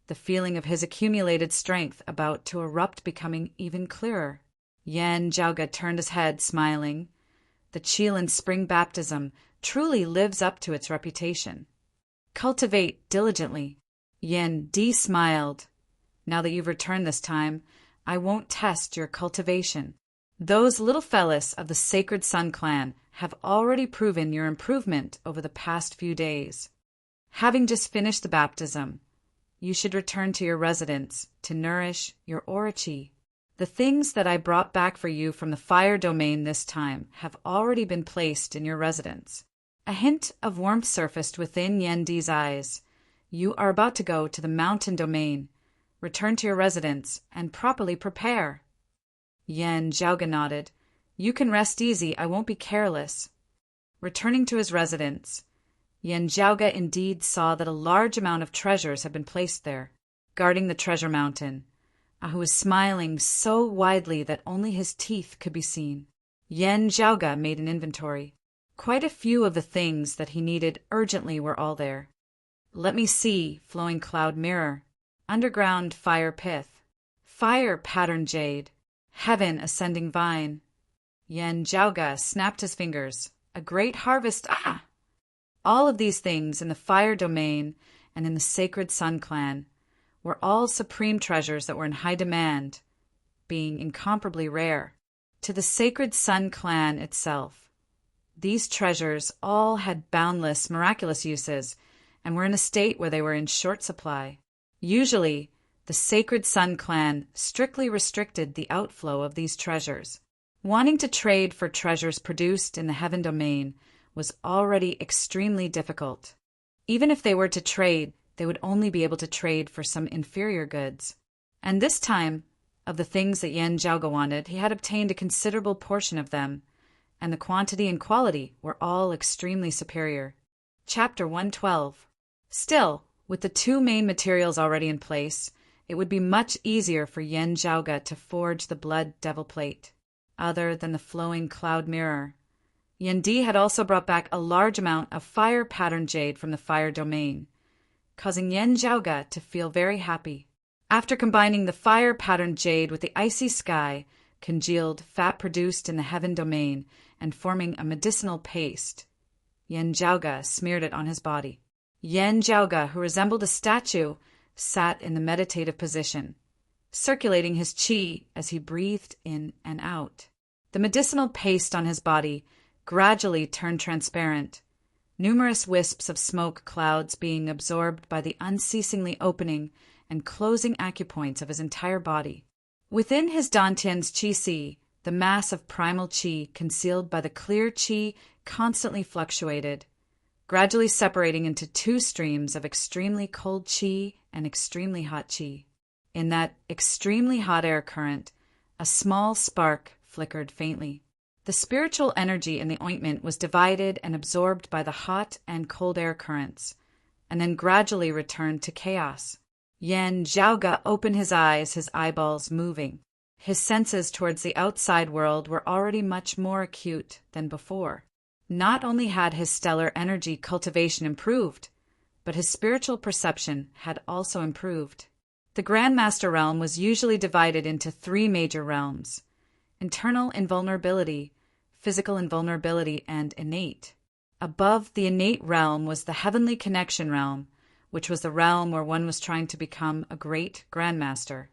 the feeling of his accumulated strength about to erupt becoming even clearer. Yan Zhaoge turned his head, smiling. The Qilin spring baptism truly lives up to its reputation. Cultivate diligently. Yan Di smiled. Now that you've returned this time, I won't test your cultivation. Those little fellas of the Sacred Sun clan have already proven your improvement over the past few days. Having just finished the baptism, you should return to your residence to nourish your aura qi. The things that I brought back for you from the fire domain this time have already been placed in your residence. A hint of warmth surfaced within Yan Di's eyes. You are about to go to the mountain domain. Return to your residence and properly prepare. Yan Zhaoge nodded. You can rest easy, I won't be careless. Returning to his residence, Yan Zhaoge indeed saw that a large amount of treasures had been placed there. Guarding the treasure mountain, Ahu was smiling so widely that only his teeth could be seen. Yan Zhaoge made an inventory. Quite a few of the things that he needed urgently were all there. Let me see, flowing cloud mirror, underground fire pith, fire pattern jade, heaven ascending vine. Yen Jiaoge snapped his fingers. A great harvest, ah! All of these things in the fire domain and in the sacred Sun clan were all supreme treasures that were in high demand, being incomparably rare. To the sacred Sun clan itself, these treasures all had boundless, miraculous uses and were in a state where they were in short supply. Usually, the sacred Sun clan strictly restricted the outflow of these treasures. Wanting to trade for treasures produced in the heaven domain was already extremely difficult. Even if they were to trade, they would only be able to trade for some inferior goods. And this time, of the things that Yen Jiaoge wanted, he had obtained a considerable portion of them, and the quantity and quality were all extremely superior. Chapter 112. Still, with the two main materials already in place, it would be much easier for Yen Jiaoge to forge the blood devil plate. Other than the flowing cloud mirror, Yen Di had also brought back a large amount of fire pattern jade from the fire domain, causing Yen Jiaoge to feel very happy. After combining the fire pattern jade with the icy sky, congealed fat produced in the heaven domain, and forming a medicinal paste, Yen Jiaoge smeared it on his body. Yen Jiaoge, who resembled a statue, sat in the meditative position, circulating his qi as he breathed in and out. The medicinal paste on his body gradually turned transparent, numerous wisps of smoke clouds being absorbed by the unceasingly opening and closing acupoints of his entire body. Within his dantian's qi, the mass of primal qi concealed by the clear qi constantly fluctuated, gradually separating into two streams of extremely cold qi and extremely hot qi. In that extremely hot air current, a small spark flickered faintly. The spiritual energy in the ointment was divided and absorbed by the hot and cold air currents, and then gradually returned to chaos. Yen Jiaoge opened his eyes, his eyeballs moving. His senses towards the outside world were already much more acute than before. Not only had his stellar energy cultivation improved, but his spiritual perception had also improved. The Grandmaster realm was usually divided into three major realms: internal invulnerability, physical invulnerability, and innate. Above the innate realm was the heavenly connection realm, which was the realm where one was trying to become a great Grandmaster.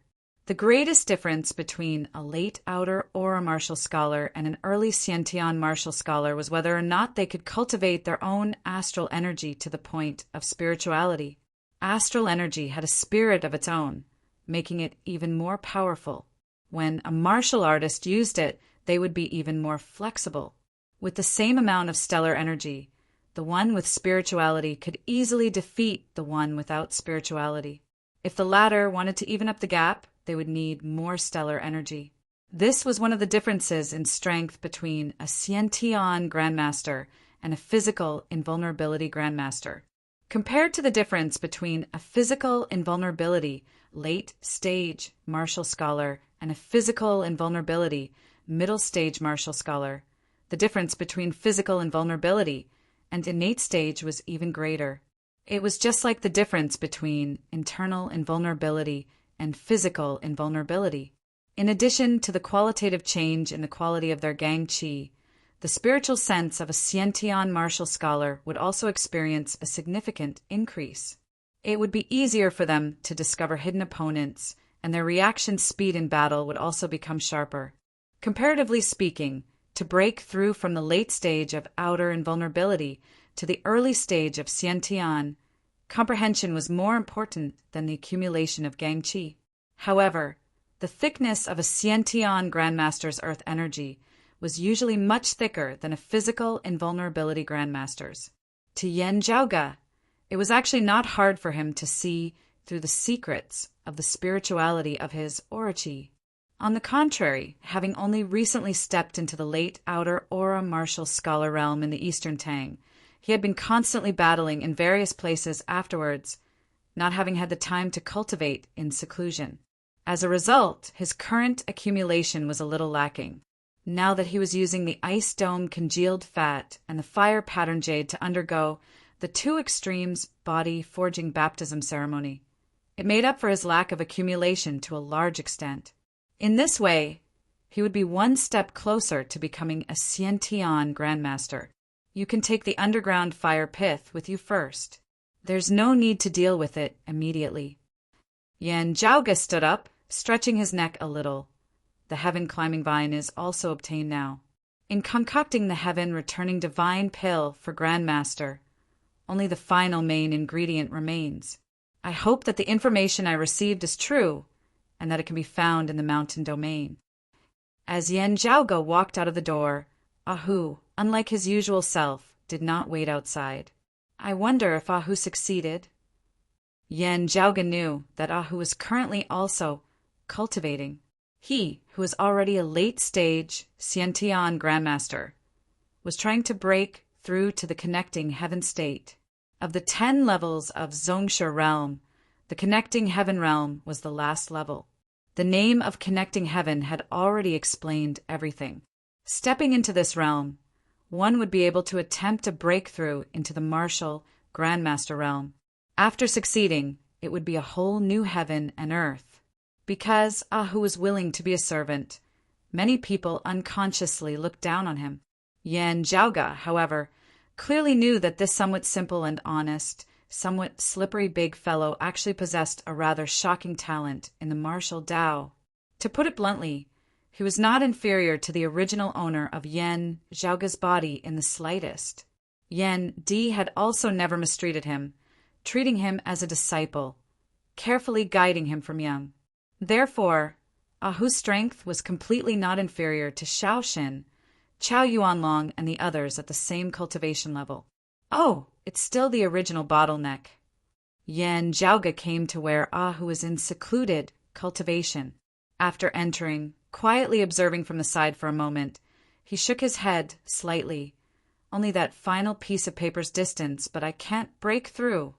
The greatest difference between a late outer aura martial scholar and an early Xiantian martial scholar was whether or not they could cultivate their own astral energy to the point of spirituality. Astral energy had a spirit of its own, making it even more powerful. When a martial artist used it, they would be even more flexible. With the same amount of stellar energy, the one with spirituality could easily defeat the one without spirituality. If the latter wanted to even up the gap, they would need more stellar energy. This was one of the differences in strength between a Xiantian Grandmaster and a physical invulnerability Grandmaster. Compared to the difference between a physical invulnerability late-stage martial scholar and a physical invulnerability middle-stage martial scholar, the difference between physical invulnerability and innate stage was even greater. It was just like the difference between internal invulnerability and physical invulnerability. In addition to the qualitative change in the quality of their gang qi, the spiritual sense of a Xiantian martial scholar would also experience a significant increase. It would be easier for them to discover hidden opponents, and their reaction speed in battle would also become sharper. Comparatively speaking, to break through from the late stage of outer invulnerability to the early stage of Xiantian, comprehension was more important than the accumulation of gang qi. However, the thickness of a Xiantian Grandmaster's earth energy was usually much thicker than a physical invulnerability Grandmaster's. To Yen Jiaoge, it was actually not hard for him to see through the secrets of the spirituality of his aura qi. On the contrary, having only recently stepped into the late outer aura martial scholar realm in the Eastern Tang, he had been constantly battling in various places afterwards, not having had the time to cultivate in seclusion. As a result, his current accumulation was a little lacking. Now that he was using the ice dome congealed fat and the fire pattern jade to undergo the two extremes body forging baptism ceremony, it made up for his lack of accumulation to a large extent. In this way, he would be one step closer to becoming a Xiantian Grandmaster. You can take the underground fire pith with you first. There's no need to deal with it immediately. Yan Zhaoge stood up, stretching his neck a little. The heaven-climbing vine is also obtained now. In concocting the heaven-returning divine pill for Grandmaster, only the final main ingredient remains. I hope that the information I received is true, and that it can be found in the mountain domain. As Yan Zhaoge walked out of the door, Ahu, unlike his usual self, did not wait outside. I wonder if Ahu succeeded. Yan Zhaoge knew that Ahu was currently also cultivating. He, who was already a late-stage Xiantian Grandmaster, was trying to break through to the connecting heaven state. Of the 10 levels of Zongshe realm, the connecting heaven realm was the last level. The name of connecting heaven had already explained everything. Stepping into this realm, one would be able to attempt a breakthrough into the martial Grandmaster realm. After succeeding, it would be a whole new heaven and earth. Because Ahu was willing to be a servant, many people unconsciously looked down on him. Yan Zhaoge, however, clearly knew that this somewhat simple and honest, somewhat slippery big fellow actually possessed a rather shocking talent in the martial Tao. To put it bluntly, he was not inferior to the original owner of Yan Zhaoge's body in the slightest. Yan Di had also never mistreated him, treating him as a disciple, carefully guiding him from young. Therefore, Ahu's strength was completely not inferior to Shaoxin, Chow Yuanlong, and the others at the same cultivation level. Oh, it's still the original bottleneck. Yan Zhaoge came to where Ahu was in secluded cultivation. After entering, quietly observing from the side for a moment, he shook his head slightly. Only that final piece of paper's distance, but I can't break through.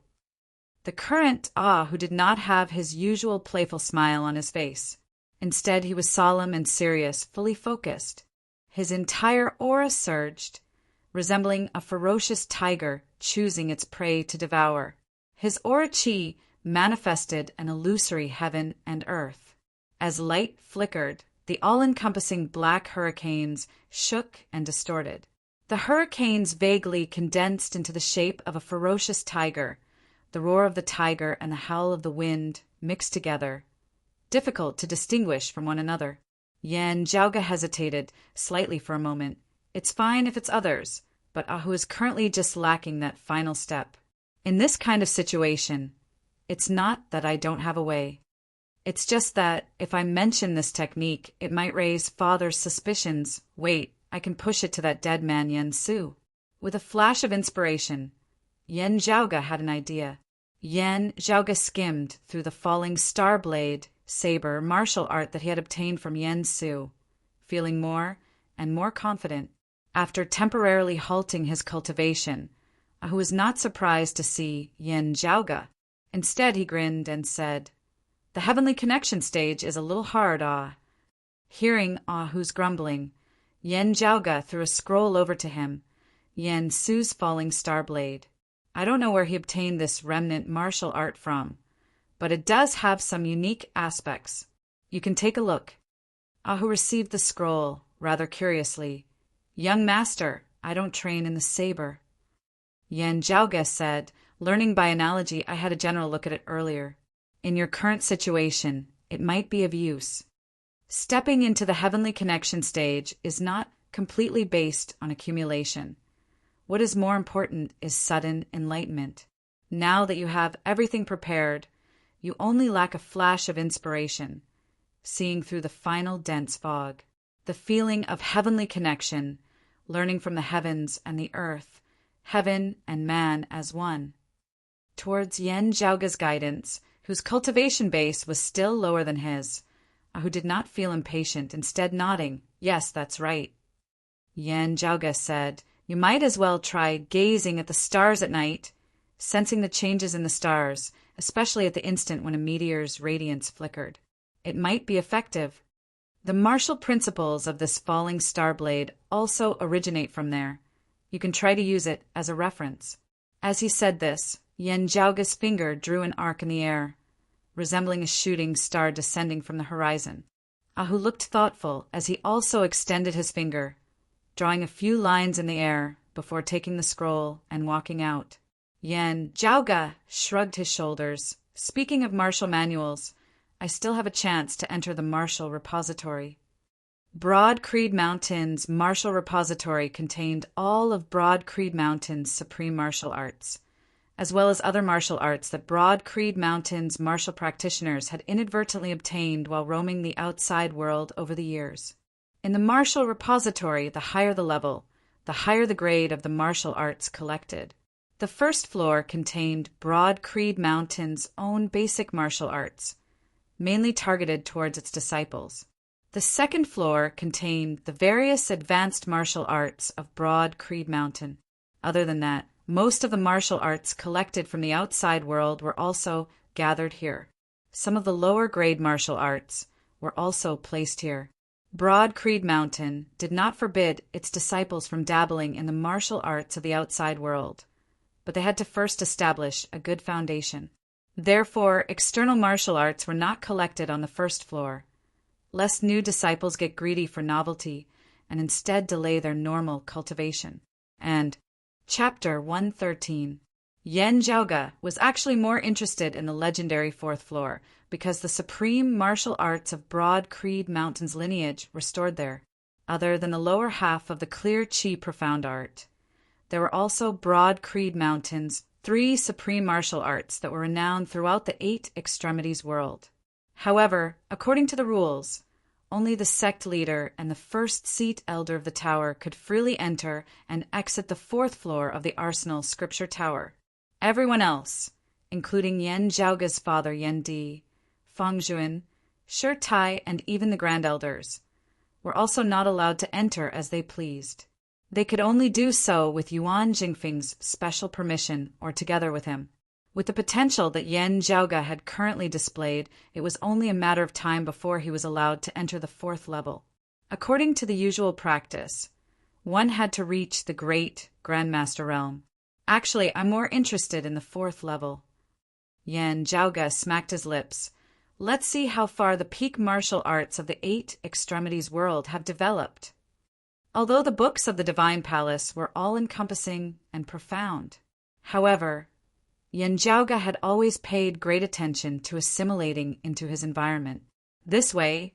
The current Ahu did not have his usual playful smile on his face. Instead, he was solemn and serious, fully focused. His entire aura surged, resembling a ferocious tiger choosing its prey to devour. His aura chi manifested an illusory heaven and earth. As light flickered, the all-encompassing black hurricanes shook and distorted. The hurricanes vaguely condensed into the shape of a ferocious tiger. The roar of the tiger and the howl of the wind mixed together, difficult to distinguish from one another. Yan Zhaoge hesitated slightly for a moment. It's fine if it's others, but Ahu is currently just lacking that final step. In this kind of situation, it's not that I don't have a way. It's just that if I mention this technique, it might raise father's suspicions. Wait, I can push it to that dead man Yen Su. With a flash of inspiration, Yan Zhaoge had an idea. Yan Zhaoge skimmed through the falling star blade saber martial art that he had obtained from Yen Su, feeling more and more confident. After temporarily halting his cultivation, Ahu was not surprised to see Yan Zhaoge. Instead, he grinned and said, "The heavenly connection stage is a little hard, Ah." Hearing Ahu's grumbling, Yan Zhaoge threw a scroll over to him, Yen Su's falling star blade. I don't know where he obtained this remnant martial art from, but it does have some unique aspects. You can take a look. Ahu received the scroll, rather curiously. "Young master, I don't train in the saber." Yan Zhaoge said, "Learning by analogy, I had a general look at it earlier. In your current situation, it might be of use. Stepping into the heavenly connection stage is not completely based on accumulation. What is more important is sudden enlightenment. Now that you have everything prepared, you only lack a flash of inspiration, seeing through the final dense fog. The feeling of heavenly connection, learning from the heavens and the earth, heaven and man as one." Towards Yan Zhaoge's guidance, whose cultivation base was still lower than his, Ahu did not feel impatient, instead nodding, "Yes, that's right." Yan Zhaoge said, "You might as well try gazing at the stars at night, sensing the changes in the stars, especially at the instant when a meteor's radiance flickered. It might be effective. The martial principles of this falling star blade also originate from there. You can try to use it as a reference." As he said this, Yan Zhaoge's finger drew an arc in the air, resembling a shooting star descending from the horizon. Ahu looked thoughtful as he also extended his finger, drawing a few lines in the air before taking the scroll and walking out. Yen Zhaoga shrugged his shoulders. Speaking of martial manuals, I still have a chance to enter the martial repository. Broad Creed Mountain's martial repository contained all of Broad Creed Mountain's supreme martial arts, as well as other martial arts that Broad Creed Mountain's martial practitioners had inadvertently obtained while roaming the outside world over the years. In the martial repository, the higher the level, the higher the grade of the martial arts collected. The first floor contained Broad Creed Mountain's own basic martial arts, mainly targeted towards its disciples. The second floor contained the various advanced martial arts of Broad Creed Mountain. Other than that, most of the martial arts collected from the outside world were also gathered here. Some of the lower grade martial arts were also placed here. Broad Creed Mountain did not forbid its disciples from dabbling in the martial arts of the outside world, but they had to first establish a good foundation. Therefore, external martial arts were not collected on the first floor, lest new disciples get greedy for novelty and instead delay their normal cultivation. And Chapter 113. Yen Zhaoga was actually more interested in the legendary fourth floor because the supreme martial arts of Broad Creed Mountain's lineage were stored there. Other than the lower half of the Clear Chi Profound Art, there were also Broad Creed Mountain's 3 supreme martial arts that were renowned throughout the 8 extremities world. However, according to the rules, only the sect leader and the first seat elder of the tower could freely enter and exit the 4th floor of the Arsenal Scripture Tower. Everyone else, including Yen Zhaoga's father Yen Di, Fang Juan, Shi Tai, and even the Grand Elders, were also not allowed to enter as they pleased. They could only do so with Yuan Jingfeng's special permission or together with him. With the potential that Yen Zhaoga had currently displayed, it was only a matter of time before he was allowed to enter the 4th level. According to the usual practice, one had to reach the great Grandmaster realm. Actually, I'm more interested in the 4th level. Yen Zhaoga smacked his lips. Let's see how far the peak martial arts of the 8 extremities world have developed. Although the books of the Divine Palace were all-encompassing and profound, however, Yen Zhaoga had always paid great attention to assimilating into his environment. This way,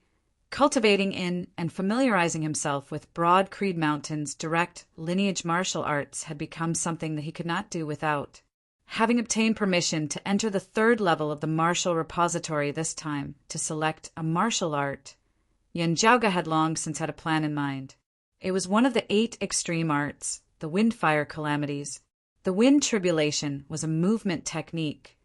cultivating in and familiarizing himself with Broad Creed Mountain's direct lineage martial arts had become something that he could not do without. Having obtained permission to enter the 3rd level of the martial repository this time to select a martial art, Yen Zhaoga had long since had a plan in mind. It was one of the 8 extreme arts, the wind-fire calamities. The wind tribulation was a movement technique,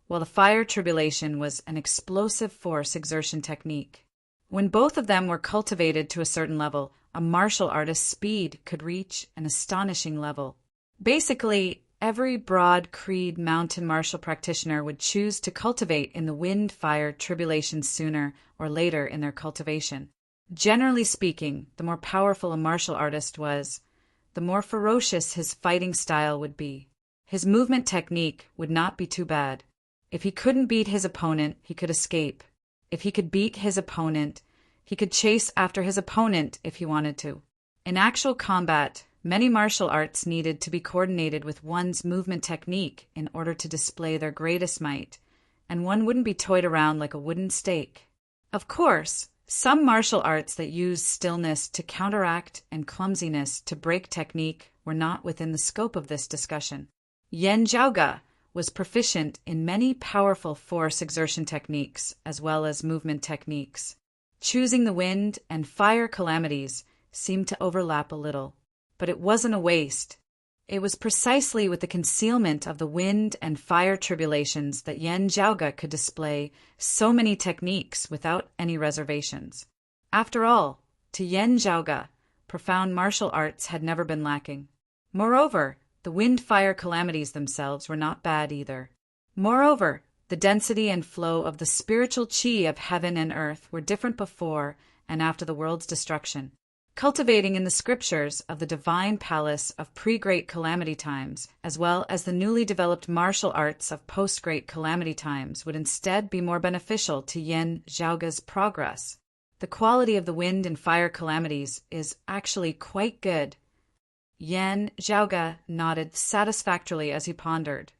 while the fire tribulation was an explosive force exertion technique. When both of them were cultivated to a certain level, a martial artist's speed could reach an astonishing level. Basically, every Broad Creed Mountain martial practitioner would choose to cultivate in the wind-fire tribulation sooner or later in their cultivation. Generally speaking, the more powerful a martial artist was, the more ferocious his fighting style would be. His movement technique would not be too bad. If he couldn't beat his opponent, he could escape. If he could beat his opponent, he could chase after his opponent if he wanted to. In actual combat, many martial arts needed to be coordinated with one's movement technique in order to display their greatest might, and one wouldn't be toyed around like a wooden stake. Of course, some martial arts that used stillness to counteract and clumsiness to break technique were not within the scope of this discussion. Yen Zhaoga was proficient in many powerful force exertion techniques as well as movement techniques. Choosing the wind and fire calamities seemed to overlap a little, but it wasn't a waste. It was precisely with the concealment of the wind and fire tribulations that Yen Zhaoga could display so many techniques without any reservations. After all, to Yen Zhaoga, profound martial arts had never been lacking. Moreover, the wind-fire calamities themselves were not bad either. Moreover, the density and flow of the spiritual chi of heaven and earth were different before and after the world's destruction. Cultivating in the scriptures of the divine palace of pre-Great Calamity times, as well as the newly developed martial arts of post-Great Calamity times, would instead be more beneficial to Yen Zhaoga's progress. The quality of the wind and fire calamities is actually quite good. Yan Zhaoge nodded satisfactorily as he pondered.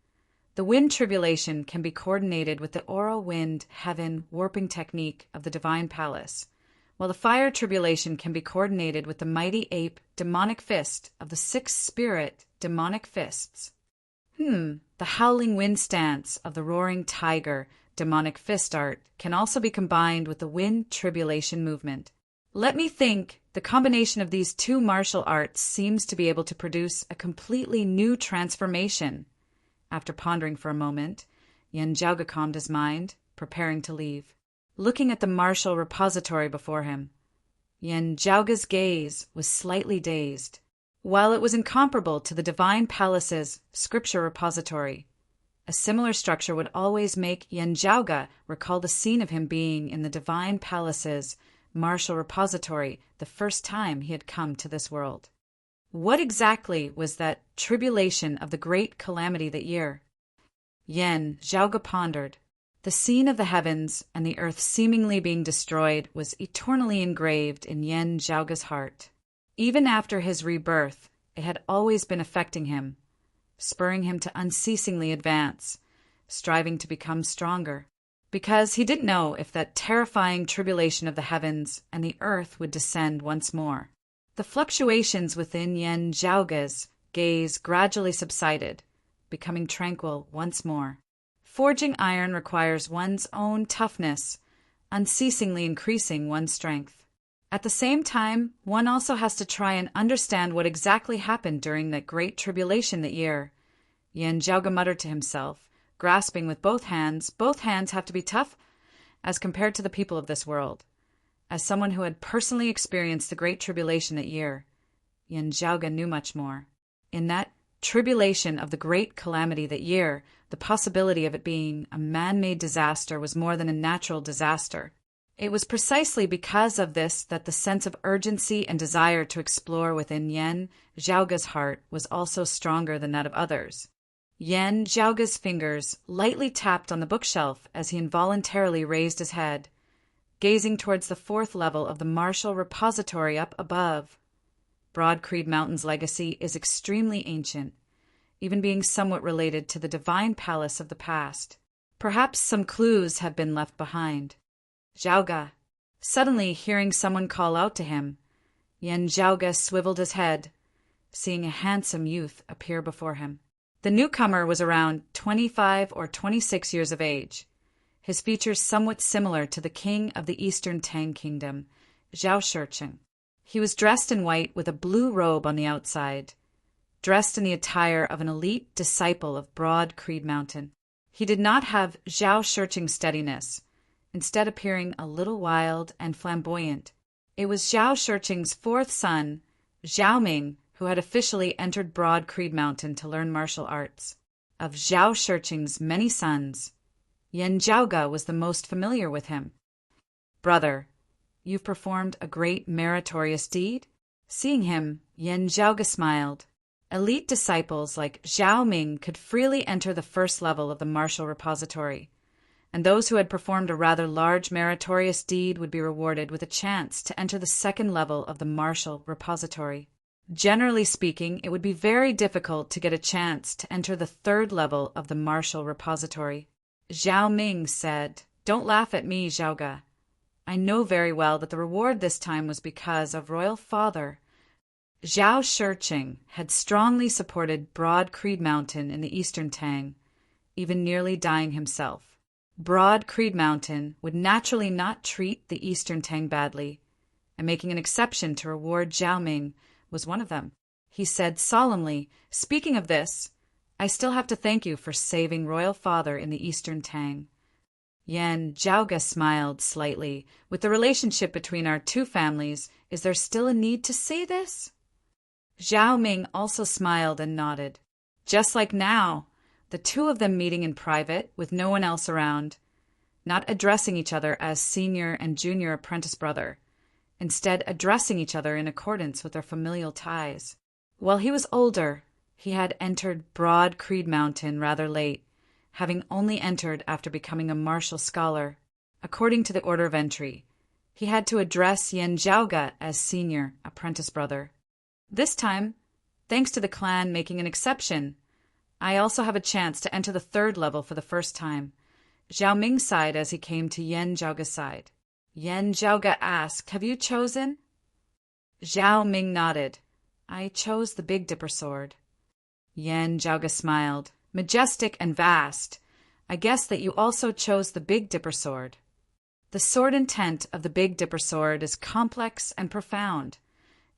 The wind tribulation can be coordinated with the aural wind heaven warping technique of the divine palace, while the fire tribulation can be coordinated with the mighty ape demonic fist of the sixth spirit demonic fists. The howling wind stance of the roaring tiger demonic fist art can also be combined with the wind tribulation movement. Let me think. The combination of these two martial arts seems to be able to produce a completely new transformation. After pondering for a moment, Yan Zhaoge calmed his mind, preparing to leave. Looking at the martial repository before him, Yan Zhaoge's gaze was slightly dazed. While it was incomparable to the Divine Palace's scripture repository, a similar structure would always make Yan Zhaoge recall the scene of him being in the Divine Palace's martial repository the first time he had come to this world. What exactly was that tribulation of the great calamity that year? Yan Zhaoge pondered. The scene of the heavens and the earth seemingly being destroyed was eternally engraved in Yan Zhaoge's heart. Even after his rebirth, it had always been affecting him, spurring him to unceasingly advance, striving to become stronger, because he didn't know if that terrifying tribulation of the heavens and the earth would descend once more. The fluctuations within Yan Zhaoge's gaze gradually subsided, becoming tranquil once more. Forging iron requires one's own toughness, unceasingly increasing one's strength. At the same time, one also has to try and understand what exactly happened during that great tribulation that year. Yan Zhaoge muttered to himself, grasping with both hands. Both hands have to be tough as compared to the people of this world. As someone who had personally experienced the great tribulation that year, Yan Zhaoge knew much more. In that tribulation of the great calamity that year, the possibility of it being a man-made disaster was more than a natural disaster. It was precisely because of this that the sense of urgency and desire to explore within Yan Zhaoge's heart was also stronger than that of others. Yan Zhaoge's fingers lightly tapped on the bookshelf as he involuntarily raised his head, gazing towards the fourth level of the martial repository up above. Broad Creed Mountain's legacy is extremely ancient, even being somewhat related to the divine palace of the past. Perhaps some clues have been left behind. Zhaoge. Suddenly hearing someone call out to him, Yan Zhaoge swiveled his head, seeing a handsome youth appear before him. The newcomer was around 25 or 26 years of age, his features somewhat similar to the king of the Eastern Tang Kingdom, Zhao Shurcheng. He was dressed in white with a blue robe on the outside, dressed in the attire of an elite disciple of Broad Creed Mountain. He did not have Zhao Shurcheng's steadiness, instead appearing a little wild and flamboyant. It was Zhao Shurcheng's fourth son, Zhao Ming, who had officially entered Broad Creed Mountain to learn martial arts. Of Zhao Shurcheng's many sons, Yan Zhaoge was the most familiar with him. "Brother, you've performed a great meritorious deed?" Seeing him, Yan Zhaoge smiled. Elite disciples like Zhao Ming could freely enter the first level of the martial repository, and those who had performed a rather large meritorious deed would be rewarded with a chance to enter the second level of the martial repository. Generally speaking, it would be very difficult to get a chance to enter the third level of the martial repository. Zhao Ming said, "Don't laugh at me, Zhaoge. I know very well that the reward this time was because of royal father." Zhao Shurcheng had strongly supported Broad Creed Mountain in the Eastern Tang, even nearly dying himself. Broad Creed Mountain would naturally not treat the Eastern Tang badly, and making an exception to reward Zhao Ming was one of them. He said solemnly, "Speaking of this, I still have to thank you for saving royal father in the Eastern Tang." Yan Zhaoge smiled slightly. "With the relationship between our two families, is there still a need to say this?" Zhao Ming also smiled and nodded. Just like now, the two of them meeting in private with no one else around, not addressing each other as senior and junior apprentice brother, instead addressing each other in accordance with their familial ties. While he was older, he had entered Broad Creed Mountain rather late, having only entered after becoming a martial scholar. According to the order of entry, He had to address Yen Zhaoga as senior apprentice brother. This time, thanks to the clan making an exception, I also have a chance to enter the third level for the first time. Zhao Ming sighed as he came to Yen Zhaoga's side. Yen Zhaoga asked, "Have you chosen?" Zhao Ming nodded. "I chose the Big Dipper sword." Yen Zhaoga smiled. "Majestic and vast. I guess that you also chose the Big Dipper sword." The sword intent of the Big Dipper sword is complex and profound.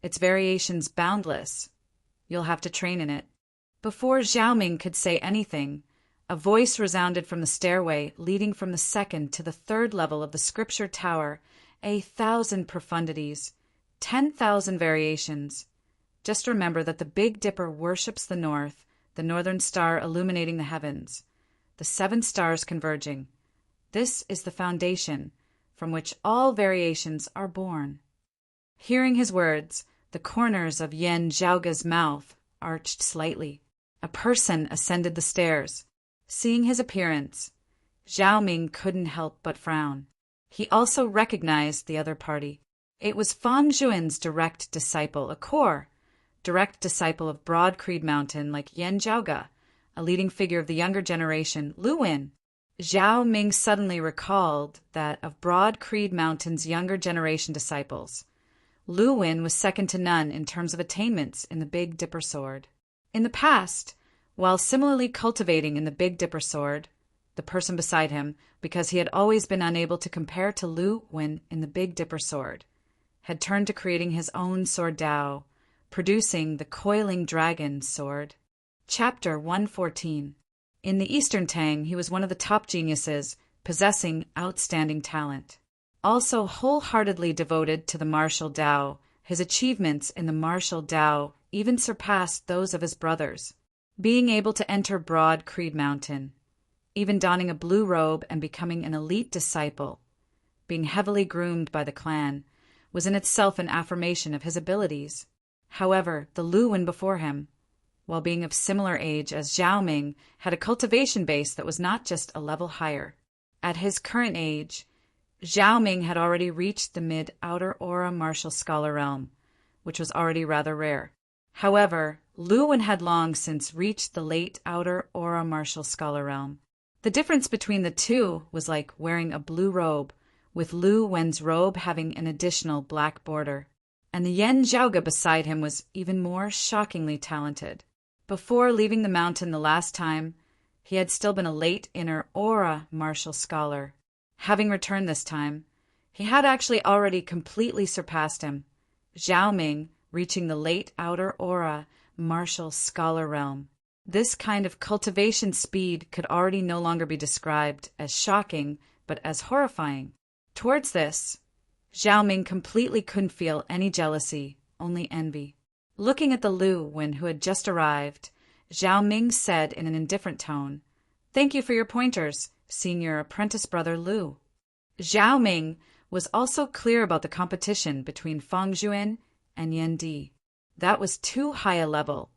Its variations boundless. You'll have to train in it. Before Zhao Ming could say anything, a voice resounded from the stairway leading from the second to the third level of the scripture tower. 1,000 profundities, 10,000 variations. Just remember that the Big Dipper worships the north, the northern star illuminating the heavens, the 7 stars converging. This is the foundation from which all variations are born. Hearing his words, the corners of Yen Zhaoga's mouth arched slightly. A person ascended the stairs. Seeing his appearance, Zhao Ming couldn't help but frown. He also recognized the other party. It was Fang Xuan's direct disciple, a core, direct disciple of Broad Creed Mountain like Yen Zhaoga, a leading figure of the younger generation, Lu Wen. Zhao Ming suddenly recalled that of Broad Creed Mountain's younger generation disciples, Lu Wen was second to none in terms of attainments in the Big Dipper sword. In the past, while similarly cultivating in the Big Dipper sword, the person beside him, because he had always been unable to compare to Lu Wen in the Big Dipper sword, had turned to creating his own sword Dao, producing the Coiling Dragon sword. Chapter 114. In the Eastern Tang, he was one of the top geniuses, possessing outstanding talent. Also wholeheartedly devoted to the martial Dao, his achievements in the martial Dao even surpassed those of his brothers. Being able to enter Broad Creed Mountain, even donning a blue robe and becoming an elite disciple, being heavily groomed by the clan, was in itself an affirmation of his abilities. However, the Lu Wen before him, while being of similar age as Zhao Ming, had a cultivation base that was not just a level higher. At his current age, Zhao Ming had already reached the mid-outer aura martial scholar realm, which was already rather rare. However, Lu Wen had long since reached the late outer aura martial scholar realm. The difference between the two was like wearing a blue robe, with Lu Wen's robe having an additional black border. And the Yen Zhaoga beside him was even more shockingly talented. Before leaving the mountain the last time, he had still been a late inner aura martial scholar. Having returned this time, he had actually already completely surpassed him, Zhao Ming reaching the late outer aura martial scholar realm. This kind of cultivation speed could already no longer be described as shocking, but as horrifying. Towards this, Zhao Ming completely couldn't feel any jealousy, only envy. Looking at the Lu Wen who had just arrived, Zhao Ming said in an indifferent tone, "Thank you for your pointers, senior apprentice brother Lu." Zhao Ming was also clear about the competition between Fang Xuan and Yen Di. That was too high a level,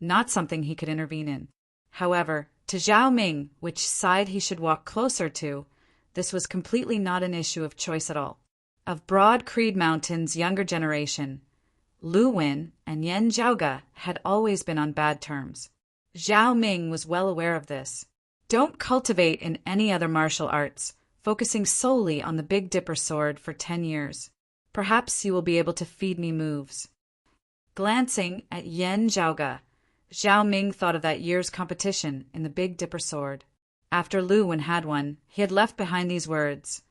not something he could intervene in. However, to Zhao Ming, which side he should walk closer to, this was completely not an issue of choice at all. Of Broad Creed Mountain's younger generation, Lu Wen and Yen Zhaoga had always been on bad terms. Zhao Ming was well aware of this. Don't cultivate in any other martial arts, focusing solely on the Big Dipper sword for 10 years. Perhaps you will be able to feed me moves. Glancing at Yen Zhaoga, Zhao Ming thought of that year's competition in the Big Dipper sword. After Lu Wen had won, he had left behind these words,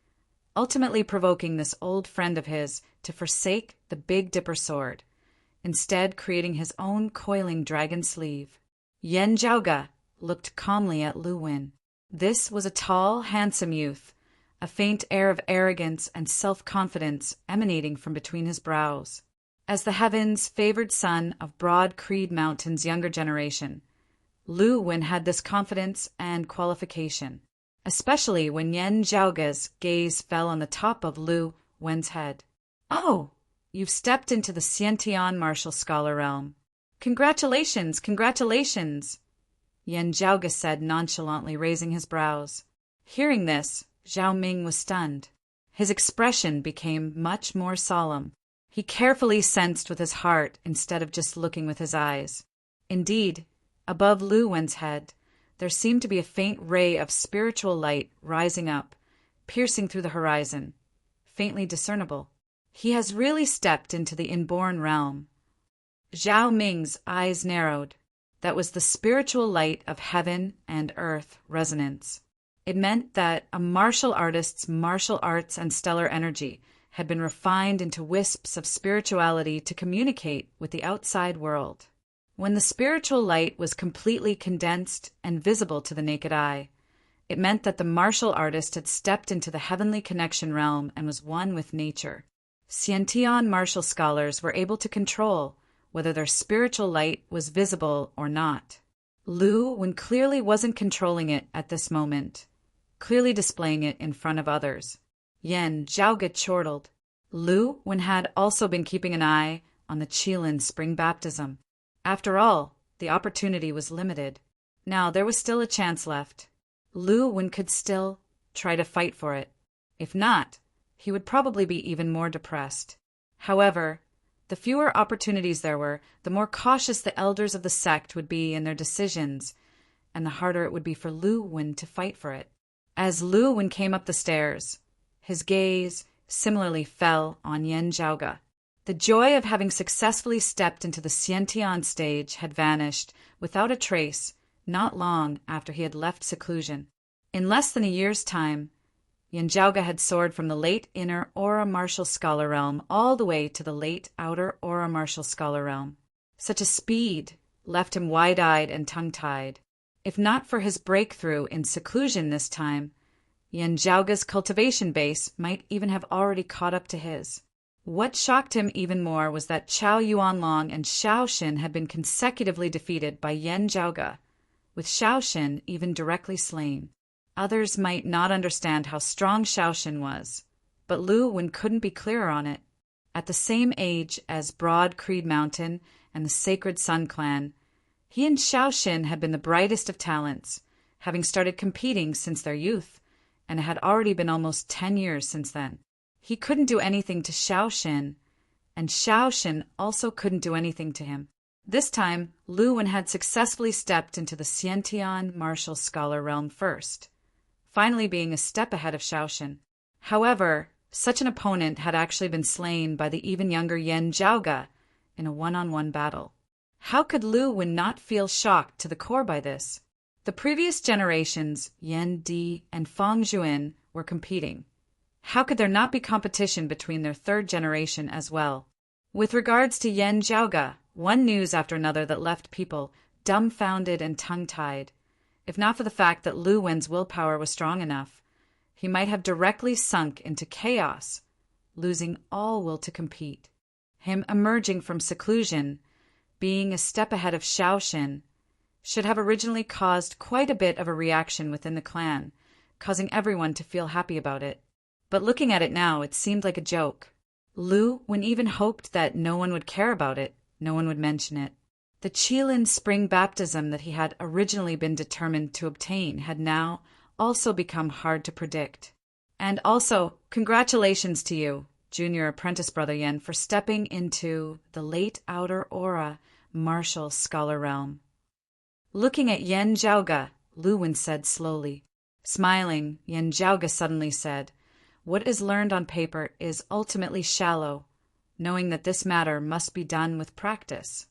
ultimately provoking this old friend of his to forsake the Big Dipper sword, instead creating his own coiling dragon sleeve. Yen Zhaoga looked calmly at Lu Wen. This was a tall, handsome youth, a faint air of arrogance and self-confidence emanating from between his brows. As the heavens' favored son of Broad Creed Mountain's younger generation, Lu Wen had this confidence and qualification, especially when Yen Zhaoga's gaze fell on the top of Lu Wen's head. "Oh, you've stepped into the Xiantian martial scholar realm. Congratulations, congratulations," Yen Zhaoga said nonchalantly, raising his brows. Hearing this, Zhao Ming was stunned. His expression became much more solemn. He carefully sensed with his heart instead of just looking with his eyes. Indeed, above Lu Wen's head, there seemed to be a faint ray of spiritual light rising up, piercing through the horizon, faintly discernible. He has really stepped into the inborn realm. Zhao Ming's eyes narrowed. That was the spiritual light of heaven and earth resonance. It meant that a martial artist's martial arts and stellar energy had been refined into wisps of spirituality to communicate with the outside world. When the spiritual light was completely condensed and visible to the naked eye, it meant that the martial artist had stepped into the heavenly connection realm and was one with nature. Xiantian martial scholars were able to control whether their spiritual light was visible or not. Lu Wen clearly wasn't controlling it at this moment, clearly displaying it in front of others. Yan Zhaoge chortled. Lu Wen had also been keeping an eye on the Qilin spring baptism. After all, the opportunity was limited. Now there was still a chance left. Lu Wen could still try to fight for it. If not, he would probably be even more depressed. However, the fewer opportunities there were, the more cautious the elders of the sect would be in their decisions, and the harder it would be for Lu Wen to fight for it. As Lu Wen came up the stairs, his gaze similarly fell on Yan Zhaoge. The joy of having successfully stepped into the Xiantian stage had vanished without a trace not long after he had left seclusion. In less than a year's time, Yan Zhaoge had soared from the late inner aura martial scholar realm all the way to the late outer aura martial scholar realm. Such a speed left him wide-eyed and tongue-tied. If not for his breakthrough in seclusion this time, Yan Zhaoge's cultivation base might even have already caught up to his. What shocked him even more was that Chao Yuanlong and Xiao Xin had been consecutively defeated by Yan Zhaoge, with Xiao Xin even directly slain. Others might not understand how strong Xiao Xin was, but Lu Wen couldn't be clearer on it. At the same age as Broad Creed Mountain and the Sacred Sun Clan, he and Xiao Xin had been the brightest of talents, having started competing since their youth, and it had already been almost 10 years since then. He couldn't do anything to Xiao Xin, and Xiao Xin also couldn't do anything to him. This time, Lu Wen had successfully stepped into the Xiantian martial scholar realm first, finally being a step ahead of Xiao Xin. However, such an opponent had actually been slain by the even younger Yan Zhaoge in a one-on-one battle. How could Lu Wen not feel shocked to the core by this? The previous generations, Yan Di and Fang Zhuan, were competing. How could there not be competition between their third generation as well? With regards to Yan Zhaoge, one news after another that left people dumbfounded and tongue-tied. If not for the fact that Lu Wen's willpower was strong enough, he might have directly sunk into chaos, losing all will to compete. Him emerging from seclusion, being a step ahead of Xiao Xin, should have originally caused quite a bit of a reaction within the clan, causing everyone to feel happy about it. But looking at it now, it seemed like a joke. Lu Wen even hoped that no one would care about it, no one would mention it. The Qilin spring baptism that he had originally been determined to obtain had now also become hard to predict. And also, congratulations to you, junior apprentice brother Yan, for stepping into the late outer aura martial scholar realm. Looking at Yan Zhaoge, Lu Wen said slowly. Smiling, Yan Zhaoge suddenly said, "What is learned on paper is ultimately shallow, knowing that this matter must be done with practice."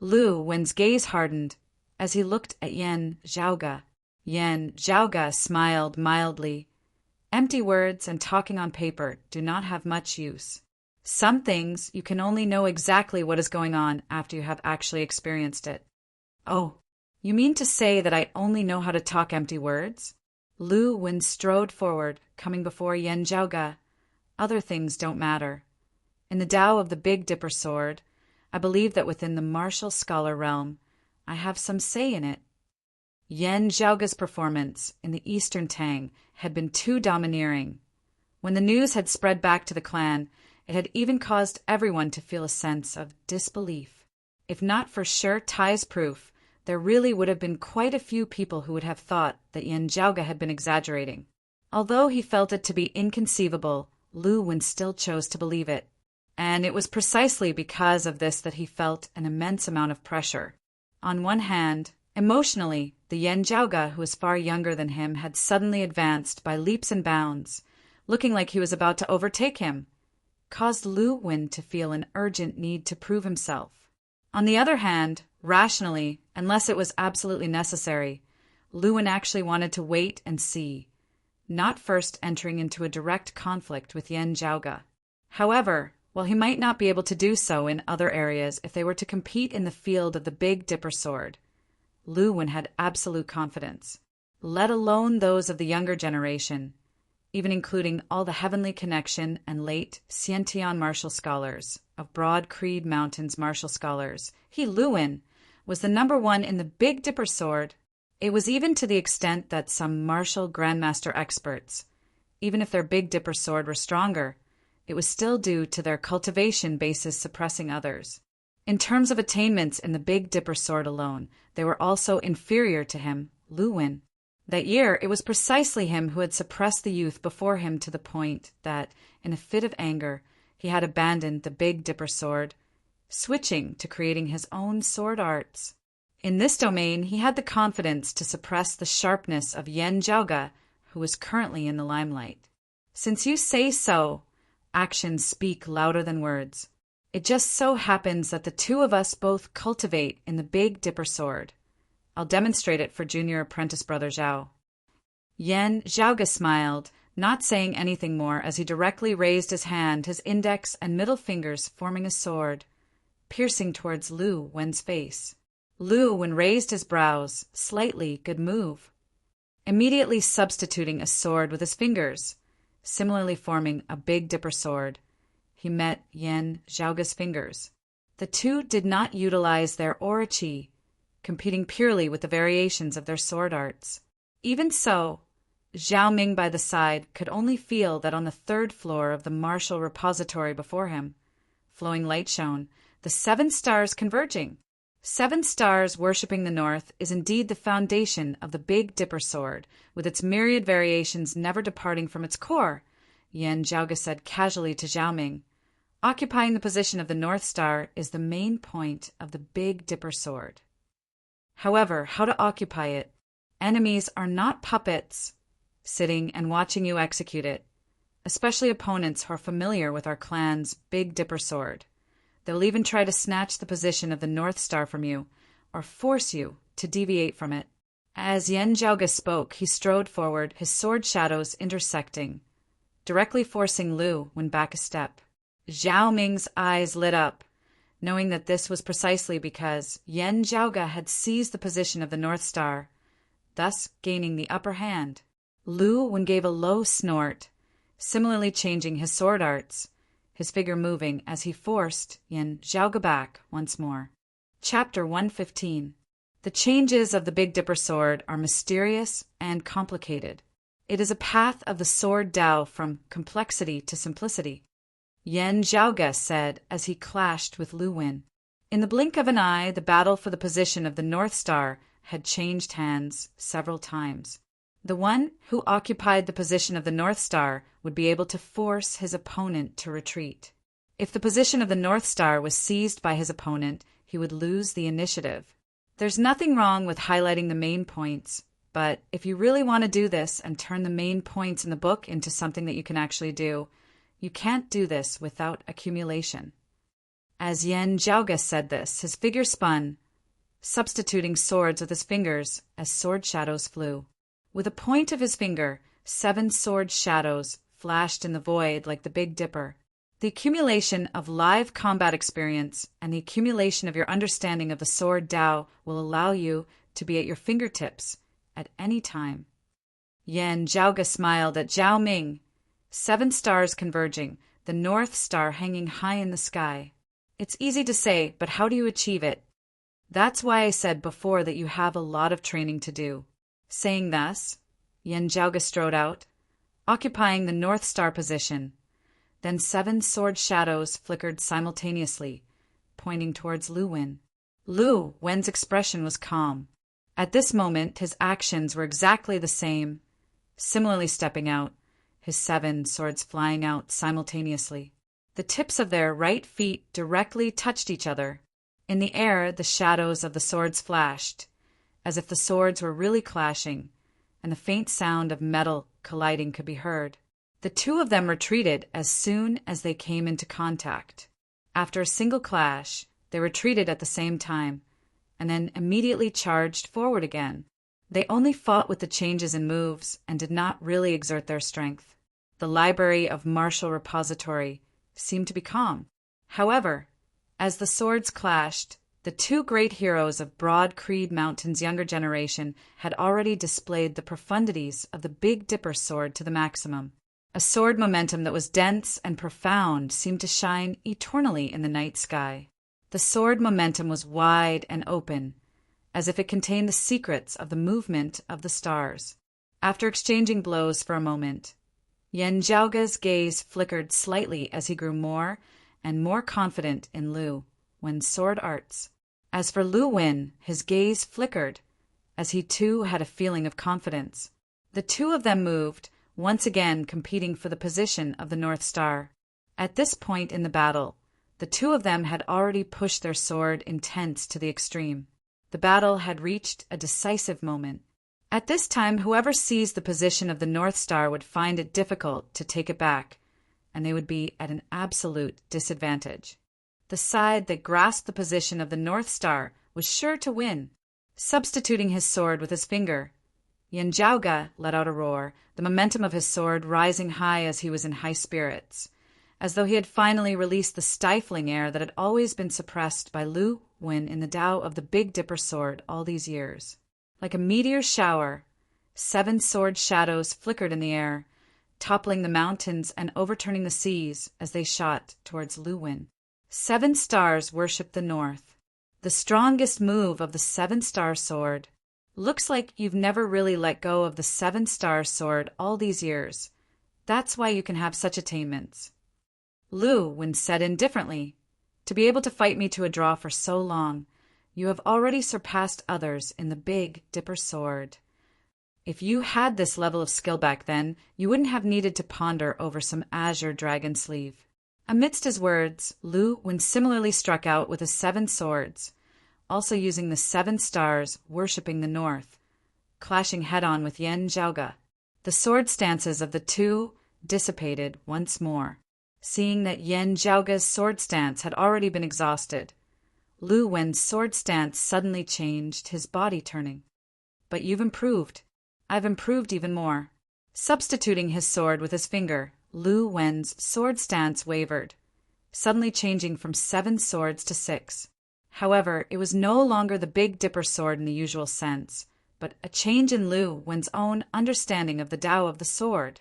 Lu Wen's gaze hardened as he looked at Yan Zhaoge. Yan Zhaoge smiled mildly. Empty words and talking on paper do not have much use. Some things you can only know exactly what is going on after you have actually experienced it. Oh, you mean to say that I only know how to talk empty words? Lu Wen strode forward, coming before Yan Zhaoge. Other things don't matter. In the Tao of the Big Dipper Sword, I believe that within the martial scholar realm, I have some say in it. Yan Zhaoge's performance in the Eastern Tang had been too domineering. When the news had spread back to the clan, it had even caused everyone to feel a sense of disbelief. If not for sure Tai's proof, there really would have been quite a few people who would have thought that Yan Zhaoge had been exaggerating. Although he felt it to be inconceivable, Lu Wen still chose to believe it. And it was precisely because of this that he felt an immense amount of pressure. On one hand, emotionally, the Yen Jiaoge, who was far younger than him, had suddenly advanced by leaps and bounds, looking like he was about to overtake him, caused Lu Wen to feel an urgent need to prove himself. On the other hand, rationally, unless it was absolutely necessary, Lu Wen actually wanted to wait and see, not first entering into a direct conflict with Yen Jiaoge. However, while he might not be able to do so in other areas if they were to compete in the field of the Big Dipper sword, Lu Wen had absolute confidence, let alone those of the younger generation, even including all the Heavenly Connection and late Xiantian martial scholars, of Broad Creed Mountains martial scholars. He, Lu Wen, was the number one in the Big Dipper sword. It was even to the extent that some martial grandmaster experts, even if their Big Dipper sword were stronger, it was still due to their cultivation bases suppressing others. In terms of attainments in the Big Dipper sword alone, they were also inferior to him, Lu Wen. That year, it was precisely him who had suppressed the youth before him to the point that, in a fit of anger, he had abandoned the Big Dipper sword, switching to creating his own sword arts. In this domain, he had the confidence to suppress the sharpness of Yen Jiaoge, who was currently in the limelight. Since you say so, actions speak louder than words. It just so happens that the two of us both cultivate in the Big Dipper sword. I'll demonstrate it for junior apprentice brother Zhao. Yen Jiaoge smiled, not saying anything more as he directly raised his hand, his index and middle fingers forming a sword, piercing towards Lu Wen's face. Lu Wen raised his brows, slightly, good move, immediately substituting a sword with his fingers, similarly forming a Big Dipper sword. He met Yen Jiaoge's fingers. The two did not utilize their aura qi, competing purely with the variations of their sword arts. Even so, Zhao Ming by the side could only feel that on the third floor of the martial repository before him, flowing light shone, the 7 stars converging. 7 stars worshipping the north is indeed the foundation of the Big Dipper sword, with its myriad variations never departing from its core, Yen Jiaoge said casually to Zhao Ming. Occupying the position of the North Star is the main point of the Big Dipper sword. However, how to occupy it? Enemies are not puppets, sitting and watching you execute it, especially opponents who are familiar with our clan's Big Dipper sword. They'll even try to snatch the position of the North Star from you, or force you to deviate from it. As Yen Jiaoge spoke, he strode forward, his sword shadows intersecting, directly forcing Lu Wen back a step. Zhao Ming's eyes lit up, knowing that this was precisely because Yen Jiaoge had seized the position of the North Star, thus gaining the upper hand. Lu Wen gave a low snort, similarly changing his sword arts, his figure moving as he forced Yen Jiaoge back once more. Chapter 115. The changes of the Big Dipper sword are mysterious and complicated. It is a path of the sword Dao from complexity to simplicity, Yen Jiaoge said as he clashed with Lu Wen. In the blink of an eye, the battle for the position of the North Star had changed hands several times. The one who occupied the position of the North Star would be able to force his opponent to retreat. If the position of the North Star was seized by his opponent, he would lose the initiative. There's nothing wrong with highlighting the main points, but if you really want to do this and turn the main points in the book into something that you can actually do, you can't do this without accumulation. As Yen Jiaoge said this, his figure spun, substituting swords with his fingers as sword shadows flew. With a point of his finger, 7 sword shadows flashed in the void like the Big Dipper. The accumulation of live combat experience and the accumulation of your understanding of the sword Dao will allow you to be at your fingertips at any time. Yen Jiaoge smiled at Zhao Ming, 7 stars converging, the North Star hanging high in the sky. It's easy to say, but how do you achieve it? That's why I said before that you have a lot of training to do. Saying thus, Yen Jiaoge strode out, occupying the North Star position. Then 7 sword shadows flickered simultaneously, pointing towards Lu Wen. Lu Wen's expression was calm. At this moment, his actions were exactly the same, similarly stepping out, his 7 swords flying out simultaneously. The tips of their right feet directly touched each other. In the air, the shadows of the swords flashed, as if the swords were really clashing, and the faint sound of metal colliding could be heard. The 2 of them retreated as soon as they came into contact. After a single clash, they retreated at the same time, and then immediately charged forward again. They only fought with the changes in moves and did not really exert their strength. The library of martial repository seemed to be calm. However, as the swords clashed, the 2 great heroes of Broad Creed Mountain's younger generation had already displayed the profundities of the Big Dipper sword to the maximum. A sword momentum that was dense and profound seemed to shine eternally in the night sky. The sword momentum was wide and open, as if it contained the secrets of the movement of the stars. After exchanging blows for a moment, Yen Zhaoge's gaze flickered slightly as he grew more and more confident in Lu Wen's sword arts. As for Lu Wen, his gaze flickered, as he too had a feeling of confidence. The 2 of them moved, once again competing for the position of the North Star. At this point in the battle, the 2 of them had already pushed their sword intents to the extreme. The battle had reached a decisive moment. At this time, whoever seized the position of the North Star would find it difficult to take it back, and they would be at an absolute disadvantage. The side that grasped the position of the North Star was sure to win. Substituting his sword with his finger, Yen Zhaoge let out a roar, the momentum of his sword rising high as he was in high spirits, as though he had finally released the stifling air that had always been suppressed by Lu Wen in the Tao of the Big Dipper sword all these years. Like a meteor shower, 7 sword shadows flickered in the air, toppling the mountains and overturning the seas as they shot towards Lu Wen. 7 stars worshipped the north. The strongest move of the 7-star sword. Looks like you've never really let go of the 7-star sword all these years. That's why you can have such attainments. Lu Wen said indifferently, to be able to fight me to a draw for so long, you have already surpassed others in the Big Dipper sword. If you had this level of skill back then, you wouldn't have needed to ponder over some azure dragon sleeve. Amidst his words, Lu Wen similarly struck out with his 7 swords, also using the 7 stars worshipping the north, clashing head-on with Yen Zhaoge. The sword stances of the 2 dissipated once more. Seeing that Yen Zhaoge's sword stance had already been exhausted, Lu Wen's sword stance suddenly changed, his body turning. But you've improved. I've improved even more. Substituting his sword with his finger, Lu Wen's sword stance wavered, suddenly changing from 7 swords to 6. However, it was no longer the Big Dipper sword in the usual sense, but a change in Lu Wen's own understanding of the Tao of the sword.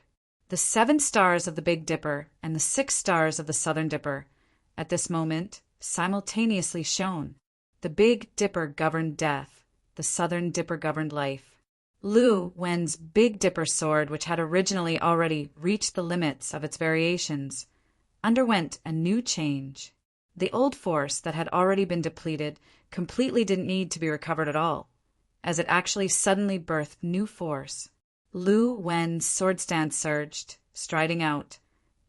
The 7 stars of the Big Dipper and the 6 stars of the Southern Dipper, at this moment, simultaneously shone. The Big Dipper governed death, the Southern Dipper governed life. Lu Wen's Big Dipper sword, which had originally already reached the limits of its variations, underwent a new change. The old force that had already been depleted completely didn't need to be recovered at all, as it actually suddenly birthed new force. Lu Wen's sword stance surged, striding out,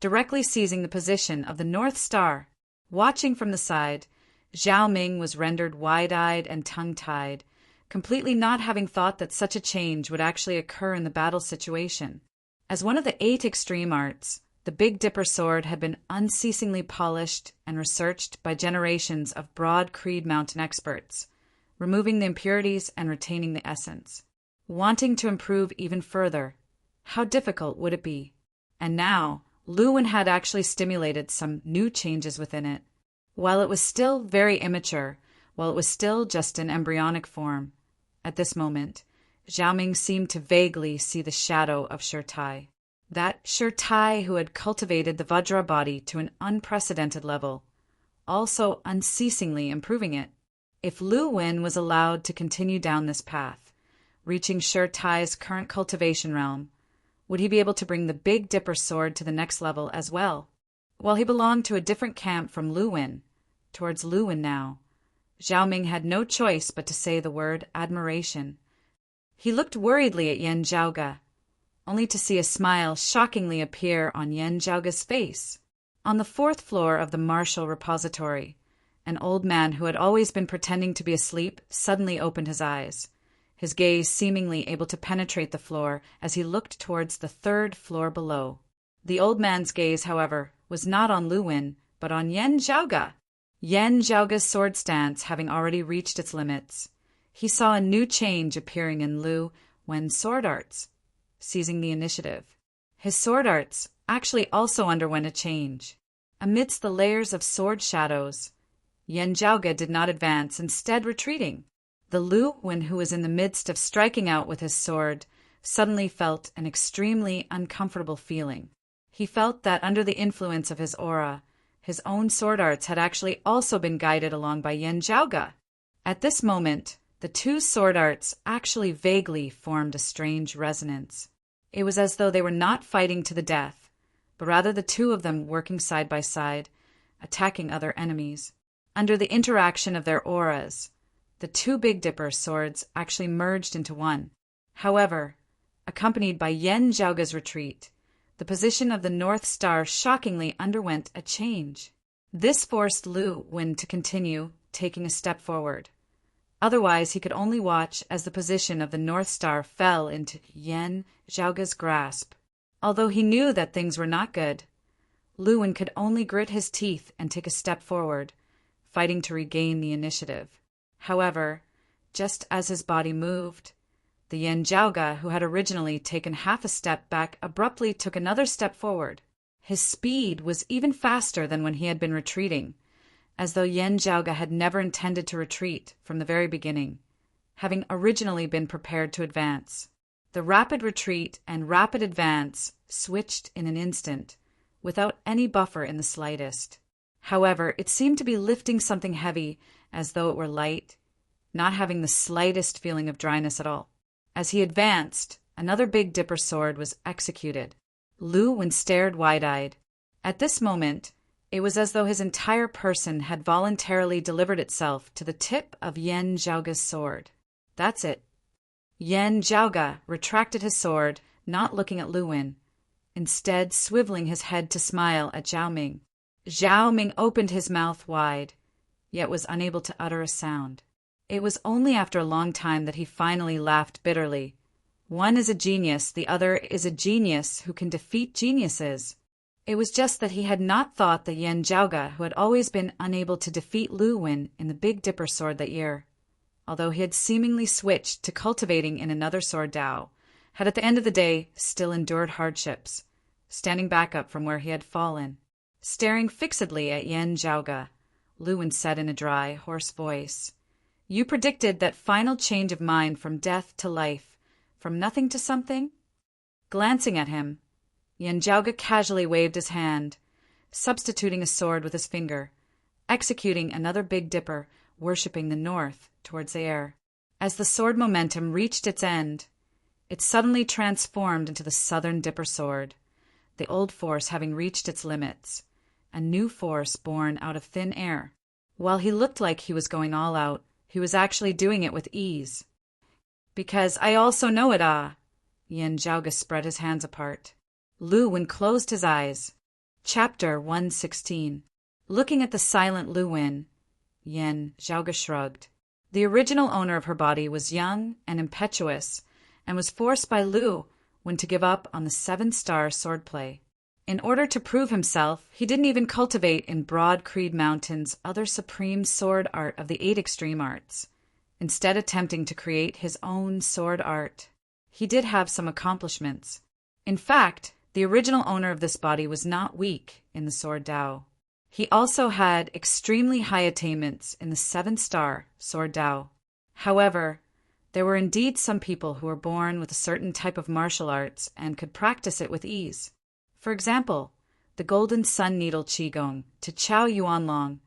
directly seizing the position of the North Star. Watching from the side, Zhao Ming was rendered wide-eyed and tongue-tied, completely not having thought that such a change would actually occur in the battle situation. As one of the 8 extreme arts, the Big Dipper sword had been unceasingly polished and researched by generations of Broad Creed Mountain experts, removing the impurities and retaining the essence. Wanting to improve even further, how difficult would it be? And now, Lu Wen had actually stimulated some new changes within it. While it was still very immature, while it was still just in embryonic form, at this moment, Zhao Ming seemed to vaguely see the shadow of Shirtai. That Shirtai who had cultivated the Vajra body to an unprecedented level, also unceasingly improving it. If Lu Wen was allowed to continue down this path, reaching Shirtai's current cultivation realm, would he be able to bring the Big Dipper sword to the next level as well? While he belonged to a different camp from Lu Wen, towards Lu Wen now, Zhao Ming had no choice but to say the word admiration. He looked worriedly at Yen Zhaoge. only to see a smile shockingly appear on Yen Zhaoge's face. On the fourth floor of the martial repository, an old man who had always been pretending to be asleep suddenly opened his eyes, his gaze seemingly able to penetrate the floor as he looked towards the third floor below. The old man's gaze, however, was not on Lu Wen, but on Yen Zhaoge. Yen Zhaoge's sword stance having already reached its limits, he saw a new change appearing in Lu Wen's sword arts, seizing the initiative. His sword arts actually also underwent a change. Amidst the layers of sword shadows, Yen Zhaoge did not advance, instead retreating. The Lu Wen who was in the midst of striking out with his sword suddenly felt an extremely uncomfortable feeling. He felt that under the influence of his aura, his own sword arts had actually also been guided along by Yen Zhaoge. At this moment, the two sword arts actually vaguely formed a strange resonance. It was as though they were not fighting to the death, but rather the two of them working side by side, attacking other enemies. Under the interaction of their auras, the two Big Dipper swords actually merged into one. However, accompanied by Yen Zhaoge's retreat, the position of the North Star shockingly underwent a change. This forced Lu Wen to continue taking a step forward. Otherwise, he could only watch as the position of the North Star fell into Yen Zhaoge's grasp. Although he knew that things were not good, Lu Wen could only grit his teeth and take a step forward, fighting to regain the initiative. However, just as his body moved, the Yen Zhaoge, who had originally taken half a step back, abruptly took another step forward. His speed was even faster than when he had been retreating, as though Yen Zhaoge had never intended to retreat from the very beginning, having originally been prepared to advance. The rapid retreat and rapid advance switched in an instant, without any buffer in the slightest. However, it seemed to be lifting something heavy as though it were light, not having the slightest feeling of dryness at all. As he advanced, another Big Dipper sword was executed. Lu Wen stared wide-eyed. At this moment, it was as though his entire person had voluntarily delivered itself to the tip of Yen Zhaoge's sword. That's it. Yen Zhaoge retracted his sword, not looking at Lu Wen, instead swiveling his head to smile at Zhao Ming. Zhao Ming opened his mouth wide, yet was unable to utter a sound. It was only after a long time that he finally laughed bitterly. One is a genius, the other is a genius who can defeat geniuses. It was just that he had not thought that Yen Zhaoge, who had always been unable to defeat Lu Wen in the Big Dipper sword that year, although he had seemingly switched to cultivating in another sword Dao, had at the end of the day still endured hardships, standing back up from where he had fallen. Staring fixedly at Yen Zhaoge, Lu Wen said in a dry, hoarse voice, "You predicted that final change of mind from death to life, from nothing to something?" Glancing at him, Yen Zhaoge casually waved his hand, substituting a sword with his finger, executing another Big Dipper, worshipping the north towards the air. As the sword momentum reached its end, it suddenly transformed into the Southern Dipper sword, the old force having reached its limits, a new force born out of thin air. While he looked like he was going all out, he was actually doing it with ease. "Because I also know it, ah!" Yen Zhaoge spread his hands apart. Lu Wen closed his eyes. Chapter 116. Looking at the silent Lu Wen, Yen Zhaoge shrugged. The original owner of her body was young and impetuous, and was forced by Lu Wen to give up on the 7-star swordplay. In order to prove himself, he didn't even cultivate in Broad Creed Mountain's other supreme sword art of the 8 extreme arts, instead attempting to create his own sword art. He did have some accomplishments. In fact, the original owner of this body was not weak in the sword Dao. He also had extremely high attainments in the 7-star sword Dao. However, there were indeed some people who were born with a certain type of martial arts and could practice it with ease. For example, the Golden Sun Needle Qigong to Chow Yuanlong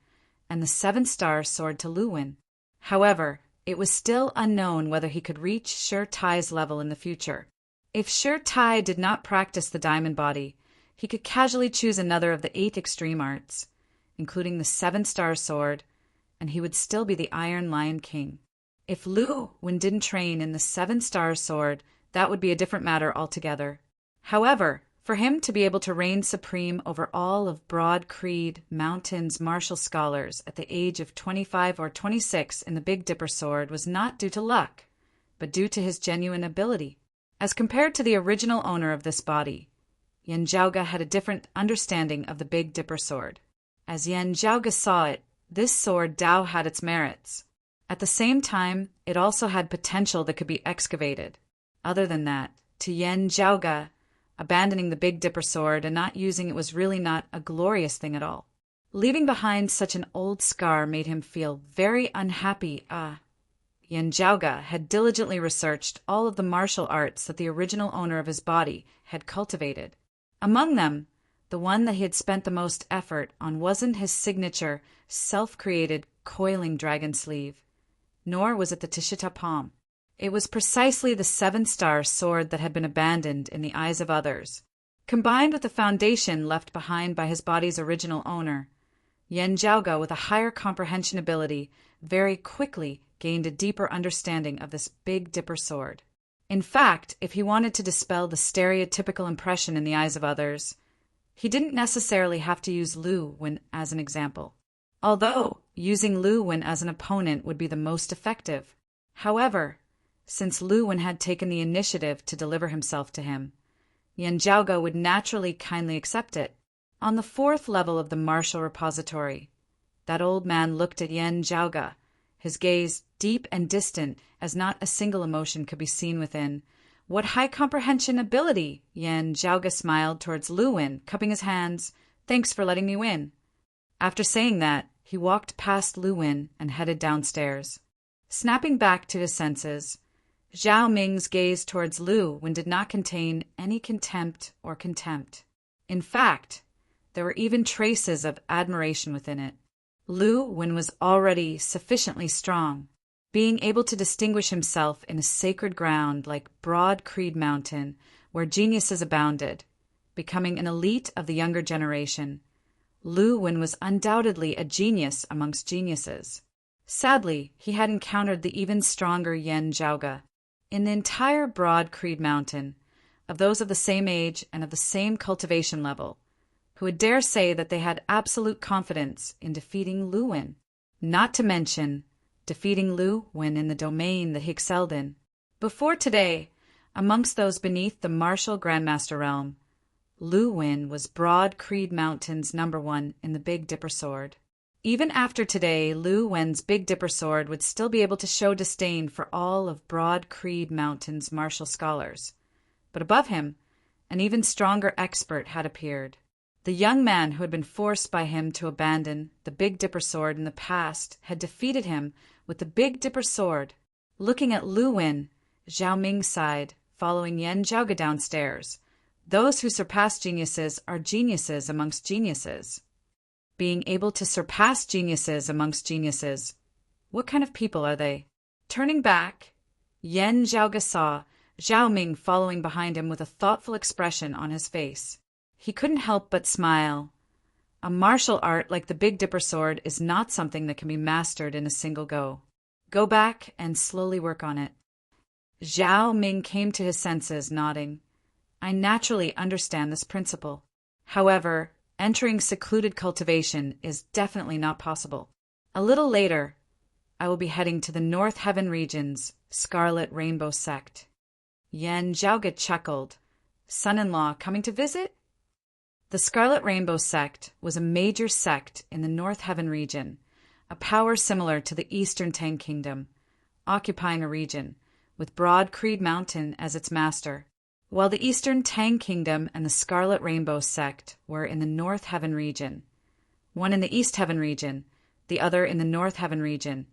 and the 7-star sword to Lu Wen. However, it was still unknown whether he could reach Shi Tai's level in the future. If Shi Tai did not practice the diamond body, he could casually choose another of the 8 extreme arts, including the 7-star sword, and he would still be the Iron Lion King. If Lu Wen didn't train in the 7-star sword, that would be a different matter altogether. However, for him to be able to reign supreme over all of Broad Creed Mountain's martial scholars at the age of 25 or 26 in the Big Dipper sword was not due to luck, but due to his genuine ability. As compared to the original owner of this body, Yen Zhaoge had a different understanding of the Big Dipper sword. As Yen Zhaoge saw it, this sword Dao had its merits. At the same time, it also had potential that could be excavated. Other than that, to Yen Zhaoge, abandoning the Big Dipper sword and not using it was really not a glorious thing at all. Leaving behind such an old scar made him feel very unhappy. Yen Zhaoge had diligently researched all of the martial arts that the original owner of his body had cultivated. Among them, the one that he had spent the most effort on wasn't his signature, self-created, coiling dragon sleeve, nor was it the Tishita palm. It was precisely the seven-star sword that had been abandoned in the eyes of others. Combined with the foundation left behind by his body's original owner, Yen Zhaoge, with a higher comprehension ability, very quickly gained a deeper understanding of this Big Dipper sword. In fact, if he wanted to dispel the stereotypical impression in the eyes of others, he didn't necessarily have to use Lu Wen as an example, although using Lu Wen as an opponent would be the most effective. However, since Lu Wen had taken the initiative to deliver himself to him, Yen Zhaoge would naturally kindly accept it. On the fourth level of the martial repository, that old man looked at Yen Zhaoge, his gaze deep and distant as not a single emotion could be seen within. What high comprehension ability! Yen Zhaoge smiled towards Lu Wen, cupping his hands. Thanks for letting me win. After saying that, he walked past Lu Wen and headed downstairs. Snapping back to his senses, Zhao Ming's gaze towards Lu Wen did not contain any contempt or contempt. In fact, there were even traces of admiration within it. Lu Wen was already sufficiently strong, being able to distinguish himself in a sacred ground like Broad Creed Mountain, where geniuses abounded, becoming an elite of the younger generation. Lu Wen was undoubtedly a genius amongst geniuses. Sadly, he had encountered the even stronger Yen Zhaoge. In the entire Broad Creed Mountain, of those of the same age and of the same cultivation level, who would dare say that they had absolute confidence in defeating Lu Wen, not to mention defeating Lu Wen in the domain that he excelled in. Before today, amongst those beneath the martial Grandmaster realm, Lu Wen was Broad Creed Mountain's #1 in the Big Dipper sword. Even after today, Lu Wen's Big Dipper sword would still be able to show disdain for all of Broad Creed Mountain's martial scholars. But above him, an even stronger expert had appeared. The young man who had been forced by him to abandon the Big Dipper sword in the past had defeated him with the Big Dipper sword. Looking at Lu Wen, Zhao Ming sighed, following Yen Zhaoge downstairs. Those who surpass geniuses are geniuses amongst geniuses. Being able to surpass geniuses amongst geniuses, what kind of people are they? Turning back, Yen Zhaoge saw Zhao Ming following behind him with a thoughtful expression on his face. He couldn't help but smile. A martial art like the Big Dipper sword is not something that can be mastered in a single go. Go back and slowly work on it. Zhao Ming came to his senses, nodding. I naturally understand this principle. However, entering secluded cultivation is definitely not possible. A little later, I will be heading to the North Heaven region's Scarlet Rainbow sect. Yen Zhaoge chuckled. Son-in-law coming to visit? The Scarlet Rainbow sect was a major sect in the North Heaven region, a power similar to the Eastern Tang Kingdom, occupying a region, with Broad Creed Mountain as its master. While the Eastern Tang Kingdom and the Scarlet Rainbow sect were in the North Heaven region, one in the East Heaven region, the other in the North Heaven region,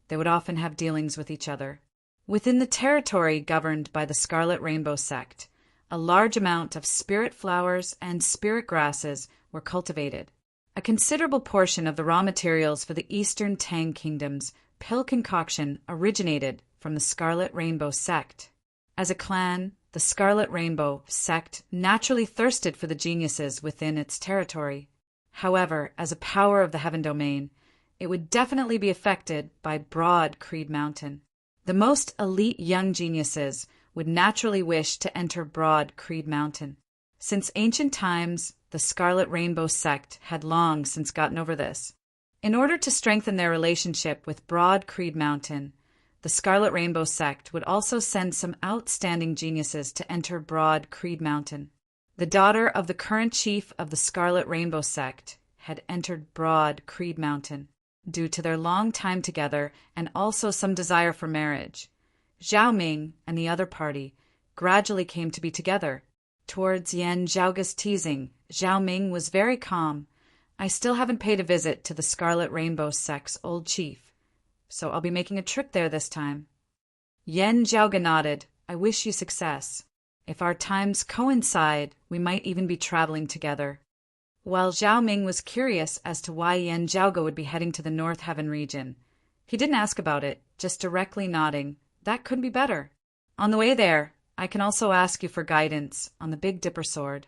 they would often have dealings with each other. Within the territory governed by the Scarlet Rainbow sect, a large amount of spirit flowers and spirit grasses were cultivated. A considerable portion of the raw materials for the Eastern Tang Kingdom's pill concoction originated from the Scarlet Rainbow sect. As a clan, the Scarlet Rainbow sect naturally thirsted for the geniuses within its territory. However, as a power of the Heaven Domain, it would definitely be affected by Broad Creed Mountain. The most elite young geniuses would naturally wish to enter Broad Creed Mountain. Since ancient times, the Scarlet Rainbow sect had long since gotten over this. In order to strengthen their relationship with Broad Creed Mountain, the Scarlet Rainbow sect would also send some outstanding geniuses to enter Broad Creed Mountain. The daughter of the current chief of the Scarlet Rainbow sect had entered Broad Creed Mountain due to their long time together and also some desire for marriage. Zhao Ming and the other party gradually came to be together. Towards Yan Zhaoga's teasing, Zhao Ming was very calm. I still haven't paid a visit to the Scarlet Rainbow sect's old chief, so I'll be making a trip there this time. Yan Zhaoga nodded. I wish you success. If our times coincide, we might even be traveling together. While Zhao Ming was curious as to why Yan Zhaoga would be heading to the North Heaven region, he didn't ask about it, just directly nodding. That couldn't be better. On the way there, I can also ask you for guidance on the Big Dipper sword.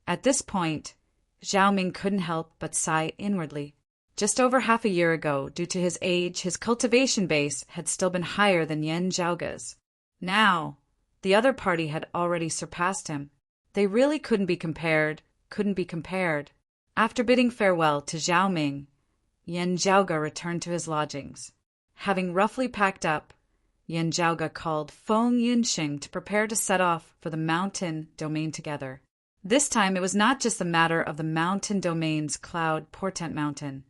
At this point, Zhao Ming couldn't help but sigh inwardly. Just over half a year ago, due to his age, his cultivation base had still been higher than Yan Zhaoga's. Now, the other party had already surpassed him. They really couldn't be compared. After bidding farewell to Zhao Ming, Yan Zhaoga returned to his lodgings. Having roughly packed up, Yan Zhaoga called Feng Yunxing to prepare to set off for the mountain domain together. This time it was not just the matter of the mountain domain's cloud portent mountain.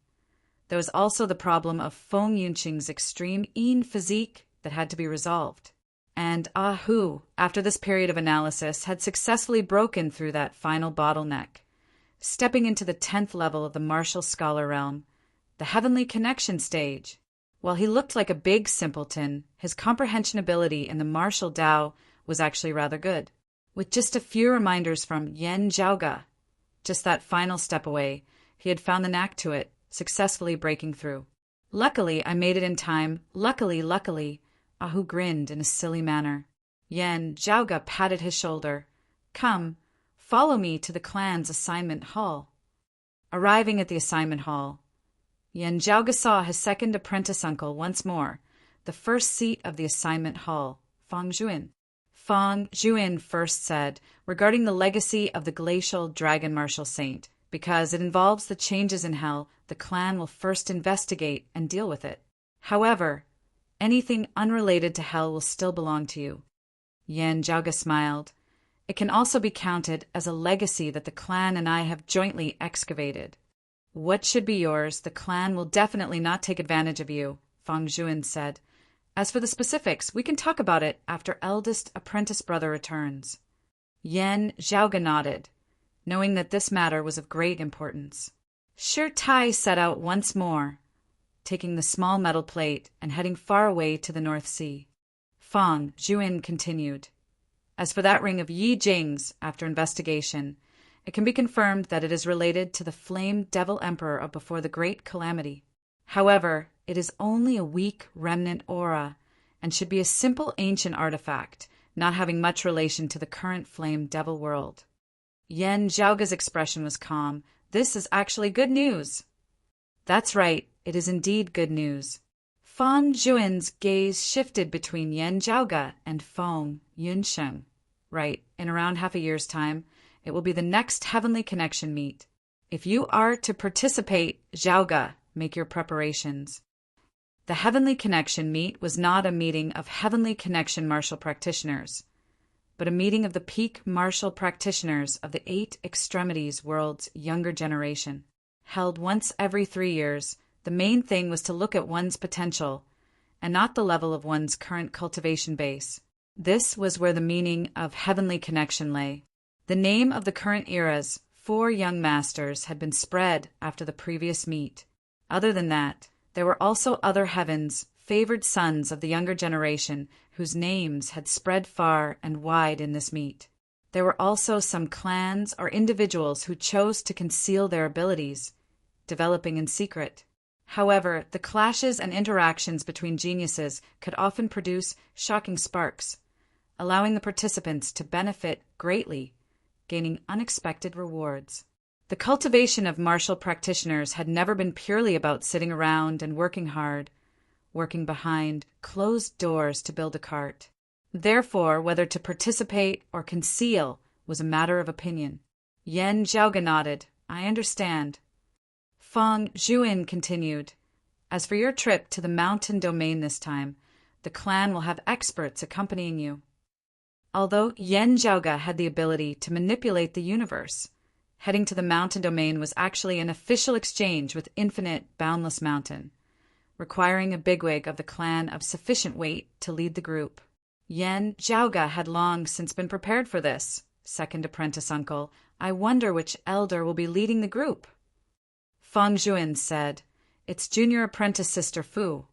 There was also the problem of Feng Yunxing's extreme Yin physique that had to be resolved. And Hu, after this period of analysis, had successfully broken through that final bottleneck, stepping into the 10th level of the martial scholar realm, the heavenly connection stage. While he looked like a big simpleton, his comprehension ability in the martial Tao was actually rather good. With just a few reminders from Yan Zhaoga, just that final step away, he had found the knack to it, successfully breaking through. Luckily, I made it in time. Luckily. Ahu grinned in a silly manner. Yan Zhaoga patted his shoulder. Come, follow me to the clan's assignment hall. Arriving at the assignment hall, Yan Zhaoga saw his second apprentice uncle once more, the first seat of the assignment hall, Fang Zhuin. Fang Zhuin first said, regarding the legacy of the glacial dragon martial saint, because it involves the changes in hell, the clan will first investigate and deal with it. However, anything unrelated to hell will still belong to you. Yan Zhaoga smiled. It can also be counted as a legacy that the clan and I have jointly excavated. What should be yours, the clan will definitely not take advantage of you, Fang Zhuin said. As for the specifics, we can talk about it after eldest apprentice brother returns. Yan Zhaoga nodded, knowing that this matter was of great importance. Shi Tai set out once more, taking the small metal plate and heading far away to the North Sea. Fang Zhuin continued. As for that ring of Yi Jing's, after investigation, it can be confirmed that it is related to the Flame Devil Emperor of before the Great Calamity. However, it is only a weak remnant aura and should be a simple ancient artifact, not having much relation to the current Flame Devil world. Yan Zhaoga's expression was calm. This is actually good news. That's right. It is indeed good news. Fang Zhuin's gaze shifted between Yan Zhaoga and Feng Yunxing. Right, in around half a year's time, it will be the next Heavenly Connection meet. If you are to participate, Zhaoga, make your preparations. The Heavenly Connection meet was not a meeting of Heavenly Connection martial practitioners, but a meeting of the peak martial practitioners of the 8 Extremities world's younger generation. Held once every 3 years, the main thing was to look at one's potential, and not the level of one's current cultivation base. This was where the meaning of Heavenly Connection lay. The name of the current era's 4 young masters had been spread after the previous meet. Other than that, there were also other heavens, favored sons of the younger generation, whose names had spread far and wide in this meet. There were also some clans or individuals who chose to conceal their abilities, developing in secret. However, the clashes and interactions between geniuses could often produce shocking sparks, allowing the participants to benefit greatly, gaining unexpected rewards. The cultivation of martial practitioners had never been purely about sitting around and working hard, working behind closed doors to build a cart. Therefore, whether to participate or conceal was a matter of opinion. Yan Zhaoga nodded. I understand. Feng Zhuin continued. As for your trip to the mountain domain this time, the clan will have experts accompanying you. Although Yan Zhaoga had the ability to manipulate the universe, heading to the mountain domain was actually an official exchange with Infinite Boundless Mountain, requiring a bigwig of the clan of sufficient weight to lead the group. Yan Zhaoga had long since been prepared for this. Second apprentice uncle, I wonder which elder will be leading the group. Feng Zhuin said, It's junior apprentice sister Fu.